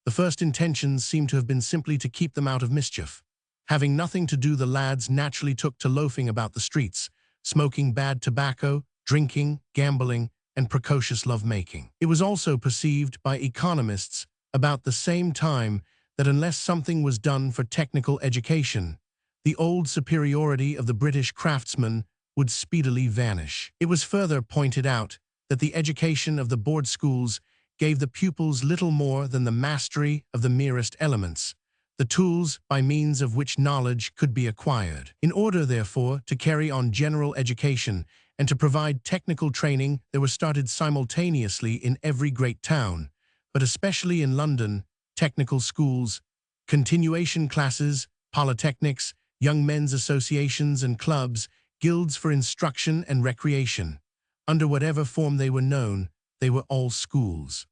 The first intentions seem to have been simply to keep them out of mischief. Having nothing to do, the lads naturally took to loafing about the streets, smoking bad tobacco, drinking, gambling, and precocious love-making. It was also perceived by economists about the same time that unless something was done for technical education, the old superiority of the British craftsman would speedily vanish. It was further pointed out that the education of the board schools gave the pupils little more than the mastery of the merest elements, the tools by means of which knowledge could be acquired. In order, therefore, to carry on general education and to provide technical training, there were started simultaneously in every great town, but especially in London, technical schools, continuation classes, polytechnics, young men's associations and clubs, guilds for instruction and recreation. Under whatever form they were known, they were all schools.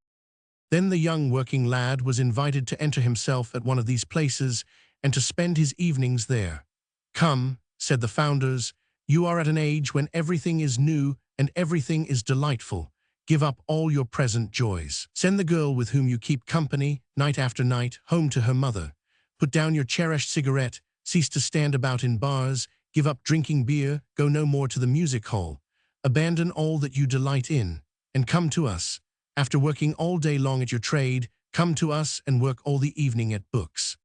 Then the young working lad was invited to enter himself at one of these places and to spend his evenings there. "Come," said the founders, "you are at an age when everything is new and everything is delightful. Give up all your present joys. Send the girl with whom you keep company, night after night, home to her mother. Put down your cherished cigarette, cease to stand about in bars, give up drinking beer, go no more to the music hall. Abandon all that you delight in, and come to us. After working all day long at your trade, come to us and work all the evening at books."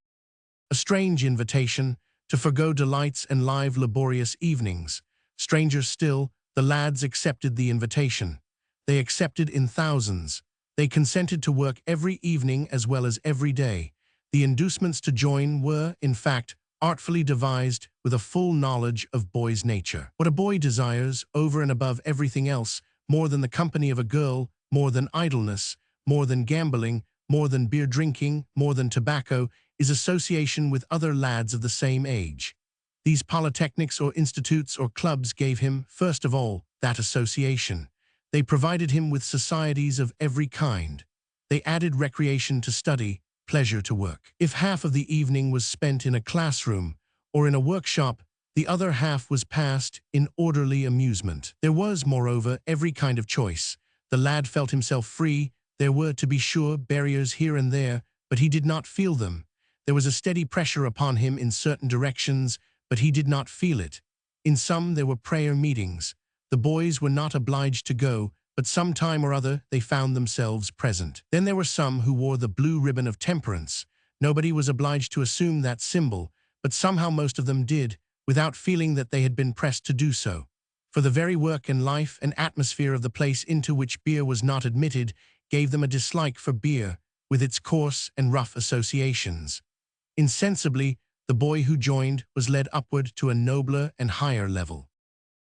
A strange invitation, to forgo delights and live laborious evenings. Stranger still, the lads accepted the invitation. They accepted in thousands. They consented to work every evening as well as every day. The inducements to join were, in fact, artfully devised with a full knowledge of boy's nature. What a boy desires, over and above everything else, more than the company of a girl, more than idleness, more than gambling, more than beer drinking, more than tobacco, is association with other lads of the same age. These polytechnics or institutes or clubs gave him, first of all, that association. They provided him with societies of every kind. They added recreation to study, pleasure to work. If half of the evening was spent in a classroom or in a workshop, the other half was passed in orderly amusement. There was, moreover, every kind of choice. The lad felt himself free. There were, to be sure, barriers here and there, but he did not feel them. There was a steady pressure upon him in certain directions, but he did not feel it. In some there were prayer meetings. The boys were not obliged to go, but some time or other they found themselves present. Then there were some who wore the blue ribbon of temperance. Nobody was obliged to assume that symbol, but somehow most of them did, without feeling that they had been pressed to do so. For the very work and life and atmosphere of the place into which beer was not admitted gave them a dislike for beer, with its coarse and rough associations. Insensibly, the boy who joined was led upward to a nobler and higher level.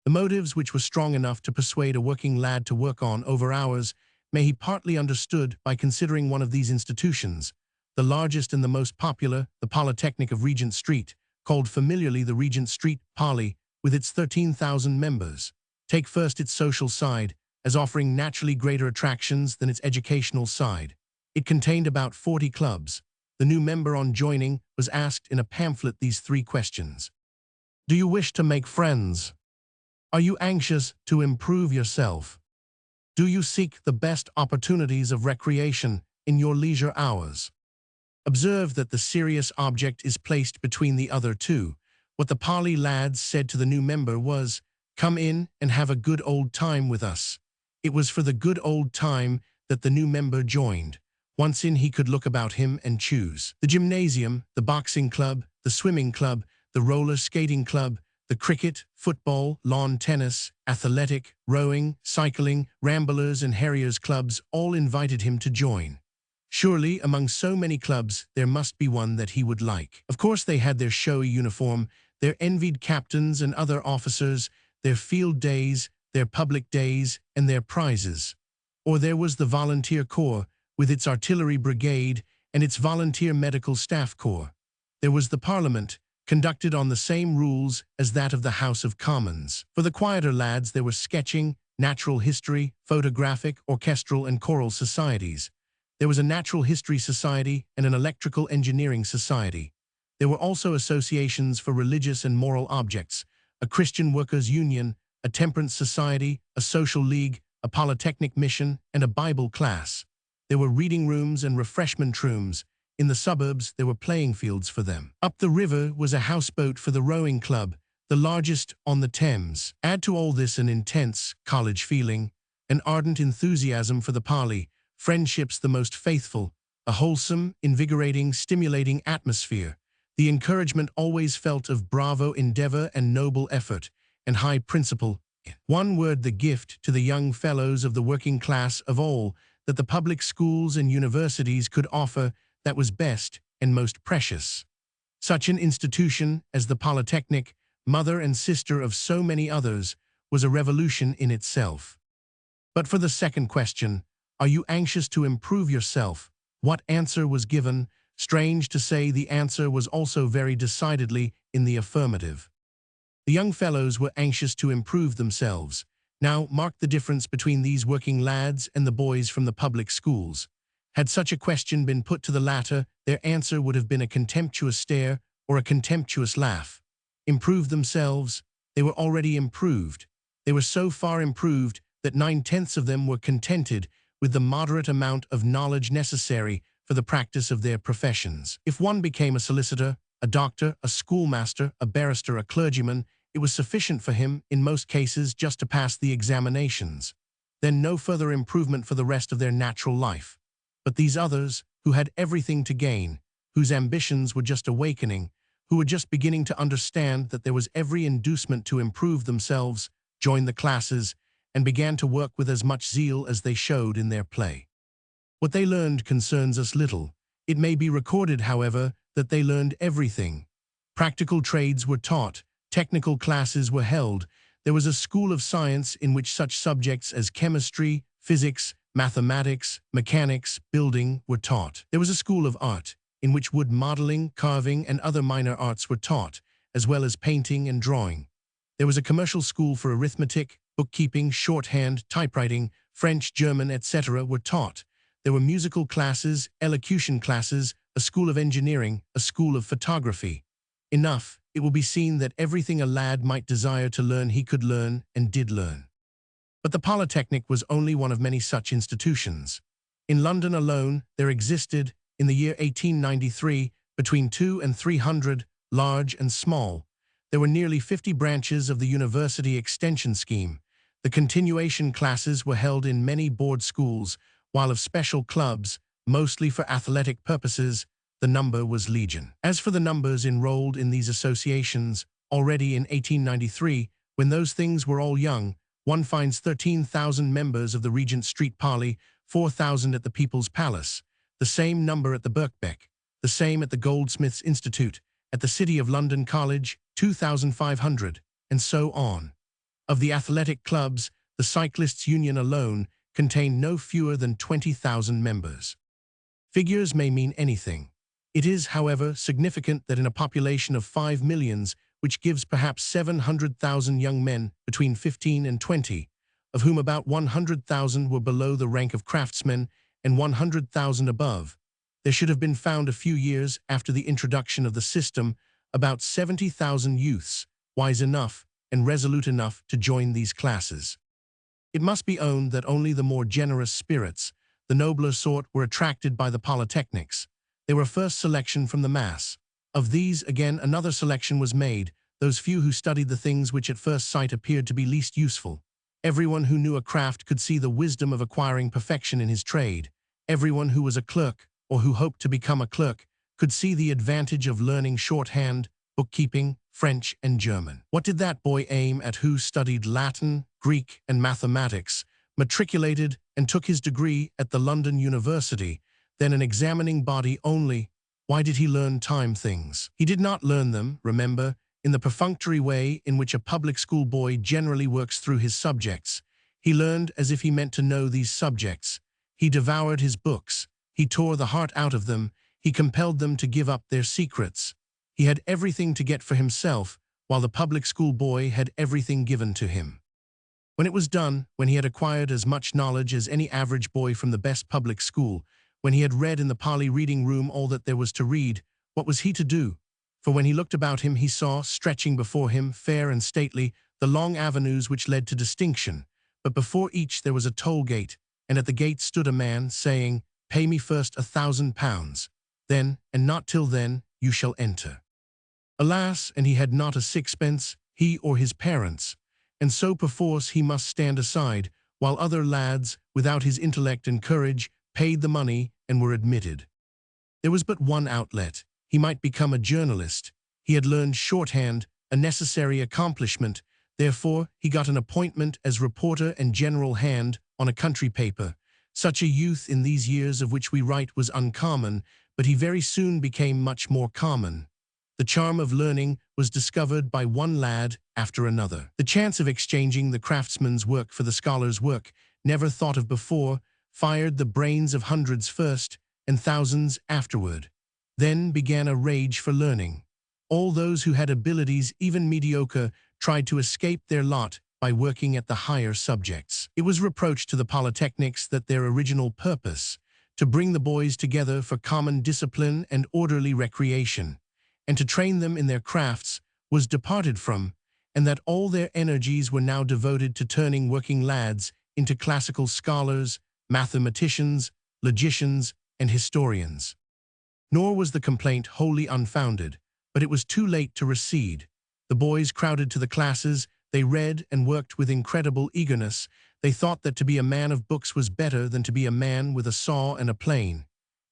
The motives which were strong enough to persuade a working lad to work on over hours may he partly understood by considering one of these institutions, the largest and the most popular, the Polytechnic of Regent Street, called familiarly the Regent Street Parley, with its 13,000 members. Take first its social side, as offering naturally greater attractions than its educational side. It contained about 40 clubs. The new member on joining was asked in a pamphlet these 3 questions. Do you wish to make friends? Are you anxious to improve yourself? Do you seek the best opportunities of recreation in your leisure hours? Observe that the serious object is placed between the other 2. What the Parley lads said to the new member was, "Come in and have a good old time with us." It was for the good old time that the new member joined. Once in, he could look about him and choose. The gymnasium, the boxing club, the swimming club, the roller skating club, the cricket, football, lawn tennis, athletic, rowing, cycling, ramblers and harriers clubs all invited him to join. Surely, among so many clubs, there must be one that he would like. Of course, they had their showy uniform, their envied captains and other officers, their field days, their public days, and their prizes. Or there was the volunteer corps, with its artillery brigade and its volunteer medical staff corps. There was the Parliament, conducted on the same rules as that of the House of Commons. For the quieter lads, there were sketching, natural history, photographic, orchestral, and choral societies. There was a natural history society and an electrical engineering society. There were also associations for religious and moral objects, a Christian workers' union, a temperance society, a social league, a polytechnic mission, and a Bible class. There were reading rooms and refreshment rooms. In the suburbs, there were playing fields for them. Up the river was a houseboat for the rowing club, the largest on the Thames. Add to all this an intense college feeling, an ardent enthusiasm for the Parley, friendships the most faithful, a wholesome, invigorating, stimulating atmosphere, the encouragement always felt of bravo endeavor and noble effort, and high principle. One word, the gift to the young fellows of the working class of all that the public schools and universities could offer that was best and most precious. Such an institution as the Polytechnic, mother and sister of so many others, was a revolution in itself. But for the second question, are you anxious to improve yourself? What answer was given? Strange to say, the answer was also very decidedly in the affirmative. The young fellows were anxious to improve themselves. Now, mark the difference between these working lads and the boys from the public schools. Had such a question been put to the latter, their answer would have been a contemptuous stare or a contemptuous laugh. Improve themselves? They were already improved. They were so far improved that 9/10 of them were contented with the moderate amount of knowledge necessary for the practice of their professions. If one became a solicitor, a doctor, a schoolmaster, a barrister, a clergyman, it was sufficient for him, in most cases, just to pass the examinations. Then no further improvement for the rest of their natural life. But these others, who had everything to gain, whose ambitions were just awakening, who were just beginning to understand that there was every inducement to improve themselves, joined the classes, and began to work with as much zeal as they showed in their play. What they learned concerns us little. It may be recorded, however, that they learned everything. Practical trades were taught, technical classes were held. There was a school of science in which such subjects as chemistry, physics, mathematics, mechanics, building were taught. There was a school of art in which wood modeling, carving, and other minor arts were taught, as well as painting and drawing. There was a commercial school for arithmetic, bookkeeping, shorthand, typewriting, French, German, etc. were taught. There were musical classes, elocution classes, a school of engineering, a school of photography. Enough, it will be seen that everything a lad might desire to learn he could learn and did learn. But the Polytechnic was only one of many such institutions. In London alone, there existed, in the year 1893, between 200 and 300, large and small. There were nearly 50 branches of the university extension scheme. The continuation classes were held in many board schools, while of special clubs, mostly for athletic purposes, the number was legion. As for the numbers enrolled in these associations, already in 1893, when those things were all young, one finds 13,000 members of the Regent Street Parley, 4,000 at the People's Palace, the same number at the Birkbeck, the same at the Goldsmiths' Institute, at the City of London College, 2,500, and so on. Of the athletic clubs, the Cyclists' Union alone contained no fewer than 20,000 members. Figures may mean anything. It is, however, significant that in a population of 5 millions, which gives perhaps 700,000 young men between 15 and 20, of whom about 100,000 were below the rank of craftsmen and 100,000 above, there should have been found a few years after the introduction of the system about 70,000 youths, wise enough and resolute enough to join these classes. It must be owned that only the more generous spirits, the nobler sort, were attracted by the polytechnics. They were first selection from the mass. Of these, again, another selection was made, those few who studied the things which at first sight appeared to be least useful. Everyone who knew a craft could see the wisdom of acquiring perfection in his trade. Everyone who was a clerk, or who hoped to become a clerk, could see the advantage of learning shorthand, bookkeeping, French, and German. What did that boy aim at who studied Latin, Greek, and mathematics, matriculated and took his degree at the London University, then an examining body only? Why did he learn time things? He did not learn them, remember, in the perfunctory way in which a public school boy generally works through his subjects. He learned as if he meant to know these subjects. He devoured his books. He tore the heart out of them. He compelled them to give up their secrets. He had everything to get for himself, while the public school boy had everything given to him. When it was done, when he had acquired as much knowledge as any average boy from the best public school, when he had read in the Pali reading room all that there was to read, what was he to do? For when he looked about him, he saw, stretching before him, fair and stately, the long avenues which led to distinction. But before each there was a toll gate, and at the gate stood a man, saying, "Pay me first £1,000. Then, and not till then, you shall enter." Alas, and he had not a sixpence, he or his parents, and so perforce he must stand aside, while other lads, without his intellect and courage, paid the money and were admitted. There was but one outlet. He might become a journalist. He had learned shorthand, a necessary accomplishment. Therefore, he got an appointment as reporter and general hand on a country paper. Such a youth in these years of which we write was uncommon, but he very soon became much more common. The charm of learning was discovered by one lad after another. The chance of exchanging the craftsman's work for the scholar's work, never thought of before, fired the brains of hundreds first and thousands afterward. Then began a rage for learning. All those who had abilities, even mediocre, tried to escape their lot by working at the higher subjects. It was reproached to the polytechnics that their original purpose, to bring the boys together for common discipline and orderly recreation, and to train them in their crafts, was departed from, and that all their energies were now devoted to turning working lads into classical scholars, mathematicians, logicians, and historians. Nor was the complaint wholly unfounded, but it was too late to recede. The boys crowded to the classes. They read and worked with incredible eagerness. They thought that to be a man of books was better than to be a man with a saw and a plane.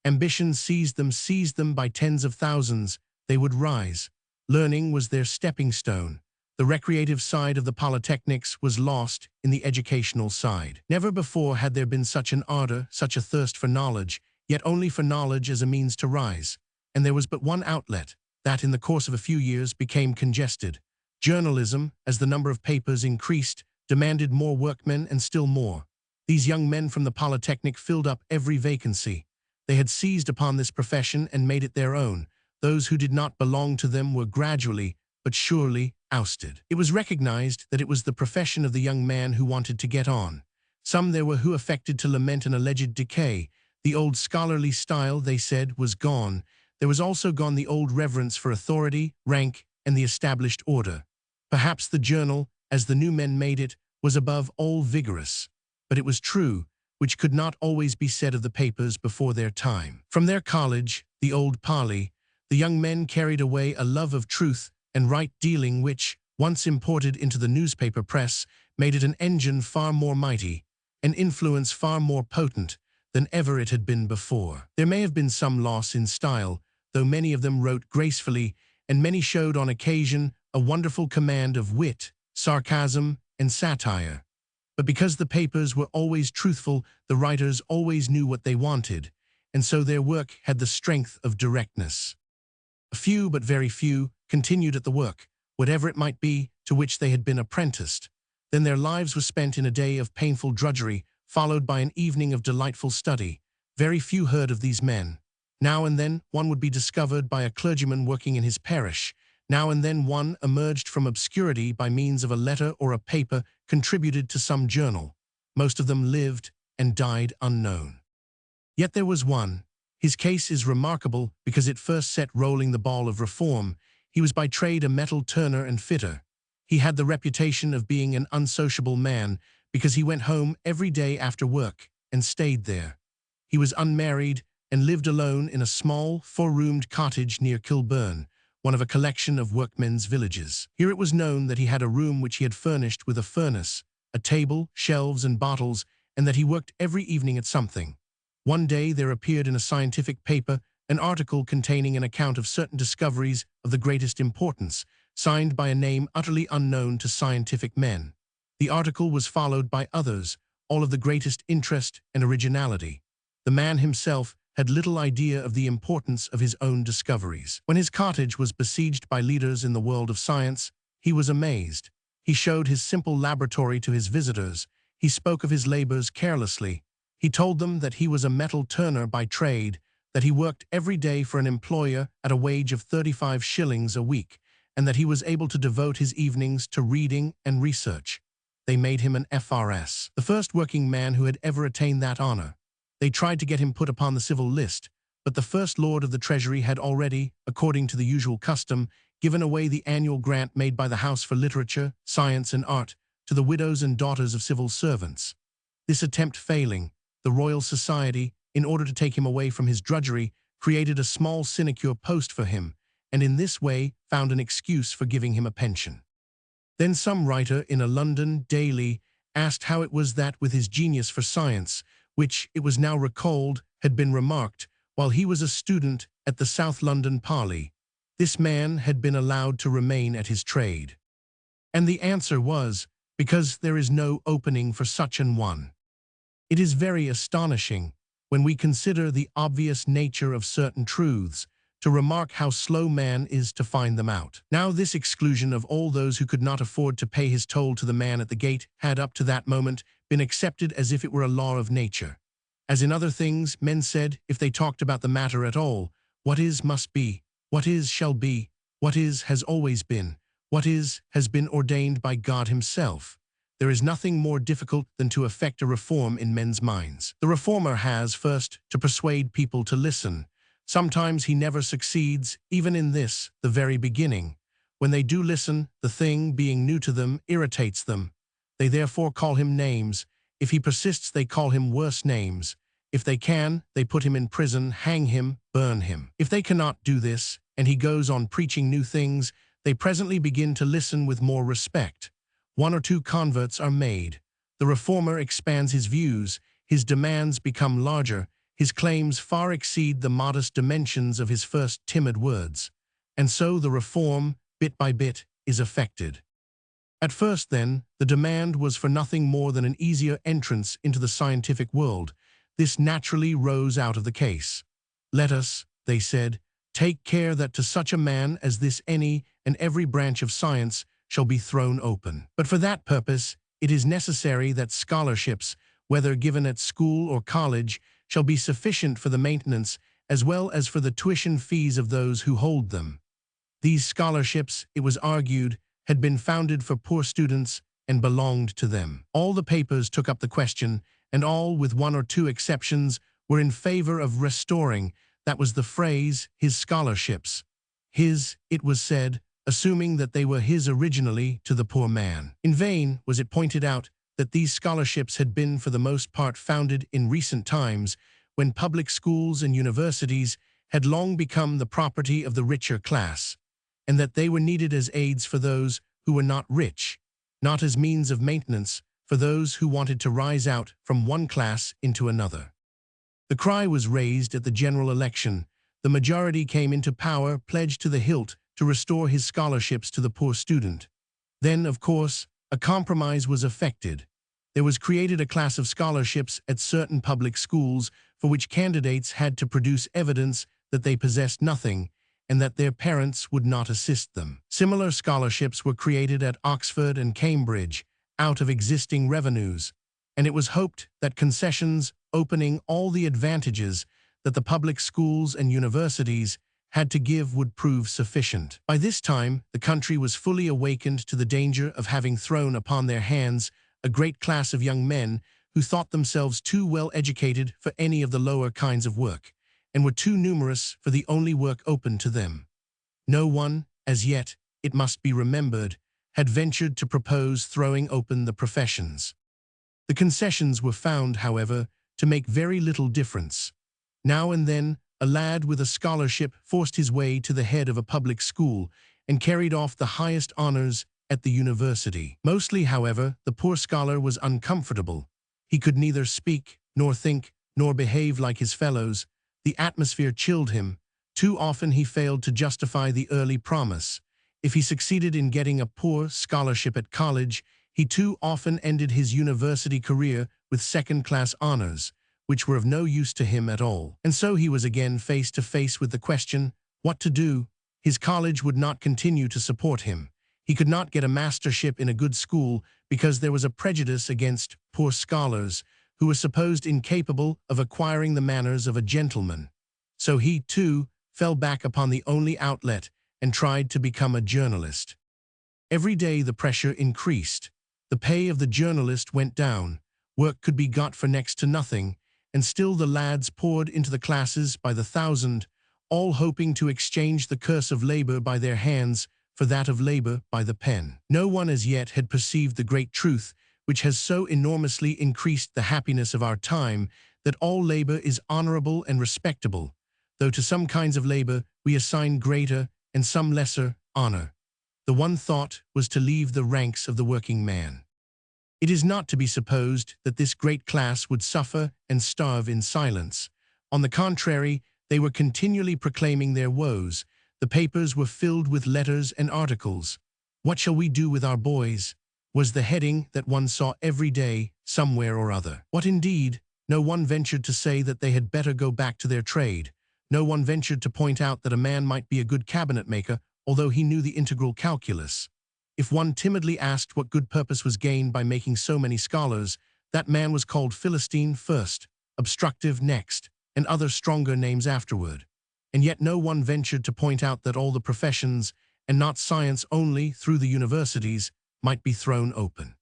Ambition seized them by tens of thousands. They would rise. Learning was their stepping stone. The recreative side of the polytechnics was lost in the educational side. Never before had there been such an ardor, such a thirst for knowledge, yet only for knowledge as a means to rise. And there was but one outlet, that in the course of a few years became congested. Journalism, as the number of papers increased, demanded more workmen and still more. These young men from the Polytechnic filled up every vacancy. They had seized upon this profession and made it their own. Those who did not belong to them were gradually, but surely, ousted. It was recognized that it was the profession of the young man who wanted to get on. Some there were who affected to lament an alleged decay. The old scholarly style, they said, was gone. There was also gone the old reverence for authority, rank, and the established order. Perhaps the journal, as the new men made it, was above all vigorous. But it was true, which could not always be said of the papers before their time. From their college, the old Pali, the young men carried away a love of truth and right dealing which, once imported into the newspaper press, made it an engine far more mighty, an influence far more potent, than ever it had been before. There may have been some loss in style, though many of them wrote gracefully, and many showed on occasion a wonderful command of wit, sarcasm, and satire. But because the papers were always truthful, the writers always knew what they wanted, and so their work had the strength of directness. A few, but very few, continued at the work, whatever it might be, to which they had been apprenticed. Then their lives were spent in a day of painful drudgery, followed by an evening of delightful study. Very few heard of these men. Now and then one would be discovered by a clergyman working in his parish. Now and then one emerged from obscurity by means of a letter or a paper contributed to some journal. Most of them lived and died unknown. Yet there was one. His case is remarkable because it first set rolling the ball of reform. He was by trade a metal turner and fitter. He had the reputation of being an unsociable man because he went home every day after work and stayed there. He was unmarried and lived alone in a small, four-roomed cottage near Kilburn, one of a collection of workmen's villages. Here it was known that he had a room which he had furnished with a furnace, a table, shelves and bottles, and that he worked every evening at something. One day there appeared in a scientific paper an article containing an account of certain discoveries of the greatest importance, signed by a name utterly unknown to scientific men. The article was followed by others, all of the greatest interest and originality. The man himself had little idea of the importance of his own discoveries. When his cottage was besieged by leaders in the world of science, he was amazed. He showed his simple laboratory to his visitors. He spoke of his labors carelessly. He told them that he was a metal turner by trade, that he worked every day for an employer at a wage of 35 shillings a week, and that he was able to devote his evenings to reading and research. They made him an FRS, the first working man who had ever attained that honor. They tried to get him put upon the civil list, but the First Lord of the Treasury had already, according to the usual custom, given away the annual grant made by the House for Literature, Science and Art to the widows and daughters of civil servants. This attempt failing, the Royal Society, in order to take him away from his drudgery, created a small sinecure post for him, and in this way found an excuse for giving him a pension. Then some writer in a London daily asked how it was that with his genius for science, which, it was now recalled, had been remarked while he was a student at the South London Parley, this man had been allowed to remain at his trade. And the answer was, because there is no opening for such an one. It is very astonishing, when we consider the obvious nature of certain truths, to remark how slow man is to find them out. Now this exclusion of all those who could not afford to pay his toll to the man at the gate had up to that moment been accepted as if it were a law of nature. As in other things, men said, if they talked about the matter at all, what is must be, what is shall be, what is has always been, what is has been ordained by God himself. There is nothing more difficult than to effect a reform in men's minds. The reformer has first to persuade people to listen. Sometimes he never succeeds, even in this, the very beginning. When they do listen, the thing, being new to them, irritates them. They therefore call him names. If he persists, they call him worse names. If they can, they put him in prison, hang him, burn him. If they cannot do this, and he goes on preaching new things, they presently begin to listen with more respect. One or two converts are made. The reformer expands his views, his demands become larger, his claims far exceed the modest dimensions of his first timid words. And so the reform, bit by bit, is effected. At first, then, the demand was for nothing more than an easier entrance into the scientific world. This naturally rose out of the case. Let us, they said, take care that to such a man as this any and every branch of science shall be thrown open. But for that purpose, it is necessary that scholarships, whether given at school or college, shall be sufficient for the maintenance as well as for the tuition fees of those who hold them. These scholarships, it was argued, had been founded for poor students and belonged to them. All the papers took up the question, and all, with one or two exceptions, were in favor of restoring, that was the phrase, his scholarships. His, it was said, assuming that they were his originally to the poor man. In vain was it pointed out that these scholarships had been for the most part founded in recent times, when public schools and universities had long become the property of the richer class, and that they were needed as aids for those who were not rich, not as means of maintenance for those who wanted to rise out from one class into another. The cry was raised at the general election. The majority came into power, pledged to the hilt to restore his scholarships to the poor student. Then, of course, a compromise was effected. There was created a class of scholarships at certain public schools for which candidates had to produce evidence that they possessed nothing and that their parents would not assist them. Similar scholarships were created at Oxford and Cambridge out of existing revenues, and it was hoped that concessions opening all the advantages that the public schools and universities had to give would prove sufficient. By this time, the country was fully awakened to the danger of having thrown upon their hands a great class of young men who thought themselves too well educated for any of the lower kinds of work, and were too numerous for the only work open to them. No one, as yet, it must be remembered, had ventured to propose throwing open the professions. The concessions were found, however, to make very little difference. Now and then, a lad with a scholarship forced his way to the head of a public school and carried off the highest honors at the university. Mostly, however, the poor scholar was uncomfortable. He could neither speak, nor think, nor behave like his fellows. The atmosphere chilled him. Too often he failed to justify the early promise. If he succeeded in getting a poor scholarship at college, he too often ended his university career with second-class honors, which were of no use to him at all. And so he was again face to face with the question, what to do? His college would not continue to support him. He could not get a mastership in a good school because there was a prejudice against poor scholars who were supposed incapable of acquiring the manners of a gentleman. So he, too, fell back upon the only outlet and tried to become a journalist. Every day the pressure increased. The pay of the journalist went down. Work could be got for next to nothing, and still the lads poured into the classes by the thousand, all hoping to exchange the curse of labor by their hands for that of labor by the pen. No one as yet had perceived the great truth which has so enormously increased the happiness of our time, that all labor is honorable and respectable, though to some kinds of labor we assign greater and some lesser honor. The one thought was to leave the ranks of the working man. It is not to be supposed that this great class would suffer and starve in silence. On the contrary, they were continually proclaiming their woes. The papers were filled with letters and articles. "What shall we do with our boys?" was the heading that one saw every day somewhere or other. What indeed? No one ventured to say that they had better go back to their trade. No one ventured to point out that a man might be a good cabinet maker, although he knew the integral calculus. If one timidly asked what good purpose was gained by making so many scholars, that man was called Philistine first, obstructive next, and other stronger names afterward. And yet no one ventured to point out that all the professions, and not science only through the universities, might be thrown open.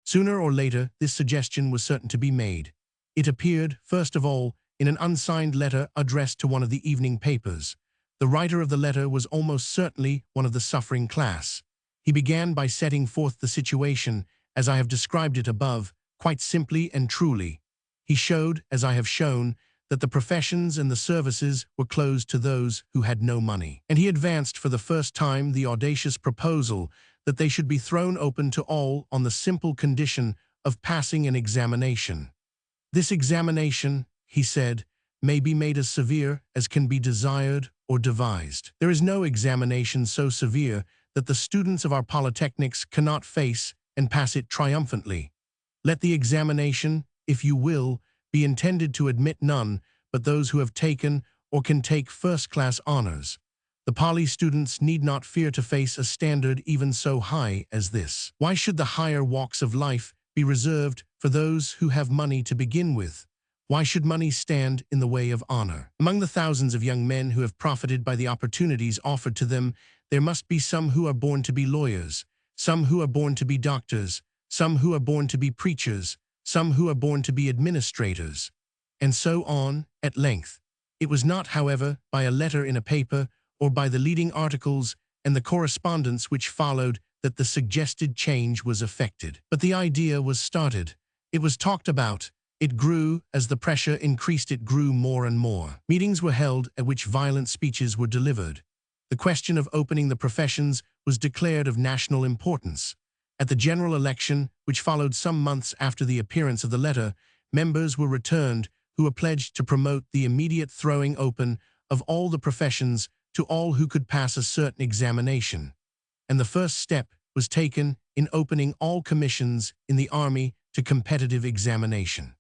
Sooner or later, this suggestion was certain to be made. It appeared, first of all, in an unsigned letter addressed to one of the evening papers. The writer of the letter was almost certainly one of the suffering class. He began by setting forth the situation, as I have described it above, quite simply and truly. He showed, as I have shown, that the professions and the services were closed to those who had no money. And he advanced for the first time the audacious proposal that they should be thrown open to all on the simple condition of passing an examination. This examination, he said, may be made as severe as can be desired or devised. There is no examination so severe that the students of our polytechnics cannot face and pass it triumphantly. Let the examination, if you will, be intended to admit none but those who have taken or can take first-class honors. The poly students need not fear to face a standard even so high as this. Why should the higher walks of life be reserved for those who have money to begin with? Why should money stand in the way of honor? Among the thousands of young men who have profited by the opportunities offered to them, there must be some who are born to be lawyers, some who are born to be doctors, some who are born to be preachers, some who are born to be administrators, and so on at length. It was not, however, by a letter in a paper or by the leading articles and the correspondence which followed that the suggested change was effected. But the idea was started. It was talked about. It grew. As the pressure increased, it grew more and more. Meetings were held at which violent speeches were delivered. The question of opening the professions was declared of national importance. At the general election, which followed some months after the appearance of the letter, members were returned who were pledged to promote the immediate throwing open of all the professions to all who could pass a certain examination. And the first step was taken in opening all commissions in the army to competitive examination.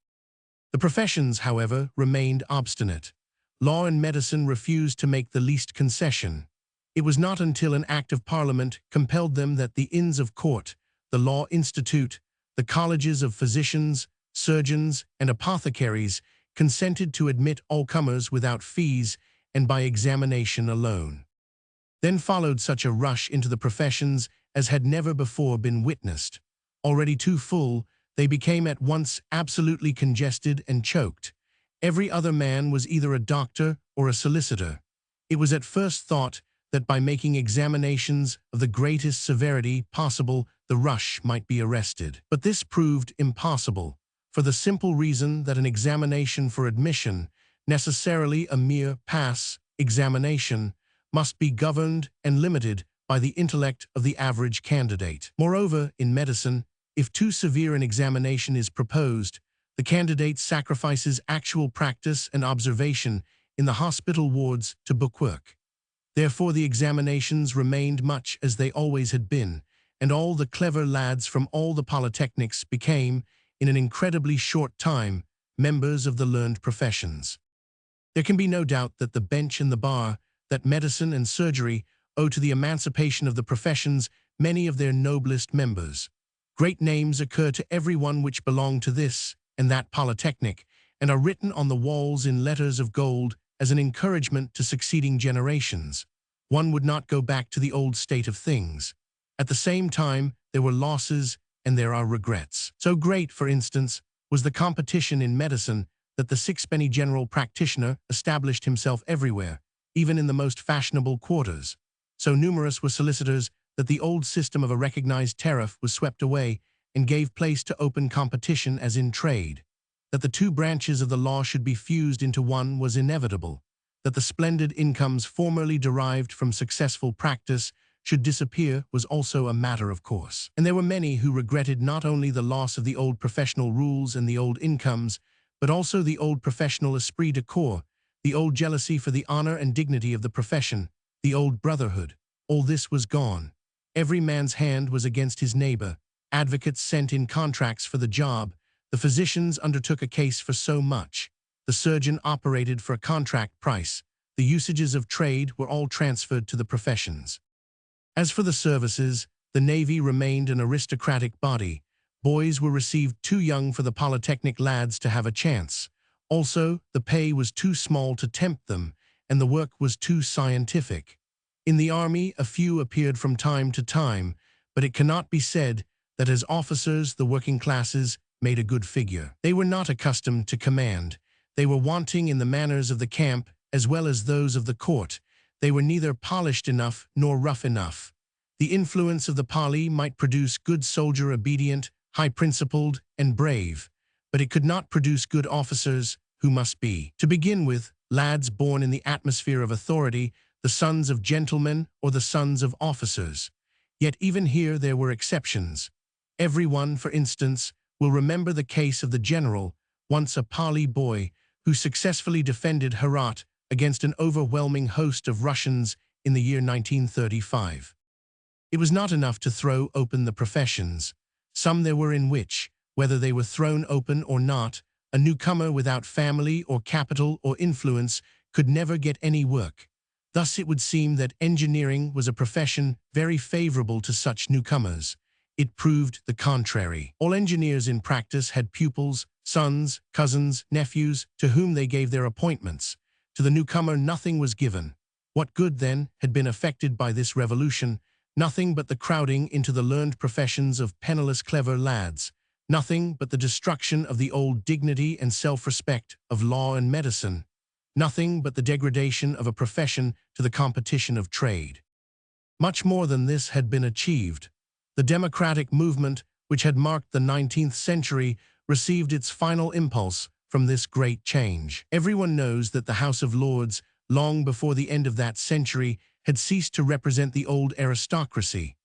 The professions, however, remained obstinate. Law and medicine refused to make the least concession. It was not until an act of Parliament compelled them that the Inns of Court, the Law Institute, the colleges of physicians, surgeons, and apothecaries consented to admit all comers without fees and by examination alone. Then followed such a rush into the professions as had never before been witnessed. Already too full, they became at once absolutely congested and choked. Every other man was either a doctor or a solicitor. It was at first thought that by making examinations of the greatest severity possible, the rush might be arrested. But this proved impossible, for the simple reason that an examination for admission, necessarily a mere pass examination, must be governed and limited by the intellect of the average candidate. Moreover, in medicine, if too severe an examination is proposed, the candidate sacrifices actual practice and observation in the hospital wards to bookwork. Therefore, the examinations remained much as they always had been, and all the clever lads from all the polytechnics became, in an incredibly short time, members of the learned professions. There can be no doubt that the bench and the bar, that medicine and surgery owe to the emancipation of the professions many of their noblest members. Great names occur to everyone which belong to this and that polytechnic, and are written on the walls in letters of gold as an encouragement to succeeding generations. One would not go back to the old state of things. At the same time, there were losses and there are regrets. So great, for instance, was the competition in medicine that the sixpenny general practitioner established himself everywhere, even in the most fashionable quarters. So numerous were solicitors that the old system of a recognized tariff was swept away and gave place to open competition as in trade. That the two branches of the law should be fused into one was inevitable. That the splendid incomes formerly derived from successful practice should disappear was also a matter of course. And there were many who regretted not only the loss of the old professional rules and the old incomes, but also the old professional esprit de corps, the old jealousy for the honor and dignity of the profession, the old brotherhood. All this was gone. Every man's hand was against his neighbor. Advocates sent in contracts for the job. The physicians undertook a case for so much. The surgeon operated for a contract price. The usages of trade were all transferred to the professions. As for the services, the Navy remained an aristocratic body. Boys were received too young for the polytechnic lads to have a chance. Also, the pay was too small to tempt them, and the work was too scientific. In the army, a few appeared from time to time, but it cannot be said that as officers the working classes made a good figure. They were not accustomed to command. They were wanting in the manners of the camp as well as those of the court. They were neither polished enough nor rough enough. The influence of the poly might produce good soldier obedient, high-principled, and brave, but it could not produce good officers who must be, to begin with, lads born in the atmosphere of authority, the sons of gentlemen or the sons of officers. Yet even here there were exceptions. Everyone, for instance, will remember the case of the general, once a Pali boy, who successfully defended Herat against an overwhelming host of Russians in the year 1935. It was not enough to throw open the professions. Some there were in which, whether they were thrown open or not, a newcomer without family or capital or influence could never get any work. Thus it would seem that engineering was a profession very favorable to such newcomers. It proved the contrary. All engineers in practice had pupils, sons, cousins, nephews, to whom they gave their appointments. To the newcomer nothing was given. What good, then, had been effected by this revolution? Nothing but the crowding into the learned professions of penniless clever lads. Nothing but the destruction of the old dignity and self-respect of law and medicine. Nothing but the degradation of a profession to the competition of trade. Much more than this had been achieved. The democratic movement, which had marked the 19th century, received its final impulse from this great change. Everyone knows that the House of Lords, long before the end of that century, had ceased to represent the old aristocracy.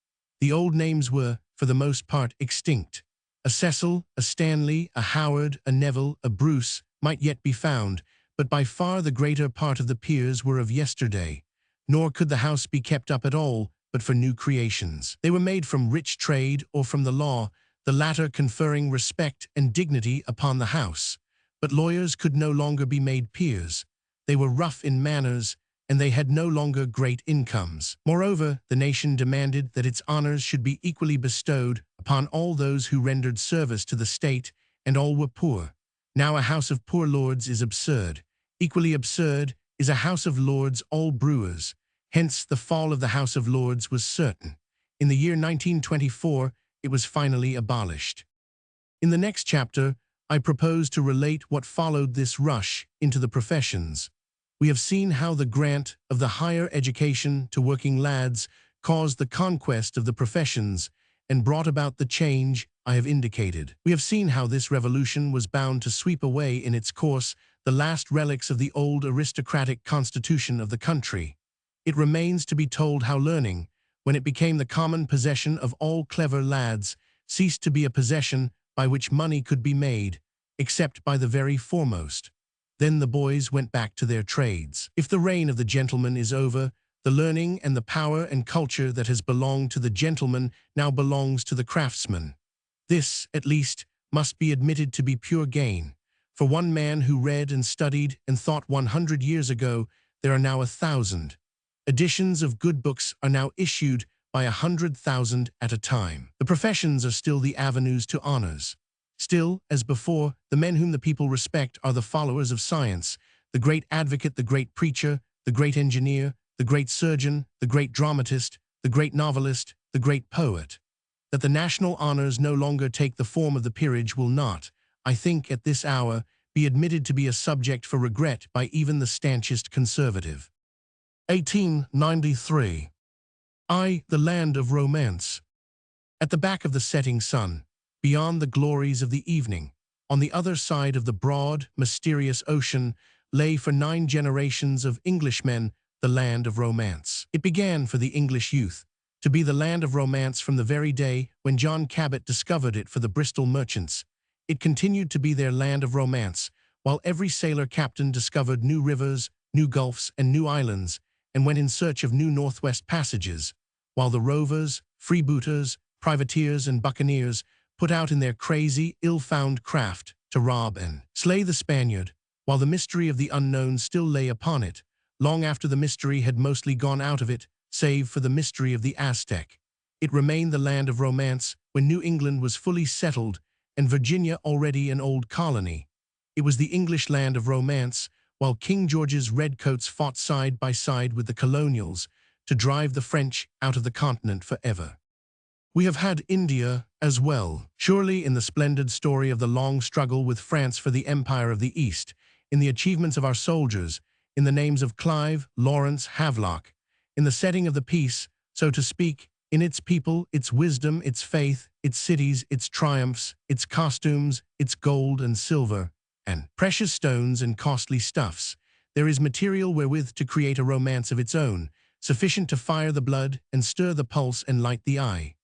The old names were, for the most part, extinct. A Cecil, a Stanley, a Howard, a Neville, a Bruce might yet be found, but by far the greater part of the peers were of yesterday. Nor could the House be kept up at all, but for new creations. They were made from rich trade or from the law, the latter conferring respect and dignity upon the House. But lawyers could no longer be made peers. They were rough in manners, and they had no longer great incomes. Moreover, the nation demanded that its honors should be equally bestowed upon all those who rendered service to the state, and all were poor. Now a house of poor lords is absurd. Equally absurd is a house of lords all brewers. Hence the fall of the House of Lords was certain. In the year 1924, it was finally abolished. In the next chapter, I propose to relate what followed this rush into the professions. We have seen how the grant of the higher education to working lads caused the conquest of the professions and brought about the change I have indicated. We have seen how this revolution was bound to sweep away in its course the last relics of the old aristocratic constitution of the country. It remains to be told how learning, when it became the common possession of all clever lads, ceased to be a possession by which money could be made, except by the very foremost. Then the boys went back to their trades. If the reign of the gentleman is over, the learning and the power and culture that has belonged to the gentleman now belongs to the craftsman. This, at least, must be admitted to be pure gain. For one man who read and studied and thought 100 years ago, there are now 1,000. Editions of good books are now issued by 100,000 at a time. The professions are still the avenues to honors. Still, as before, the men whom the people respect are the followers of science, the great advocate, the great preacher, the great engineer, the great surgeon, the great dramatist, the great novelist, the great poet. That the national honors no longer take the form of the peerage will not, I think at this hour, be admitted to be a subject for regret by even the stanchest conservative. 1893. The land of romance. At the back of the setting sun, beyond the glories of the evening, on the other side of the broad, mysterious ocean, lay for 9 generations of Englishmen the land of romance. It began for the English youth to be the land of romance from the very day when John Cabot discovered it for the Bristol merchants. It continued to be their land of romance, while every sailor captain discovered new rivers, new gulfs, and new islands, and went in search of new northwest passages, while the rovers, freebooters, privateers, and buccaneers put out in their crazy, ill-found craft to rob and slay the Spaniard, while the mystery of the unknown still lay upon it, long after the mystery had mostly gone out of it, save for the mystery of the Aztec. It remained the land of romance when New England was fully settled and Virginia already an old colony. It was the English land of romance, while King George's redcoats fought side by side with the colonials to drive the French out of the continent forever. We have had India as well, surely in the splendid story of the long struggle with France for the Empire of the East, in the achievements of our soldiers, in the names of Clive, Lawrence, Havelock, in the setting of the peace, so to speak, in its people, its wisdom, its faith, its cities, its triumphs, its costumes, its gold and silver, and precious stones and costly stuffs. There is material wherewith to create a romance of its own, sufficient to fire the blood and stir the pulse and light the eye.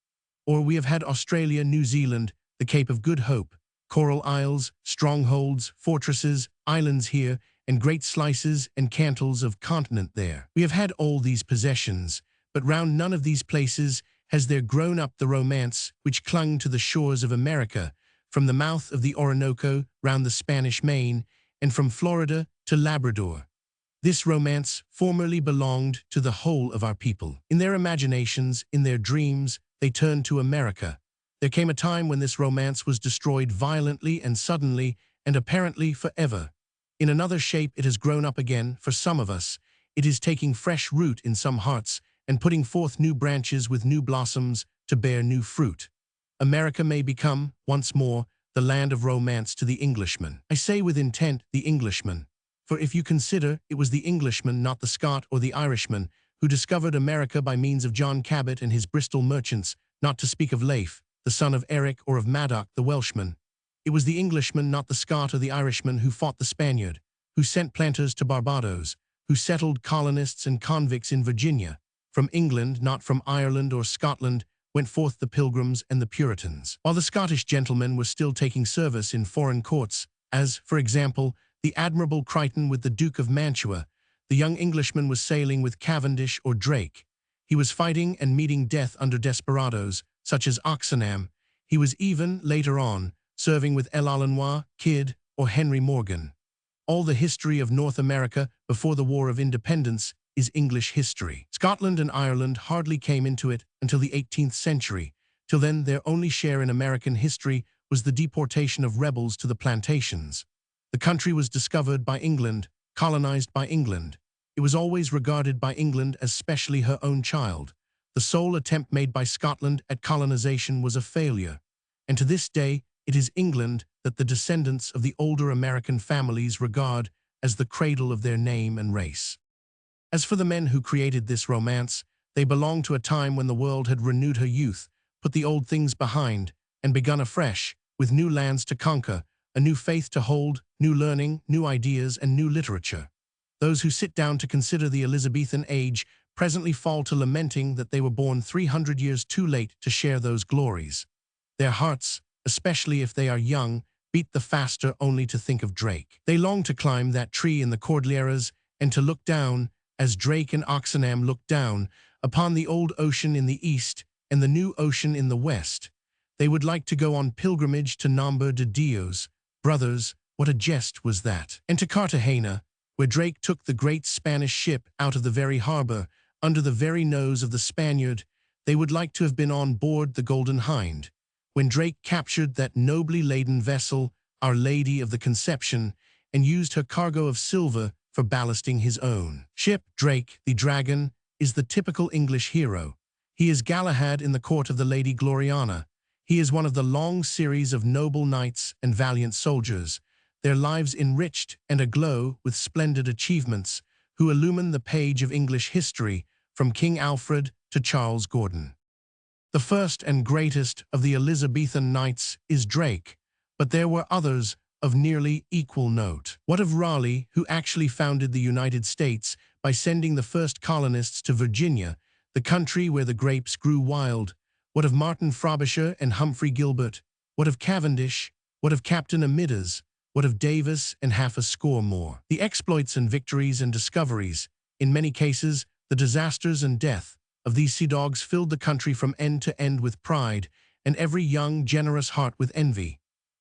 Or we have had Australia, New Zealand, the Cape of Good Hope, coral isles, strongholds, fortresses, islands here, and great slices and cantons of continent there. We have had all these possessions, but round none of these places has there grown up the romance which clung to the shores of America, from the mouth of the Orinoco round the Spanish Main, and from Florida to Labrador. This romance formerly belonged to the whole of our people. In their imaginations, in their dreams, they turned to America. There came a time when this romance was destroyed violently and suddenly, and apparently forever. In another shape it has grown up again for some of us. It is taking fresh root in some hearts and putting forth new branches with new blossoms to bear new fruit. America may become, once more, the land of romance to the Englishman. I say with intent the Englishman, for if you consider, it was the Englishman, not the Scot or the Irishman, who discovered America by means of John Cabot and his Bristol merchants, not to speak of Leif, the son of Eric, or of Madoc, the Welshman. It was the Englishman, not the Scot or the Irishman, who fought the Spaniard, who sent planters to Barbados, who settled colonists and convicts in Virginia. From England, not from Ireland or Scotland, went forth the Pilgrims and the Puritans. While the Scottish gentlemen were still taking service in foreign courts, as, for example, the Admirable Crichton with the Duke of Mantua, the young Englishman was sailing with Cavendish or Drake. He was fighting and meeting death under desperadoes, such as Oxenham. He was even, later on, serving with l'Olonois, Kidd, or Henry Morgan. All the history of North America before the War of Independence is English history. Scotland and Ireland hardly came into it until the 18th century. Till then, their only share in American history was the deportation of rebels to the plantations. The country was discovered by England, colonized by England. It was always regarded by England as specially her own child. The sole attempt made by Scotland at colonization was a failure, and to this day it is England that the descendants of the older American families regard as the cradle of their name and race. As for the men who created this romance, they belonged to a time when the world had renewed her youth, put the old things behind, and begun afresh, with new lands to conquer, a new faith to hold, new learning, new ideas, and new literature. Those who sit down to consider the Elizabethan age presently fall to lamenting that they were born 300 years too late to share those glories. Their hearts, especially if they are young, beat the faster only to think of Drake. They long to climb that tree in the Cordilleras and to look down, as Drake and Oxenham looked down, upon the old ocean in the east and the new ocean in the west. They would like to go on pilgrimage to Nombre de Dios. Brothers, what a jest was that! And to Cartagena, where Drake took the great Spanish ship out of the very harbor, under the very nose of the Spaniard. They would like to have been on board the Golden Hind, when Drake captured that nobly laden vessel, Our Lady of the Conception, and used her cargo of silver for ballasting his own ship. Drake, the dragon, is the typical English hero. He is Galahad in the court of the Lady Gloriana. He is one of the long series of noble knights and valiant soldiers, their lives enriched and aglow with splendid achievements, who illumine the page of English history from King Alfred to Charles Gordon. The first and greatest of the Elizabethan knights is Drake, but there were others of nearly equal note. What of Raleigh, who actually founded the United States by sending the first colonists to Virginia, the country where the grapes grew wild? What of Martin Frobisher and Humphrey Gilbert? What of Cavendish? What of Captain Amidas? What of Davis and half a score more? The exploits and victories and discoveries, in many cases the disasters and death, of these sea dogs filled the country from end to end with pride, and every young, generous heart with envy.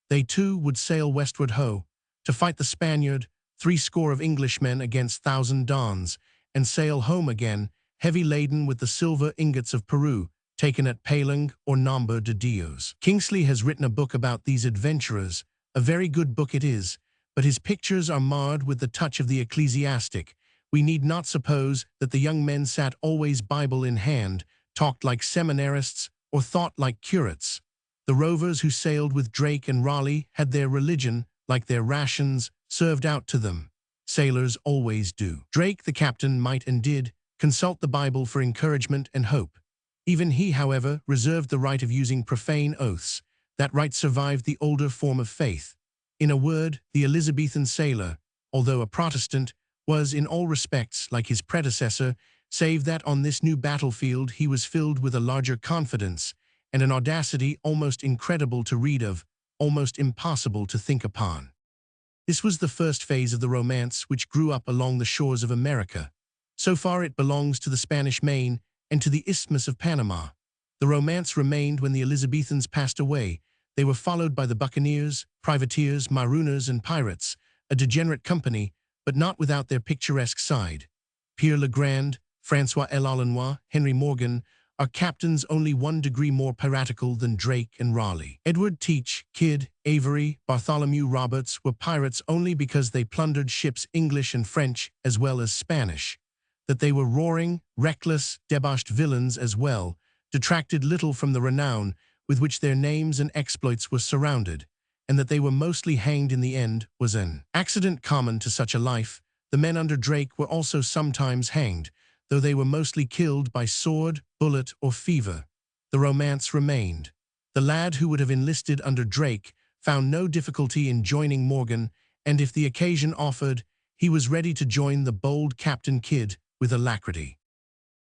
They too would sail westward ho, to fight the Spaniard, 80 Englishmen against 1,000 Dons, and sail home again, heavy laden with the silver ingots of Peru, taken at Palang or Nombre de Dios. Kingsley has written a book about these adventurers. A very good book it is, but his pictures are marred with the touch of the ecclesiastic. We need not suppose that the young men sat always Bible in hand, talked like seminarists, or thought like curates. The rovers who sailed with Drake and Raleigh had their religion, like their rations, served out to them. Sailors always do. Drake, the captain, might and did consult the Bible for encouragement and hope. Even he, however, reserved the right of using profane oaths. That right survived the older form of faith. In a word, the Elizabethan sailor, although a Protestant, was in all respects like his predecessor, save that on this new battlefield he was filled with a larger confidence and an audacity almost incredible to read of, almost impossible to think upon. This was the first phase of the romance which grew up along the shores of America. So far it belongs to the Spanish Main and to the Isthmus of Panama. The romance remained when the Elizabethans passed away. They were followed by the buccaneers, privateers, marooners, and pirates, a degenerate company, but not without their picturesque side. Pierre Le Grand, François l'Olonois, Henry Morgan are captains only 1 degree more piratical than Drake and Raleigh. Edward Teach, Kidd, Avery, Bartholomew Roberts were pirates only because they plundered ships English and French as well as Spanish. That they were roaring, reckless, debauched villains as well detracted little from the renown with which their names and exploits were surrounded, and that they were mostly hanged in the end was an accident common to such a life. The men under Drake were also sometimes hanged, though they were mostly killed by sword, bullet, or fever. The romance remained. The lad who would have enlisted under Drake found no difficulty in joining Morgan, and if the occasion offered, he was ready to join the bold Captain Kidd with alacrity.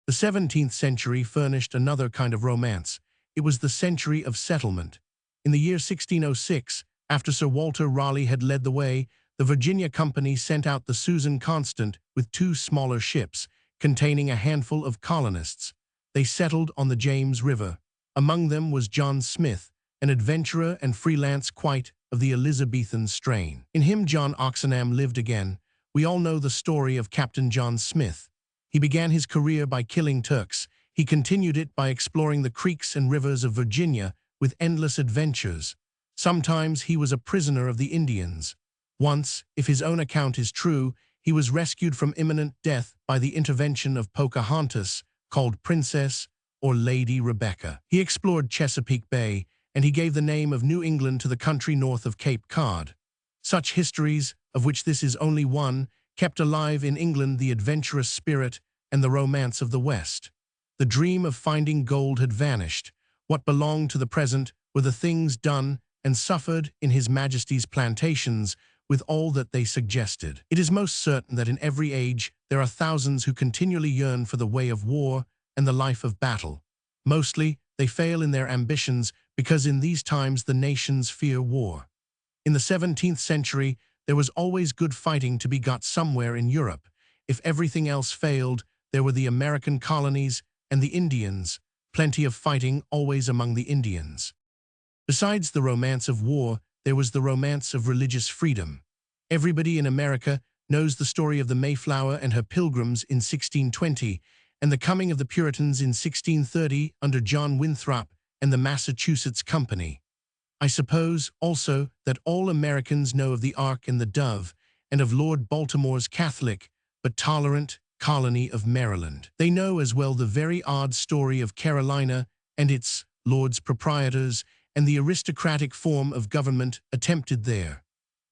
The 17th century furnished another kind of romance. It was the century of settlement. In the year 1606, after Sir Walter Raleigh had led the way, the Virginia Company sent out the Susan Constant with 2 smaller ships, containing a handful of colonists. They settled on the James River. Among them was John Smith, an adventurer and freelance quite of the Elizabethan strain. In him John Oxenham lived again. We all know the story of Captain John Smith. He began his career by killing Turks. He continued it by exploring the creeks and rivers of Virginia with endless adventures. Sometimes he was a prisoner of the Indians. Once, if his own account is true, he was rescued from imminent death by the intervention of Pocahontas, called Princess or Lady Rebecca. He explored Chesapeake Bay, and he gave the name of New England to the country north of Cape Cod. Such histories, of which this is only one, kept alive in England the adventurous spirit and the romance of the West. The dream of finding gold had vanished. What belonged to the present were the things done and suffered in His Majesty's plantations, with all that they suggested. It is most certain that in every age there are thousands who continually yearn for the way of war and the life of battle. Mostly, they fail in their ambitions because in these times the nations fear war. In the 17th century, there was always good fighting to be got somewhere in Europe. If everything else failed, there were the American colonies and the Indians, plenty of fighting always among the Indians. Besides the romance of war, there was the romance of religious freedom. Everybody in America knows the story of the Mayflower and her pilgrims in 1620, and the coming of the Puritans in 1630 under John Winthrop and the Massachusetts Company. I suppose, also, that all Americans know of the Ark and the Dove, and of Lord Baltimore's Catholic, but tolerant, colony of Maryland. They know as well the very odd story of Carolina and its lords proprietors, and the aristocratic form of government attempted there,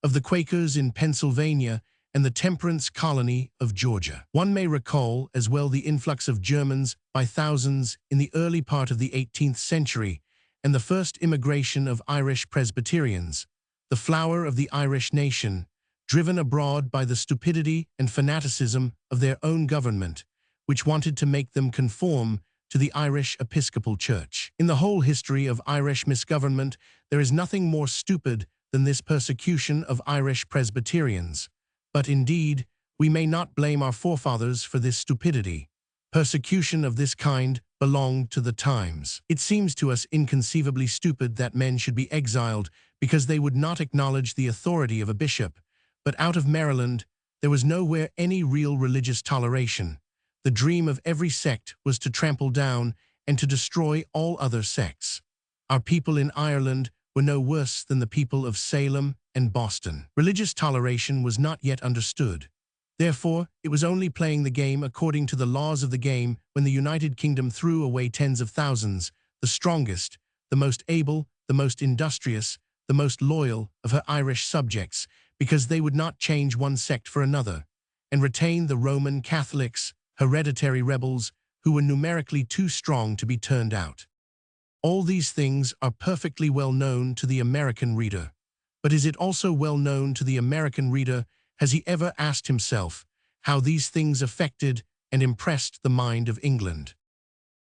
of the Quakers in Pennsylvania and the temperance colony of Georgia. One may recall as well the influx of Germans by thousands in the early part of the 18th century and the first immigration of Irish Presbyterians, the flower of the Irish nation, driven abroad by the stupidity and fanaticism of their own government, which wanted to make them conform to the Irish Episcopal Church. In the whole history of Irish misgovernment, there is nothing more stupid than this persecution of Irish Presbyterians. But indeed, we may not blame our forefathers for this stupidity. Persecution of this kind belonged to the times. It seems to us inconceivably stupid that men should be exiled because they would not acknowledge the authority of a bishop. But out of Maryland, there was nowhere any real religious toleration. The dream of every sect was to trample down and to destroy all other sects. Our people in Ireland were no worse than the people of Salem and Boston. Religious toleration was not yet understood. Therefore, it was only playing the game according to the laws of the game when the United Kingdom threw away tens of thousands, the strongest, the most able, the most industrious, the most loyal of her Irish subjects, because they would not change one sect for another, and retain the Roman Catholics, hereditary rebels, who were numerically too strong to be turned out. All these things are perfectly well known to the American reader. But is it also well known to the American reader? Has he ever asked himself how these things affected and impressed the mind of England?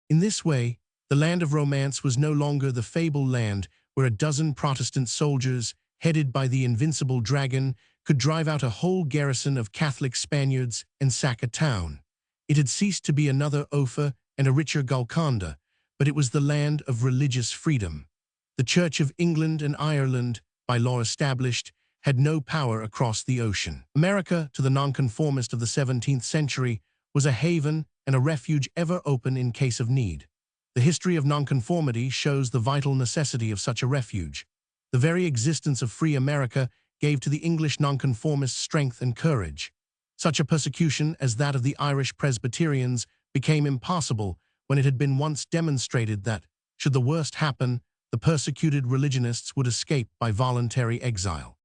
In this way, the land of romance was no longer the fable land where a dozen Protestant soldiers, headed by the invincible dragon, could drive out a whole garrison of Catholic Spaniards and sack a town. It had ceased to be another Offa and a richer Golconda, but it was the land of religious freedom. The Church of England and Ireland, by law established, had no power across the ocean. America, to the nonconformist of the 17th century, was a haven and a refuge ever open in case of need. The history of nonconformity shows the vital necessity of such a refuge. The very existence of free America gave to the English nonconformists strength and courage. Such a persecution as that of the Irish Presbyterians became impossible when it had been once demonstrated that, should the worst happen, the persecuted religionists would escape by voluntary exile.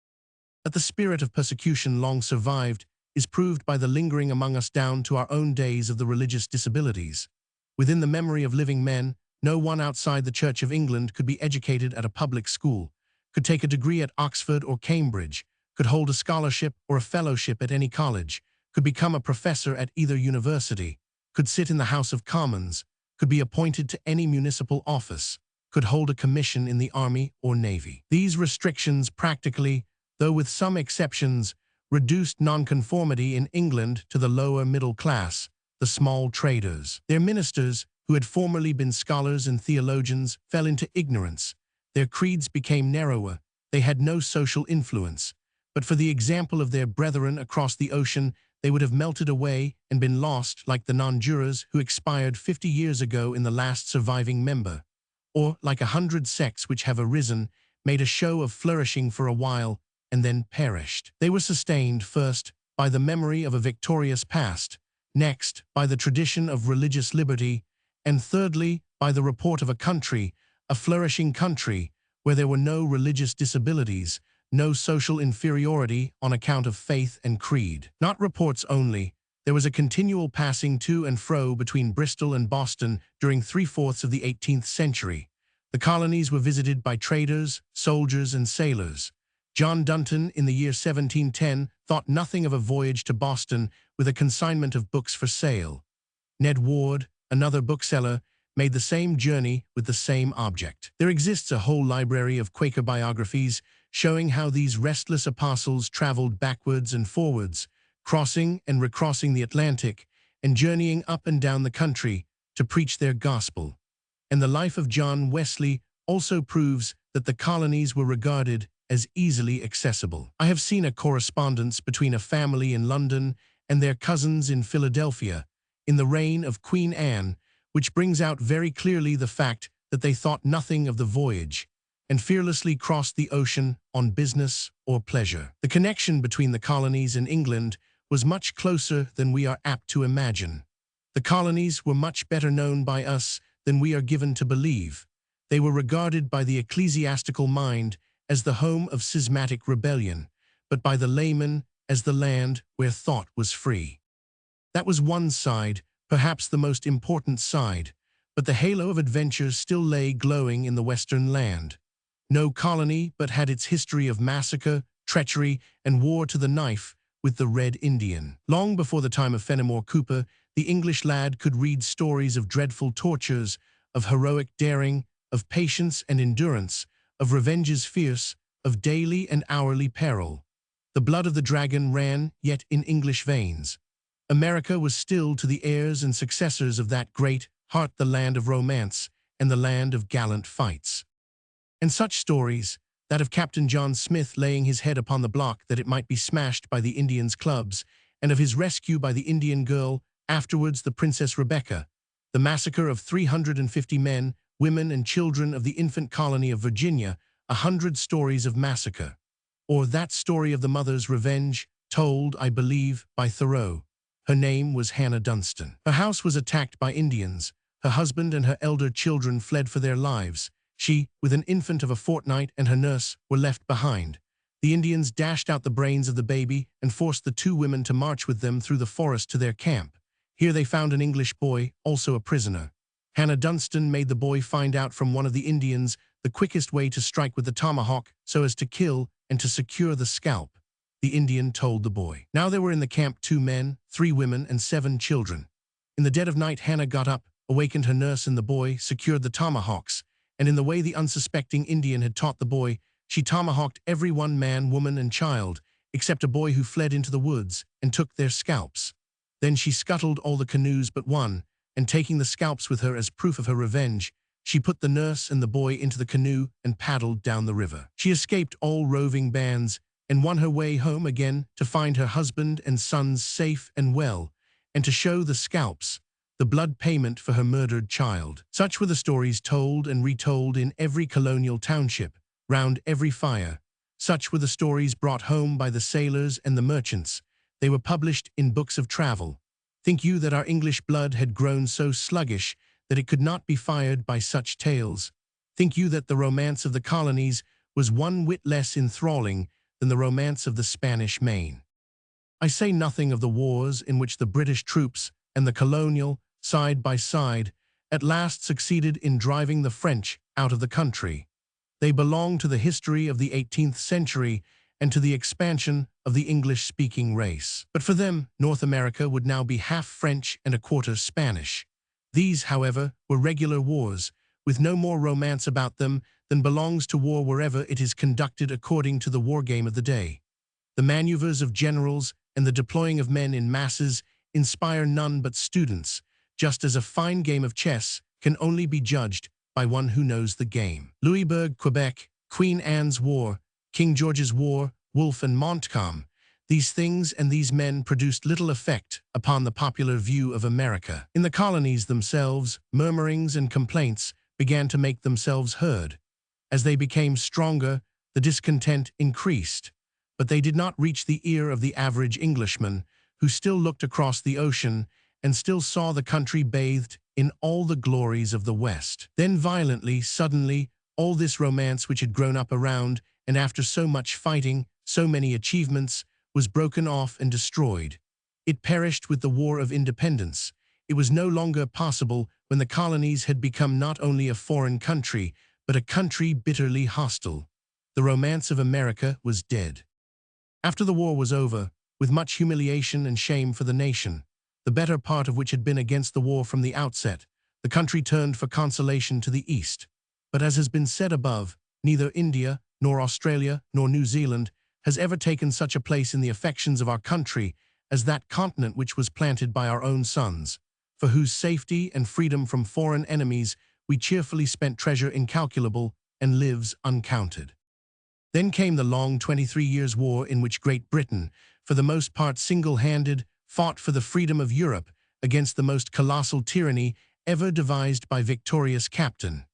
That the spirit of persecution long survived is proved by the lingering among us down to our own days of the religious disabilities. Within the memory of living men, no one outside the Church of England could be educated at a public school, could take a degree at Oxford or Cambridge, could hold a scholarship or a fellowship at any college, could become a professor at either university, could sit in the House of Commons, could be appointed to any municipal office, could hold a commission in the Army or Navy. These restrictions practically, though with some exceptions, reduced nonconformity in England to the lower middle class, the small traders. Their ministers, who had formerly been scholars and theologians, fell into ignorance. Their creeds became narrower. They had no social influence. But for the example of their brethren across the ocean, they would have melted away and been lost like the nonjurors who expired 50 years ago in the last surviving member, or like 100 sects which have arisen, made a show of flourishing for a while, and then perished. They were sustained first by the memory of a victorious past, next by the tradition of religious liberty, and thirdly by the report of a country, a flourishing country, where there were no religious disabilities, no social inferiority on account of faith and creed. Not reports only. There was a continual passing to and fro between Bristol and Boston during 3/4 of the 18th century. The colonies were visited by traders, soldiers, and sailors. John Dunton, in the year 1710, thought nothing of a voyage to Boston with a consignment of books for sale. Ned Ward, another bookseller, made the same journey with the same object. There exists a whole library of Quaker biographies showing how these restless apostles traveled backwards and forwards, crossing and recrossing the Atlantic, and journeying up and down the country to preach their gospel. And the life of John Wesley also proves that the colonies were regarded as easily accessible. I have seen a correspondence between a family in London and their cousins in Philadelphia in the reign of Queen Anne, which brings out very clearly the fact that they thought nothing of the voyage and fearlessly crossed the ocean on business or pleasure. The connection between the colonies and England was much closer than we are apt to imagine. The colonies were much better known by us than we are given to believe. They were regarded by the ecclesiastical mind as the home of schismatic rebellion, but by the layman as the land where thought was free. That was one side, perhaps the most important side, but the halo of adventure still lay glowing in the western land. No colony but had its history of massacre, treachery, and war to the knife with the Red Indian. Long before the time of Fenimore Cooper, the English lad could read stories of dreadful tortures, of heroic daring, of patience and endurance, of revenges fierce, of daily and hourly peril. The blood of the dragon ran yet in English veins. America was still to the heirs and successors of that great heart the land of romance and the land of gallant fights. And such stories, that of Captain John Smith laying his head upon the block that it might be smashed by the Indians' clubs, and of his rescue by the Indian girl, afterwards the Princess Rebecca, the massacre of 350 men, women, and children of the infant colony of Virginia, 100 stories of massacre. Or that story of the mother's revenge, told, I believe, by Thoreau. Her name was Hannah Dunstan. Her house was attacked by Indians. Her husband and her elder children fled for their lives. She, with an infant of a fortnight and her nurse, were left behind. The Indians dashed out the brains of the baby and forced the two women to march with them through the forest to their camp. Here they found an English boy, also a prisoner. Hannah Dunstan made the boy find out from one of the Indians the quickest way to strike with the tomahawk so as to kill and to secure the scalp. The Indian told the boy. Now there were in the camp 2 men, 3 women, and 7 children. In the dead of night Hannah got up, awakened her nurse and the boy, secured the tomahawks, and in the way the unsuspecting Indian had taught the boy, she tomahawked every one man, woman, and child, except a boy who fled into the woods, and took their scalps. Then she scuttled all the canoes but one, and taking the scalps with her as proof of her revenge, she put the nurse and the boy into the canoe and paddled down the river. She escaped all roving bands and won her way home again to find her husband and sons safe and well, and to show the scalps, the blood payment for her murdered child. Such were the stories told and retold in every colonial township, round every fire. Such were the stories brought home by the sailors and the merchants. They were published in books of travel. Think you that our English blood had grown so sluggish that it could not be fired by such tales? Think you that the romance of the colonies was one whit less enthralling than the romance of the Spanish Main? I say nothing of the wars in which the British troops and the colonial, side by side, at last succeeded in driving the French out of the country. They belong to the history of the 18th century and to the expansion of the English-speaking race. But for them, North America would now be half French and a quarter Spanish. These, however, were regular wars, with no more romance about them than belongs to war wherever it is conducted according to the war game of the day. The maneuvers of generals and the deploying of men in masses inspire none but students, just as a fine game of chess can only be judged by one who knows the game. Louisbourg, Quebec, Queen Anne's War, King George's War, Wolfe and Montcalm, these things and these men produced little effect upon the popular view of America. In the colonies themselves, murmurings and complaints began to make themselves heard. As they became stronger, the discontent increased. but they did not reach the ear of the average Englishman, who still looked across the ocean and still saw the country bathed in all the glories of the West. Then violently, suddenly, all this romance which had grown up around, and after so much fighting, so many achievements, was broken off and destroyed. It perished with the War of Independence. It was no longer possible when the colonies had become not only a foreign country, but a country bitterly hostile. The romance of America was dead. After the war was over, with much humiliation and shame for the nation, the better part of which had been against the war from the outset, the country turned for consolation to the East. But as has been said above, neither India, nor Australia, nor New Zealand has ever taken such a place in the affections of our country as that continent which was planted by our own sons, for whose safety and freedom from foreign enemies we cheerfully spent treasure incalculable and lives uncounted. Then came the long 23 years' war in which Great Britain, for the most part single-handed, fought for the freedom of Europe against the most colossal tyranny ever devised by victorious captain.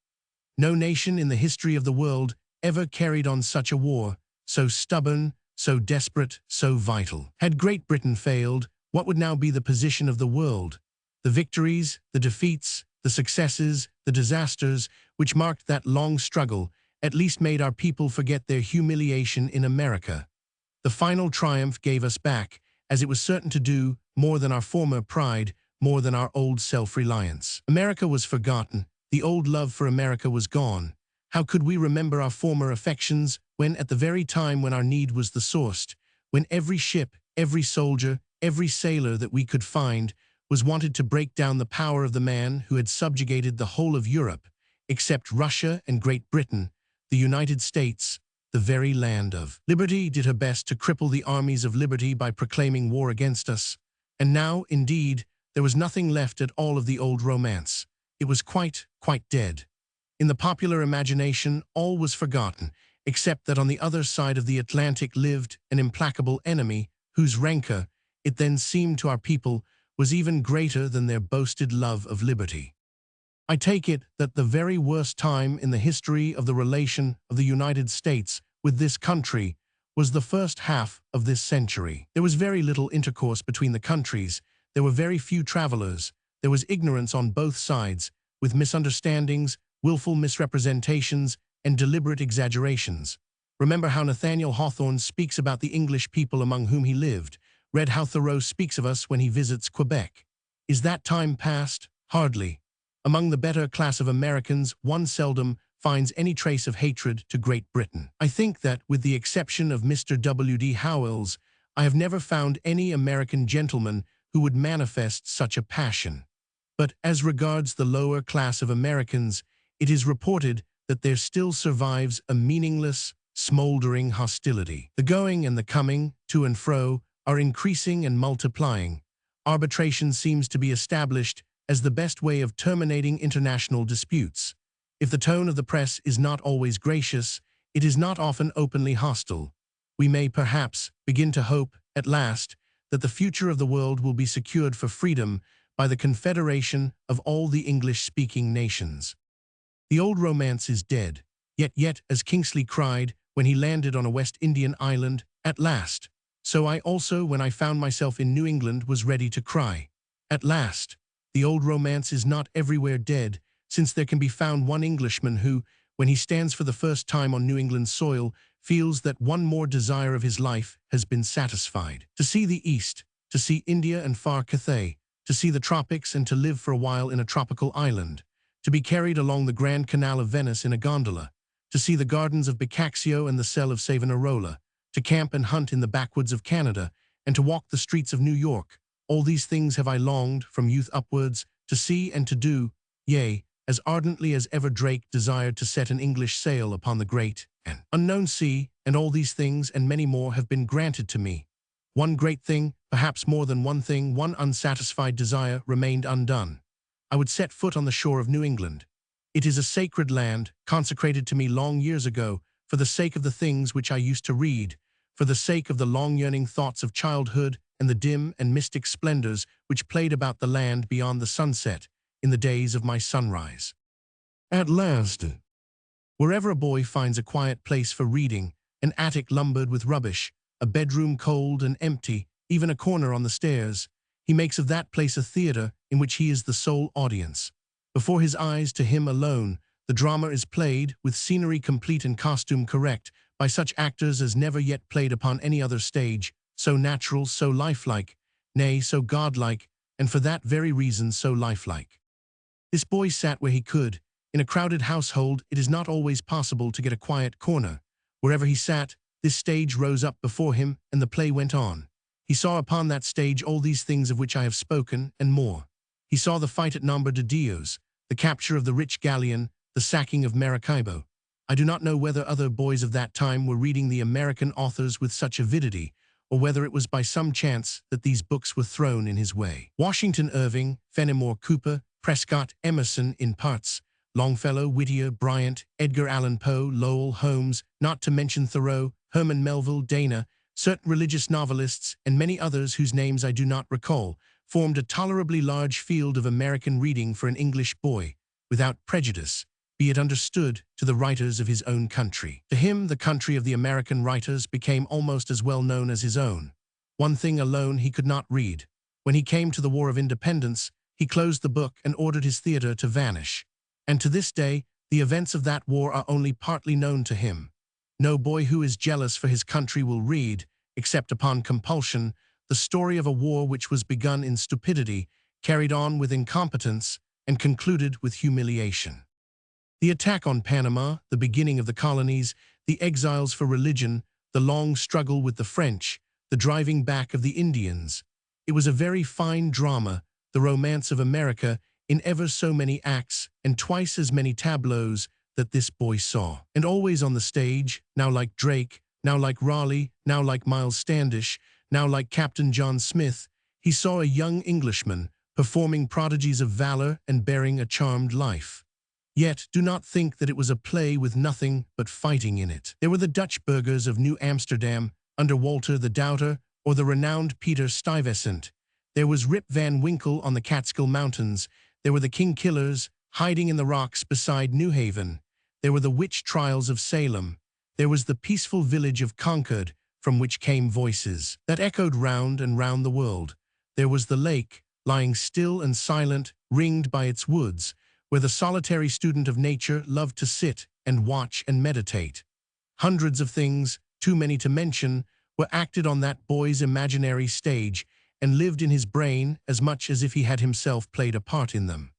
No nation in the history of the world ever carried on such a war, so stubborn, so desperate, so vital. Had Great Britain failed, what would now be the position of the world? The victories, the defeats, the successes, the disasters, which marked that long struggle, at least made our people forget their humiliation in America. The final triumph gave us back, as it was certain to do, more than our former pride, more than our old self-reliance. America was forgotten. The old love for America was gone. How could we remember our former affections when, at the very time when our need was the sorest, when every ship, every soldier, every sailor that we could find was wanted to break down the power of the man who had subjugated the whole of Europe, except Russia and Great Britain, the United States, the very land of liberty, did her best to cripple the armies of liberty by proclaiming war against us. And now, indeed, there was nothing left at all of the old romance. It was quite dead. In the popular imagination, all was forgotten, except that on the other side of the Atlantic lived an implacable enemy whose rancor, it then seemed to our people, was even greater than their boasted love of liberty. I take it that the very worst time in the history of the relation of the United States with this country was the first half of this century. There was very little intercourse between the countries, there were very few travelers, there was ignorance on both sides, with misunderstandings, willful misrepresentations, and deliberate exaggerations. Remember how Nathaniel Hawthorne speaks about the English people among whom he lived. Read how Thoreau speaks of us when he visits Quebec. Is that time past? Hardly. Among the better class of Americans, one seldom finds any trace of hatred to Great Britain. I think that, with the exception of Mr. W.D. Howells, I have never found any American gentleman who would manifest such a passion. But as regards the lower class of Americans, it is reported that there still survives a meaningless, smoldering hostility. The going and the coming, to and fro, are increasing and multiplying. Arbitration seems to be established as the best way of terminating international disputes. If the tone of the press is not always gracious, it is not often openly hostile. We may perhaps begin to hope, at last, that the future of the world will be secured for freedom by the confederation of all the English-speaking nations. The old romance is dead, yet, as Kingsley cried when he landed on a West Indian island, at last. So I also, when I found myself in New England, was ready to cry. At last. The old romance is not everywhere dead, since there can be found one Englishman who, when he stands for the first time on New England soil, feels that one more desire of his life has been satisfied. To see the East, to see India and far Cathay, to see the tropics and to live for a while in a tropical island, to be carried along the Grand Canal of Venice in a gondola, to see the gardens of Boccaccio and the cell of Savonarola, to camp and hunt in the backwoods of Canada, and to walk the streets of New York. All these things have I longed, from youth upwards, to see and to do, yea, as ardently as ever Drake desired to set an English sail upon the great and unknown sea, and all these things and many more have been granted to me. One great thing, perhaps more than one thing, one unsatisfied desire remained undone. I would set foot on the shore of New England. It is a sacred land, consecrated to me long years ago, for the sake of the things which I used to read, for the sake of the long yearning thoughts of childhood and the dim and mystic splendors which played about the land beyond the sunset in the days of my sunrise. At last, wherever a boy finds a quiet place for reading, an attic lumbered with rubbish, a bedroom cold and empty, even a corner on the stairs. He makes of that place a theater in which he is the sole audience. Before his eyes, to him alone, the drama is played, with scenery complete and costume correct, by such actors as never yet played upon any other stage, so natural, so lifelike, nay, so godlike, and for that very reason so lifelike. This boy sat where he could. In a crowded household, it is not always possible to get a quiet corner. Wherever he sat, this stage rose up before him, and the play went on. He saw upon that stage all these things of which I have spoken, and more. He saw the fight at Nombre de Dios, the capture of the rich galleon, the sacking of Maracaibo. I do not know whether other boys of that time were reading the American authors with such avidity, or whether it was by some chance that these books were thrown in his way. Washington Irving, Fenimore Cooper, Prescott, Emerson in parts, Longfellow, Whittier, Bryant, Edgar Allan Poe, Lowell, Holmes, not to mention Thoreau, Herman Melville, Dana, certain religious novelists, and many others whose names I do not recall, formed a tolerably large field of American reading for an English boy, without prejudice, be it understood, to the writers of his own country. To him, the country of the American writers became almost as well known as his own. One thing alone he could not read. When he came to the War of Independence, he closed the book and ordered his theater to vanish. And to this day, the events of that war are only partly known to him. No boy who is jealous for his country will read, except upon compulsion, the story of a war which was begun in stupidity, carried on with incompetence, and concluded with humiliation. The attack on Panama, the beginning of the colonies, the exiles for religion, the long struggle with the French, the driving back of the Indians. It was a very fine drama, the romance of America, in ever so many acts and twice as many tableaux that this boy saw. And always on the stage, now like Drake, now like Raleigh, now like Miles Standish, now like Captain John Smith, he saw a young Englishman performing prodigies of valor and bearing a charmed life. Yet do not think that it was a play with nothing but fighting in it. There were the Dutch burghers of New Amsterdam under Walter the Doubter, or the renowned Peter Stuyvesant. There was Rip Van Winkle on the Catskill Mountains. There were the King Killers hiding in the rocks beside New Haven. There were the witch trials of Salem. There was the peaceful village of Concord, from which came voices that echoed round and round the world. There was the lake, lying still and silent, ringed by its woods, where the solitary student of nature loved to sit and watch and meditate. Hundreds of things, too many to mention, were acted on that boy's imaginary stage and lived in his brain as much as if he had himself played a part in them.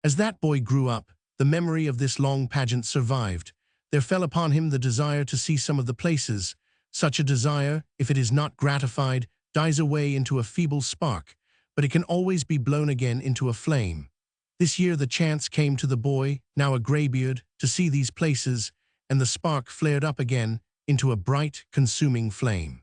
As that boy grew up, the memory of this long pageant survived. There fell upon him the desire to see some of the places. Such a desire, if it is not gratified, dies away into a feeble spark, but it can always be blown again into a flame. This year the chance came to the boy, now a graybeard, to see these places, and the spark flared up again into a bright, consuming flame.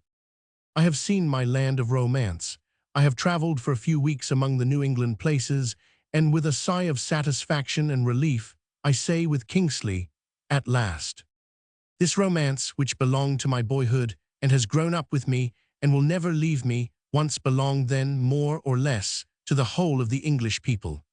I have seen my land of romance. I have traveled for a few weeks among the New England places, and with a sigh of satisfaction and relief, I say with Kingsley, at last. This romance, which belonged to my boyhood and has grown up with me and will never leave me, once belonged then, more or less, to the whole of the English people.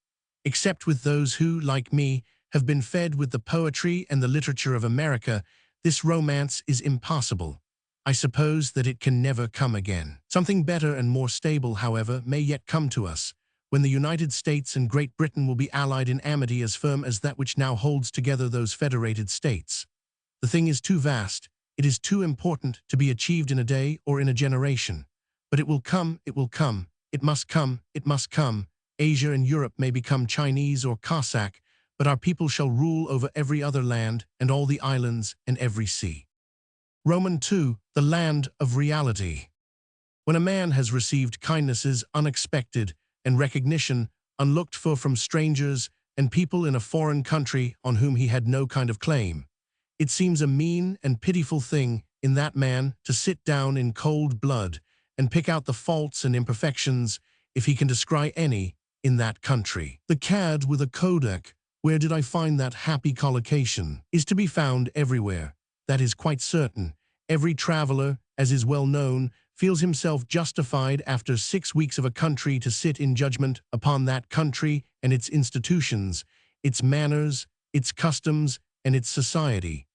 Except with those who, like me, have been fed with the poetry and the literature of America, this romance is impossible. I suppose that it can never come again. Something better and more stable, however, may yet come to us, when the United States and Great Britain will be allied in amity as firm as that which now holds together those federated states. The thing is too vast, it is too important to be achieved in a day or in a generation. But it will come, it will come, it must come, it must come. Asia and Europe may become Chinese or Cossack, but our people shall rule over every other land and all the islands and every sea. Roman 2, the land of reality. When a man has received kindnesses unexpected and recognition unlooked for from strangers and people in a foreign country on whom he had no kind of claim, it seems a mean and pitiful thing in that man to sit down in cold blood and pick out the faults and imperfections, if he can descry any, in that country. The cad with a kodak, where did I find that happy collocation, is to be found everywhere. That is quite certain. Every traveler, as is well known, feels himself justified after 6 weeks of a country to sit in judgment upon that country and its institutions, its manners, its customs, and its society.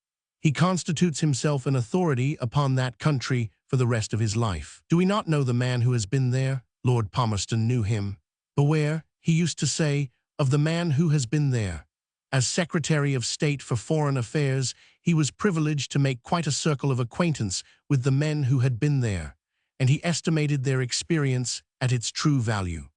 He constitutes himself an authority upon that country for the rest of his life. Do we not know the man who has been there? Lord Palmerston knew him. Beware, he used to say, of the man who has been there. As Secretary of State for Foreign Affairs, he was privileged to make quite a circle of acquaintance with the men who had been there, and he estimated their experience at its true value.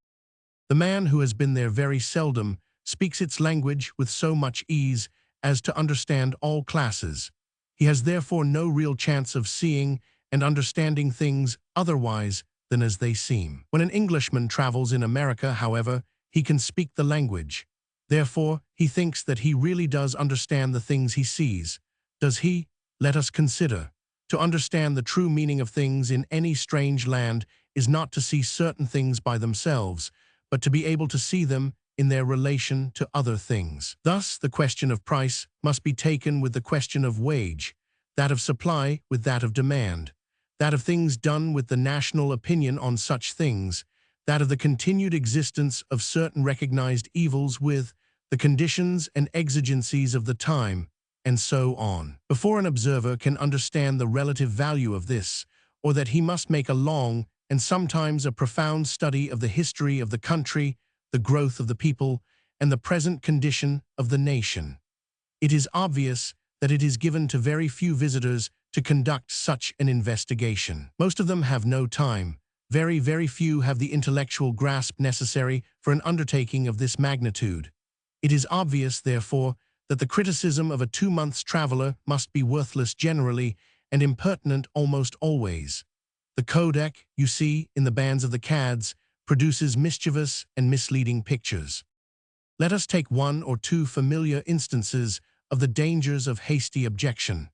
The man who has been there very seldom speaks its language with so much ease as to understand all classes. He has therefore no real chance of seeing and understanding things otherwise than as they seem. When an Englishman travels in America, however, he can speak the language. Therefore, he thinks that he really does understand the things he sees. Does he? Let us consider. To understand the true meaning of things in any strange land is not to see certain things by themselves, but to be able to see them in their relation to other things. Thus, the question of price must be taken with the question of wage, that of supply with that of demand, that of things done with the national opinion on such things, that of the continued existence of certain recognized evils with the conditions and exigencies of the time, and so on. Before an observer can understand the relative value of this, or that he must make a long and sometimes a profound study of the history of the country, the growth of the people, and the present condition of the nation. It is obvious that it is given to very few visitors to conduct such an investigation. Most of them have no time. Very, very few have the intellectual grasp necessary for an undertaking of this magnitude. It is obvious, therefore, that the criticism of a 2 months traveler must be worthless generally and impertinent almost always. The Kodak, you see, in the bands of the cads, produces mischievous and misleading pictures. Let us take 1 or 2 familiar instances of the dangers of hasty objection.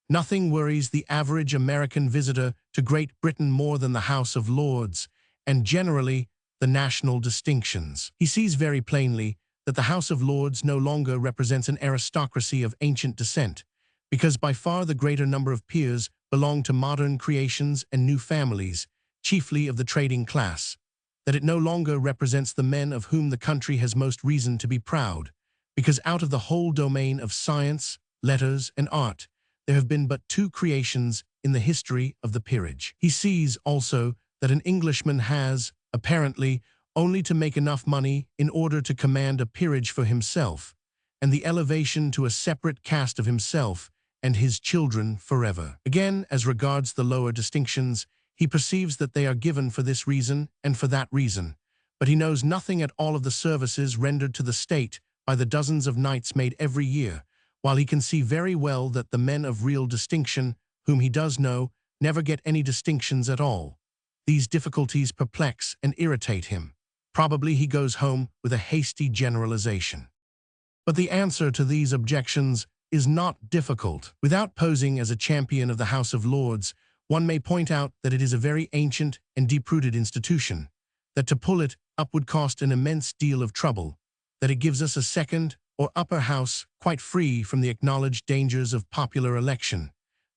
Nothing worries the average American visitor to Great Britain more than the House of Lords, and generally the national distinctions. He sees very plainly that the House of Lords no longer represents an aristocracy of ancient descent, because by far the greater number of peers belong to modern creations and new families, chiefly of the trading class, that it no longer represents the men of whom the country has most reason to be proud, because out of the whole domain of science, letters, and art, there have been but 2 creations in the history of the peerage. He sees also that an Englishman has, apparently, only to make enough money in order to command a peerage for himself, and the elevation to a separate caste of himself and his children forever. Again, as regards the lower distinctions, he perceives that they are given for this reason and for that reason, but he knows nothing at all of the services rendered to the state by the dozens of knights made every year, while he can see very well that the men of real distinction, whom he does know, never get any distinctions at all. These difficulties perplex and irritate him. Probably he goes home with a hasty generalization. But the answer to these objections is not difficult. Without posing as a champion of the House of Lords, one may point out that it is a very ancient and deep-rooted institution, that to pull it up would cost an immense deal of trouble, that it gives us a second or upper house quite free from the acknowledged dangers of popular election,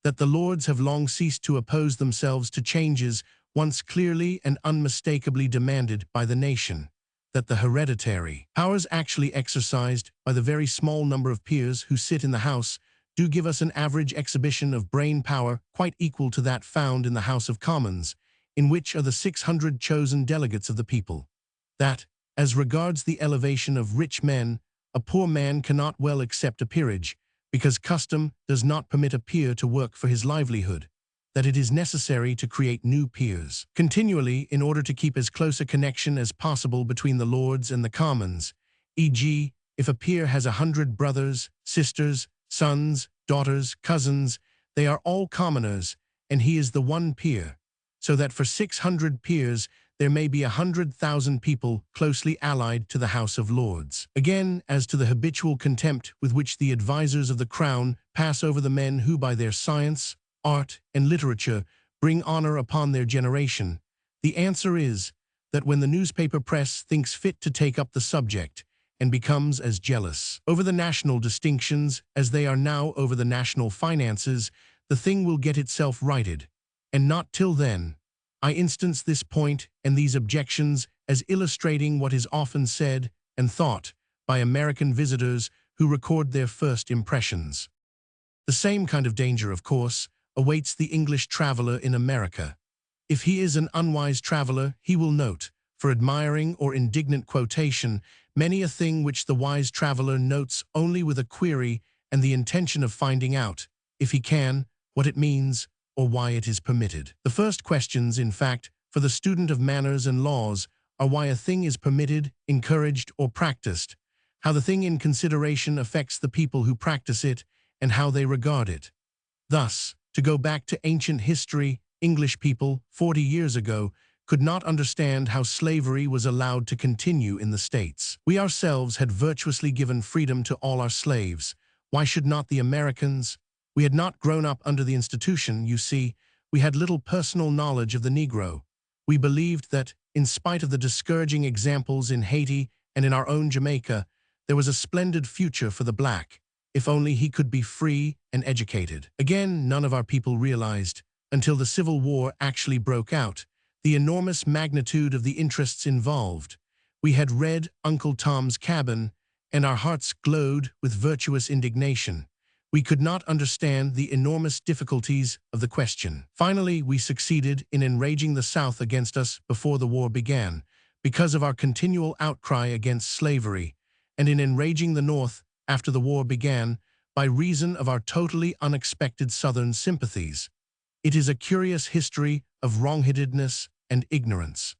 that the Lords have long ceased to oppose themselves to changes once clearly and unmistakably demanded by the nation, that the hereditary powers actually exercised by the very small number of peers who sit in the House do give us an average exhibition of brain power quite equal to that found in the House of Commons, in which are the 600 chosen delegates of the people, that, as regards the elevation of rich men, a poor man cannot well accept a peerage, because custom does not permit a peer to work for his livelihood, that it is necessary to create new peers continually in order to keep as close a connection as possible between the Lords and the Commons, e.g., if a peer has 100 brothers, sisters, sons, daughters, cousins, they are all commoners, and he is the one peer, so that for 600 peers there may be 100,000 people closely allied to the House of Lords. Again, as to the habitual contempt with which the advisers of the Crown pass over the men who by their science, art, and literature bring honor upon their generation, the answer is that when the newspaper press thinks fit to take up the subject and becomes as jealous over the national distinctions as they are now over the national finances, the thing will get itself righted, and not till then. I instance this point and these objections as illustrating what is often said and thought by American visitors who record their first impressions. The same kind of danger, of course, awaits the English traveler in America. If he is an unwise traveler, he will note, for admiring or indignant quotation, many a thing which the wise traveler notes only with a query and the intention of finding out, if he can, what it means or why it is permitted. The first questions, in fact, for the student of manners and laws are why a thing is permitted, encouraged, or practiced, how the thing in consideration affects the people who practice it, and how they regard it. Thus, to go back to ancient history, English people, 40 years ago, could not understand how slavery was allowed to continue in the States. We ourselves had virtuously given freedom to all our slaves. Why should not the Americans? We had not grown up under the institution, you see. We had little personal knowledge of the Negro. We believed that, in spite of the discouraging examples in Haiti and in our own Jamaica, there was a splendid future for the black, if only he could be free and educated. Again, none of our people realized, until the Civil War actually broke out, the enormous magnitude of the interests involved. We had read Uncle Tom's Cabin, and our hearts glowed with virtuous indignation. We could not understand the enormous difficulties of the question. Finally, we succeeded in enraging the South against us before the war began, because of our continual outcry against slavery, and in enraging the North after the war began, by reason of our totally unexpected Southern sympathies. It is a curious history of wrongheadedness and ignorance.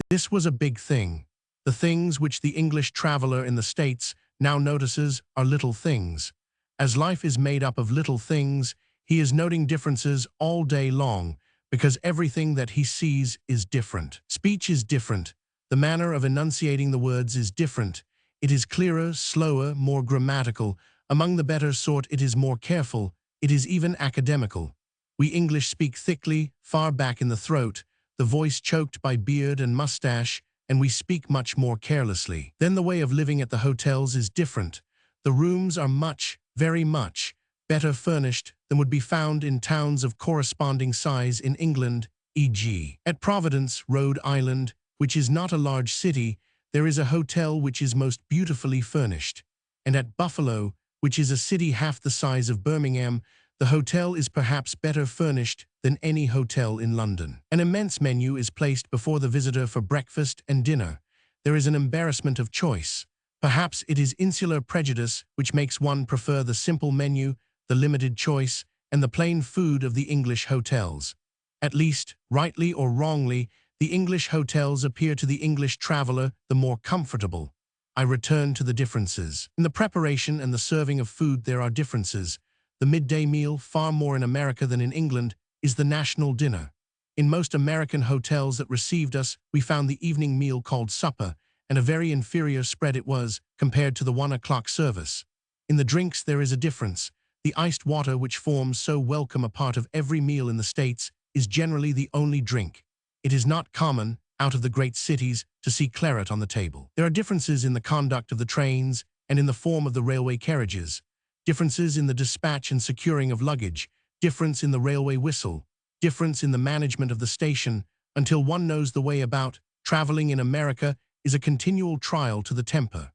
This was a big thing. The things which the English traveler in the States now notices are little things. As life is made up of little things, he is noting differences all day long, because everything that he sees is different. Speech is different. The manner of enunciating the words is different. It is clearer, slower, more grammatical. Among the better sort, it is more careful. It is even academical. We English speak thickly, far back in the throat, the voice choked by beard and mustache, and we speak much more carelessly. Then the way of living at the hotels is different. The rooms are much, very much, better furnished than would be found in towns of corresponding size in England, e.g. At Providence, Rhode Island, which is not a large city, there is a hotel which is most beautifully furnished. And at Buffalo, which is a city half the size of Birmingham, the hotel is perhaps better furnished than any hotel in London. An immense menu is placed before the visitor for breakfast and dinner. There is an embarrassment of choice. Perhaps it is insular prejudice which makes one prefer the simple menu, the limited choice, and the plain food of the English hotels. At least, rightly or wrongly, the English hotels appear to the English traveler the more comfortable. I return to the differences. In the preparation and the serving of food there are differences. The midday meal, far more in America than in England, is the national dinner. In most American hotels that received us, we found the evening meal called supper, and a very inferior spread it was, compared to the 1 o'clock service. In the drinks there is a difference. The iced water, which forms so welcome a part of every meal in the States, is generally the only drink. It is not common, out of the great cities, to see claret on the table. There are differences in the conduct of the trains and in the form of the railway carriages, differences in the dispatch and securing of luggage, difference in the railway whistle, difference in the management of the station, until one knows the way about. Traveling in America is a continual trial to the temper.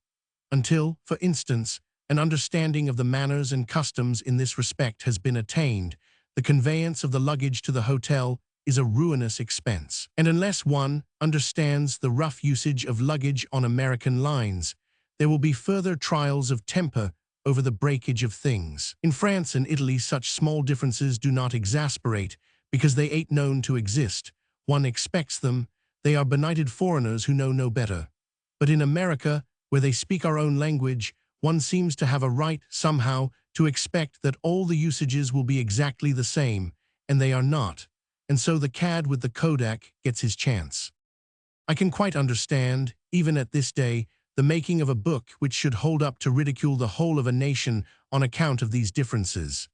Until, for instance, an understanding of the manners and customs in this respect has been attained, the conveyance of the luggage to the hotel is a ruinous expense. And unless one understands the rough usage of luggage on American lines, there will be further trials of temper over the breakage of things. In France and Italy, such small differences do not exasperate, because they ain't known to exist. One expects them. They are benighted foreigners who know no better. But in America, where they speak our own language, one seems to have a right, somehow, to expect that all the usages will be exactly the same, and they are not. And so the cad with the Kodak gets his chance. I can quite understand, even at this day, the making of a book which should hold up to ridicule the whole of a nation on account of these differences.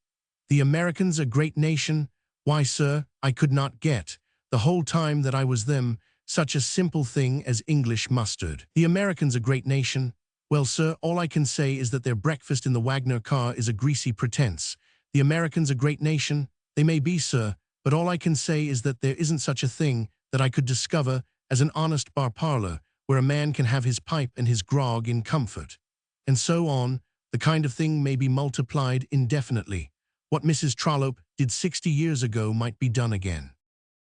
The Americans a great nation? Why, sir, I could not get, the whole time that I was them, such a simple thing as English mustard. The Americans a great nation? Well, sir, all I can say is that their breakfast in the Wagner car is a greasy pretense. The Americans a great nation? They may be, sir, but all I can say is that there isn't such a thing that I could discover as an honest bar parlor where a man can have his pipe and his grog in comfort. And so on, the kind of thing may be multiplied indefinitely. What Mrs. Trollope did 60 years ago might be done again.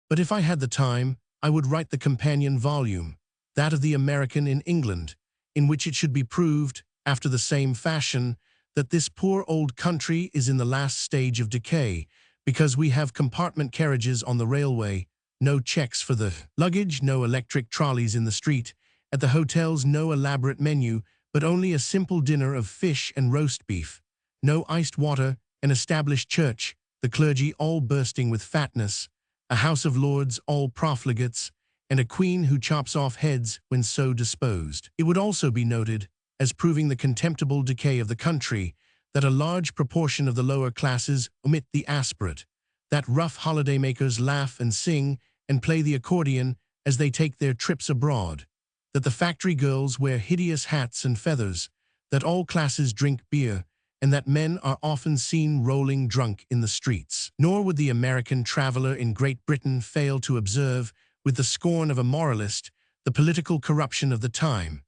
But if I had the time, I would write the companion volume, that of the American in England, in which it should be proved, after the same fashion, that this poor old country is in the last stage of decay, because we have compartment carriages on the railway, no checks for the luggage, no electric trolleys in the street, at the hotels no elaborate menu, but only a simple dinner of fish and roast beef, no iced water, an established church, the clergy all bursting with fatness, a House of Lords all profligates, and a queen who chops off heads when so disposed. It would also be noted, as proving the contemptible decay of the country, that a large proportion of the lower classes omit the aspirate, that rough holiday-makers laugh and sing and play the accordion as they take their trips abroad, that the factory girls wear hideous hats and feathers, that all classes drink beer, and that men are often seen rolling drunk in the streets. Nor would the American traveler in Great Britain fail to observe, with the scorn of a moralist, the political corruption of the time.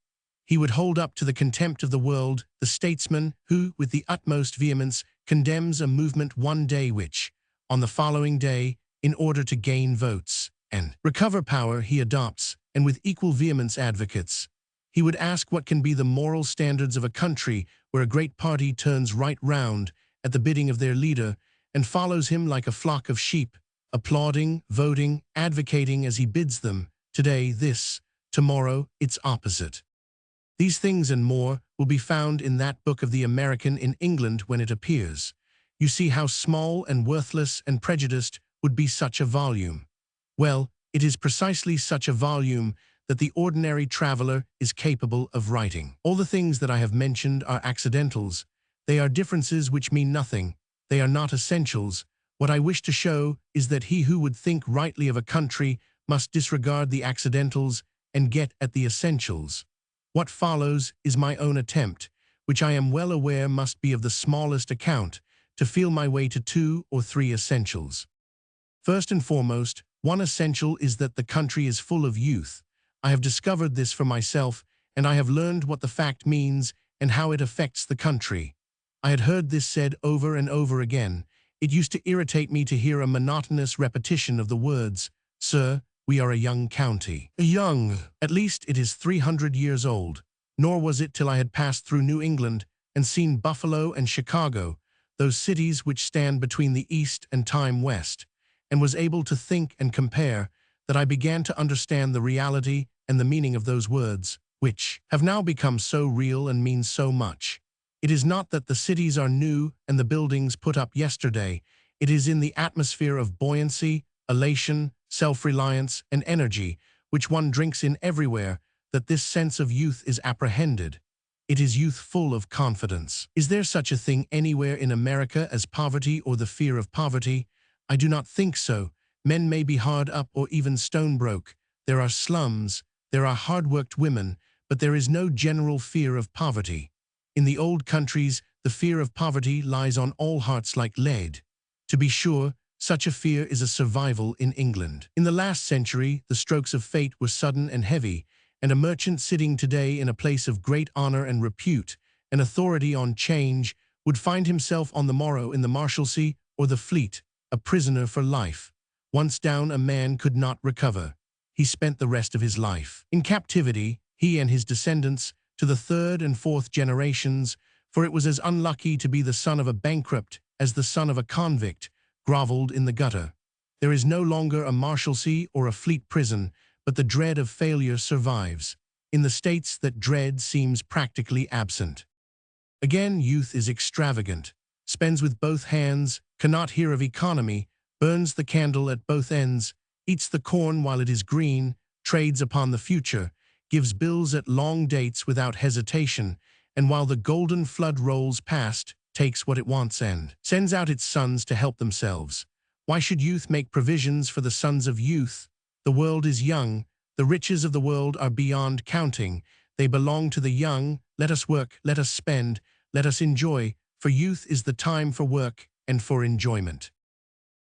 He would hold up to the contempt of the world the statesman who, with the utmost vehemence, condemns a movement one day which, on the following day, in order to gain votes and recover power, he adopts, and with equal vehemence advocates. He would ask what can be the moral standards of a country where a great party turns right round at the bidding of their leader and follows him like a flock of sheep, applauding, voting, advocating as he bids them, today this, tomorrow its opposite. These things and more will be found in that book of the American in England when it appears. You see how small and worthless and prejudiced would be such a volume. Well, it is precisely such a volume that the ordinary traveler is capable of writing. All the things that I have mentioned are accidentals. They are differences which mean nothing. They are not essentials. What I wish to show is that he who would think rightly of a country must disregard the accidentals and get at the essentials. What follows is my own attempt, which I am well aware must be of the smallest account, to feel my way to 2 or 3 essentials. First and foremost, one essential is that the country is full of youth. I have discovered this for myself, and I have learned what the fact means and how it affects the country. I had heard this said over and over again. It used to irritate me to hear a monotonous repetition of the words, "Sir, we are a young county." Young, at least it is 300 years old. Nor was it till I had passed through New England and seen Buffalo and Chicago, those cities which stand between the East and Time West, and was able to think and compare, that I began to understand the reality and the meaning of those words, which have now become so real and mean so much. It is not that the cities are new and the buildings put up yesterday. It is in the atmosphere of buoyancy, elation, self-reliance, and energy, which one drinks in everywhere, that this sense of youth is apprehended. It is youth full of confidence. Is there such a thing anywhere in America as poverty or the fear of poverty? I do not think so. Men may be hard up or even stone broke. There are slums, there are hard-worked women, but there is no general fear of poverty. In the old countries, the fear of poverty lies on all hearts like lead. To be sure, such a fear is a survival in England. In the last century, the strokes of fate were sudden and heavy, and a merchant sitting today in a place of great honor and repute, and authority on 'Change, would find himself on the morrow in the Marshalsea or the Fleet, a prisoner for life. Once down, a man could not recover. He spent the rest of his life in captivity, he and his descendants, to the 3rd and 4th generations, for it was as unlucky to be the son of a bankrupt as the son of a convict, groveled in the gutter. There is no longer a Marshalsea or a Fleet prison, but the dread of failure survives. In the states that dread seems practically absent. Again, youth is extravagant, spends with both hands, cannot hear of economy, burns the candle at both ends, eats the corn while it is green, trades upon the future, gives bills at long dates without hesitation, and while the golden flood rolls past, takes what it wants and sends out its sons to help themselves. Why should youth make provisions for the sons of youth? The world is young, the riches of the world are beyond counting, they belong to the young. Let us work, let us spend, let us enjoy, for youth is the time for work and for enjoyment.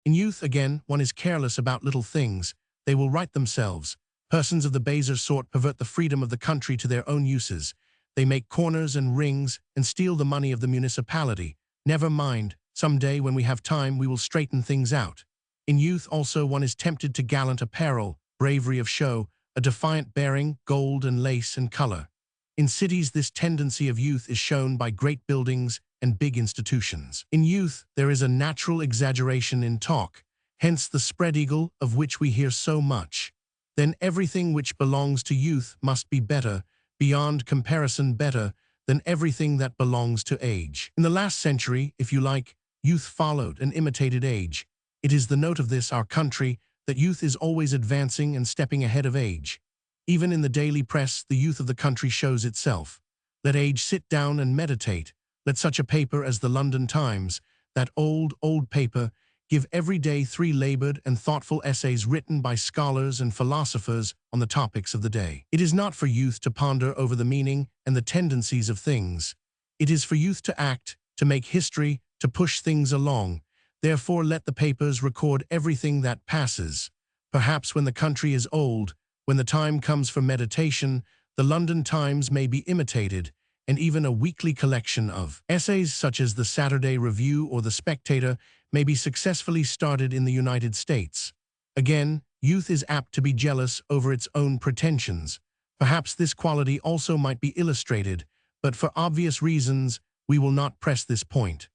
In youth, again, one is careless about little things. They will right themselves. Persons of the baser sort pervert the freedom of the country to their own uses. They make corners and rings and steal the money of the municipality. Never mind, Someday, when we have time, we will straighten things out. In youth also one is tempted to gallant apparel, bravery of show, a defiant bearing, gold and lace and color. In cities, this tendency of youth is shown by great buildings and big institutions. In youth, there is a natural exaggeration in talk, hence the spread eagle of which we hear so much. Then everything which belongs to youth must be better, beyond comparison better, than everything that belongs to age. In the last century, if you like, youth followed and imitated age. It is the note of this, our country, that youth is always advancing and stepping ahead of age. Even in the daily press, the youth of the country shows itself. Let age sit down and meditate. Let such a paper as the London Times, that old paper, give every day 3 labored and thoughtful essays written by scholars and philosophers on the topics of the day. It is not for youth to ponder over the meaning and the tendencies of things. It is for youth to act, to make history, to push things along. Therefore let the papers record everything that passes. Perhaps when the country is old, when the time comes for meditation, the London Times may be imitated, and even a weekly collection of essays such as the Saturday Review or the Spectator may be successfully started in the United States. Again, youth is apt to be jealous over its own pretensions. Perhaps this quality also might be illustrated, but for obvious reasons, we will not press this point.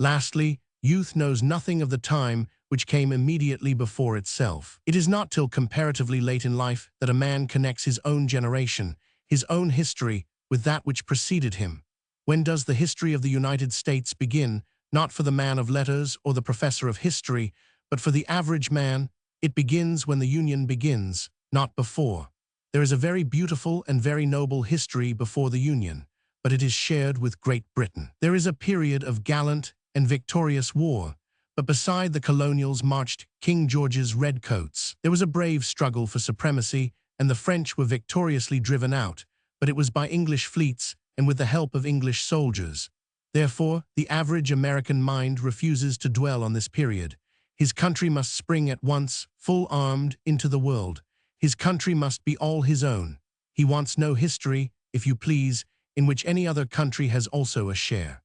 Lastly, youth knows nothing of the time which came immediately before itself. It is not till comparatively late in life that a man connects his own generation, his own history, with that which preceded him. When does the history of the United States begin? Not for the man of letters or the professor of history, but for the average man. It begins when the Union begins, not before. There is a very beautiful and very noble history before the Union, but it is shared with Great Britain. There is a period of gallant and victorious war, but beside the colonials marched King George's redcoats. There was a brave struggle for supremacy, and the French were victoriously driven out, but it was by English fleets and with the help of English soldiers. Therefore, the average American mind refuses to dwell on this period. His country must spring at once, full-armed, into the world. His country must be all his own. He wants no history, if you please, in which any other country has also a share.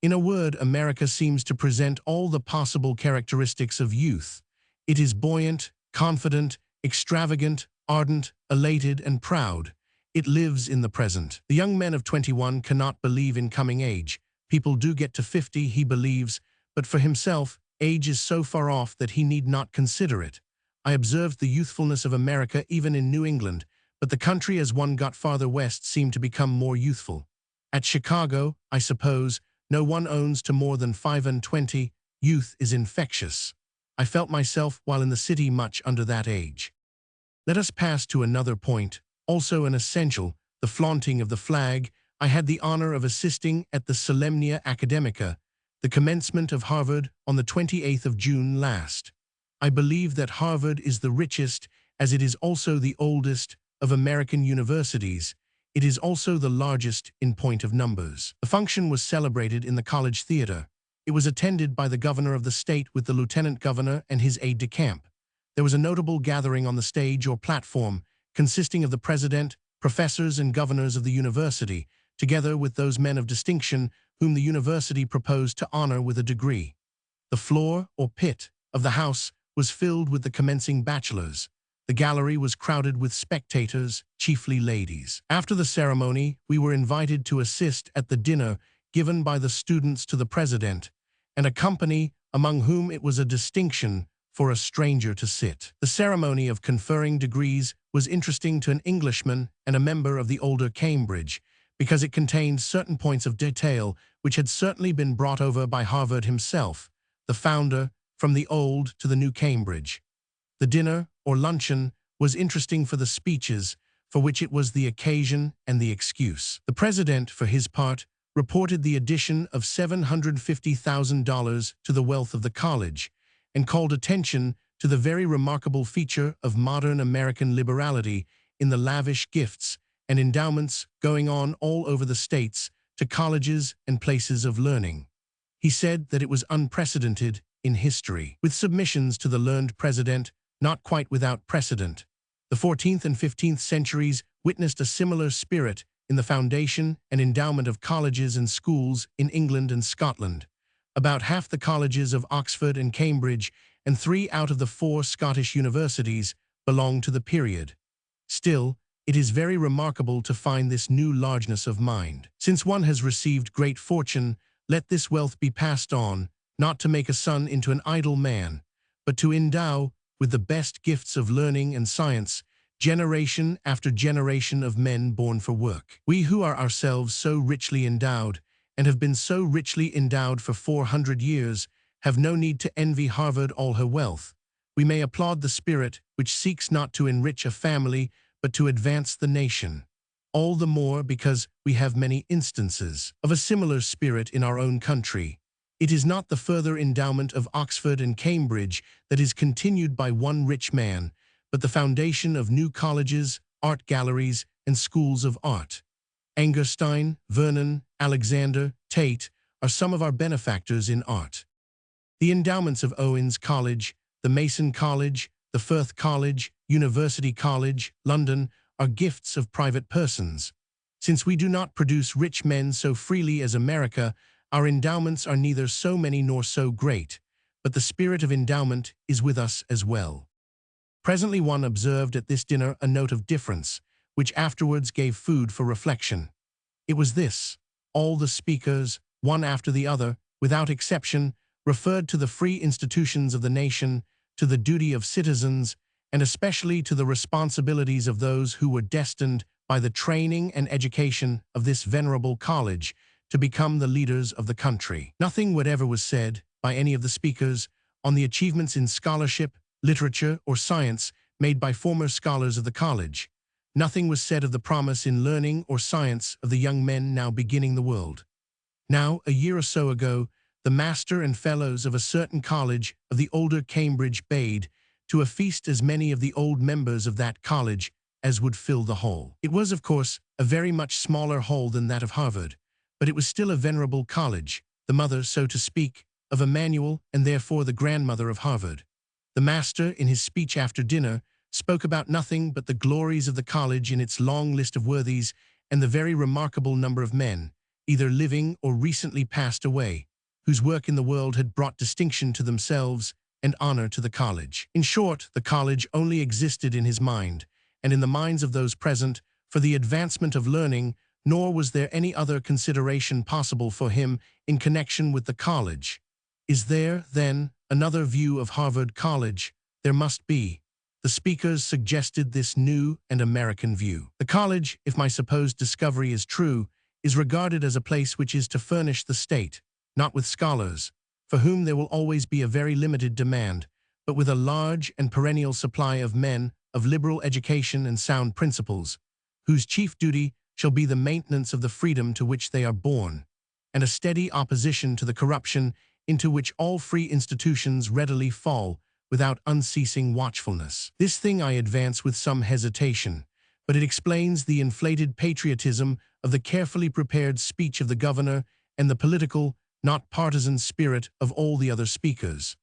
In a word, America seems to present all the possible characteristics of youth. It is buoyant, confident, extravagant, ardent, elated, and proud. It lives in the present. The young men of 21 cannot believe in coming age. People do get to 50, he believes, but for himself, age is so far off that he need not consider it. I observed the youthfulness of America even in New England, but the country as one got farther west seemed to become more youthful. At Chicago, I suppose, no one owns to more than 25. Youth is infectious. I felt myself while in the city much under that age. Let us pass to another point, also an essential, the flaunting of the flag. I had the honor of assisting at the Solemnia Academica, the commencement of Harvard, on the 28th of June last. I believe that Harvard is the richest, as it is also the oldest, of American universities. It is also the largest in point of numbers. The function was celebrated in the college theater. It was attended by the governor of the state with the lieutenant governor and his aide-de-camp. There was a notable gathering on the stage or platform, consisting of the president, professors, and governors of the university, together with those men of distinction whom the university proposed to honor with a degree. The floor, or pit, of the house was filled with the commencing bachelors. The gallery was crowded with spectators, chiefly ladies. After the ceremony, we were invited to assist at the dinner given by the students to the president, and a company among whom it was a distinction for a stranger to sit. The ceremony of conferring degrees was interesting to an Englishman and a member of the older Cambridge, because it contained certain points of detail which had certainly been brought over by Harvard himself, the founder, from the old to the new Cambridge. The dinner, or luncheon, was interesting for the speeches, for which it was the occasion and the excuse. The president, for his part, reported the addition of $750,000 to the wealth of the college, and called attention to the very remarkable feature of modern American liberality in the lavish gifts and endowments going on all over the states to colleges and places of learning. He said that it was unprecedented in history. With submissions to the learned president, not quite without precedent. The 14th and 15th centuries witnessed a similar spirit in the foundation and endowment of colleges and schools in England and Scotland. About half the colleges of Oxford and Cambridge and 3 out of the 4 Scottish universities belong to the period. Still, it is very remarkable to find this new largeness of mind. Since one has received great fortune, let this wealth be passed on, not to make a son into an idle man, but to endow, with the best gifts of learning and science, generation after generation of men born for work. We who are ourselves so richly endowed, and have been so richly endowed for 400 years, have no need to envy Harvard all her wealth. We may applaud the spirit which seeks not to enrich a family, but to advance the nation. All the more because we have many instances of a similar spirit in our own country. It is not the further endowment of Oxford and Cambridge that is continued by one rich man, but the foundation of new colleges, art galleries, and schools of art. Angerstein, Vernon, Alexander, Tate are some of our benefactors in art. The endowments of Owens College, the Mason College, the Firth College, University College, London, are gifts of private persons. Since we do not produce rich men so freely as America, our endowments are neither so many nor so great, but the spirit of endowment is with us as well. Presently one observed at this dinner a note of difference, which afterwards gave food for reflection. It was this: all the speakers, one after the other, without exception, referred to the free institutions of the nation, to the duty of citizens, and especially to the responsibilities of those who were destined, by the training and education of this venerable college, to become the leaders of the country. Nothing whatever was said, by any of the speakers, on the achievements in scholarship, literature, or science made by former scholars of the college. Nothing was said of the promise in learning or science of the young men now beginning the world. Now, a year or so ago, the master and fellows of a certain college of the older Cambridge bade to a feast as many of the old members of that college as would fill the hall. It was, of course, a very much smaller hall than that of Harvard, but it was still a venerable college, the mother, so to speak, of Emmanuel, and therefore the grandmother of Harvard. The master, in his speech after dinner, spoke about nothing but the glories of the college in its long list of worthies and the very remarkable number of men, either living or recently passed away, whose work in the world had brought distinction to themselves and honor to the college. In short, the college only existed in his mind, and in the minds of those present, for the advancement of learning, nor was there any other consideration possible for him in connection with the college. Is there, then, another view of Harvard College? There must be. The speakers suggested this new and American view. The college, if my supposed discovery is true, is regarded as a place which is to furnish the state, not with scholars, for whom there will always be a very limited demand, but with a large and perennial supply of men of liberal education and sound principles, whose chief duty shall be the maintenance of the freedom to which they are born, and a steady opposition to the corruption into which all free institutions readily fall without unceasing watchfulness. This thing I advance with some hesitation, but it explains the inflated patriotism of the carefully prepared speech of the governor and the political, not partisan spirit of all the other speakers.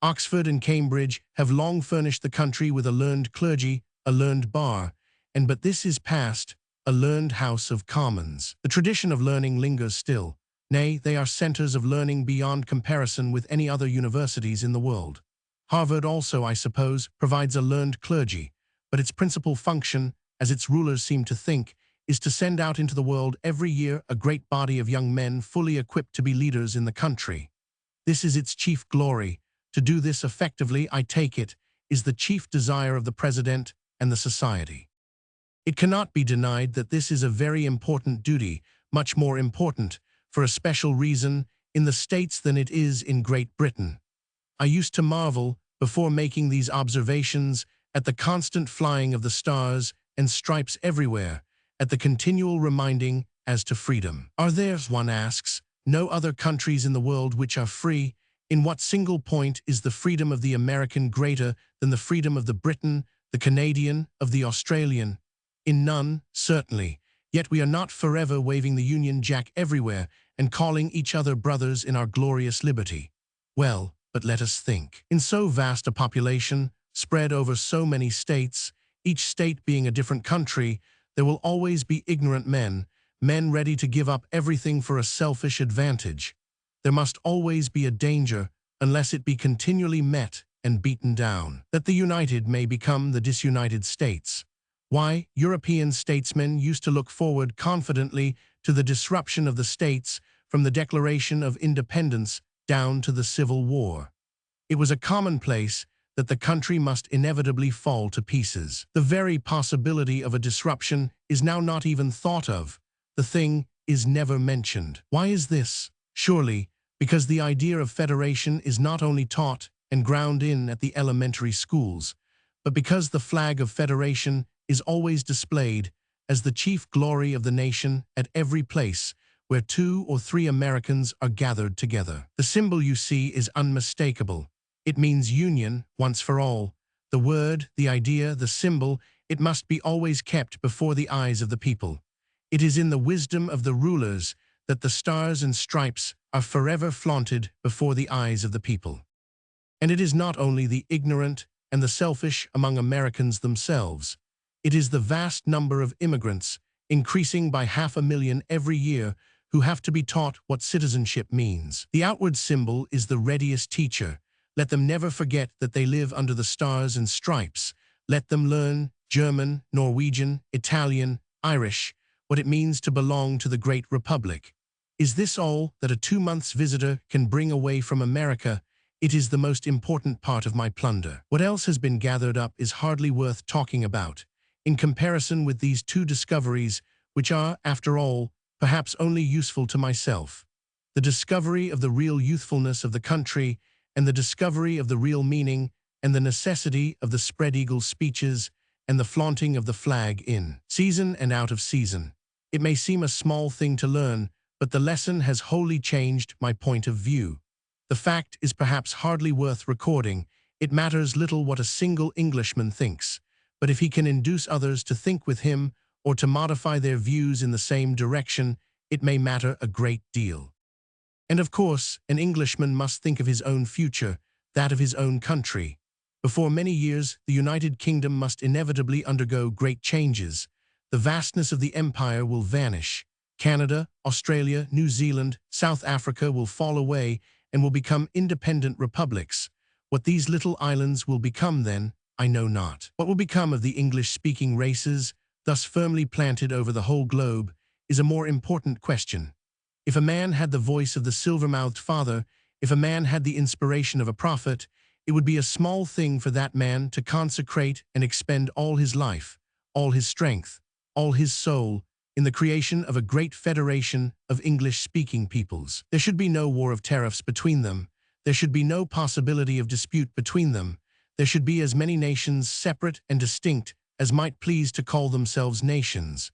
Oxford and Cambridge have long furnished the country with a learned clergy, a learned bar, and but this is past, a learned House of Commons. The tradition of learning lingers still. Nay, they are centers of learning beyond comparison with any other universities in the world. Harvard also, I suppose, provides a learned clergy, but its principal function, as its rulers seem to think, is to send out into the world every year a great body of young men fully equipped to be leaders in the country. This is its chief glory. To do this effectively, I take it, is the chief desire of the President and the society. It cannot be denied that this is a very important duty, much more important, for a special reason, in the States than it is in Great Britain. I used to marvel, before making these observations, at the constant flying of the stars and stripes everywhere, at the continual reminding as to freedom. Are there, one asks, no other countries in the world which are free? In what single point is the freedom of the American greater than the freedom of the Briton, the Canadian, of the Australian? In none, certainly. Yet we are not forever waving the Union Jack everywhere and calling each other brothers in our glorious liberty. Well, but let us think. In so vast a population, spread over so many states, each state being a different country, there will always be ignorant men, men ready to give up everything for a selfish advantage. there must always be a danger unless it be continually met and beaten down, that the united may become the disunited states. Why, European statesmen used to look forward confidently to the disruption of the states from the Declaration of Independence down to the Civil War. It was a commonplace that the country must inevitably fall to pieces. The very possibility of a disruption is now not even thought of. The thing is never mentioned. Why is this? Surely, because the idea of federation is not only taught and ground in at the elementary schools, but because the flag of federation is always displayed as the chief glory of the nation at every place where 2 or 3 Americans are gathered together. The symbol you see is unmistakable. It means union, once for all. The word, the idea, the symbol, it must be always kept before the eyes of the people. It is in the wisdom of the rulers that the stars and stripes are forever flaunted before the eyes of the people. And it is not only the ignorant and the selfish among Americans themselves. It is the vast number of immigrants, increasing by 500,000 every year, who have to be taught what citizenship means. The outward symbol is the readiest teacher. Let them never forget that they live under the stars and stripes. Let them learn German, Norwegian, Italian, Irish, what it means to belong to the great republic. Is this all that a 2-month visitor can bring away from America? It is the most important part of my plunder. What else has been gathered up is hardly worth talking about, in comparison with these 2 discoveries, which are, after all, perhaps only useful to myself. The discovery of the real youthfulness of the country, and the discovery of the real meaning and the necessity of the spread-eagle speeches and the flaunting of the flag in season and out of season. It may seem a small thing to learn, but the lesson has wholly changed my point of view. The fact is perhaps hardly worth recording. It matters little what a single Englishman thinks, but if he can induce others to think with him or to modify their views in the same direction, it may matter a great deal. And of course, an Englishman must think of his own future, that of his own country. Before many years, the United Kingdom must inevitably undergo great changes. The vastness of the empire will vanish. Canada, Australia, New Zealand, South Africa will fall away and will become independent republics. What these little islands will become then, I know not. What will become of the English-speaking races, thus firmly planted over the whole globe, is a more important question. If a man had the voice of the silver-mouthed father, if a man had the inspiration of a prophet, it would be a small thing for that man to consecrate and expend all his life, all his strength, all his soul, in the creation of a great federation of English-speaking peoples. There should be no war of tariffs between them. There should be no possibility of dispute between them. There should be as many nations separate and distinct as might please to call themselves nations.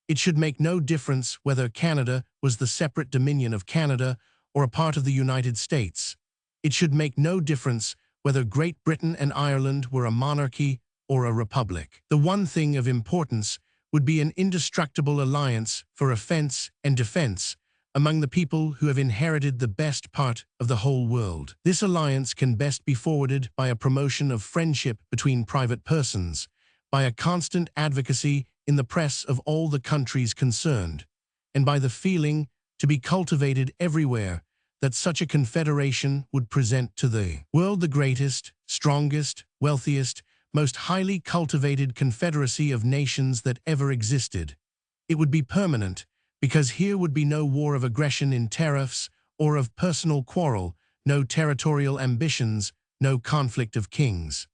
It should make no difference whether Canada was the separate dominion of Canada or a part of the United States. It should make no difference whether Great Britain and Ireland were a monarchy or a republic. The one thing of importance would be an indestructible alliance for offense and defense among the people who have inherited the best part of the whole world. This alliance can best be forwarded by a promotion of friendship between private persons, by a constant advocacy in the press of all the countries concerned, and by the feeling, to be cultivated everywhere, that such a confederation would present to the world the greatest, strongest, wealthiest, most highly cultivated confederacy of nations that ever existed. It would be permanent, because here would be no war of aggression in tariffs or of personal quarrel, no territorial ambitions, no conflict of kings.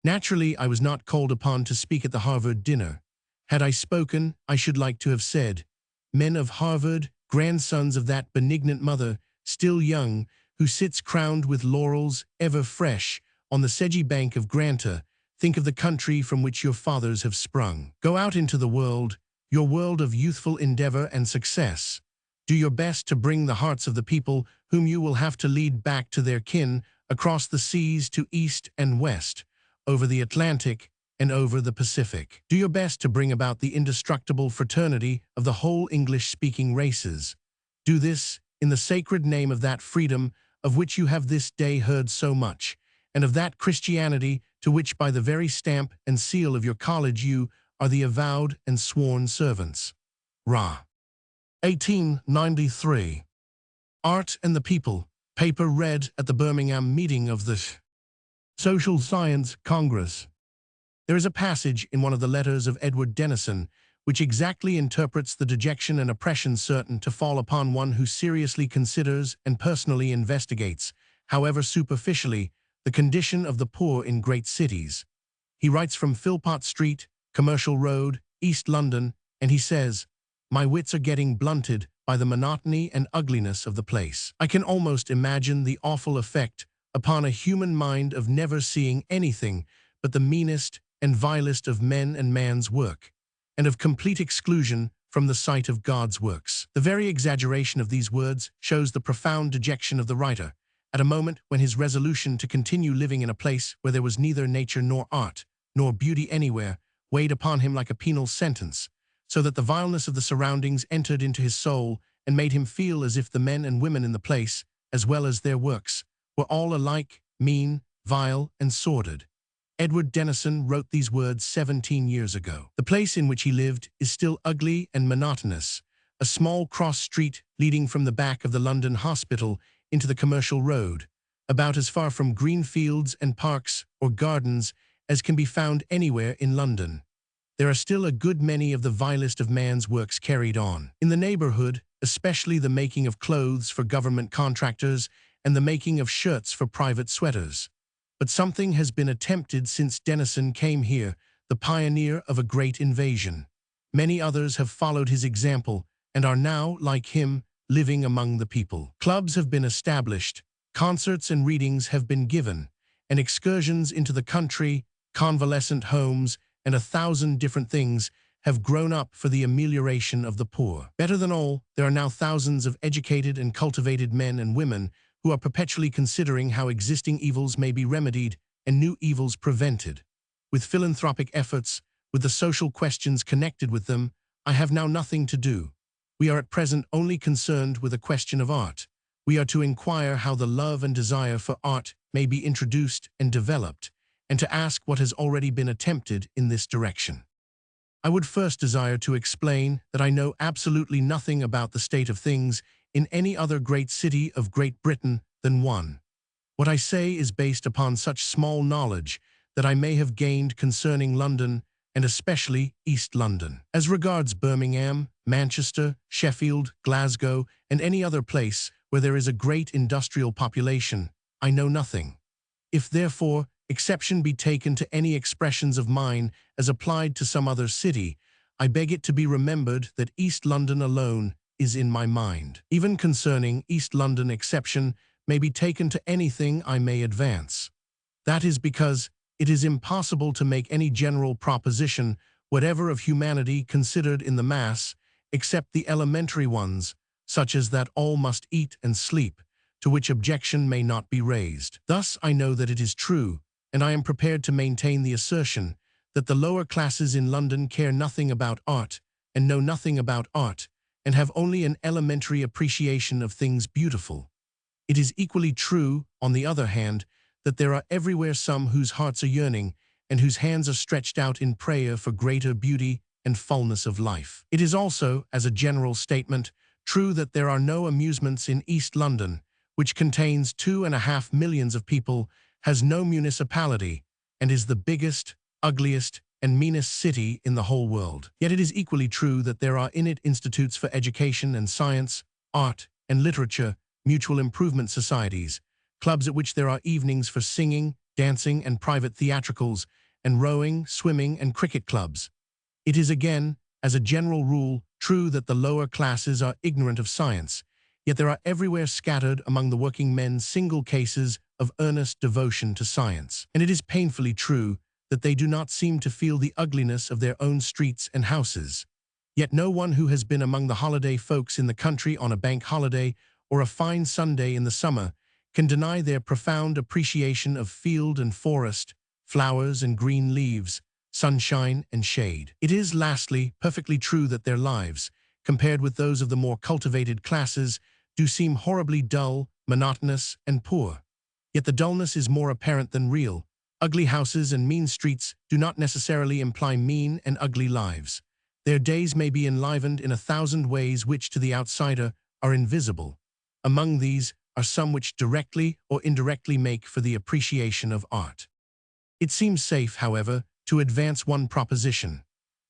Naturally, I was not called upon to speak at the Harvard dinner. Had I spoken, I should like to have said, "Men of Harvard, grandsons of that benignant mother, still young, who sits crowned with laurels, ever fresh, on the sedgy bank of Granta, think of the country from which your fathers have sprung. Go out into the world, your world of youthful endeavor and success. Do your best to bring the hearts of the people whom you will have to lead back to their kin across the seas to east and west, over the Atlantic and over the Pacific. Do your best to bring about the indestructible fraternity of the whole English-speaking races. Do this in the sacred name of that freedom of which you have this day heard so much, and of that Christianity to which by the very stamp and seal of your college you are the avowed and sworn servants." Ra. 1893. Art and the People, paper read at the Birmingham meeting of the Social Science Congress. There is a passage in one of the letters of Edward Denison which exactly interprets the dejection and oppression certain to fall upon one who seriously considers and personally investigates, however superficially, the condition of the poor in great cities. He writes from Philpott Street, Commercial Road, East London, and he says, "My wits are getting blunted by the monotony and ugliness of the place. I can almost imagine the awful effect upon a human mind of never seeing anything but the meanest and vilest of men and man's work, and of complete exclusion from the sight of God's works." The very exaggeration of these words shows the profound dejection of the writer, at a moment when his resolution to continue living in a place where there was neither nature nor art, nor beauty anywhere, weighed upon him like a penal sentence, so that the vileness of the surroundings entered into his soul and made him feel as if the men and women in the place, as well as their works, were all alike mean, vile, and sordid. Edward Denison wrote these words 17 years ago. The place in which he lived is still ugly and monotonous, a small cross street leading from the back of the London Hospital into the Commercial Road, about as far from green fields and parks or gardens as can be found anywhere in London. There are still a good many of the vilest of man's works carried on. In the neighborhood, especially the making of clothes for government contractors and the making of shirts for private sweaters. But something has been attempted since Denison came here, the pioneer of a great invasion. Many others have followed his example and are now, like him, living among the people. Clubs have been established, concerts and readings have been given, and excursions into the country, convalescent homes, and 1,000 different things have grown up for the amelioration of the poor. Better than all, there are now thousands of educated and cultivated men and women who are perpetually considering how existing evils may be remedied and new evils prevented. With philanthropic efforts, with the social questions connected with them, I have now nothing to do. We are at present only concerned with a question of art. We are to inquire how the love and desire for art may be introduced and developed, and to ask what has already been attempted in this direction. I would first desire to explain that I know absolutely nothing about the state of things in any other great city of Great Britain than one. What I say is based upon such small knowledge that I may have gained concerning London, and especially East London. As regards Birmingham, Manchester, Sheffield, Glasgow, and any other place where there is a great industrial population, I know nothing. If, therefore, exception be taken to any expressions of mine as applied to some other city, I beg it to be remembered that East London alone is in my mind. Even concerning East London exception may be taken to anything I may advance. That is because it is impossible to make any general proposition, whatever of humanity considered in the mass, except the elementary ones, such as that all must eat and sleep, to which objection may not be raised. Thus I know that it is true, and I am prepared to maintain the assertion, that the lower classes in London care nothing about art, and know nothing about art, and have only an elementary appreciation of things beautiful. It is equally true, on the other hand, that there are everywhere some whose hearts are yearning, and whose hands are stretched out in prayer for greater beauty and fullness of life. It is also, as a general statement, true that there are no amusements in East London, which contains 2.5 millions of people, has no municipality, and is the biggest, ugliest, and meanest city in the whole world. Yet it is equally true that there are in it institutes for education and science, art and literature, mutual improvement societies, clubs at which there are evenings for singing, dancing, and private theatricals, and rowing, swimming, and cricket clubs. It is again, as a general rule, true that the lower classes are ignorant of science, yet there are everywhere scattered among the working men single cases of earnest devotion to science. And it is painfully true that they do not seem to feel the ugliness of their own streets and houses. Yet no one who has been among the holiday folks in the country on a bank holiday or a fine Sunday in the summer can deny their profound appreciation of field and forest, flowers and green leaves, sunshine and shade. It is, lastly, perfectly true that their lives, compared with those of the more cultivated classes, do seem horribly dull, monotonous, and poor. Yet the dullness is more apparent than real. Ugly houses and mean streets do not necessarily imply mean and ugly lives. Their days may be enlivened in 1,000 ways which, to the outsider, are invisible. Among these are some which directly or indirectly make for the appreciation of art. It seems safe, however, to advance one proposition.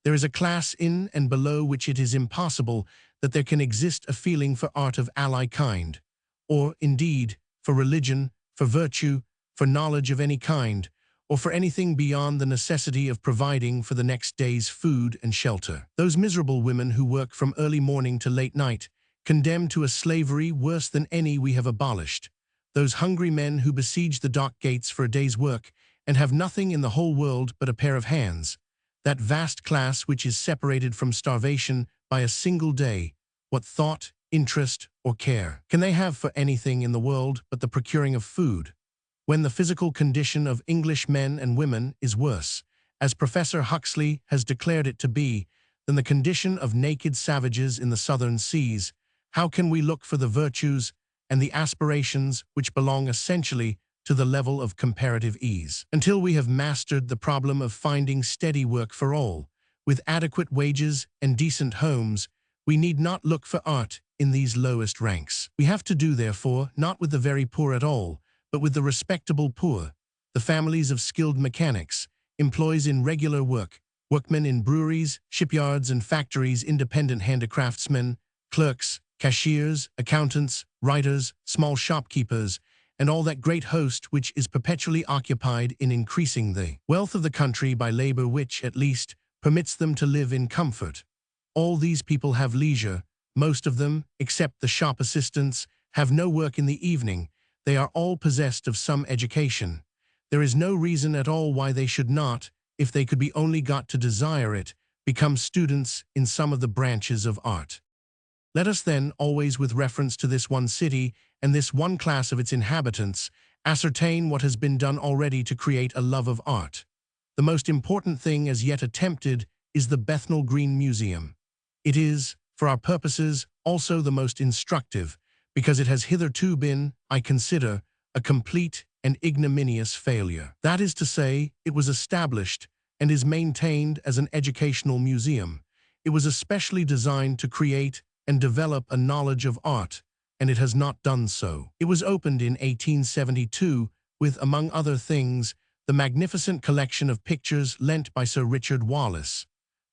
There is a class in and below which it is impossible that there can exist a feeling for art of ally kind, or, indeed, for religion, for virtue, for knowledge of any kind, or for anything beyond the necessity of providing for the next day's food and shelter. Those miserable women who work from early morning to late night, condemned to a slavery worse than any we have abolished. Those hungry men who besiege the dock gates for a day's work and have nothing in the whole world but a pair of hands. That vast class which is separated from starvation by a single day, what thought, interest, or care can they have for anything in the world but the procuring of food? When the physical condition of English men and women is worse, as Professor Huxley has declared it to be, than the condition of naked savages in the southern seas, how can we look for the virtues and the aspirations which belong essentially to the level of comparative ease? Until we have mastered the problem of finding steady work for all, with adequate wages and decent homes, we need not look for art in these lowest ranks. We have to do, therefore, not with the very poor at all, but with the respectable poor, the families of skilled mechanics, employees in regular work, workmen in breweries, shipyards and factories, independent handicraftsmen, clerks, cashiers, accountants, writers, small shopkeepers, and all that great host which is perpetually occupied in increasing the wealth of the country by labor which, at least, permits them to live in comfort. All these people have leisure. Most of them, except the shop assistants, have no work in the evening. They are all possessed of some education. There is no reason at all why they should not, if they could be only got to desire it, become students in some of the branches of art. Let us then, always with reference to this one city and this one class of its inhabitants, ascertain what has been done already to create a love of art. The most important thing as yet attempted is the Bethnal Green Museum. It is, for our purposes, also the most instructive, because it has hitherto been, I consider, a complete and ignominious failure. That is to say, it was established and is maintained as an educational museum. It was especially designed to create and develop a knowledge of art, and it has not done so. It was opened in 1872 with, among other things, the magnificent collection of pictures lent by Sir Richard Wallace.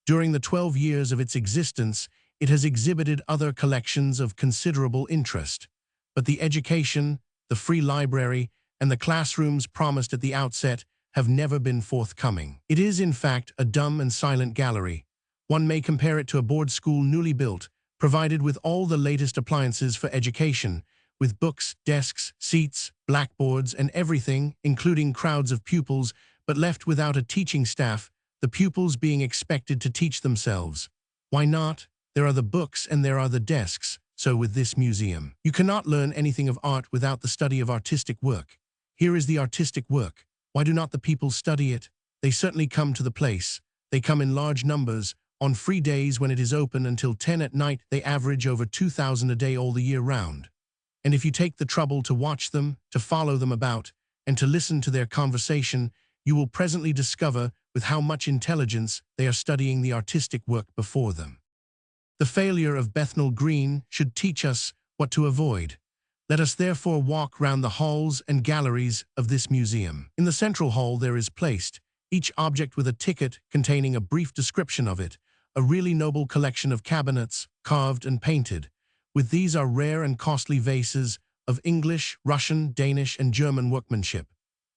During the 12 years of its existence, it has exhibited other collections of considerable interest, but the education, the free library, and the classrooms promised at the outset have never been forthcoming. It is, in fact, a dumb and silent gallery. One may compare it to a board school newly built, provided with all the latest appliances for education, with books, desks, seats, blackboards, and everything, including crowds of pupils, but left without a teaching staff, the pupils being expected to teach themselves. Why not? There are the books and there are the desks, so with this museum. You cannot learn anything of art without the study of artistic work. Here is the artistic work. Why do not the people study it? They certainly come to the place. They come in large numbers. On free days when it is open until 10 at night, they average over 2,000 a day all the year round. And if you take the trouble to watch them, to follow them about, and to listen to their conversation, you will presently discover with how much intelligence they are studying the artistic work before them. The failure of Bethnal Green should teach us what to avoid. Let us therefore walk round the halls and galleries of this museum. In the central hall there is placed, each object with a ticket containing a brief description of it, a really noble collection of cabinets, carved and painted. With these are rare and costly vases of English, Russian, Danish, and German workmanship.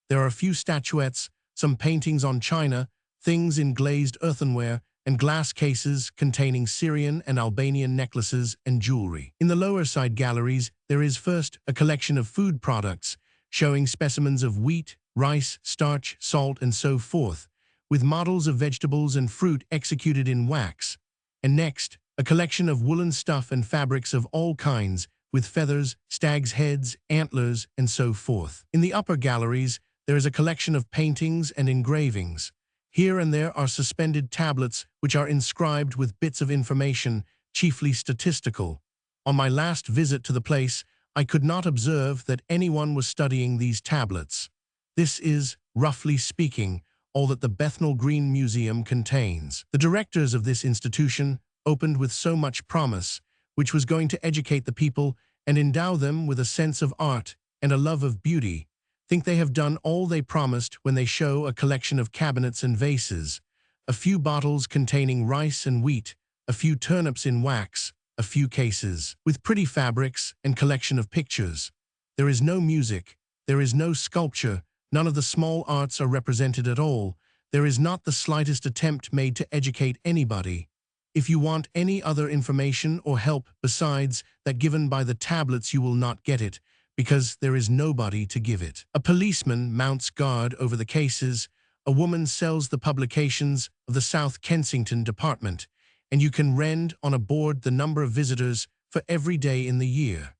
There are a few statuettes, some paintings on china, things in glazed earthenware, and glass cases containing Syrian and Albanian necklaces and jewelry. In the lower side galleries, there is first a collection of food products, showing specimens of wheat, rice, starch, salt, and so forth, with models of vegetables and fruit executed in wax. And next, a collection of woolen stuff and fabrics of all kinds, with feathers, stags' heads, antlers, and so forth. In the upper galleries, there is a collection of paintings and engravings. Here and there are suspended tablets which are inscribed with bits of information, chiefly statistical. On my last visit to the place, I could not observe that anyone was studying these tablets. This is, roughly speaking, all that the Bethnal Green Museum contains. The directors of this institution opened with so much promise, which was going to educate the people and endow them with a sense of art and a love of beauty, think they have done all they promised when they show a collection of cabinets and vases, a few bottles containing rice and wheat, a few turnips in wax, a few cases with pretty fabrics and collection of pictures. There is no music, there is no sculpture, none of the small arts are represented at all. There is not the slightest attempt made to educate anybody. If you want any other information or help besides that given by the tablets, you will not get it, because there is nobody to give it. A policeman mounts guard over the cases, a woman sells the publications of the South Kensington Department, and you can rend on a board the number of visitors for every day in the year.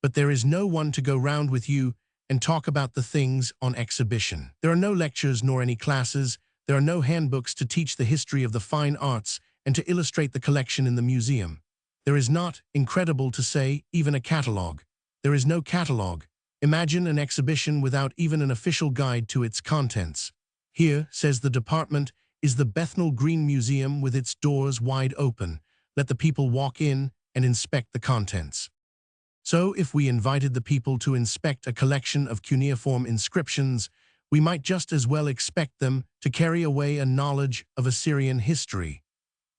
But there is no one to go round with you and talk about the things on exhibition. There are no lectures nor any classes. There are no handbooks to teach the history of the fine arts and to illustrate the collection in the museum. There is not, incredible to say, even a catalogue. There is no catalogue. Imagine an exhibition without even an official guide to its contents. Here, says the department, is the Bethnal Green Museum with its doors wide open. Let the people walk in and inspect the contents. So, if we invited the people to inspect a collection of cuneiform inscriptions, we might just as well expect them to carry away a knowledge of Assyrian history.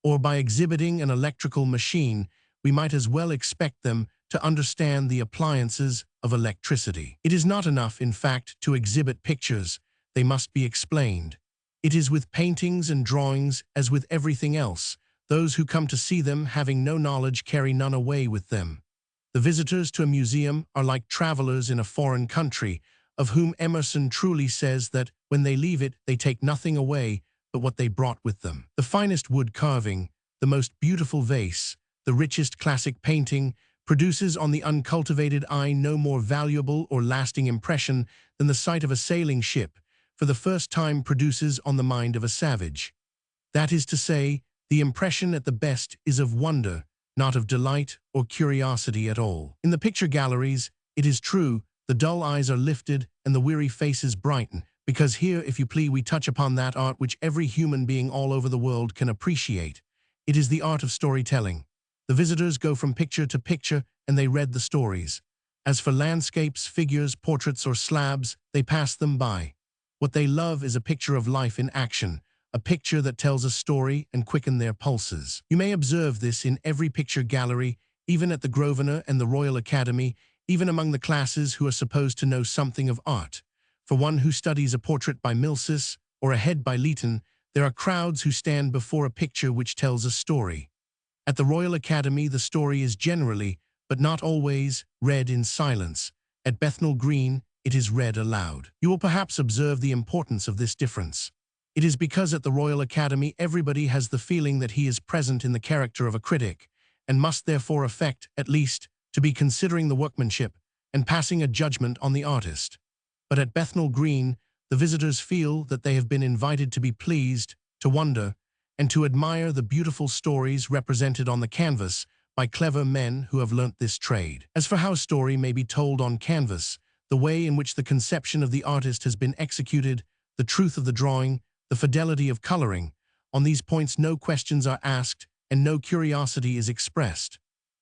Or by exhibiting an electrical machine, we might as well expect them to understand the appliances of electricity. It is not enough, in fact, to exhibit pictures. They must be explained. It is with paintings and drawings as with everything else. Those who come to see them, having no knowledge, carry none away with them. The visitors to a museum are like travelers in a foreign country, of whom Emerson truly says that when they leave it, they take nothing away but what they brought with them. The finest wood carving, the most beautiful vase, the richest classic painting, produces on the uncultivated eye no more valuable or lasting impression than the sight of a sailing ship for the first time produces on the mind of a savage. That is to say, the impression at the best is of wonder, not of delight or curiosity at all. In the picture galleries, it is true, the dull eyes are lifted and the weary faces brighten, because here, if you please, we touch upon that art which every human being all over the world can appreciate. It is the art of storytelling. The visitors go from picture to picture and they read the stories. As for landscapes, figures, portraits, or slabs, they pass them by. What they love is a picture of life in action, a picture that tells a story and quickens their pulses. You may observe this in every picture gallery, even at the Grosvenor and the Royal Academy, even among the classes who are supposed to know something of art. For one who studies a portrait by Milcis or a head by Leighton, there are crowds who stand before a picture which tells a story. At the Royal Academy, the story is generally, but not always, read in silence. At Bethnal Green, it is read aloud. You will perhaps observe the importance of this difference. It is because at the Royal Academy everybody has the feeling that he is present in the character of a critic, and must therefore affect, at least, to be considering the workmanship and passing a judgment on the artist. But at Bethnal Green, the visitors feel that they have been invited to be pleased, to wonder, and to admire the beautiful stories represented on the canvas by clever men who have learnt this trade. As for how a story may be told on canvas, the way in which the conception of the artist has been executed, the truth of the drawing, the fidelity of coloring, on these points no questions are asked and no curiosity is expressed.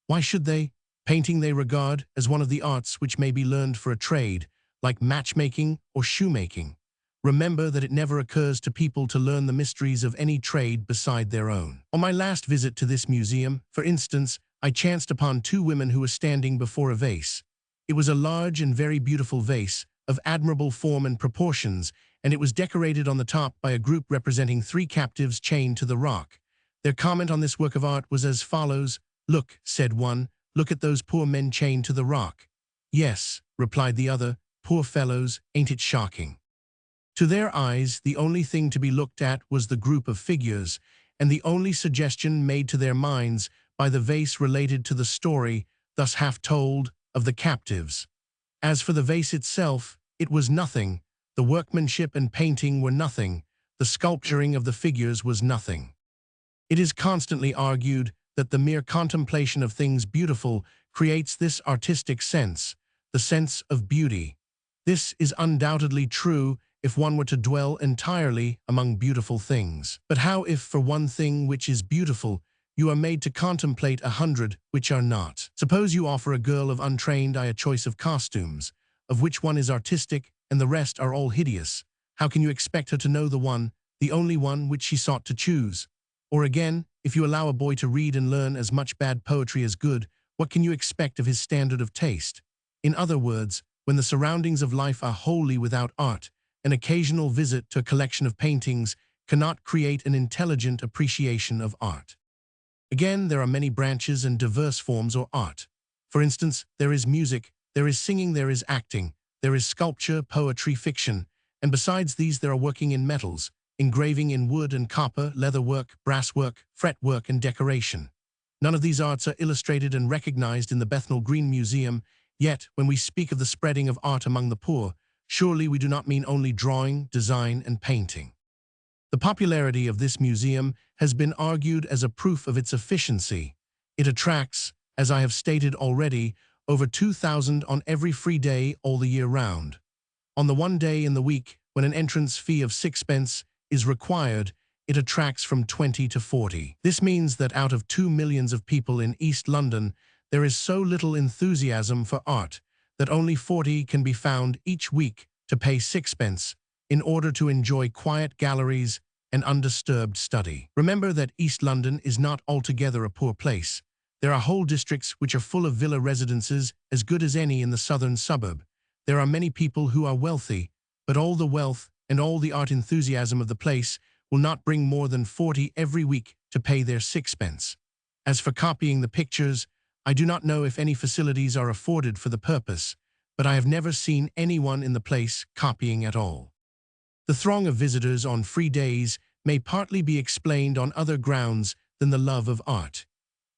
Why should they? Painting they regard as one of the arts which may be learned for a trade, like matchmaking or shoemaking. Remember that it never occurs to people to learn the mysteries of any trade beside their own. On my last visit to this museum, for instance, I chanced upon two women who were standing before a vase. It was a large and very beautiful vase, of admirable form and proportions, and it was decorated on the top by a group representing 3 captives chained to the rock. Their comment on this work of art was as follows: "Look," said one, "look at those poor men chained to the rock." "Yes," replied the other, "poor fellows, ain't it shocking?" To their eyes, the only thing to be looked at was the group of figures, and the only suggestion made to their minds by the vase related to the story, thus half told, of the captives. As for the vase itself, it was nothing. The workmanship and painting were nothing. The sculpturing of the figures was nothing. It is constantly argued that the mere contemplation of things beautiful creates this artistic sense, the sense of beauty. This is undoubtedly true if one were to dwell entirely among beautiful things. But how if for one thing which is beautiful, you are made to contemplate 100 which are not. Suppose you offer a girl of untrained eye a choice of costumes, of which one is artistic and the rest are all hideous. How can you expect her to know the only one which she sought to choose? Or again, if you allow a boy to read and learn as much bad poetry as good, what can you expect of his standard of taste? In other words, when the surroundings of life are wholly without art, an occasional visit to a collection of paintings cannot create an intelligent appreciation of art. Again, there are many branches and diverse forms of art. For instance, there is music, there is singing, there is acting, there is sculpture, poetry, fiction, and besides these there are working in metals, engraving in wood and copper, leatherwork, brasswork, fretwork, and decoration. None of these arts are illustrated and recognized in the Bethnal Green Museum, yet when we speak of the spreading of art among the poor, surely we do not mean only drawing, design, and painting. The popularity of this museum has been argued as a proof of its efficiency. It attracts, as I have stated already, over 2,000 on every free day all the year round. On the one day in the week, when an entrance fee of 6 pence is required, it attracts from 20 to 40. This means that out of 2 millions of people in East London, there is so little enthusiasm for art that only 40 can be found each week to pay 6 pence in order to enjoy quiet galleries and undisturbed study. Remember that East London is not altogether a poor place. There are whole districts which are full of villa residences as good as any in the southern suburb. There are many people who are wealthy, but all the wealth and all the art enthusiasm of the place will not bring more than 40 every week to pay their 6 pence. As for copying the pictures, I do not know if any facilities are afforded for the purpose, but I have never seen anyone in the place copying at all. The throng of visitors on free days may partly be explained on other grounds than the love of art.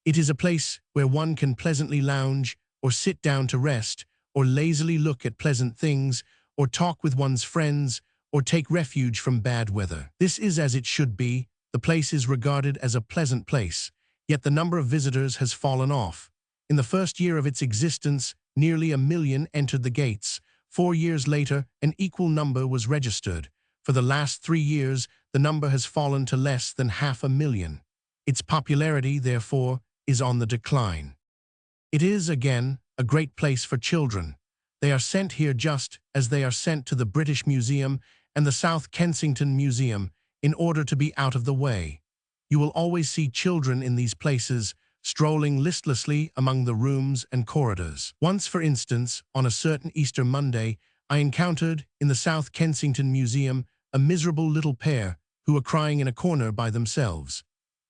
It is a place where one can pleasantly lounge, or sit down to rest, or lazily look at pleasant things, or talk with one's friends, or take refuge from bad weather. This is as it should be. The place is regarded as a pleasant place, yet the number of visitors has fallen off. In the first year of its existence, nearly 1 million entered the gates. 4 years later, an equal number was registered. For the last 3 years, the number has fallen to less than 500,000. Its popularity, therefore, is on the decline. It is, again, a great place for children. They are sent here just as they are sent to the British Museum and the South Kensington Museum in order to be out of the way. You will always see children in these places, strolling listlessly among the rooms and corridors. Once, for instance, on a certain Easter Monday, I encountered, in the South Kensington Museum, a miserable little pair who were crying in a corner by themselves.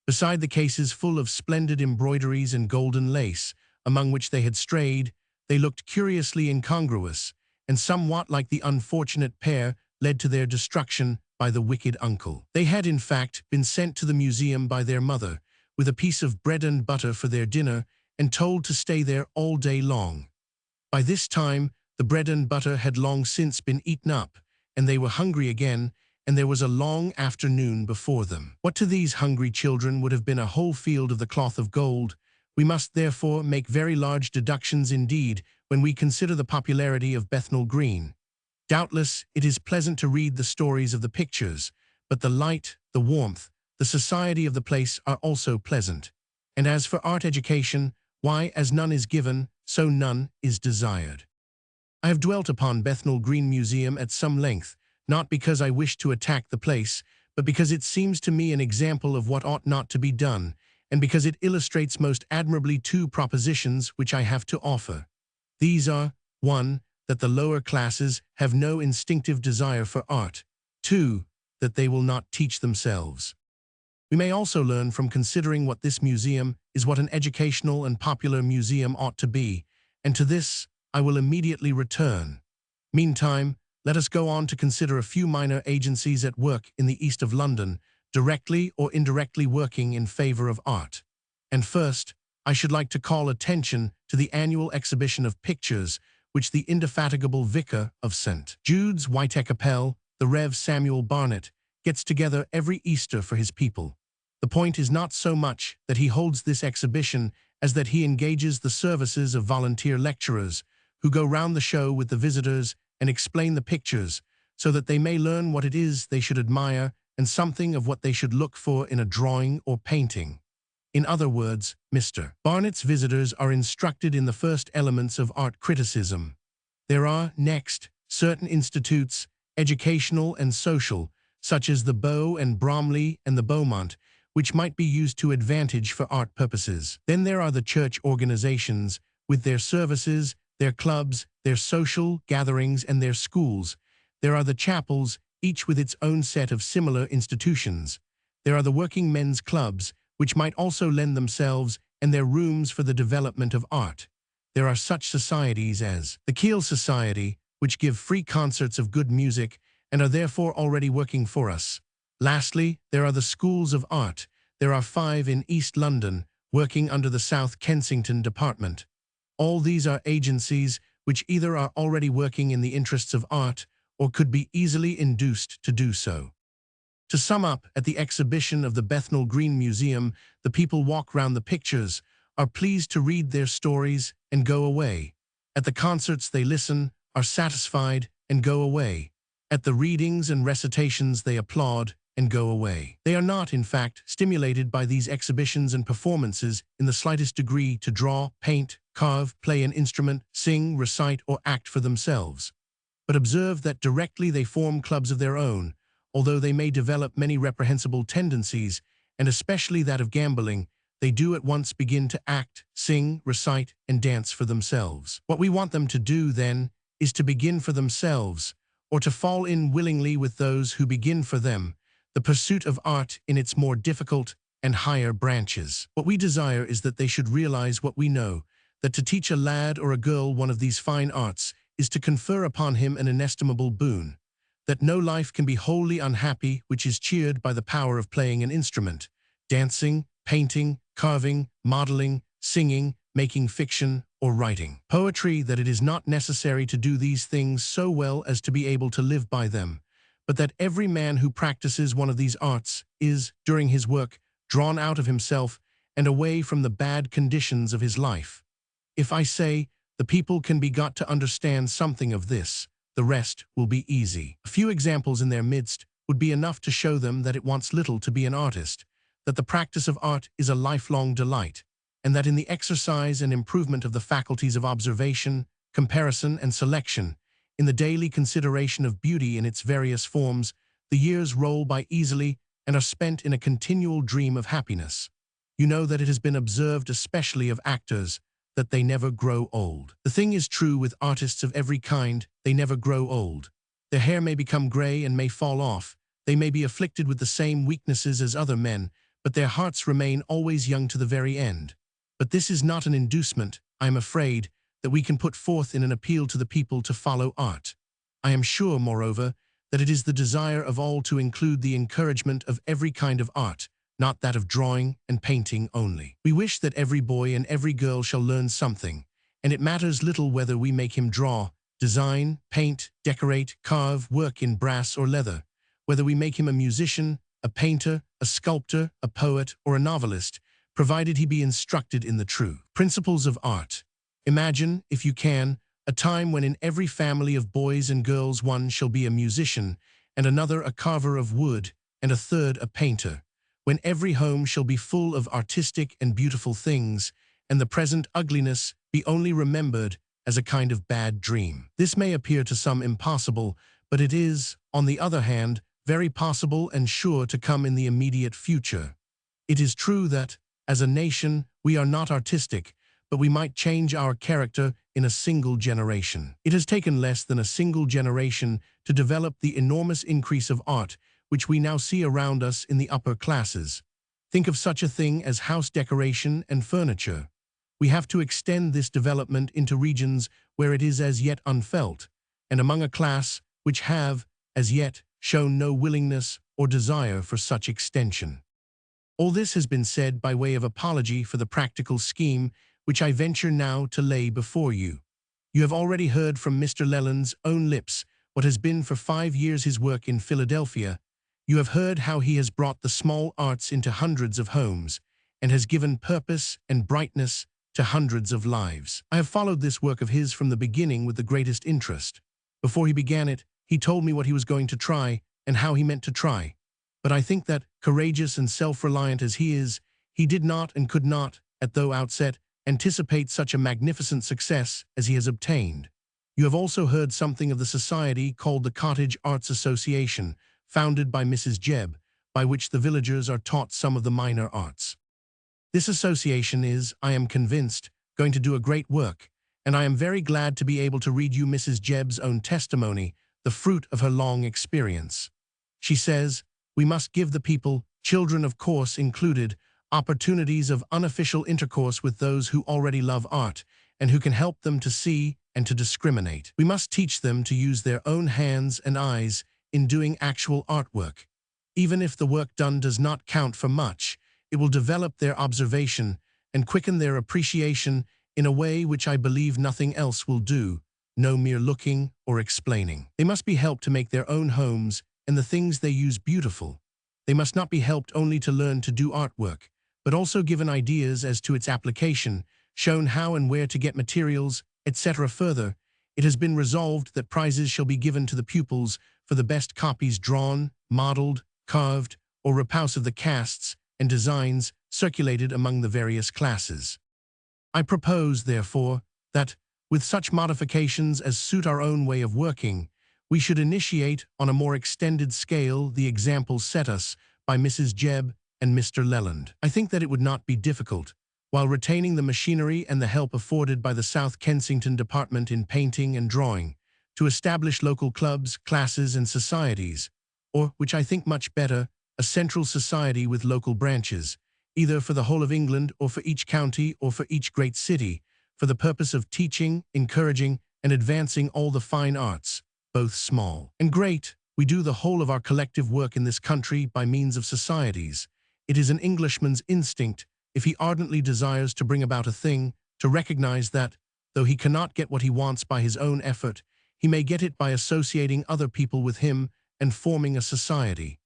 Beside the cases full of splendid embroideries and golden lace, among which they had strayed, they looked curiously incongruous, and somewhat like the unfortunate pair led to their destruction by the wicked uncle. They had, in fact, been sent to the museum by their mother, with a piece of bread and butter for their dinner, and told to stay there all day long. By this time, the bread and butter had long since been eaten up, and they were hungry again, and there was a long afternoon before them. What to these hungry children would have been a whole field of the cloth of gold. We must therefore make very large deductions indeed when we consider the popularity of Bethnal Green. Doubtless, it is pleasant to read the stories of the pictures, but the light, the warmth, the society of the place are also pleasant. And as for art education, why, as none is given, so none is desired. I have dwelt upon Bethnal Green Museum at some length, not because I wish to attack the place, but because it seems to me an example of what ought not to be done, and because it illustrates most admirably 2 propositions which I have to offer. These are, 1, that the lower classes have no instinctive desire for art, 2, that they will not teach themselves. We may also learn from considering what this museum is what an educational and popular museum ought to be, and to this I will immediately return. Meantime, let us go on to consider a few minor agencies at work in the east of London, directly or indirectly working in favor of art. And first, I should like to call attention to the annual exhibition of pictures which the indefatigable vicar of St. Jude's, Whitechapel, the Rev. Samuel Barnett, gets together every Easter for his people. The point is not so much that he holds this exhibition as that he engages the services of volunteer lecturers who go round the show with the visitors and explain the pictures so that they may learn what it is they should admire and something of what they should look for in a drawing or painting. In other words, Mr. Barnett's visitors are instructed in the first elements of art criticism. There are, next, certain institutes, educational and social, such as the Bow and Bromley and the Beaumont, which might be used to advantage for art purposes. Then there are the church organizations, with their services, their clubs, their social gatherings, and their schools. There are the chapels, each with its own set of similar institutions. There are the working men's clubs, which might also lend themselves and their rooms for the development of art. There are such societies as the Kiel Society, which give free concerts of good music and are therefore already working for us. Lastly, there are the schools of art. There are 5 in East London, working under the South Kensington Department. All these are agencies which either are already working in the interests of art or could be easily induced to do so. To sum up, at the exhibition of the Bethnal Green Museum, the people walk round the pictures, are pleased to read their stories, and go away. At the concerts they listen, are satisfied, and go away. At the readings and recitations they applaud, and go away. They are not, in fact, stimulated by these exhibitions and performances in the slightest degree to draw, paint, carve, play an instrument, sing, recite, or act for themselves. But observe that directly they form clubs of their own, although they may develop many reprehensible tendencies, and especially that of gambling, they do at once begin to act, sing, recite, and dance for themselves. What we want them to do, then, is to begin for themselves, or to fall in willingly with those who begin for them, the pursuit of art in its more difficult and higher branches. What we desire is that they should realize what we know, that to teach a lad or a girl one of these fine arts is to confer upon him an inestimable boon, that no life can be wholly unhappy which is cheered by the power of playing an instrument, dancing, painting, carving, modeling, singing, making fiction, or writing poetry, that it is not necessary to do these things so well as to be able to live by them, but that every man who practices one of these arts is, during his work, drawn out of himself and away from the bad conditions of his life. If I say, the people can be got to understand something of this, the rest will be easy. A few examples in their midst would be enough to show them that it wants little to be an artist, that the practice of art is a lifelong delight, and that in the exercise and improvement of the faculties of observation, comparison, and selection, in the daily consideration of beauty in its various forms, the years roll by easily and are spent in a continual dream of happiness. You know that it has been observed especially of actors, that they never grow old. The thing is true with artists of every kind, they never grow old. Their hair may become gray and may fall off, they may be afflicted with the same weaknesses as other men, but their hearts remain always young to the very end. But this is not an inducement, I am afraid, that we can put forth in an appeal to the people to follow art. I am sure, moreover, that it is the desire of all to include the encouragement of every kind of art, not that of drawing and painting only. We wish that every boy and every girl shall learn something, and it matters little whether we make him draw, design, paint, decorate, carve, work in brass or leather, whether we make him a musician, a painter, a sculptor, a poet, or a novelist, provided he be instructed in the true principles of art. Imagine, if you can, a time when in every family of boys and girls one shall be a musician, and another a carver of wood, and a third a painter, when every home shall be full of artistic and beautiful things, and the present ugliness be only remembered as a kind of bad dream. This may appear to some impossible, but it is, on the other hand, very possible and sure to come in the immediate future. It is true that, as a nation, we are not artistic, but we might change our character in a single generation. It has taken less than a single generation to develop the enormous increase of art which we now see around us in the upper classes. Think of such a thing as house decoration and furniture. We have to extend this development into regions where it is as yet unfelt, and among a class which have, as yet, shown no willingness or desire for such extension. All this has been said by way of apology for the practical scheme which I venture now to lay before you. You have already heard from Mr. Leland's own lips what has been for 5 years his work in Philadelphia. You have heard how he has brought the small arts into hundreds of homes, and has given purpose and brightness to hundreds of lives. I have followed this work of his from the beginning with the greatest interest. Before he began it, he told me what he was going to try, and how he meant to try. But I think that, courageous and self-reliant as he is, He did not and could not, at the outset, anticipate such a magnificent success as he has obtained. You have also heard something of the society called the Cottage Arts Association, founded by Mrs. Jebb, by which the villagers are taught some of the minor arts. This association is, I am convinced, going to do a great work, and I am very glad to be able to read you Mrs. Jebb's own testimony, the fruit of her long experience. She says, "We must give the people, children of course included, opportunities of unofficial intercourse with those who already love art and who can help them to see and to discriminate. We must teach them to use their own hands and eyes in doing actual artwork. Even if the work done does not count for much, it will develop their observation and quicken their appreciation in a way which I believe nothing else will do, no mere looking or explaining. They must be helped to make their own homes and the things they use beautiful. They must not be helped only to learn to do artwork, but also given ideas as to its application, shown how and where to get materials, etc. Further, it has been resolved that prizes shall be given to the pupils for the best copies drawn, modeled, carved, or repousse of the casts and designs circulated among the various classes. I propose, therefore, that, with such modifications as suit our own way of working, we should initiate on a more extended scale the example set us by Mrs. Jebb and Mr. Leland. I think that it would not be difficult, while retaining the machinery and the help afforded by the South Kensington Department in painting and drawing, to establish local clubs, classes, and societies, or, which I think much better, a central society with local branches, either for the whole of England or for each county or for each great city, for the purpose of teaching, encouraging, and advancing all the fine arts, both small and great. We do the whole of our collective work in this country by means of societies. It is an Englishman's instinct, if he ardently desires to bring about a thing, to recognize that, though he cannot get what he wants by his own effort, he may get it by associating other people with him and forming a society.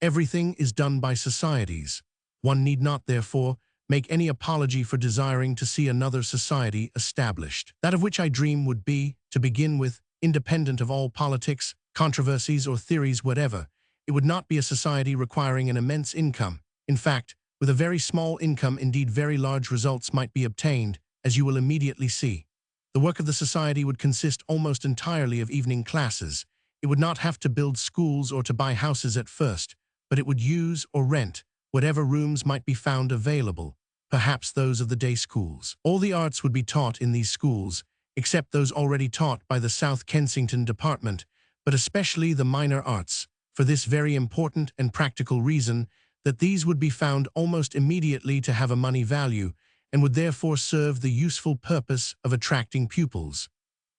Everything is done by societies. One need not, therefore, make any apology for desiring to see another society established. That of which I dream would be, to begin with, independent of all politics, controversies, or theories whatever. It would not be a society requiring an immense income. In fact, with a very small income, indeed very large results might be obtained, as you will immediately see. The work of the society would consist almost entirely of evening classes. It would not have to build schools or to buy houses at first, but it would use or rent whatever rooms might be found available, perhaps those of the day schools. All the arts would be taught in these schools, except those already taught by the South Kensington Department, but especially the minor arts, for this very important and practical reason, that these would be found almost immediately to have a money value, and would therefore serve the useful purpose of attracting pupils.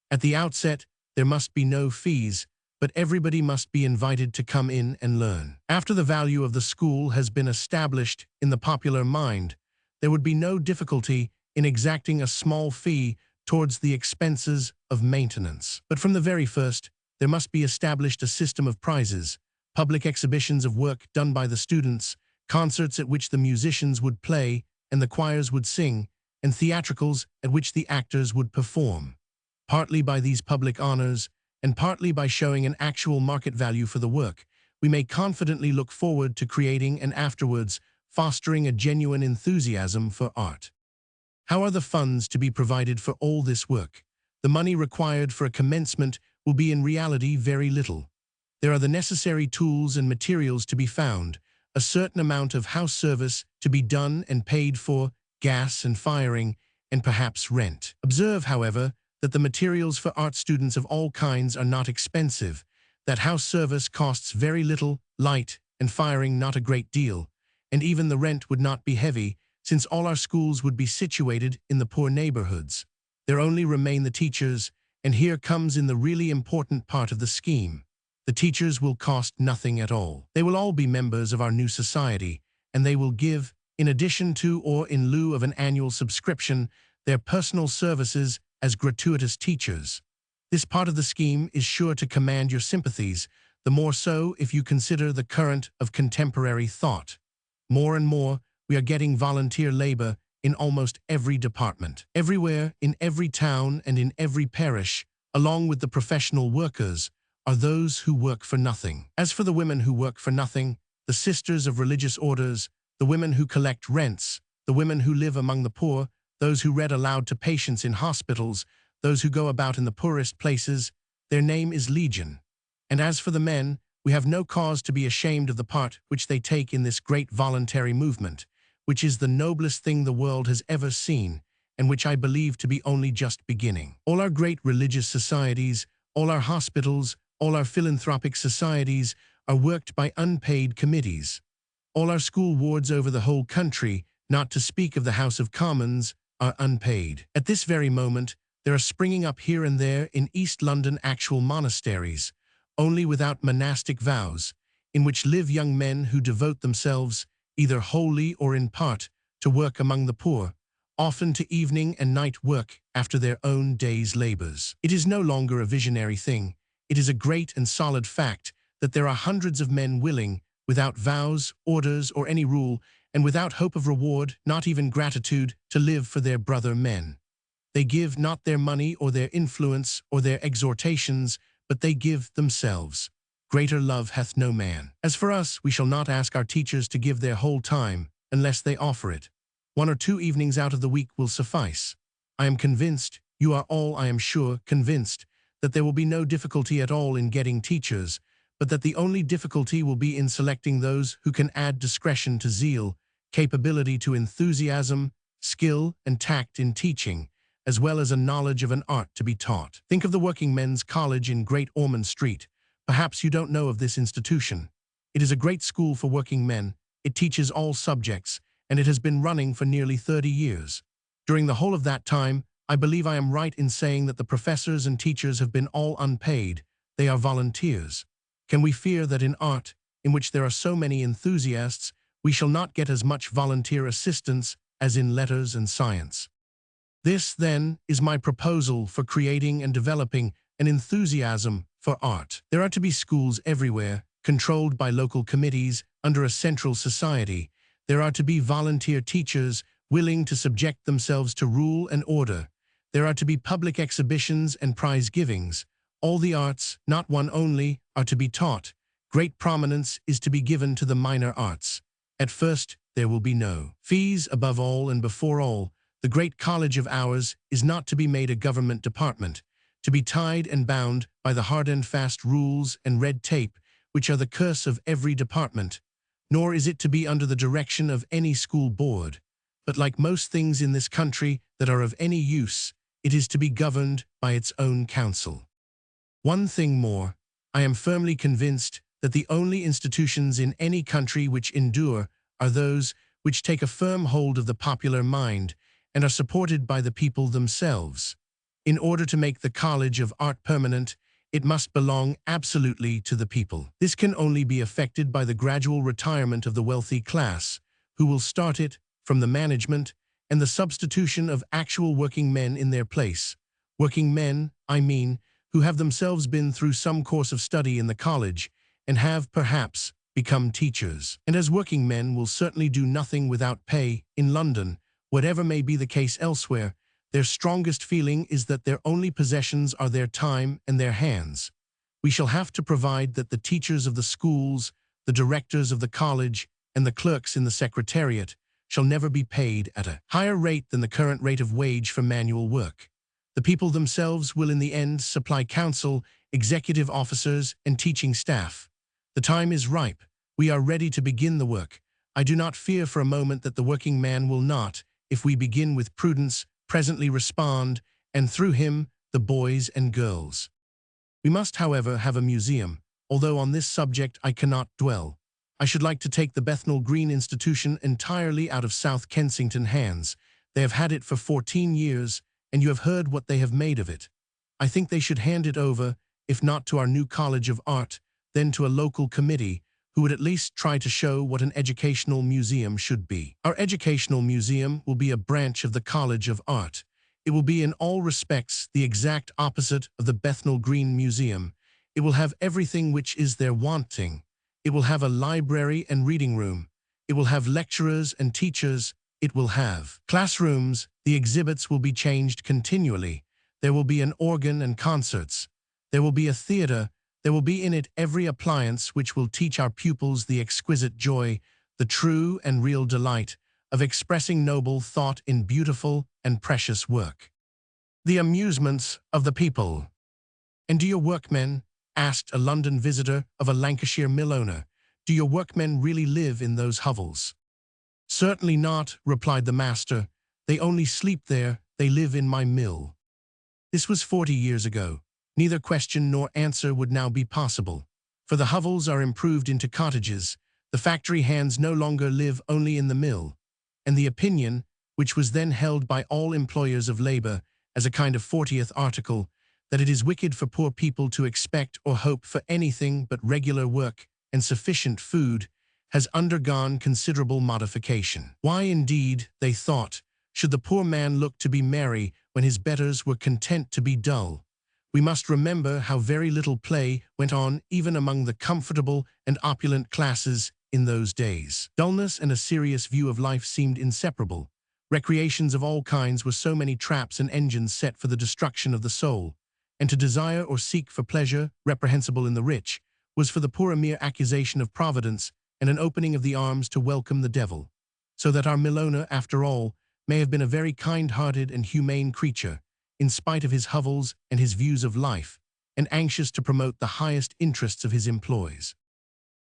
At the outset, there must be no fees, but everybody must be invited to come in and learn. After the value of the school has been established in the popular mind, there would be no difficulty in exacting a small fee towards the expenses of maintenance. But from the very first, there must be established a system of prizes, public exhibitions of work done by the students, concerts at which the musicians would play and the choirs would sing, and theatricals at which the actors would perform. Partly by these public honors, and partly by showing an actual market value for the work, we may confidently look forward to creating and afterwards fostering a genuine enthusiasm for art. How are the funds to be provided for all this work? The money required for a commencement will be in reality very little. There are the necessary tools and materials to be found, a certain amount of house service to be done and paid for, gas and firing, and perhaps rent. Observe, however, that the materials for art students of all kinds are not expensive, that house service costs very little, light, and firing not a great deal, and even the rent would not be heavy, since all our schools would be situated in the poor neighborhoods. There only remain the teachers, and here comes in the really important part of the scheme. The teachers will cost nothing at all. They will all be members of our new society, and they will give, in addition to or in lieu of an annual subscription, their personal services as gratuitous teachers. This part of the scheme is sure to command your sympathies, the more so if you consider the current of contemporary thought. More and more, we are getting volunteer labor in almost every department. Everywhere, in every town and in every parish, along with the professional workers, are those who work for nothing. As for the women who work for nothing, the sisters of religious orders, the women who collect rents, the women who live among the poor, those who read aloud to patients in hospitals, those who go about in the poorest places, their name is Legion. And as for the men, we have no cause to be ashamed of the part which they take in this great voluntary movement, which is the noblest thing the world has ever seen, and which I believe to be only just beginning. All our great religious societies, all our hospitals, all our philanthropic societies are worked by unpaid committees. All our school wards over the whole country, not to speak of the House of Commons, are unpaid. At this very moment, there are springing up here and there in East London actual monasteries, only without monastic vows, in which live young men who devote themselves, either wholly or in part, to work among the poor, often to evening and night work after their own day's labors. It is no longer a visionary thing. It is a great and solid fact that there are hundreds of men willing, without vows, orders, or any rule, and without hope of reward, not even gratitude, to live for their brother men. They give not their money or their influence or their exhortations, but they give themselves. Greater love hath no man. As for us, we shall not ask our teachers to give their whole time, unless they offer it. 1 or 2 evenings out of the week will suffice. I am convinced, you are all, I am sure, convinced, that there will be no difficulty at all in getting teachers, but that the only difficulty will be in selecting those who can add discretion to zeal, capability to enthusiasm, skill and tact in teaching, as well as a knowledge of an art to be taught. Think of the Working Men's College in Great Ormond Street. Perhaps you don't know of this institution. It is a great school for working men. It teaches all subjects, and it has been running for nearly 30 years. During the whole of that time, I believe I am right in saying that the professors and teachers have been all unpaid. They are volunteers. Can we fear that in art, in which there are so many enthusiasts, we shall not get as much volunteer assistance as in letters and science? This, then, is my proposal for creating and developing an enthusiasm for art. There are to be schools everywhere, controlled by local committees under a central society. There are to be volunteer teachers willing to subject themselves to rule and order. There are to be public exhibitions and prize givings. All the arts, not one only, are to be taught. Great prominence is to be given to the minor arts. At first, there will be no fees. Above all and before all, the great college of ours is not to be made a government department, to be tied and bound by the hard and fast rules and red tape which are the curse of every department, nor is it to be under the direction of any school board, but like most things in this country that are of any use, it is to be governed by its own council. One thing more, I am firmly convinced that the only institutions in any country which endure are those which take a firm hold of the popular mind and are supported by the people themselves. In order to make the College of Art permanent, it must belong absolutely to the people. This can only be effected by the gradual retirement of the wealthy class, who will start it from the management, and the substitution of actual working men in their place. Working men, I mean, who have themselves been through some course of study in the college and have, perhaps, become teachers. And as working men will certainly do nothing without pay in London, whatever may be the case elsewhere, their strongest feeling is that their only possessions are their time and their hands. We shall have to provide that the teachers of the schools, the directors of the college, and the clerks in the secretariat shall never be paid at a higher rate than the current rate of wage for manual work. The people themselves will in the end supply counsel, executive officers, and teaching staff. The time is ripe. We are ready to begin the work. I do not fear for a moment that the working man will not, if we begin with prudence, presently respond, and through him, the boys and girls. We must, however, have a museum, although on this subject I cannot dwell. I should like to take the Bethnal Green Institution entirely out of South Kensington hands. They have had it for 14 years, and you have heard what they have made of it. I think they should hand it over, if not to our new College of Art, then to a local committee, who would at least try to show what an educational museum should be. Our educational museum will be a branch of the College of Art. It will be in all respects the exact opposite of the Bethnal Green Museum. It will have everything which is there wanting. It will have a library and reading room. It will have lecturers and teachers. It will have classrooms. The exhibits will be changed continually. There will be an organ and concerts. There will be a theater. There will be in it every appliance which will teach our pupils the exquisite joy, the true and real delight of expressing noble thought in beautiful and precious work. The amusements of the people. "And do your workmen," asked a London visitor of a Lancashire mill owner, "do your workmen really live in those hovels?" "Certainly not," replied the master. "They only sleep there, they live in my mill." This was 40 years ago. Neither question nor answer would now be possible, for the hovels are improved into cottages, the factory hands no longer live only in the mill, and the opinion, which was then held by all employers of labor as a kind of 40th article, that it is wicked for poor people to expect or hope for anything but regular work and sufficient food, has undergone considerable modification. Why indeed, they thought, should the poor man look to be merry when his betters were content to be dull? We must remember how very little play went on even among the comfortable and opulent classes in those days. Dullness and a serious view of life seemed inseparable. Recreations of all kinds were so many traps and engines set for the destruction of the soul, and to desire or seek for pleasure, reprehensible in the rich, was for the poor a mere accusation of Providence and an opening of the arms to welcome the devil. So that our mill owner, after all, may have been a very kind-hearted and humane creature, in spite of his hovels and his views of life, and anxious to promote the highest interests of his employees.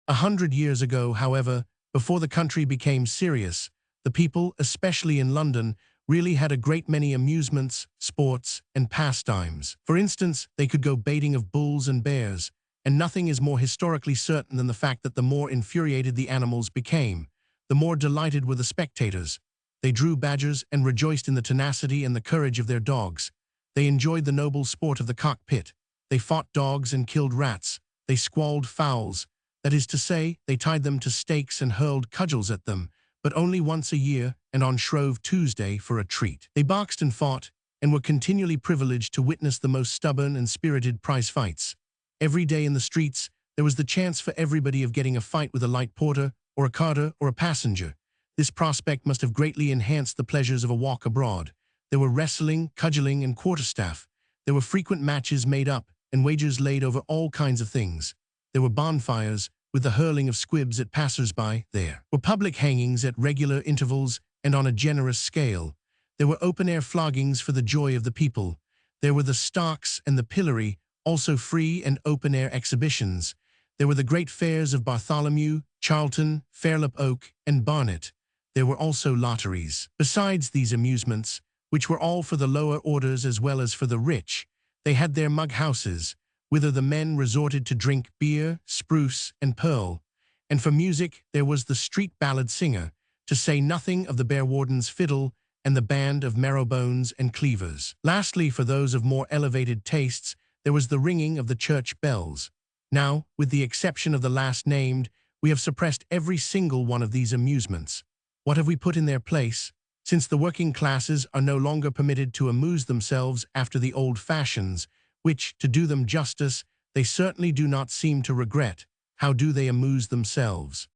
100 years ago, however, before the country became serious, the people, especially in London, really had a great many amusements, sports, and pastimes. For instance, they could go baiting of bulls and bears, and nothing is more historically certain than the fact that the more infuriated the animals became, the more delighted were the spectators. They drew badgers and rejoiced in the tenacity and the courage of their dogs. They enjoyed the noble sport of the cockpit. They fought dogs and killed rats. They squalled fowls. That is to say, they tied them to stakes and hurled cudgels at them, but only once a year and on Shrove Tuesday for a treat. They boxed and fought, and were continually privileged to witness the most stubborn and spirited prize fights. Every day in the streets, there was the chance for everybody of getting a fight with a light porter, or a carter, or a passenger. This prospect must have greatly enhanced the pleasures of a walk abroad. There were wrestling, cudgeling, and quarterstaff. There were frequent matches made up, and wagers laid over all kinds of things. There were bonfires, with the hurling of squibs at passers-by. There were public hangings at regular intervals and on a generous scale. There were open-air floggings for the joy of the people. There were the stocks and the pillory, also free and open-air exhibitions. There were the great fairs of Bartholomew, Charlton, Fairlop Oak, and Barnet. There were also lotteries. Besides these amusements, which were all for the lower orders as well as for the rich, they had their mug-houses, whither the men resorted to drink beer, spruce, and pearl. And for music there was the street ballad singer, to say nothing of the bear-warden's fiddle and the band of marrowbones and cleavers. Lastly, for those of more elevated tastes, there was the ringing of the church bells. Now, with the exception of the last named, we have suppressed every single one of these amusements. What have we put in their place? Since the working classes are no longer permitted to amuse themselves after the old fashions, which, to do them justice, they certainly do not seem to regret, how do they amuse themselves?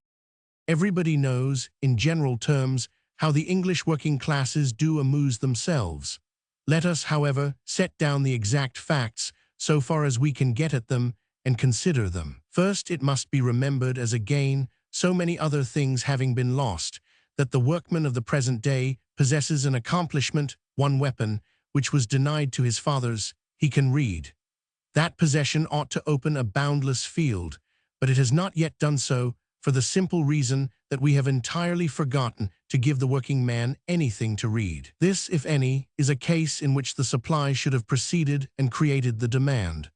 Everybody knows, in general terms, how the English working classes do amuse themselves. Let us, however, set down the exact facts, so far as we can get at them, and consider them. First, it must be remembered as again, so many other things having been lost, that the workman of the present day possesses an accomplishment, one weapon, which was denied to his fathers. He can read. That possession ought to open a boundless field, but it has not yet done so, for the simple reason that we have entirely forgotten to give the working man anything to read. This, if any, is a case in which the supply should have preceded and created the demand.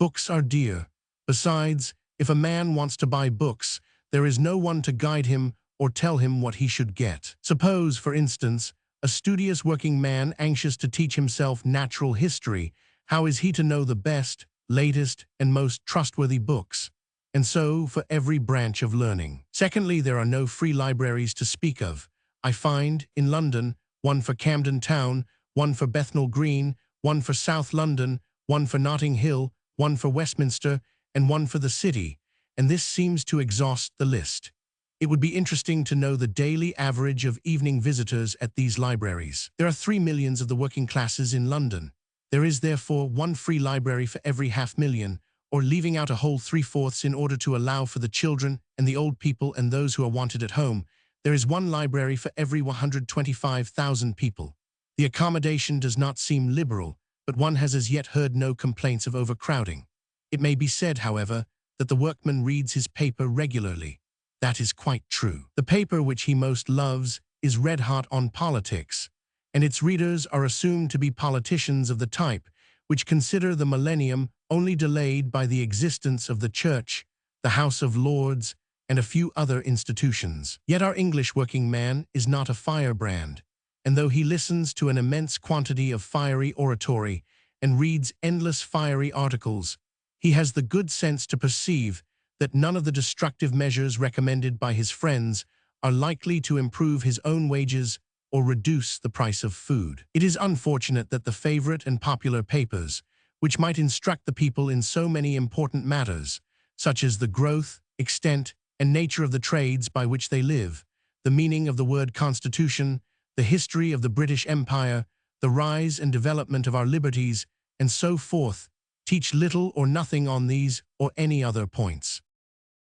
Books are dear. Besides, if a man wants to buy books, there is no one to guide him or tell him what he should get. Suppose, for instance, a studious working man anxious to teach himself natural history. How is he to know the best, latest, and most trustworthy books? And so for every branch of learning. Secondly, there are no free libraries to speak of. I find, in London, one for Camden Town, one for Bethnal Green, one for South London, one for Notting Hill, one for Westminster, and one for the City, and this seems to exhaust the list. It would be interesting to know the daily average of evening visitors at these libraries. There are 3 millions of the working classes in London. There is therefore one free library for every 500,000, or leaving out a whole 3/4 in order to allow for the children and the old people and those who are wanted at home, there is one library for every 125,000 people. The accommodation does not seem liberal, but one has as yet heard no complaints of overcrowding. It may be said, however, that the workman reads his paper regularly. That is quite true. The paper which he most loves is red hot on politics, and its readers are assumed to be politicians of the type which consider the millennium only delayed by the existence of the Church, the House of Lords, and a few other institutions. Yet our English working man is not a firebrand, and though he listens to an immense quantity of fiery oratory and reads endless fiery articles, he has the good sense to perceive that none of the destructive measures recommended by his friends are likely to improve his own wages or reduce the price of food. It is unfortunate that the favorite and popular papers, which might instruct the people in so many important matters, such as the growth, extent, and nature of the trades by which they live, the meaning of the word constitution, the history of the British Empire, the rise and development of our liberties, and so forth, teach little or nothing on these or any other points.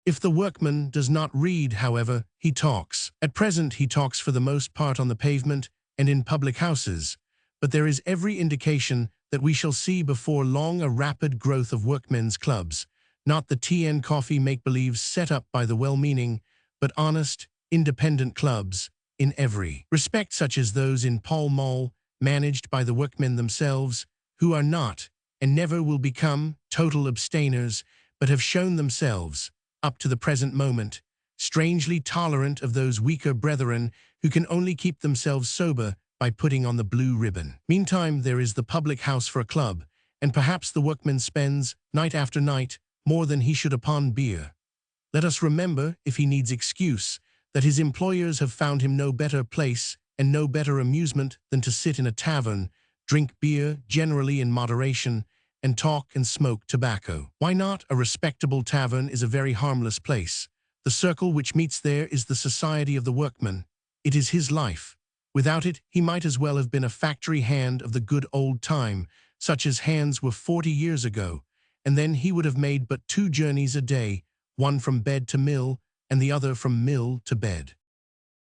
If the workman does not read, however, he talks. At present he talks for the most part on the pavement and in public houses, but there is every indication that we shall see before long a rapid growth of workmen's clubs, not the tea and coffee make-believes set up by the well-meaning, but honest, independent clubs in every respect, such as those in Pall Mall, managed by the workmen themselves, who are not, and never will become, total abstainers, but have shown themselves, up to the present moment, strangely tolerant of those weaker brethren who can only keep themselves sober by putting on the blue ribbon. Meantime, there is the public house for a club, and perhaps the workman spends, night after night, more than he should upon beer. Let us remember, if he needs excuse, that his employers have found him no better place and no better amusement than to sit in a tavern, drink beer, generally in moderation, and talk and smoke tobacco. Why not? A respectable tavern is a very harmless place. The circle which meets there is the society of the workman. It is his life. Without it, he might as well have been a factory hand of the good old time, such as hands were 40 years ago, and then he would have made but 2 journeys a day, one from bed to mill, and the other from mill to bed.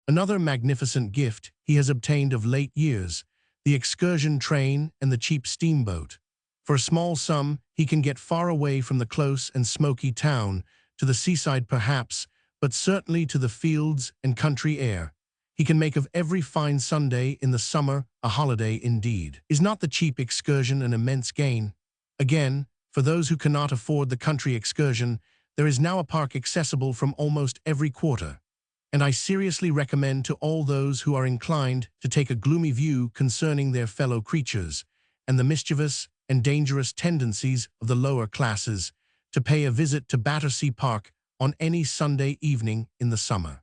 Another magnificent gift he has obtained of late years, the excursion train and the cheap steamboat. For a small sum, he can get far away from the close and smoky town, to the seaside perhaps, but certainly to the fields and country air. He can make of every fine Sunday in the summer a holiday indeed. Is not the cheap excursion an immense gain? Again, for those who cannot afford the country excursion, there is now a park accessible from almost every quarter, and I seriously recommend to all those who are inclined to take a gloomy view concerning their fellow creatures, and the mischievous and dangerous tendencies of the lower classes, to pay a visit to Battersea Park on any Sunday evening in the summer.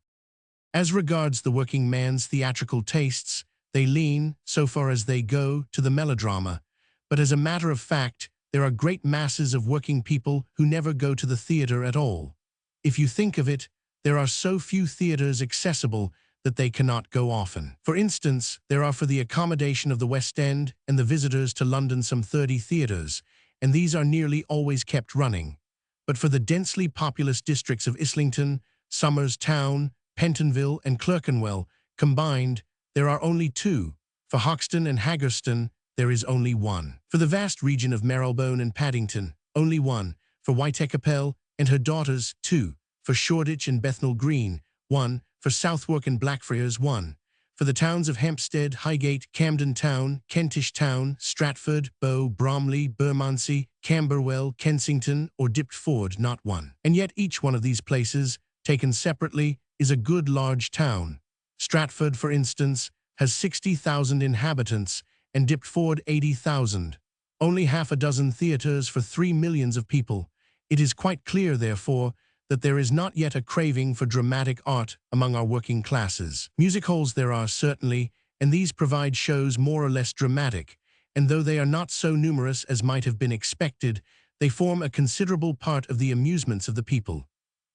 As regards the working man's theatrical tastes, they lean, so far as they go, to the melodrama, but as a matter of fact, there are great masses of working people who never go to the theater at all. If you think of it, there are so few theaters accessible that they cannot go often. For instance, there are for the accommodation of the West End and the visitors to London some 30 theatres, and these are nearly always kept running. But for the densely populous districts of Islington, Somers Town, Pentonville, and Clerkenwell combined, there are only 2. For Hoxton and Haggerston, there is only 1. For the vast region of Marylebone and Paddington, only 1. For Whitecapel and her daughters, 2. For Shoreditch and Bethnal Green, 1. For Southwark and Blackfriars, 1. For the towns of Hampstead, Highgate, Camden Town, Kentish Town, Stratford, Bow, Bromley, Bermondsey, Camberwell, Kensington, or Diptford, not 1. And yet each one of these places, taken separately, is a good large town. Stratford, for instance, has 60,000 inhabitants, and Diptford 80,000. Only half a dozen theatres for 3 millions of people. It is quite clear, therefore, that there is not yet a craving for dramatic art among our working classes. Music halls there are, certainly, and these provide shows more or less dramatic, and though they are not so numerous as might have been expected, they form a considerable part of the amusements of the people.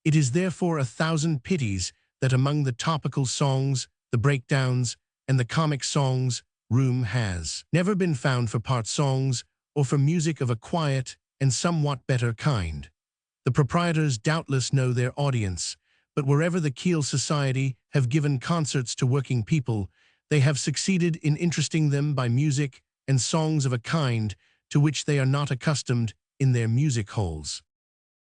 It is therefore a thousand pities that among the topical songs, the breakdowns, and the comic songs, room has never been found for part songs or for music of a quiet and somewhat better kind. The proprietors doubtless know their audience, but wherever the Kiel Society have given concerts to working people, they have succeeded in interesting them by music and songs of a kind to which they are not accustomed in their music halls.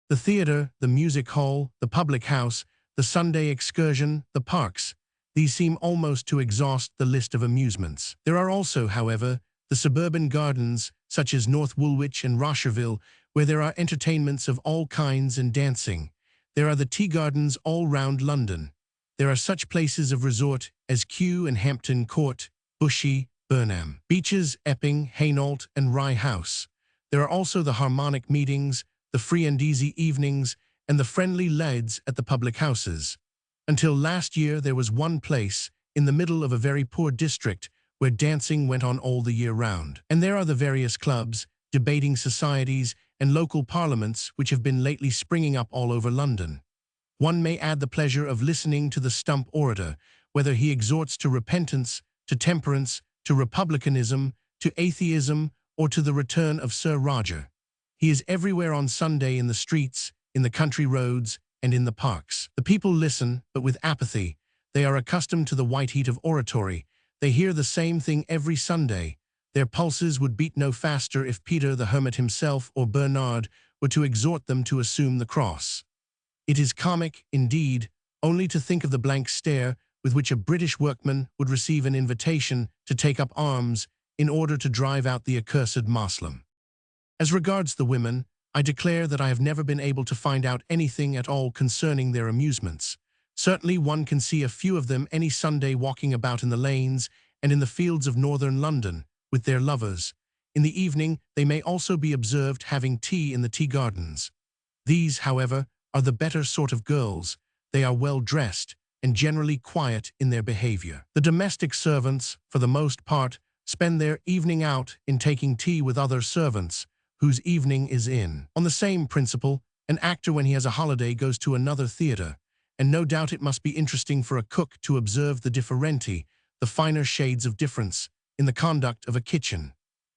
The theater, the music hall, the public house, the Sunday excursion, the parks, these seem almost to exhaust the list of amusements. There are also, however, the suburban gardens, such as North Woolwich and Rosherville, where there are entertainments of all kinds and dancing. There are the tea gardens all round London. There are such places of resort as Kew and Hampton Court, Bushey, Burnham, Beeches, Epping, Hainault, and Rye House. There are also the harmonic meetings, the free and easy evenings, and the friendly lads at the public houses. Until last year there was one place, in the middle of a very poor district, where dancing went on all the year round. And there are the various clubs, debating societies, and local parliaments which have been lately springing up all over London. One may add the pleasure of listening to the stump orator, whether he exhorts to repentance, to temperance, to republicanism, to atheism, or to the return of Sir Roger. He is everywhere on Sunday in the streets, in the country roads, and in the parks. The people listen, but with apathy. They are accustomed to the white heat of oratory. They hear the same thing every Sunday. Their pulses would beat no faster if Peter the Hermit himself or Bernard were to exhort them to assume the cross. It is comic, indeed, only to think of the blank stare with which a British workman would receive an invitation to take up arms in order to drive out the accursed Moslem. As regards the women, I declare that I have never been able to find out anything at all concerning their amusements. Certainly one can see a few of them any Sunday walking about in the lanes and in the fields of northern London, with their lovers. In the evening they may also be observed having tea in the tea gardens. These, however, are the better sort of girls. They are well dressed and generally quiet in their behavior. The domestic servants, for the most part, spend their evening out in taking tea with other servants, whose evening is in. On the same principle, an actor when he has a holiday goes to another theatre, and no doubt it must be interesting for a cook to observe the differenti, the finer shades of difference, in the conduct of a kitchen.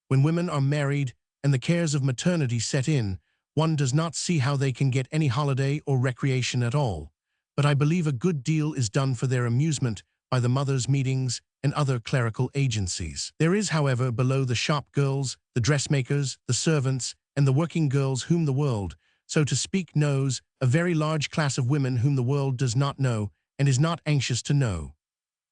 When women are married and the cares of maternity set in, one does not see how they can get any holiday or recreation at all. But I believe a good deal is done for their amusement by the mothers' meetings and other clerical agencies. There is, however, below the shop girls, the dressmakers, the servants, and the working girls whom the world, so to speak, knows, a very large class of women whom the world does not know and is not anxious to know.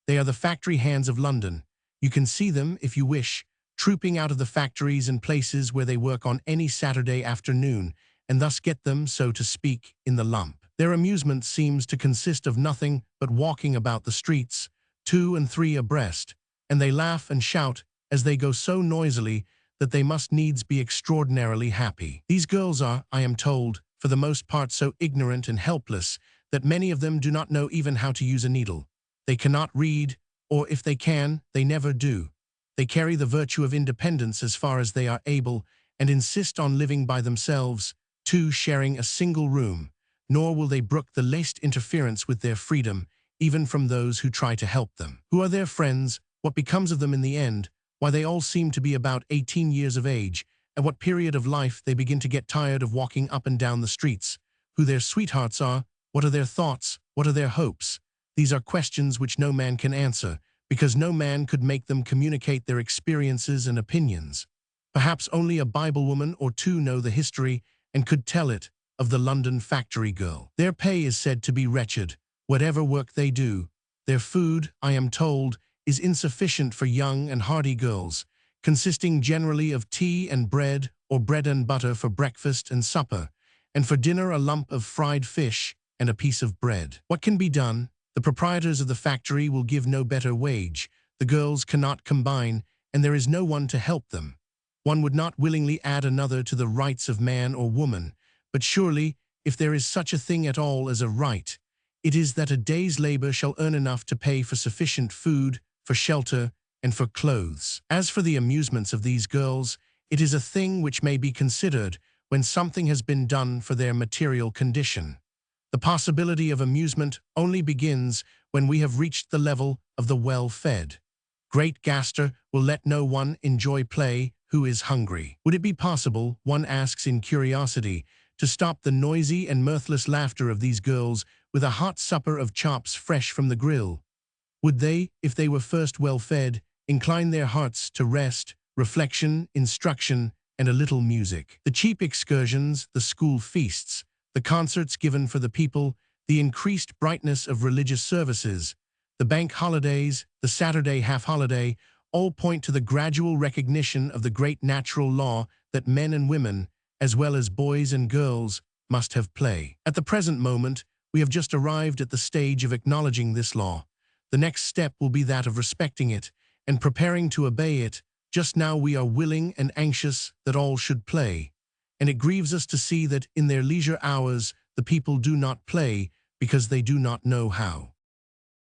They are the factory hands of London. You can see them, if you wish, trooping out of the factories and places where they work on any Saturday afternoon, and thus get them, so to speak, in the lump. Their amusement seems to consist of nothing but walking about the streets, 2 and 3 abreast, and they laugh and shout as they go so noisily that they must needs be extraordinarily happy. These girls are, I am told, for the most part so ignorant and helpless that many of them do not know even how to use a needle. They cannot read, or if they can, they never do. They carry the virtue of independence as far as they are able, and insist on living by themselves, too, sharing a single room, nor will they brook the least interference with their freedom, even from those who try to help them. Who are their friends? What becomes of them in the end? Why, they all seem to be about 18 years of age. At what period of life they begin to get tired of walking up and down the streets? Who their sweethearts are? What are their thoughts? What are their hopes? These are questions which no man can answer, because no man could make them communicate their experiences and opinions. Perhaps only a Bible woman or two know the history and could tell it of the London factory girl. Their pay is said to be wretched, whatever work they do. Their food, I am told, is insufficient for young and hearty girls, consisting generally of tea and bread or bread and butter for breakfast and supper, and for dinner a lump of fried fish and a piece of bread. What can be done? The proprietors of the factory will give no better wage. The girls cannot combine, and there is no one to help them. One would not willingly add another to the rights of man or woman, but surely, if there is such a thing at all as a right, it is that a day's labor shall earn enough to pay for sufficient food, for shelter, and for clothes. As for the amusements of these girls, it is a thing which may be considered when something has been done for their material condition. The possibility of amusement only begins when we have reached the level of the well-fed. Great Gaster will let no one enjoy play who is hungry. Would it be possible, one asks in curiosity, to stop the noisy and mirthless laughter of these girls with a hot supper of chops fresh from the grill? Would they, if they were first well fed, incline their hearts to rest, reflection, instruction, and a little music? The cheap excursions, the school feasts, the concerts given for the people, the increased brightness of religious services, the bank holidays, the Saturday half-holiday, all point to the gradual recognition of the great natural law that men and women, as well as boys and girls, must have play. At the present moment, we have just arrived at the stage of acknowledging this law. The next step will be that of respecting it and preparing to obey it. Just now we are willing and anxious that all should play, and it grieves us to see that in their leisure hours the people do not play because they do not know how.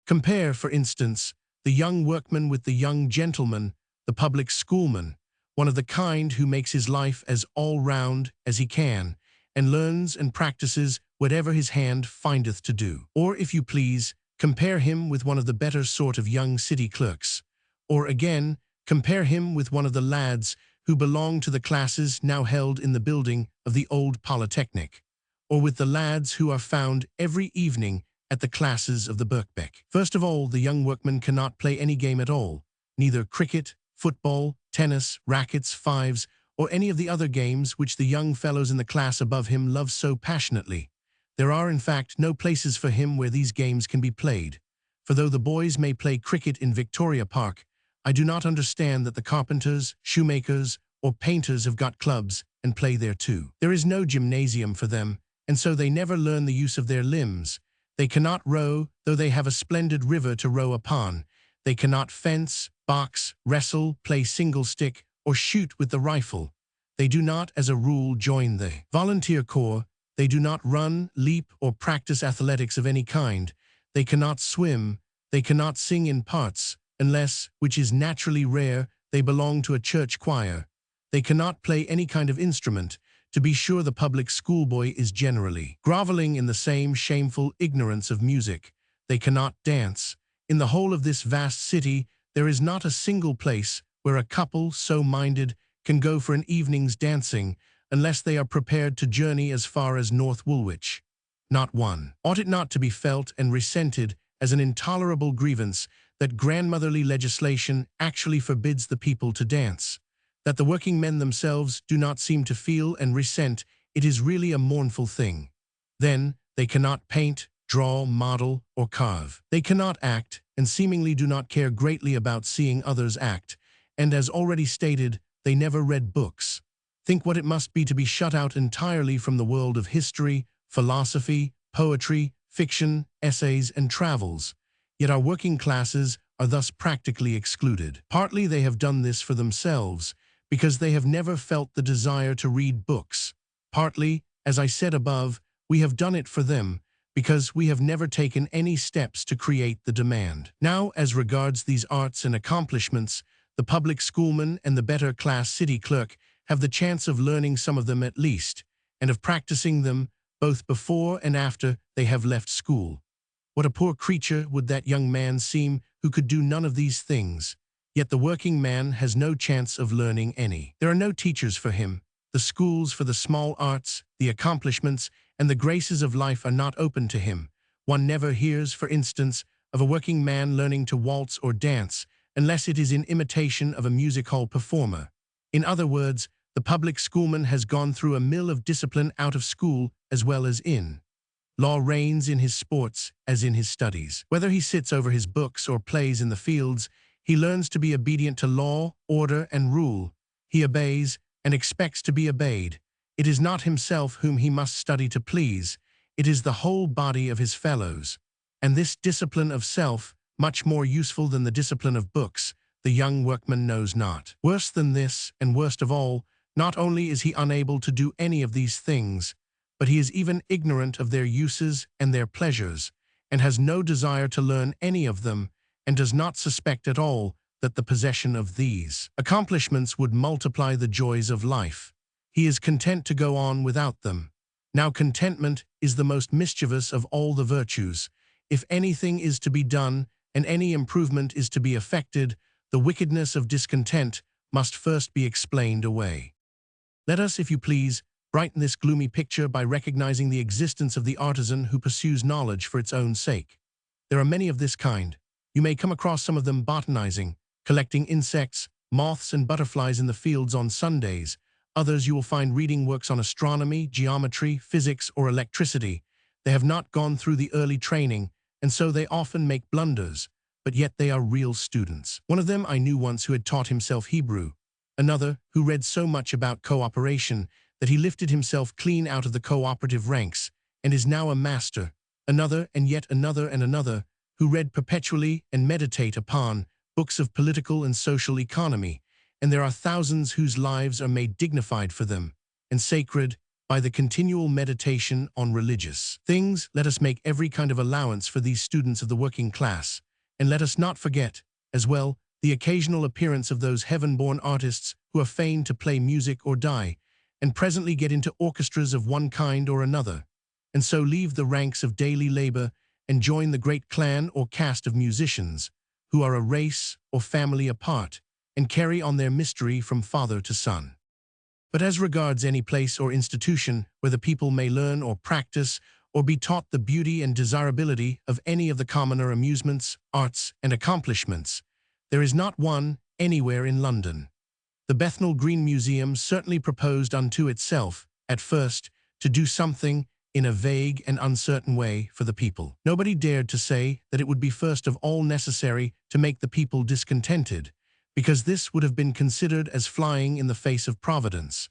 Compare, for instance, the young workman with the young gentleman, the public schoolman, one of the kind who makes his life as all-round as he can, and learns and practices whatever his hand findeth to do. Or, if you please, compare him with one of the better sort of young city clerks. Or again, compare him with one of the lads who belong to the classes now held in the building of the old Polytechnic, or with the lads who are found every evening at the classes of the Birkbeck. First of all, the young workman cannot play any game at all, neither cricket, football, tennis, rackets, fives, or any of the other games which the young fellows in the class above him love so passionately. There are, in fact, no places for him where these games can be played. For though the boys may play cricket in Victoria Park, I do not understand that the carpenters, shoemakers, or painters have got clubs and play there too. There is no gymnasium for them, and so they never learn the use of their limbs. They cannot row, though they have a splendid river to row upon. They cannot fence, box, wrestle, play single stick, or shoot with the rifle. They do not, as a rule, join the volunteer corps. They do not run, leap, or practice athletics of any kind. They cannot swim. They cannot sing in parts, unless, which is naturally rare, they belong to a church choir. They cannot play any kind of instrument. To be sure, the public schoolboy is generally groveling in the same shameful ignorance of music. They cannot dance. In the whole of this vast city, there is not a single place where a couple so minded can go for an evening's dancing, unless they are prepared to journey as far as North Woolwich. Not one. Ought it not to be felt and resented as an intolerable grievance that grandmotherly legislation actually forbids the people to dance? That the working men themselves do not seem to feel and resent, it is really a mournful thing. Then, they cannot paint, draw, model, or carve. They cannot act, and seemingly do not care greatly about seeing others act, and as already stated, they never read books. Think what it must be to be shut out entirely from the world of history, philosophy, poetry, fiction, essays, and travels. Yet our working classes are thus practically excluded. Partly they have done this for themselves, because they have never felt the desire to read books. Partly, as I said above, we have done it for them, because we have never taken any steps to create the demand. Now, as regards these arts and accomplishments, the public schoolman and the better class city clerk have the chance of learning some of them at least, and of practicing them both before and after they have left school. What a poor creature would that young man seem who could do none of these things. Yet the working man has no chance of learning any. There are no teachers for him. The schools for the small arts, the accomplishments, and the graces of life are not open to him. One never hears, for instance, of a working man learning to waltz or dance, unless it is in imitation of a music hall performer. In other words, the public schoolman has gone through a mill of discipline out of school as well as in. Law reigns in his sports as in his studies. Whether he sits over his books or plays in the fields, he learns to be obedient to law, order, and rule. He obeys and expects to be obeyed. It is not himself whom he must study to please. It is the whole body of his fellows. And this discipline of self, much more useful than the discipline of books, the young workman knows not. Worse than this, and worst of all, not only is he unable to do any of these things, but he is even ignorant of their uses and their pleasures, and has no desire to learn any of them, and does not suspect at all that the possession of these accomplishments would multiply the joys of life. He is content to go on without them. Now contentment is the most mischievous of all the virtues. If anything is to be done, and any improvement is to be effected, the wickedness of discontent must first be explained away. Let us, if you please, brighten this gloomy picture by recognizing the existence of the artisan who pursues knowledge for its own sake. There are many of this kind. You may come across some of them botanizing, collecting insects, moths, and butterflies in the fields on Sundays. Others you will find reading works on astronomy, geometry, physics, or electricity. They have not gone through the early training, and so they often make blunders, but yet they are real students. One of them I knew once who had taught himself Hebrew. Another who read so much about cooperation that he lifted himself clean out of the cooperative ranks and is now a master. Another and yet another and another who read perpetually and meditate upon books of political and social economy, and there are thousands whose lives are made dignified for them and sacred by the continual meditation on religious things. Let us make every kind of allowance for these students of the working class, and let us not forget, as well, the occasional appearance of those heaven-born artists who are fain to play music or die, and presently get into orchestras of one kind or another, and so leave the ranks of daily labor and join the great clan or caste of musicians, who are a race or family apart, and carry on their mystery from father to son. But as regards any place or institution where the people may learn or practice or be taught the beauty and desirability of any of the commoner amusements, arts, and accomplishments, there is not one anywhere in London. The Bethnal Green Museum certainly proposed unto itself, at first, to do something in a vague and uncertain way for the people. Nobody dared to say that it would be first of all necessary to make the people discontented, because this would have been considered as flying in the face of Providence.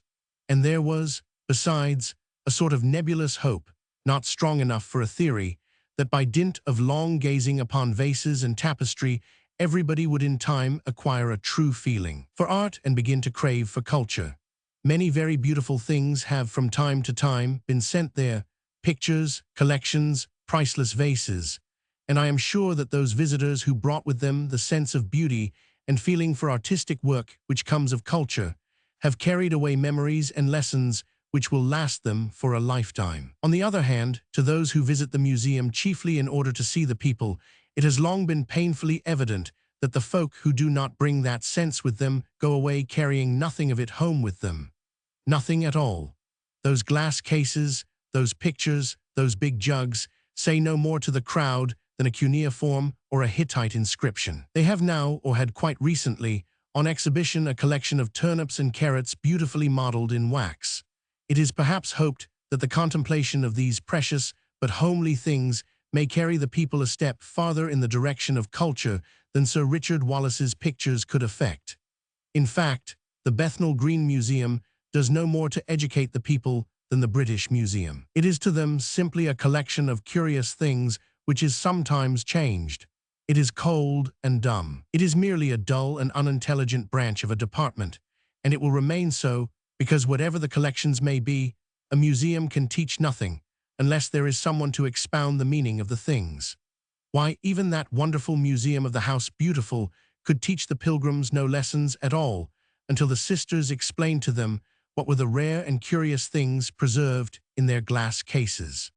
And there was, besides, a sort of nebulous hope, not strong enough for a theory, that by dint of long gazing upon vases and tapestry, everybody would in time acquire a true feeling for art and begin to crave for culture. Many very beautiful things have from time to time been sent there, pictures, collections, priceless vases, and I am sure that those visitors who brought with them the sense of beauty and feeling for artistic work which comes of culture have carried away memories and lessons which will last them for a lifetime. On the other hand, to those who visit the museum chiefly in order to see the people, it has long been painfully evident that the folk who do not bring that sense with them go away carrying nothing of it home with them. Nothing at all. Those glass cases, those pictures, those big jugs, say no more to the crowd than a cuneiform or a Hittite inscription. They have now, or had quite recently, on exhibition a collection of turnips and carrots beautifully modeled in wax. It is perhaps hoped that the contemplation of these precious but homely things may carry the people a step farther in the direction of culture than Sir Richard Wallace's pictures could effect. In fact, the Bethnal Green Museum does no more to educate the people than the British Museum. It is to them simply a collection of curious things which is sometimes changed. It is cold and dumb. It is merely a dull and unintelligent branch of a department, and it will remain so because whatever the collections may be, a museum can teach nothing unless there is someone to expound the meaning of the things. Why, even that wonderful Museum of the House Beautiful could teach the pilgrims no lessons at all until the sisters explained to them what were the rare and curious things preserved in their glass cases.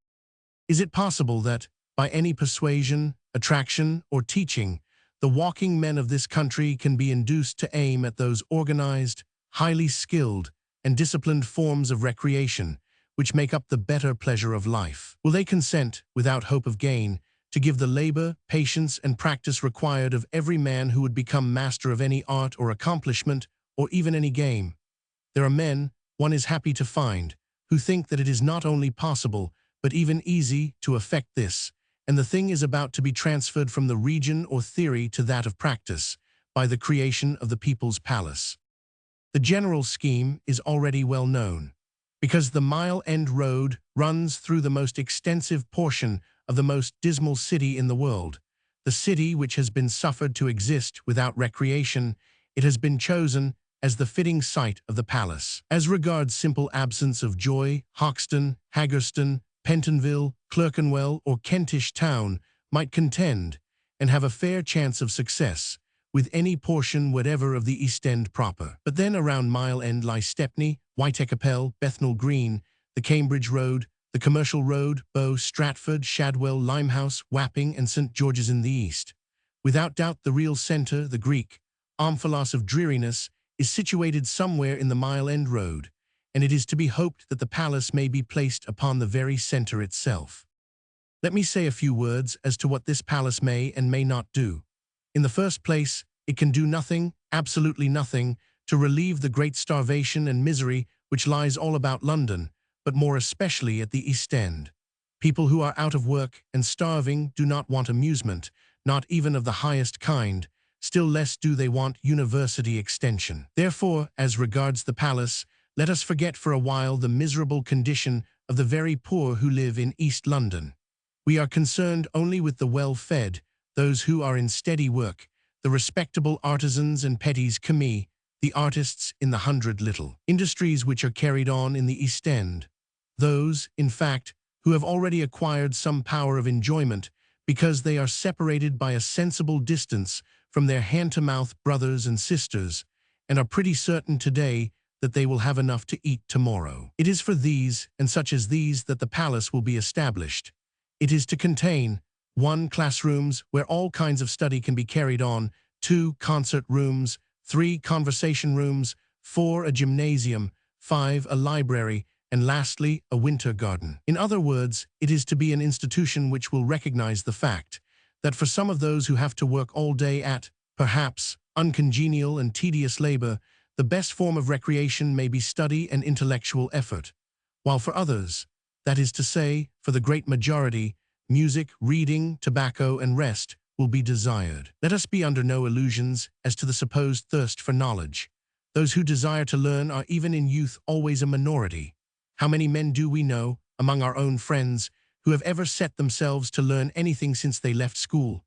Is it possible that, by any persuasion, attraction, or teaching, the walking men of this country can be induced to aim at those organized, highly skilled, and disciplined forms of recreation which make up the better pleasure of life? Will they consent, without hope of gain, to give the labor, patience, and practice required of every man who would become master of any art or accomplishment, or even any game? There are men, one is happy to find, who think that it is not only possible, but even easy to effect this, and the thing is about to be transferred from the region or theory to that of practice, by the creation of the People's Palace. The general scheme is already well known, because the Mile End Road runs through the most extensive portion of the most dismal city in the world, the city which has been suffered to exist without recreation. It has been chosen as the fitting site of the palace. As regards simple absence of joy, Hoxton, Haggerston, Pentonville, Clerkenwell, or Kentish Town might contend, and have a fair chance of success, with any portion whatever of the East End proper. But then around Mile End lie Stepney, Whitecapel, Bethnal Green, the Cambridge Road, the Commercial Road, Bow, Stratford, Shadwell, Limehouse, Wapping, and St. George's in the east. Without doubt the real centre, the Greek, omphalos of dreariness, is situated somewhere in the Mile End Road, and it is to be hoped that the palace may be placed upon the very center itself. Let me say a few words as to what this palace may and may not do. In the first place, it can do nothing, absolutely nothing, to relieve the great starvation and misery which lies all about London, but more especially at the East End. People who are out of work and starving do not want amusement, not even of the highest kind, still less do they want university extension. Therefore, as regards the palace, let us forget for a while the miserable condition of the very poor who live in East London. We are concerned only with the well-fed, those who are in steady work, the respectable artisans and petits commis, the artists in the hundred little industries which are carried on in the East End. Those, in fact, who have already acquired some power of enjoyment because they are separated by a sensible distance from their hand-to-mouth brothers and sisters, and are pretty certain today that they will have enough to eat tomorrow. It is for these, and such as these, that the palace will be established. It is to contain 1. Classrooms where all kinds of study can be carried on, 2. Concert rooms, 3. Conversation rooms, 4. A gymnasium, 5. A library, and lastly, a winter garden. In other words, it is to be an institution which will recognize the fact that for some of those who have to work all day at, perhaps, uncongenial and tedious labor, the best form of recreation may be study and intellectual effort, while for others, that is to say, for the great majority, music, reading, tobacco, and rest will be desired. Let us be under no illusions as to the supposed thirst for knowledge. Those who desire to learn are even in youth always a minority. How many men do we know, among our own friends, who have ever set themselves to learn anything since they left school?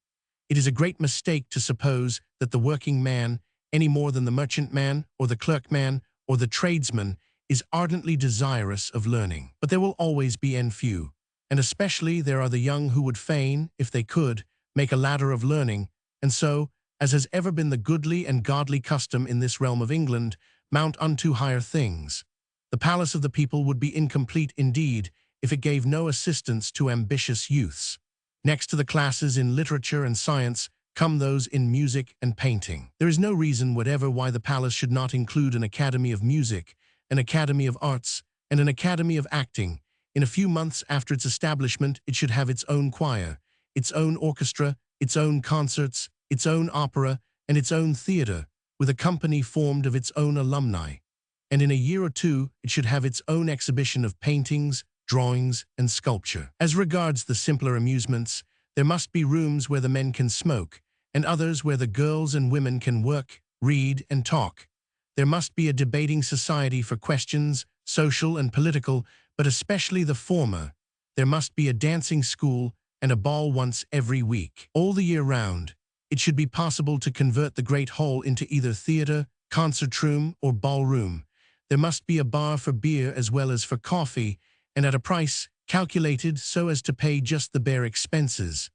It is a great mistake to suppose that the working man, any more than the merchantman, or the clerkman, or the tradesman, is ardently desirous of learning. But there will always be few, and especially there are the young who would fain, if they could, make a ladder of learning, and so, as has ever been the goodly and godly custom in this realm of England, mount unto higher things. The palace of the people would be incomplete indeed if it gave no assistance to ambitious youths. Next to the classes in literature and science come those in music and painting. There is no reason whatever why the palace should not include an academy of music, an academy of arts, and an academy of acting. In a few months after its establishment, it should have its own choir, its own orchestra, its own concerts, its own opera, and its own theater, with a company formed of its own alumni. And in a year or two, it should have its own exhibition of paintings, drawings, and sculpture. As regards the simpler amusements, there must be rooms where the men can smoke, and others where the girls and women can work, read, and talk. There must be a debating society for questions, social and political, but especially the former. There must be a dancing school and a ball once every week. All the year round, it should be possible to convert the great hall into either theater, concert room, or ballroom. There must be a bar for beer as well as for coffee, and at a price calculated so as to pay just the bare expenses.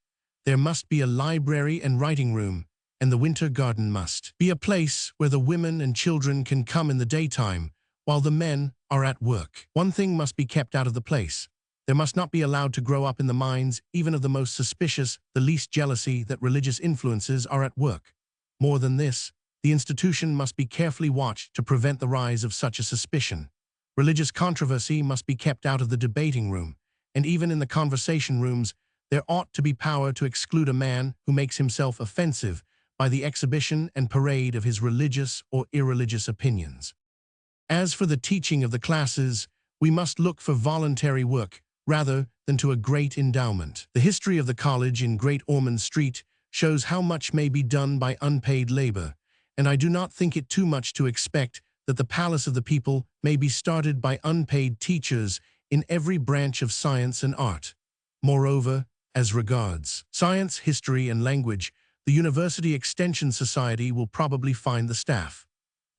There must be a library and writing room, and the winter garden must be a place where the women and children can come in the daytime, while the men are at work. One thing must be kept out of the place. There must not be allowed to grow up in the minds even of the most suspicious, the least jealousy that religious influences are at work. More than this, the institution must be carefully watched to prevent the rise of such a suspicion. Religious controversy must be kept out of the debating room, and even in the conversation rooms, there ought to be power to exclude a man who makes himself offensive by the exhibition and parade of his religious or irreligious opinions. As for the teaching of the classes, we must look for voluntary work rather than to a great endowment. The history of the college in Great Ormond Street shows how much may be done by unpaid labor, and I do not think it too much to expect that the palace of the people may be started by unpaid teachers in every branch of science and art. Moreover, as regards science, history, and language, the University Extension Society will probably find the staff.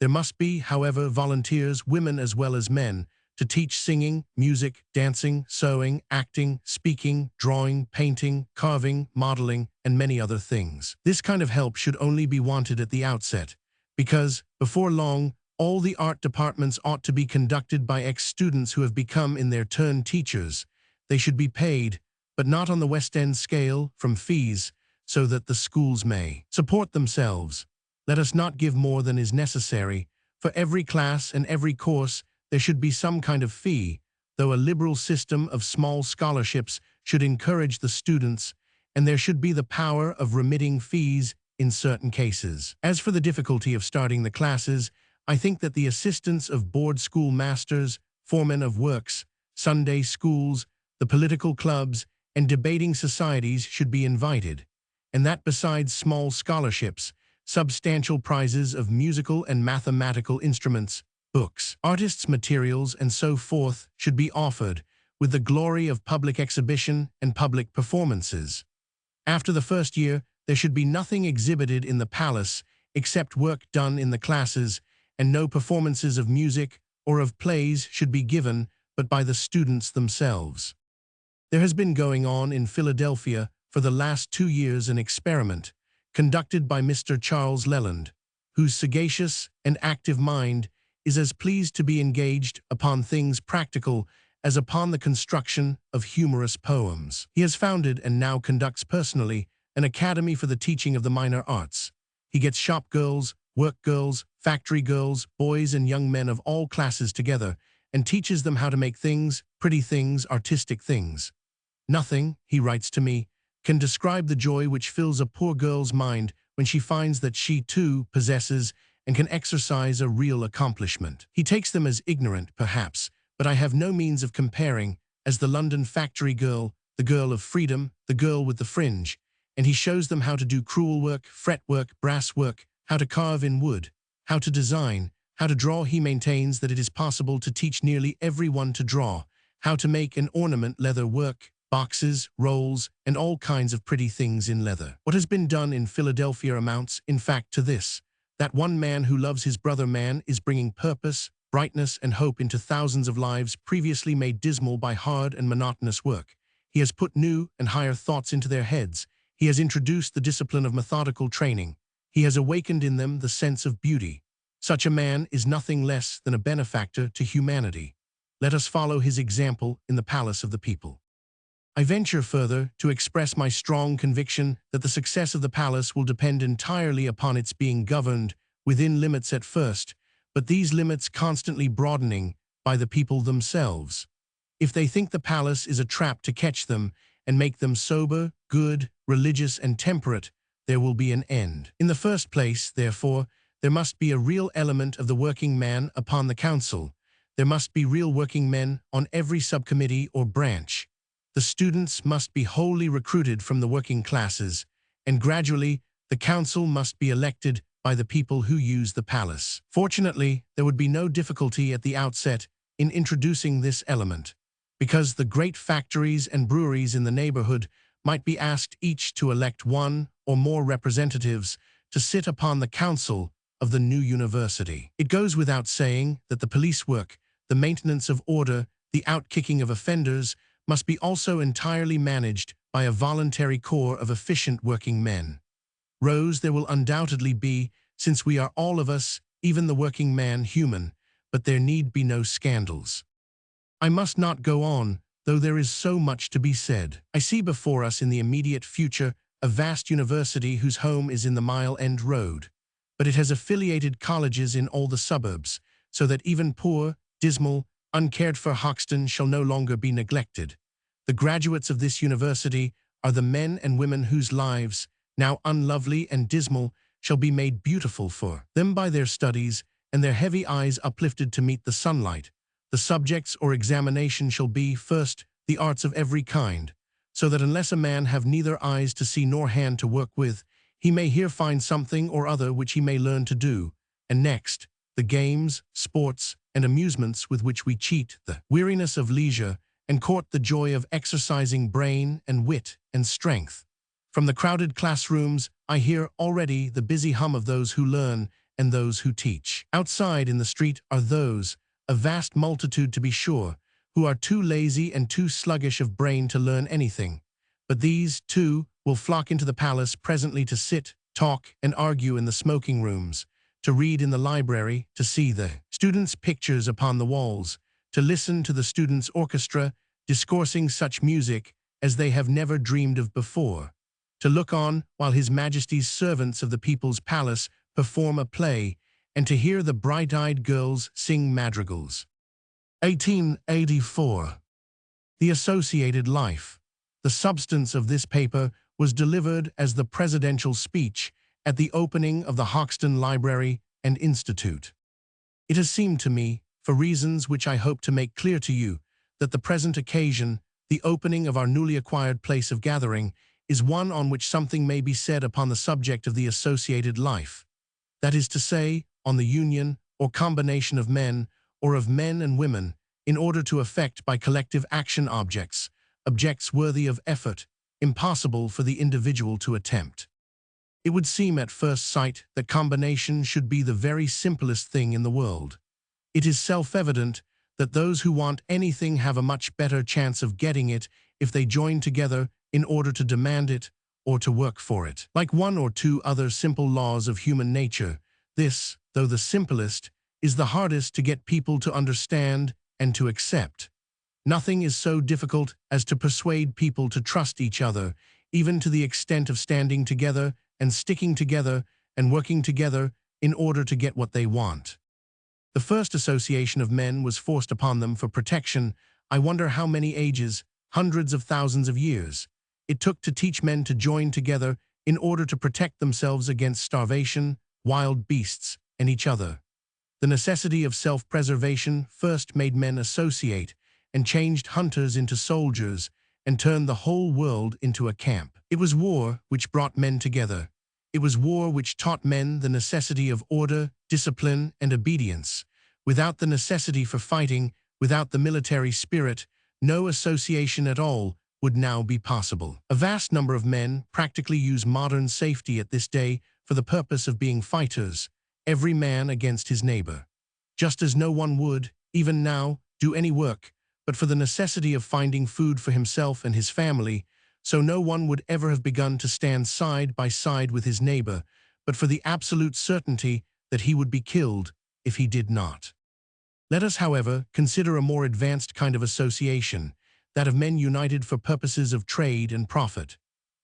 There must be, however, volunteers, women as well as men, to teach singing, music, dancing, sewing, acting, speaking, drawing, painting, carving, modeling, and many other things. This kind of help should only be wanted at the outset, because, before long, all the art departments ought to be conducted by ex-students who have become in their turn teachers. They should be paid, but not on the West End scale, from fees, so that the schools may support themselves. Let us not give more than is necessary, For every class and every course, there should be some kind of fee, though a liberal system of small scholarships should encourage the students, and there should be the power of remitting fees in certain cases. As for the difficulty of starting the classes, I think that the assistance of board school masters, foremen of works, Sunday schools, the political clubs, and debating societies should be invited, and that besides small scholarships, substantial prizes of musical and mathematical instruments, books, artists' materials, and so forth should be offered, with the glory of public exhibition and public performances. After the first year, there should be nothing exhibited in the palace except work done in the classes, and no performances of music or of plays should be given but by the students themselves. There has been going on in Philadelphia for the last 2 years an experiment conducted by Mr. Charles Leland, whose sagacious and active mind is as pleased to be engaged upon things practical as upon the construction of humorous poems. He has founded and now conducts personally an academy for the teaching of the minor arts. He gets shop girls, work girls, factory girls, boys and young men of all classes together and teaches them how to make things, pretty things, artistic things. Nothing, he writes to me, can describe the joy which fills a poor girl's mind when she finds that she too possesses and can exercise a real accomplishment. He takes them as ignorant, perhaps, but I have no means of comparing, as the London factory girl, the girl of freedom, the girl with the fringe, and he shows them how to do crewel work, fretwork, brass work, how to carve in wood, how to design, how to draw. He maintains that it is possible to teach nearly everyone to draw, how to make and ornament leather work, boxes, rolls, and all kinds of pretty things in leather. What has been done in Philadelphia amounts, in fact, to this, that one man who loves his brother man is bringing purpose, brightness, and hope into thousands of lives previously made dismal by hard and monotonous work. He has put new and higher thoughts into their heads. He has introduced the discipline of methodical training. He has awakened in them the sense of beauty. Such a man is nothing less than a benefactor to humanity. Let us follow his example in the palace of the people. I venture further to express my strong conviction that the success of the palace will depend entirely upon its being governed within limits at first, but these limits constantly broadening by the people themselves. If they think the palace is a trap to catch them and make them sober, good, religious, and temperate, there will be an end. In the first place, therefore, there must be a real element of the working man upon the council. There must be real working men on every subcommittee or branch. The students must be wholly recruited from the working classes, and gradually the council must be elected by the people who use the palace. Fortunately, there would be no difficulty at the outset in introducing this element, because the great factories and breweries in the neighborhood might be asked each to elect one or more representatives to sit upon the council of the new university. It goes without saying that the police work, the maintenance of order, the outkicking of offenders, must be also entirely managed by a voluntary corps of efficient working men. Rows there will undoubtedly be, since we are all of us, even the working man, human, but there need be no scandals. I must not go on, though there is so much to be said. I see before us in the immediate future a vast university whose home is in the Mile End Road, but it has affiliated colleges in all the suburbs, so that even poor, dismal, uncared-for Hoxton shall no longer be neglected. The graduates of this university are the men and women whose lives, now unlovely and dismal, shall be made beautiful for them by their studies, and their heavy eyes uplifted to meet the sunlight. The subjects or examination shall be, first, the arts of every kind, so that unless a man have neither eyes to see nor hand to work with, he may here find something or other which he may learn to do, and next, the games, sports, and amusements with which we cheat the weariness of leisure and court the joy of exercising brain and wit and strength. From the crowded classrooms, I hear already the busy hum of those who learn and those who teach. Outside in the street are those, a vast multitude to be sure, who are too lazy and too sluggish of brain to learn anything. But these, too, will flock into the palace presently to sit, talk, and argue in the smoking rooms, to read in the library, to see the students' pictures upon the walls, to listen to the students' orchestra discoursing such music as they have never dreamed of before, to look on while His Majesty's servants of the people's palace perform a play, and to hear the bright-eyed girls sing madrigals. 1884. The Associated Life. The substance of this paper was delivered as the presidential speech at the opening of the Hoxton Library and Institute. It has seemed to me, for reasons which I hope to make clear to you, that the present occasion, the opening of our newly acquired place of gathering, is one on which something may be said upon the subject of the associated life. That is to say, on the union or combination of men, or of men and women, in order to effect by collective action objects worthy of effort, impossible for the individual to attempt. It would seem at first sight that combination should be the very simplest thing in the world. It is self-evident that those who want anything have a much better chance of getting it if they join together in order to demand it or to work for it. Like one or two other simple laws of human nature, this, though the simplest, is the hardest to get people to understand and to accept. Nothing is so difficult as to persuade people to trust each other, even to the extent of standing together and sticking together and working together in order to get what they want. The first association of men was forced upon them for protection. I wonder how many ages, hundreds of thousands of years, it took to teach men to join together in order to protect themselves against starvation, wild beasts, and each other. The necessity of self-preservation first made men associate and changed hunters into soldiers and turned the whole world into a camp. It was war which brought men together. It was war which taught men the necessity of order, discipline, and obedience. Without the necessity for fighting, without the military spirit, no association at all would now be possible. A vast number of men practically use modern safety at this day for the purpose of being fighters, every man against his neighbor. Just as no one would, even now, do any work, but for the necessity of finding food for himself and his family, so no one would ever have begun to stand side by side with his neighbor, but for the absolute certainty that he would be killed if he did not. Let us, however, consider a more advanced kind of association, that of men united for purposes of trade and profit.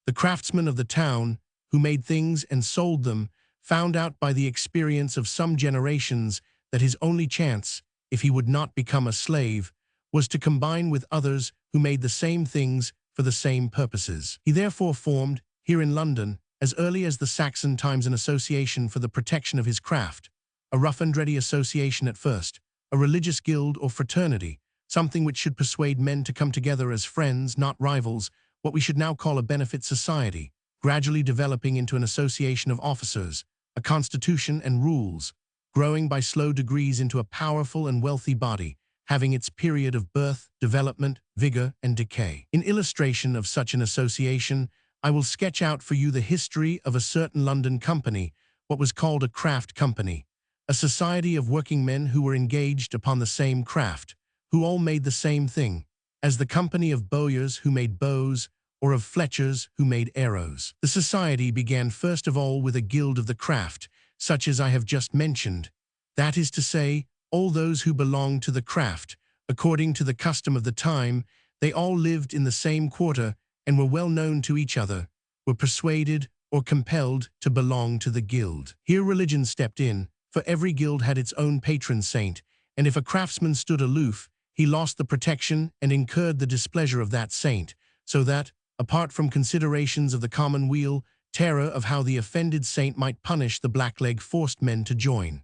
The craftsman of the town, who made things and sold them, found out by the experience of some generations that his only chance, if he would not become a slave, was to combine with others who made the same things for the same purposes. He therefore formed, here in London, as early as the Saxon times, an association for the protection of his craft, a rough and ready association at first, a religious guild or fraternity, something which should persuade men to come together as friends, not rivals, what we should now call a benefit society, gradually developing into an association of officers, a constitution and rules, growing by slow degrees into a powerful and wealthy body, having its period of birth, development, vigor, and decay. In illustration of such an association, I will sketch out for you the history of a certain London company, what was called a craft company, a society of working men who were engaged upon the same craft, who all made the same thing, as the company of bowyers who made bows, or of fletchers who made arrows. The society began first of all with a guild of the craft, such as I have just mentioned, that is to say, all those who belonged to the craft, according to the custom of the time, they all lived in the same quarter and were well known to each other, were persuaded or compelled to belong to the guild. Here religion stepped in, for every guild had its own patron saint, and if a craftsman stood aloof, he lost the protection and incurred the displeasure of that saint, so that, apart from considerations of the common weal, terror of how the offended saint might punish the blackleg forced men to join.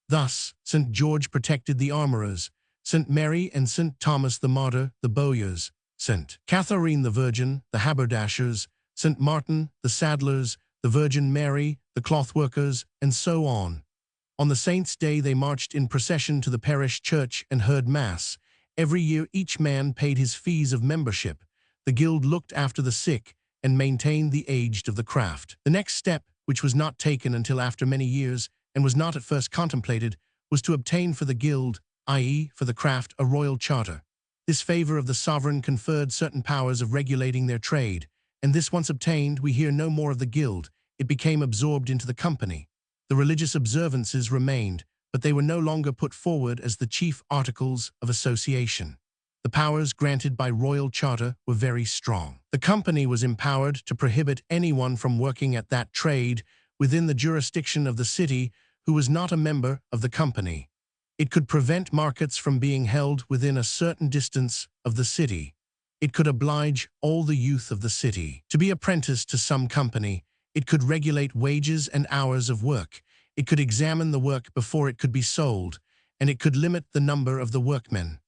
Thus, St. George protected the armorers, St. Mary and St. Thomas the martyr, the bowyers, St. Catherine the Virgin, the haberdashers, St. Martin, the saddlers, the Virgin Mary, the clothworkers, and so on. On the saint's day they marched in procession to the parish church and heard Mass. Every year each man paid his fees of membership. The guild looked after the sick and maintained the aged of the craft. The next step, which was not taken until after many years, and was not at first contemplated, was to obtain for the guild, i.e. for the craft, a royal charter. This favor of the sovereign conferred certain powers of regulating their trade, and this once obtained, we hear no more of the guild. It became absorbed into the company. The religious observances remained, but they were no longer put forward as the chief articles of association. The powers granted by royal charter were very strong. The company was empowered to prohibit anyone from working at that trade within the jurisdiction of the city who was not a member of the company. It could prevent markets from being held within a certain distance of the city. It could oblige all the youth of the city to be apprenticed to some company. It could regulate wages and hours of work. It could examine the work before it could be sold, and it could limit the number of the workmen.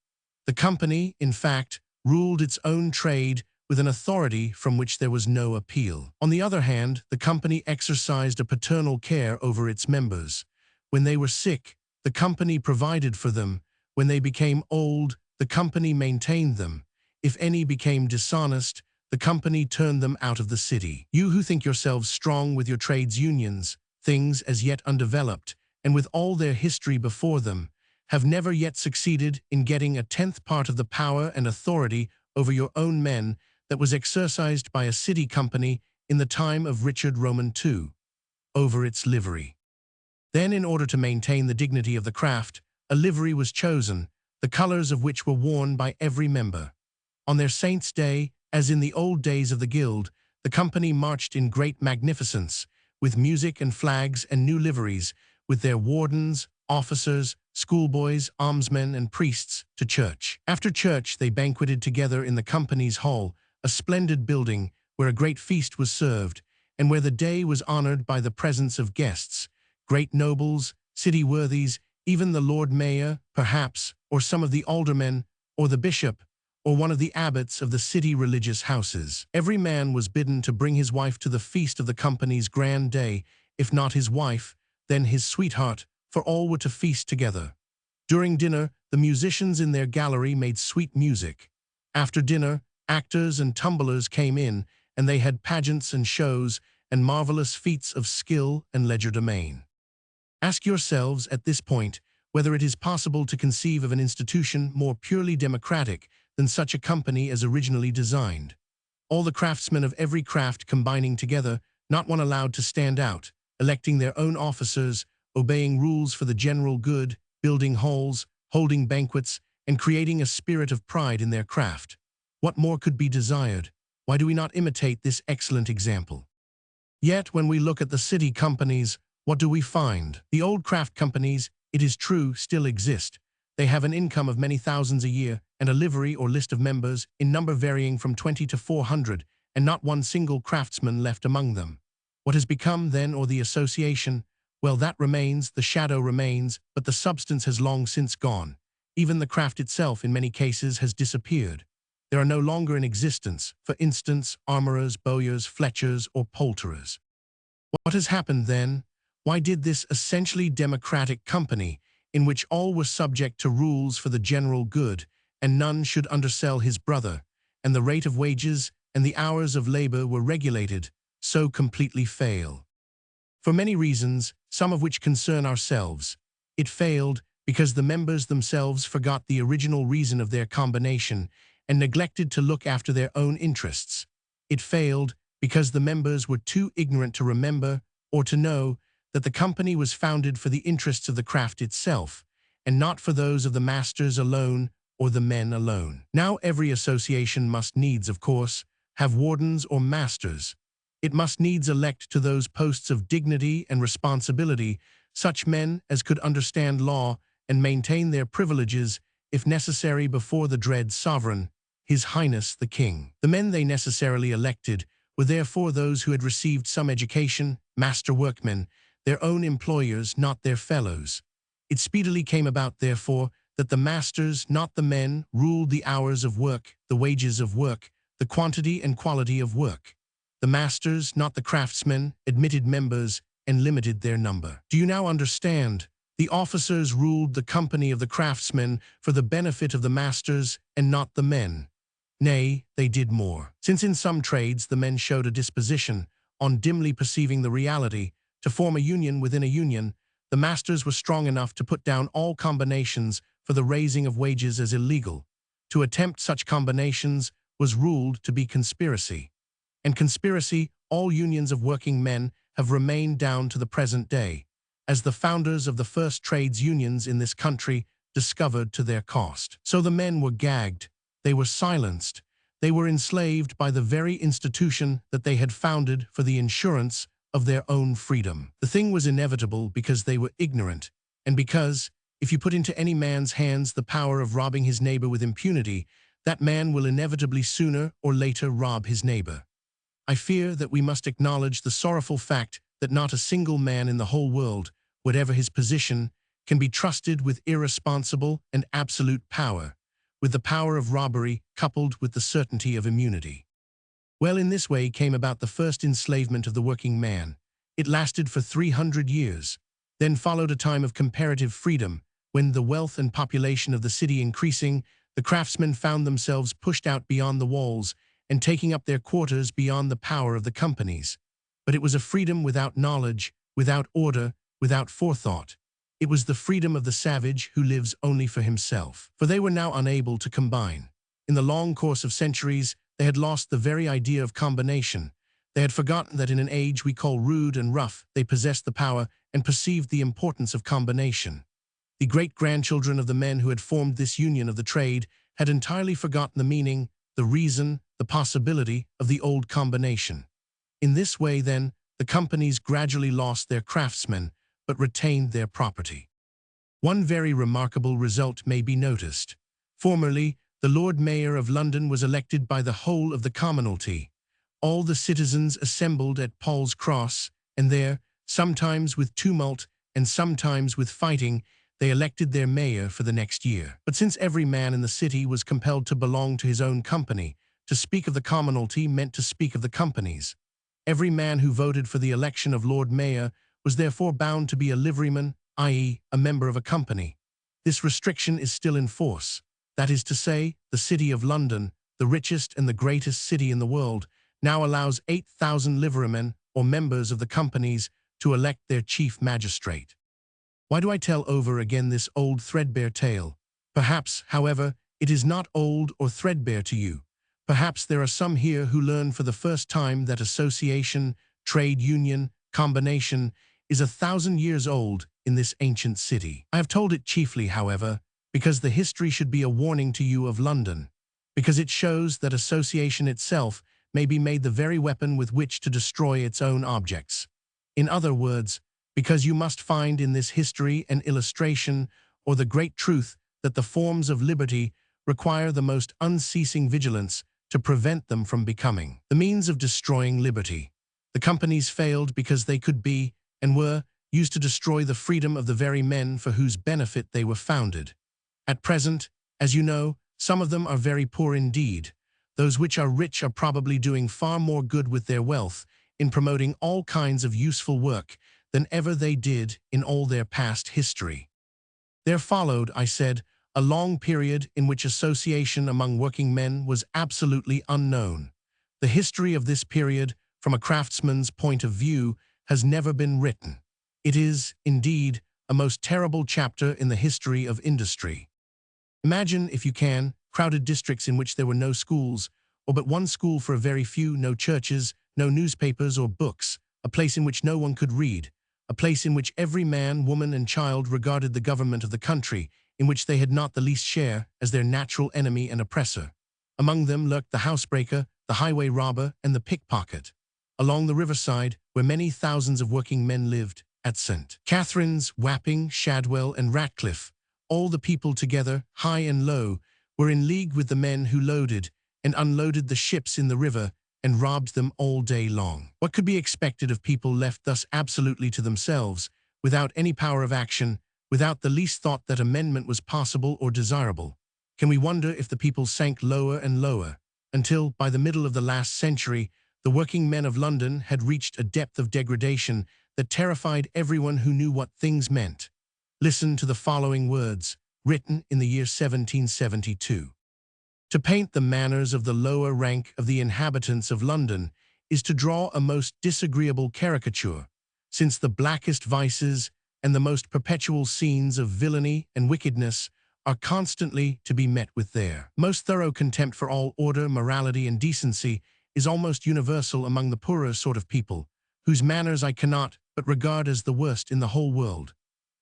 The company, in fact, ruled its own trade with an authority from which there was no appeal. On the other hand, the company exercised a paternal care over its members. When they were sick, the company provided for them. When they became old, the company maintained them. If any became dishonest, the company turned them out of the city. You who think yourselves strong with your trades unions, things as yet undeveloped, and with all their history before them, have never yet succeeded in getting a tenth part of the power and authority over your own men that was exercised by a city company in the time of Richard Roman II, over its livery. Then, in order to maintain the dignity of the craft, a livery was chosen, the colors of which were worn by every member. On their Saints' Day, as in the old days of the Guild, the company marched in great magnificence, with music and flags and new liveries, with their wardens, officers, schoolboys, almsmen, and priests, to church. After church, they banqueted together in the company's hall, a splendid building where a great feast was served, and where the day was honored by the presence of guests, great nobles, city worthies, even the Lord Mayor, perhaps, or some of the aldermen, or the bishop, or one of the abbots of the city religious houses. Every man was bidden to bring his wife to the feast of the company's grand day, if not his wife, then his sweetheart, for all were to feast together. During dinner, the musicians in their gallery made sweet music. After dinner, actors and tumblers came in, and they had pageants and shows, and marvelous feats of skill and legerdemain. Ask yourselves at this point whether it is possible to conceive of an institution more purely democratic than such a company as originally designed. All the craftsmen of every craft combining together, not one allowed to stand out, electing their own officers, obeying rules for the general good, building halls, holding banquets, and creating a spirit of pride in their craft. What more could be desired? Why do we not imitate this excellent example? Yet, when we look at the city companies, what do we find? The old craft companies, it is true, still exist. They have an income of many thousands a year and a livery or list of members, in number varying from 20 to 400, and not one single craftsman left among them. What has become, then, or the association? Well, that remains, the shadow remains, but the substance has long since gone. Even the craft itself, in many cases, has disappeared. There are no longer in existence, for instance, armorers, bowyers, fletchers, or poulterers. What has happened, then? Why did this essentially democratic company, in which all were subject to rules for the general good, and none should undersell his brother, and the rate of wages and the hours of labor were regulated, so completely fail? For many reasons, some of which concern ourselves. It failed because the members themselves forgot the original reason of their combination and neglected to look after their own interests. It failed because the members were too ignorant to remember or to know that the company was founded for the interests of the craft itself, and not for those of the masters alone or the men alone. Now every association must needs, of course, have wardens or masters. It must needs elect to those posts of dignity and responsibility such men as could understand law and maintain their privileges, if necessary, before the dread sovereign, His Highness the King. The men they necessarily elected were therefore those who had received some education, master workmen, their own employers, not their fellows. It speedily came about, therefore, that the masters, not the men, ruled the hours of work, the wages of work, the quantity and quality of work. The masters, not the craftsmen, admitted members and limited their number. Do you now understand? The officers ruled the company of the craftsmen for the benefit of the masters and not the men. Nay, they did more. Since in some trades the men showed a disposition, on dimly perceiving the reality, to form a union within a union, the masters were strong enough to put down all combinations for the raising of wages as illegal. To attempt such combinations was ruled to be conspiracy. And conspiracy, all unions of working men have remained down to the present day, as the founders of the first trades unions in this country discovered to their cost. So the men were gagged, they were silenced, they were enslaved by the very institution that they had founded for the insurance of their own freedom. The thing was inevitable because they were ignorant, and because, if you put into any man's hands the power of robbing his neighbor with impunity, that man will inevitably sooner or later rob his neighbor. I fear that we must acknowledge the sorrowful fact that not a single man in the whole world, whatever his position, can be trusted with irresponsible and absolute power, with the power of robbery coupled with the certainty of immunity. Well, in this way came about the first enslavement of the working man. It lasted for 300 years. Then followed a time of comparative freedom, when the wealth and population of the city increasing, the craftsmen found themselves pushed out beyond the walls and taking up their quarters beyond the power of the companies. But it was a freedom without knowledge, without order, without forethought. It was the freedom of the savage who lives only for himself. For they were now unable to combine. In the long course of centuries, they had lost the very idea of combination. They had forgotten that in an age we call rude and rough, they possessed the power and perceived the importance of combination. The great-grandchildren of the men who had formed this union of the trade had entirely forgotten the meaning, the reason, the possibility of the old combination. In this way, then, the companies gradually lost their craftsmen, but retained their property. One very remarkable result may be noticed. Formerly, the Lord Mayor of London was elected by the whole of the commonalty. All the citizens assembled at Paul's Cross, and there, sometimes with tumult and sometimes with fighting, they elected their mayor for the next year. But since every man in the city was compelled to belong to his own company, to speak of the commonalty meant to speak of the companies. Every man who voted for the election of Lord Mayor was therefore bound to be a liveryman, i.e., a member of a company. This restriction is still in force. That is to say, the city of London, the richest and the greatest city in the world, now allows 8,000 liverymen or members of the companies to elect their chief magistrate. Why do I tell over again this old threadbare tale? Perhaps, however, it is not old or threadbare to you. Perhaps there are some here who learn for the first time that association, trade union, combination is 1,000 years old in this ancient city. I have told it chiefly, however, because the history should be a warning to you of London, because it shows that association itself may be made the very weapon with which to destroy its own objects. In other words, because you must find in this history an illustration or the great truth that the forms of liberty require the most unceasing vigilance to prevent them from becoming the means of destroying liberty. The companies failed because they could be, and were, used to destroy the freedom of the very men for whose benefit they were founded. At present, as you know, some of them are very poor indeed. Those which are rich are probably doing far more good with their wealth in promoting all kinds of useful work than ever they did in all their past history. There followed, I said, a long period in which association among working men was absolutely unknown. The history of this period, from a craftsman's point of view, has never been written. It is, indeed, a most terrible chapter in the history of industry. Imagine, if you can, crowded districts in which there were no schools, or but one school for a very few, no churches, no newspapers or books, a place in which no one could read, a place in which every man, woman, and child regarded the government of the country, in which they had not the least share, as their natural enemy and oppressor. Among them lurked the housebreaker, the highway robber, and the pickpocket. Along the riverside, where many thousands of working men lived, at St. Catherine's, Wapping, Shadwell, and Ratcliffe, all the people together, high and low, were in league with the men who loaded and unloaded the ships in the river and robbed them all day long. What could be expected of people left thus absolutely to themselves, without any power of action, without the least thought that amendment was possible or desirable? Can we wonder if the people sank lower and lower, until, by the middle of the last century, the working men of London had reached a depth of degradation that terrified everyone who knew what things meant? Listen to the following words, written in the year 1772. To paint the manners of the lower rank of the inhabitants of London is to draw a most disagreeable caricature, since the blackest vices and the most perpetual scenes of villainy and wickedness are constantly to be met with there. Most thorough contempt for all order, morality, and decency is almost universal among the poorer sort of people, whose manners I cannot but regard as the worst in the whole world.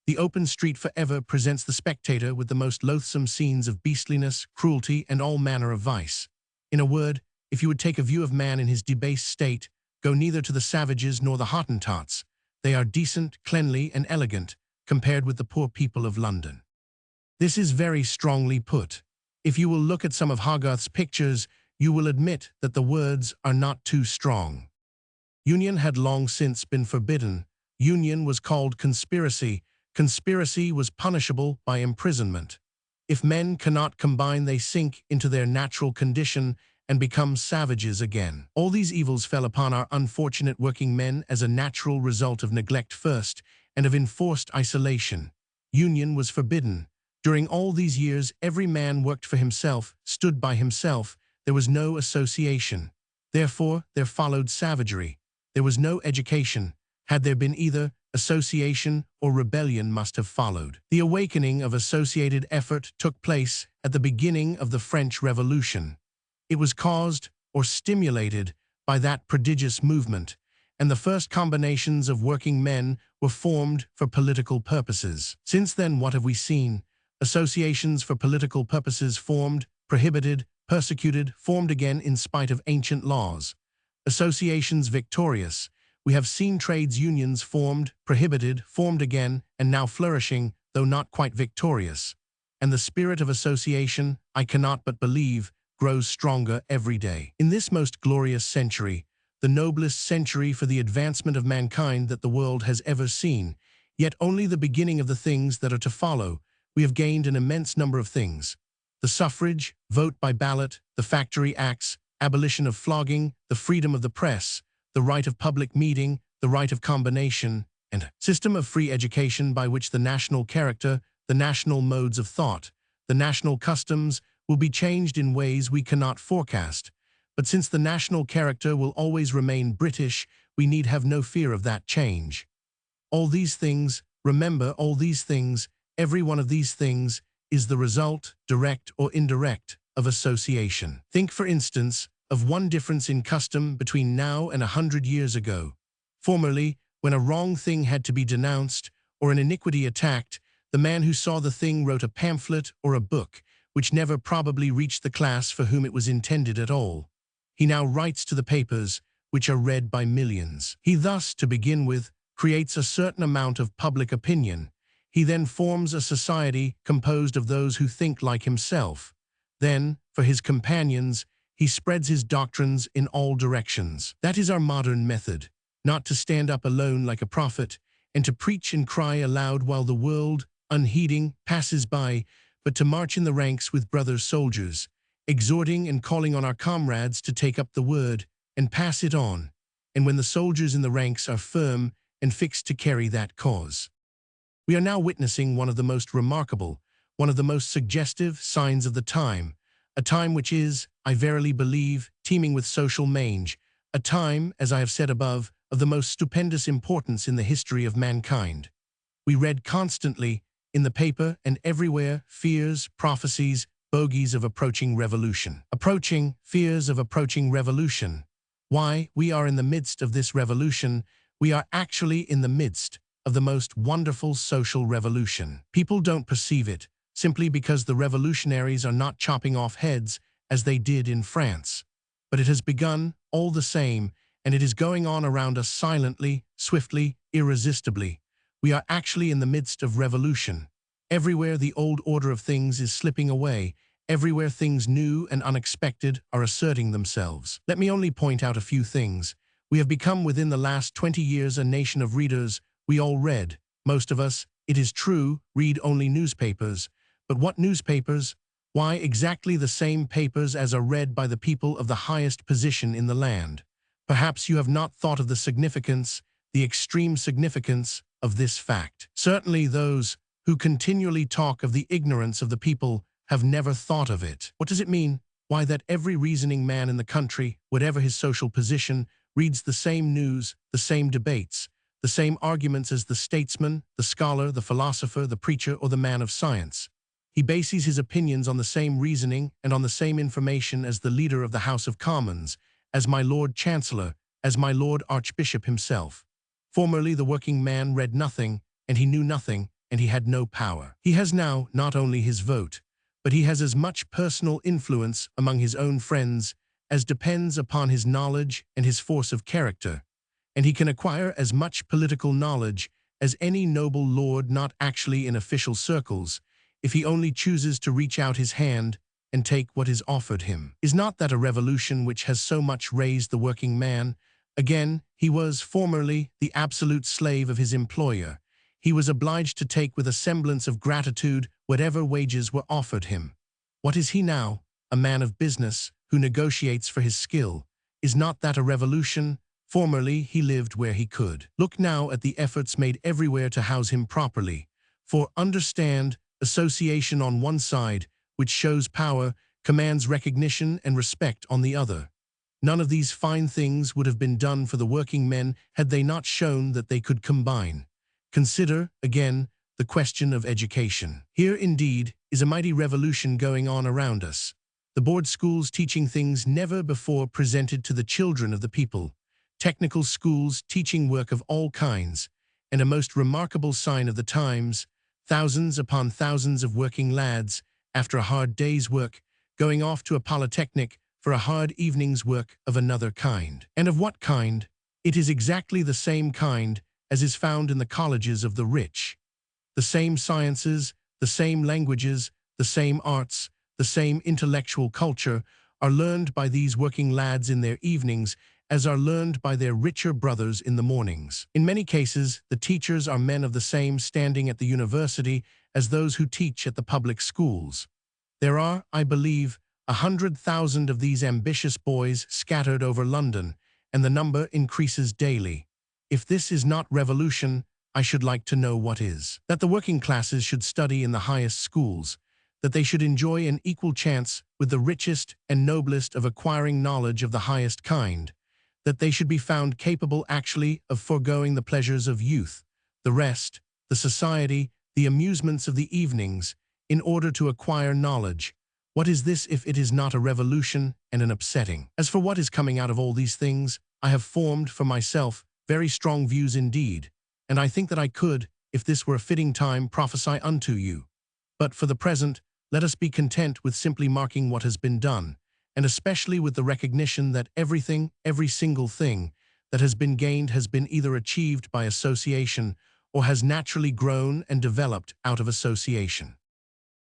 The open street forever presents the spectator with the most loathsome scenes of beastliness, cruelty, and all manner of vice. In a word, if you would take a view of man in his debased state, go neither to the savages nor the Hottentots. They are decent, cleanly, and elegant, compared with the poor people of London. This is very strongly put. If you will look at some of Hogarth's pictures, you will admit that the words are not too strong. Union had long since been forbidden. Union was called conspiracy. Conspiracy was punishable by imprisonment. If men cannot combine, they sink into their natural condition and become savages again. All these evils fell upon our unfortunate working men as a natural result of neglect first and of enforced isolation. Union was forbidden. During all these years, every man worked for himself, stood by himself. There was no association. Therefore, there followed savagery. There was no education. Had there been either, association or rebellion must have followed. The awakening of associated effort took place at the beginning of the French Revolution. It was caused or stimulated by that prodigious movement, and the first combinations of working men were formed for political purposes. Since then, what have we seen? Associations for political purposes formed, prohibited, persecuted, formed again in spite of ancient laws. Associations victorious. We have seen trades unions formed, prohibited, formed again, and now flourishing, though not quite victorious. And the spirit of association, I cannot but believe, grows stronger every day. In this most glorious century, the noblest century for the advancement of mankind that the world has ever seen, yet only the beginning of the things that are to follow, we have gained an immense number of things. The suffrage, vote by ballot, the factory acts, abolition of flogging, the freedom of the press, the right of public meeting, the right of combination, and system of free education by which the national character, the national modes of thought, the national customs will be changed in ways we cannot forecast. But since the national character will always remain British, we need have no fear of that change. All these things, remember, all these things, every one of these things, is the result, direct or indirect, of association. Think, for instance, of one difference in custom between now and 100 years ago. Formerly, when a wrong thing had to be denounced or an iniquity attacked, the man who saw the thing wrote a pamphlet or a book, which never probably reached the class for whom it was intended at all. He now writes to the papers, which are read by millions. He thus, to begin with, creates a certain amount of public opinion. He then forms a society composed of those who think like himself. Then, for his companions, he spreads his doctrines in all directions. That is our modern method, not to stand up alone like a prophet and to preach and cry aloud while the world, unheeding, passes by, but to march in the ranks with brother soldiers, exhorting and calling on our comrades to take up the word and pass it on, and when the soldiers in the ranks are firm and fixed to carry that cause. We are now witnessing one of the most remarkable, one of the most suggestive signs of the time, a time which is, I verily believe, teeming with social mange, a time, as I have said above, of the most stupendous importance in the history of mankind. We read constantly, in the paper and everywhere, fears, prophecies, bogies of approaching revolution. Approaching, fears of approaching revolution. Why, we are in the midst of this revolution. We are actually in the midst of the most wonderful social revolution. People don't perceive it, simply because the revolutionaries are not chopping off heads as they did in France. But it has begun, all the same, and it is going on around us silently, swiftly, irresistibly. We are actually in the midst of revolution. Everywhere the old order of things is slipping away, everywhere things new and unexpected are asserting themselves. Let me only point out a few things. We have become within the last 20 years a nation of readers. We all read. Most of us, it is true, read only newspapers. But what newspapers? Why, exactly the same papers as are read by the people of the highest position in the land. Perhaps you have not thought of the significance, the extreme significance, of this fact. Certainly those who continually talk of the ignorance of the people have never thought of it. What does it mean? Why, that every reasoning man in the country, whatever his social position, reads the same news, the same debates, the same arguments as the statesman, the scholar, the philosopher, the preacher, or the man of science. He bases his opinions on the same reasoning and on the same information as the leader of the House of Commons, as my Lord Chancellor, as my Lord Archbishop himself. Formerly the working man read nothing, and he knew nothing, and he had no power. He has now not only his vote, but he has as much personal influence among his own friends as depends upon his knowledge and his force of character, and he can acquire as much political knowledge as any noble lord not actually in official circles, if he only chooses to reach out his hand and take what is offered him. Is not that a revolution which has so much raised the working man? Again, he was formerly the absolute slave of his employer. He was obliged to take with a semblance of gratitude whatever wages were offered him. What is he now? A man of business, who negotiates for his skill. Is not that a revolution? Formerly he lived where he could. Look now at the efforts made everywhere to house him properly. For understand, association on one side, which shows power, commands recognition and respect on the other. None of these fine things would have been done for the working men had they not shown that they could combine. Consider, again, the question of education. Here, indeed, is a mighty revolution going on around us. The board schools teaching things never before presented to the children of the people. Technical schools teaching work of all kinds, and a most remarkable sign of the times, thousands upon thousands of working lads, after a hard day's work, going off to a polytechnic for a hard evening's work of another kind. And of what kind? It is exactly the same kind as is found in the colleges of the rich. The same sciences, the same languages, the same arts, the same intellectual culture are learned by these working lads in their evenings as are learned by their richer brothers in the mornings. In many cases, the teachers are men of the same standing at the university as those who teach at the public schools. There are, I believe, 100,000 of these ambitious boys scattered over London, and the number increases daily. If this is not revolution, I should like to know what is. That the working classes should study in the highest schools, that they should enjoy an equal chance with the richest and noblest of acquiring knowledge of the highest kind, that they should be found capable actually of foregoing the pleasures of youth, the rest, the society, the amusements of the evenings, in order to acquire knowledge. What is this if it is not a revolution and an upsetting? As for what is coming out of all these things, I have formed for myself very strong views indeed, and I think that I could, if this were a fitting time, prophesy unto you. But for the present, let us be content with simply marking what has been done, and especially with the recognition that everything, every single thing, that has been gained has been either achieved by association or has naturally grown and developed out of association.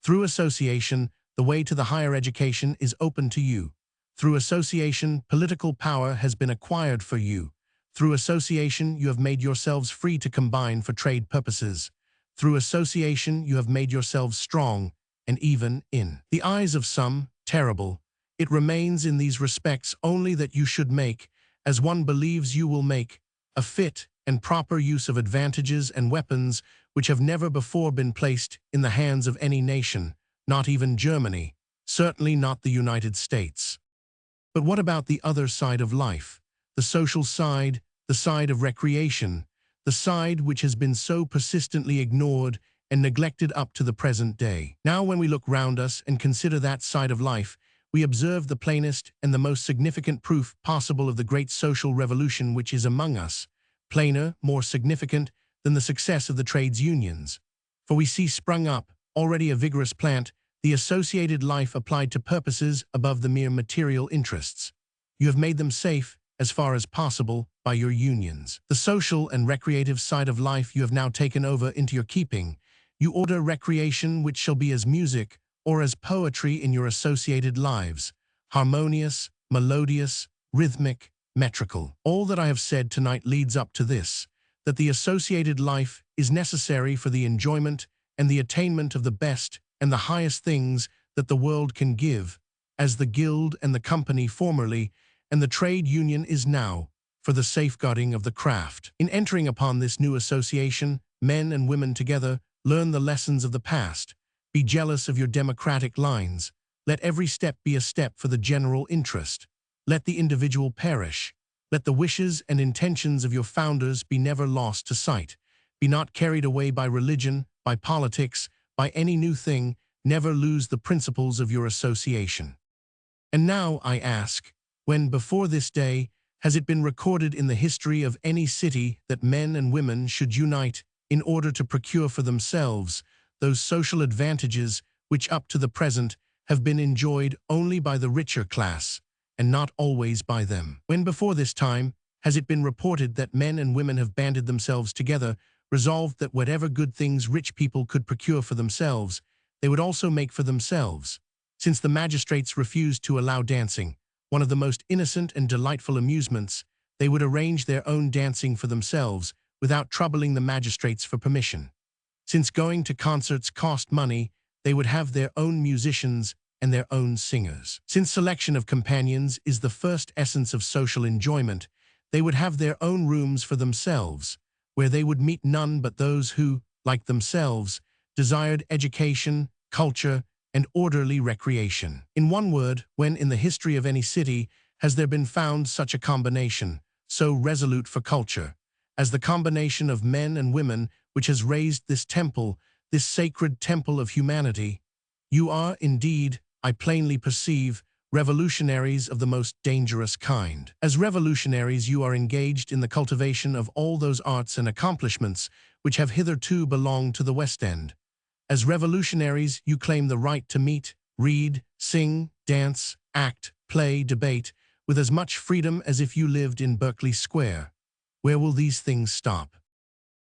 Through association, the way to the higher education is open to you. Through association, political power has been acquired for you. Through association, you have made yourselves free to combine for trade purposes. Through association, you have made yourselves strong, and even in the eyes of some, terrible. It remains in these respects only that you should make, as one believes you will make, a fit and proper use of advantages and weapons which have never before been placed in the hands of any nation, not even Germany, certainly not the United States. But what about the other side of life, the social side, the side of recreation, the side which has been so persistently ignored and neglected up to the present day? Now when we look round us and consider that side of life, we observe the plainest and the most significant proof possible of the great social revolution which is among us, plainer, more significant than the success of the trades unions. For we see sprung up, already a vigorous plant, the associated life applied to purposes above the mere material interests. You have made them safe, as far as possible, by your unions. The social and recreative side of life you have now taken over into your keeping. You order recreation which shall be as music or as poetry in your associated lives, harmonious, melodious, rhythmic, metrical. All that I have said tonight leads up to this, that the associated life is necessary for the enjoyment and the attainment of the best and the highest things that the world can give, as the guild and the company formerly, and the trade union is now, for the safeguarding of the craft. In entering upon this new association, men and women together learn the lessons of the past. Be jealous of your democratic lines. Let every step be a step for the general interest. Let the individual perish. Let the wishes and intentions of your founders be never lost to sight. Be not carried away by religion, by politics, by any new thing. Never lose the principles of your association. And now, I ask, when before this day has it been recorded in the history of any city that men and women should unite in order to procure for themselves those social advantages which up to the present have been enjoyed only by the richer class, and not always by them. When before this time has it been reported that men and women have banded themselves together, resolved that whatever good things rich people could procure for themselves, they would also make for themselves. Since the magistrates refused to allow dancing, one of the most innocent and delightful amusements, they would arrange their own dancing for themselves without troubling the magistrates for permission. Since going to concerts cost money, they would have their own musicians and their own singers. Since selection of companions is the first essence of social enjoyment, they would have their own rooms for themselves, where they would meet none but those who, like themselves, desired education, culture, and orderly recreation. In one word, when in the history of any city has there been found such a combination, so resolute for culture, as the combination of men and women which has raised this temple, this sacred temple of humanity, you are, indeed, I plainly perceive, revolutionaries of the most dangerous kind. As revolutionaries, you are engaged in the cultivation of all those arts and accomplishments which have hitherto belonged to the West End. As revolutionaries, you claim the right to meet, read, sing, dance, act, play, debate, with as much freedom as if you lived in Berkeley Square. Where will these things stop?